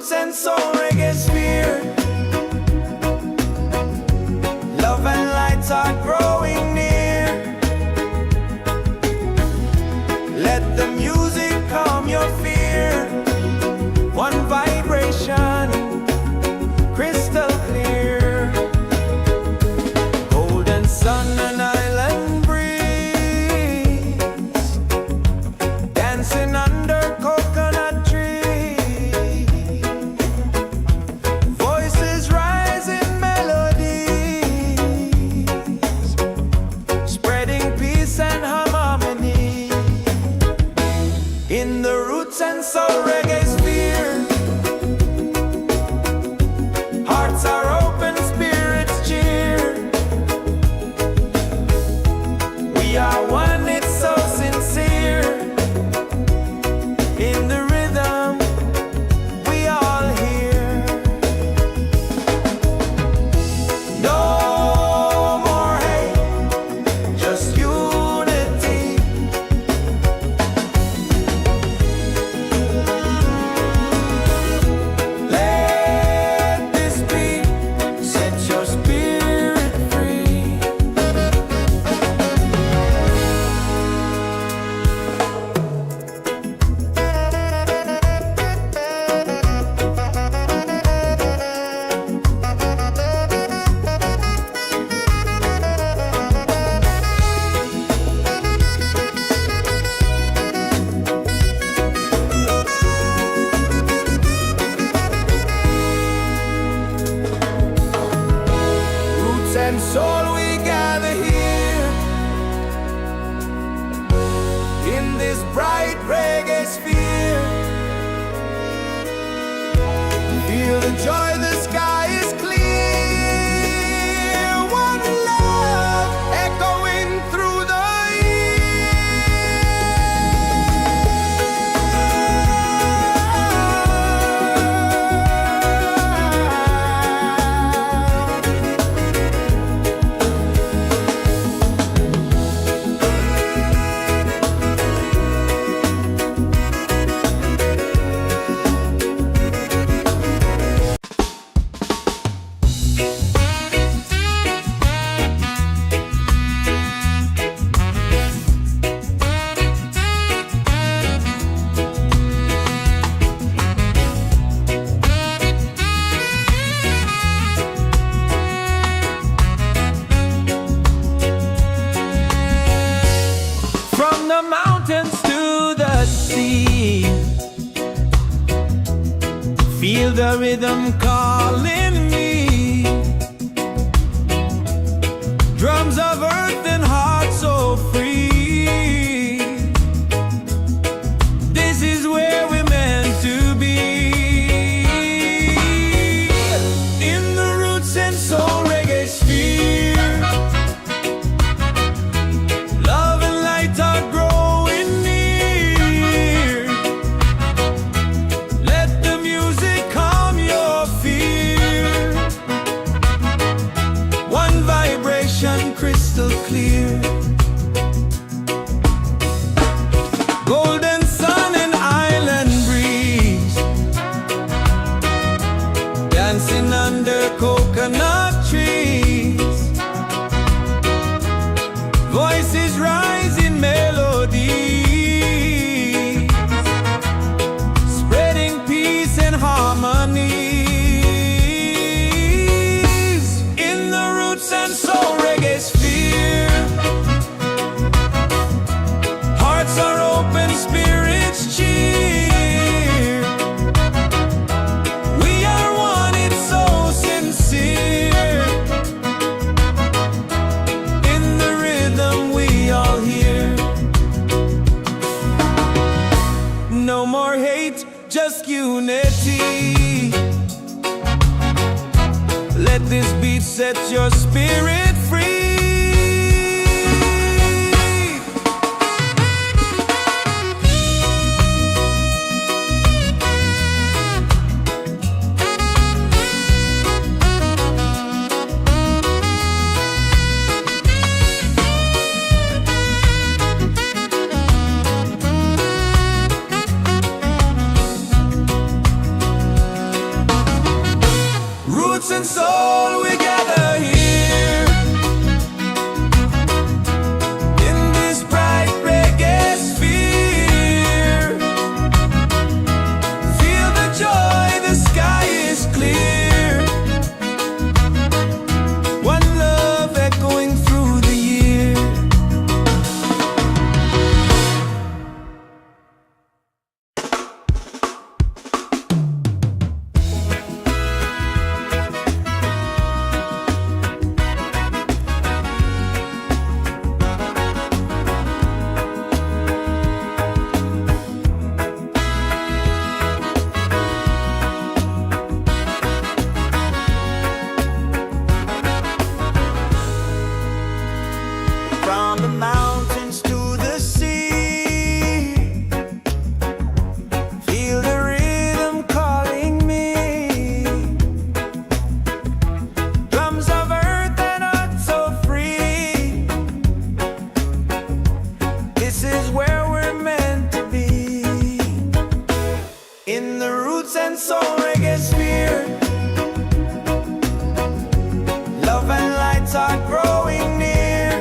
roots and soul reggae sphere. Love and lights are growing near. Let the music calm your fear. One vibration, crystal clear. Golden sun and island breeze, dancing under coconut trees. Voices rise in melodies, spreading peace and harmony. In the roots and soul reggae sphere, hearts are open, spirits cheer. We are one, it's so sincere. In the rhythm, we all hear. No more hate, just unity. Let this beat set your spirit free. Roots and soul, we gather here in this bright reggae sphere. Feel the joy, the sky is clear. One love echoing through the from the mountains to the sea. Feel the rhythm calling me. Drums of earth and heart so free. This is where we're meant to be. In the roots and soul reggae sphere, love and light are growing near. Let the music calm your fear. One vibration, crystal clear. Golden sun and island breeze, dancing under coconut trees. Voices rise in melodies, spreading peace and harmonies. In the roots and soul reggae sphere, hearts are open, spirits cheer. We are one, it's so sincere. In the rhythm, we all hear. No more hate, just unity. Let this beat set your spirit free. roots and soul we gather here. In this bright reggae sphere, feel the joy, the sky is clear. One love echoing through the year. From the mountains to the sea, feel the rhythm calling me. Drums of earth and heart so free. This is where we're meant to be. In the roots and soul reggae sphere, love and lights are growing near.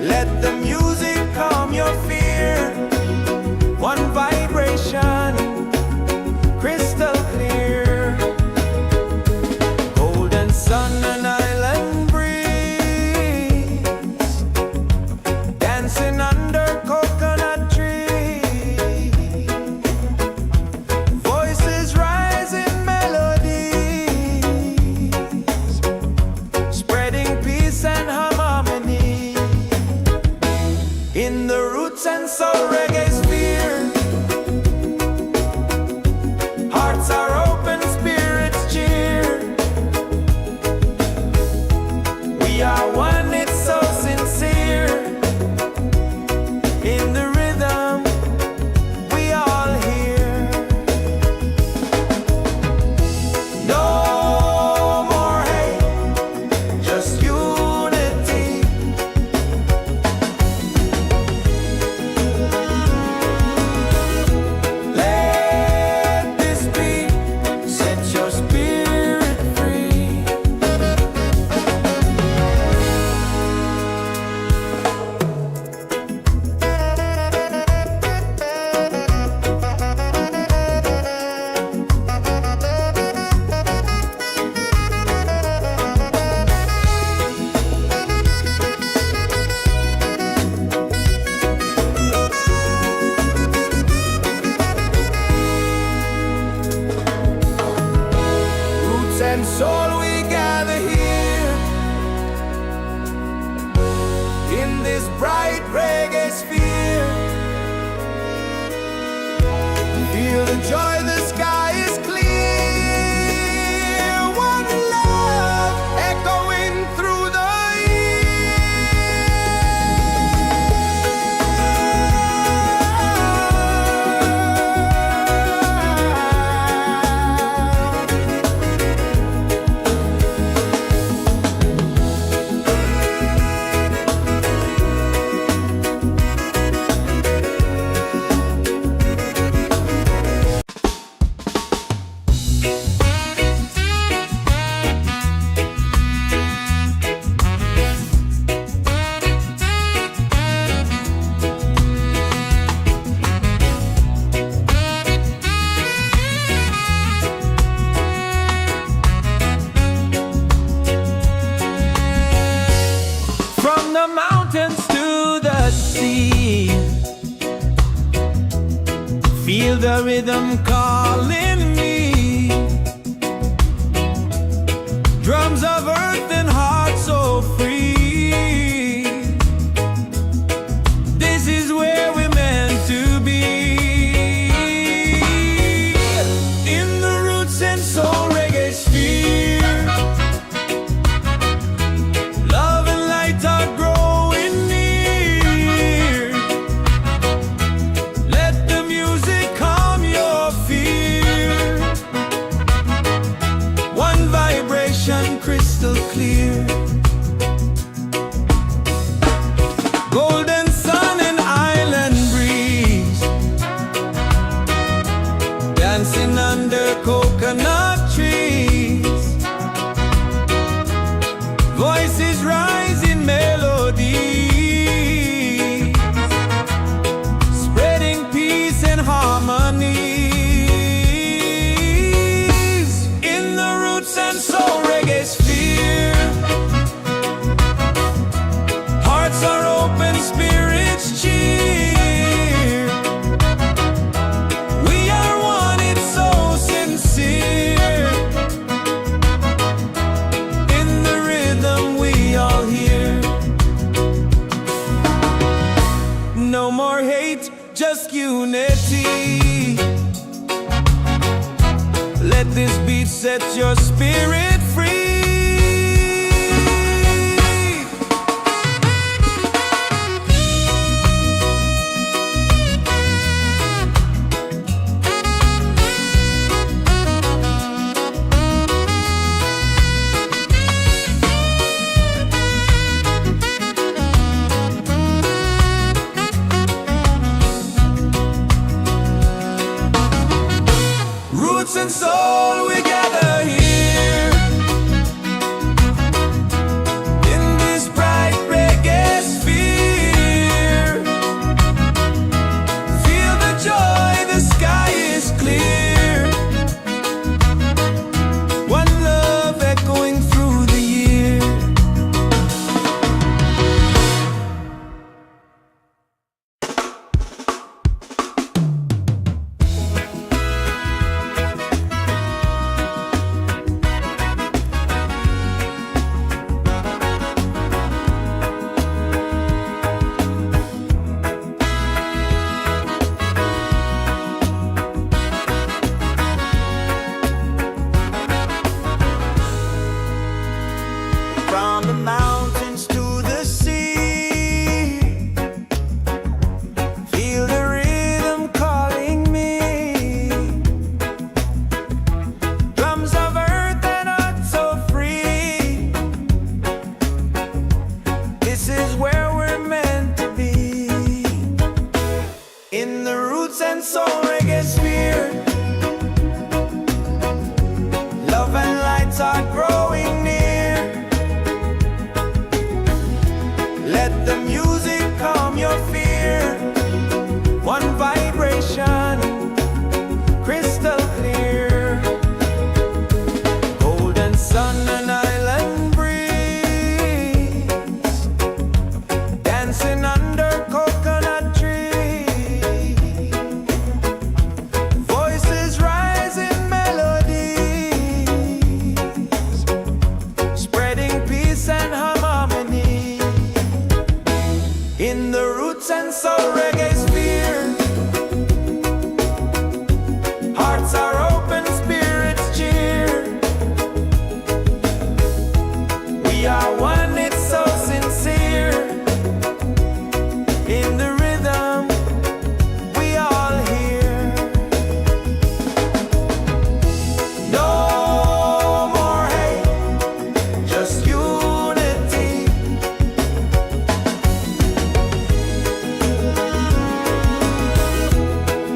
Let the music calm your fear. One vibration, crystal clear. Golden sun and island breeze, dancing under coconut tree. Voices rise in melodies, spreading peace and harmony. In the roots and soul reggae sphere, hearts are open, spirits cheer. We are one, it's so sincere. In the rhythm, we all hear. No more hate, just unity. Let this be, set your spirit free. Roots and soul we gather here. In this bright reggae sphere, feel the joy, the sky is clear. One love echoing through the from the mountains to the sea. Feel the rhythm calling me. Drums of earth and heart so free. This is where we're meant to be. In the roots and soul reggae sphere, love and light are growing near. Let the music calm your fear. set your spirit free. Roots and soul, we gather here in this bright reggae sphere. Feel the joy, the sky is clear. One love echoing through the year. From the mountains to the sea, feel the rhythm calling me. Drums of earth and heart so free. This is where we're meant to be. In the roots and soul reggae sphere, love and lights are growing near. Let the music calm your fear. One vibration, crystal clear. Golden sun and island breeze, dancing under coconut trees. Voices rise in melodies, spreading peace and harmony. In the roots and soul reggae sphere, hearts are open, spirits cheer. We are one, it's so sincere. In the rhythm, we all hear. No more hate, just unity.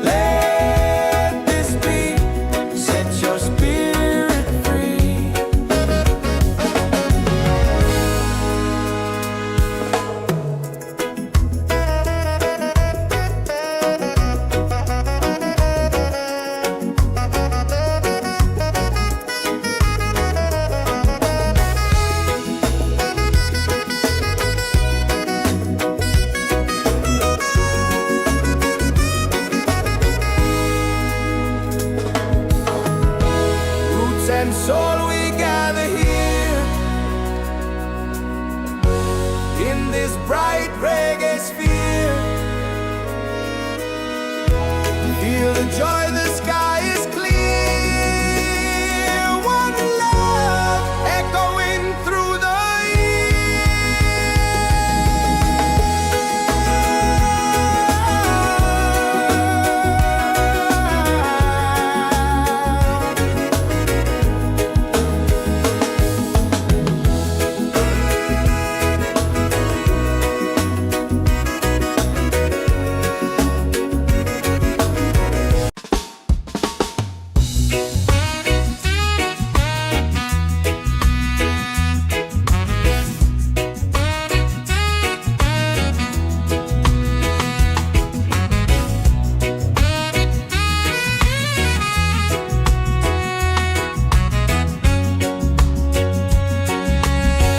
Let this beat set your spirit free. Roots and soul, we gather here in this bright reggae sphere. Feel the joy,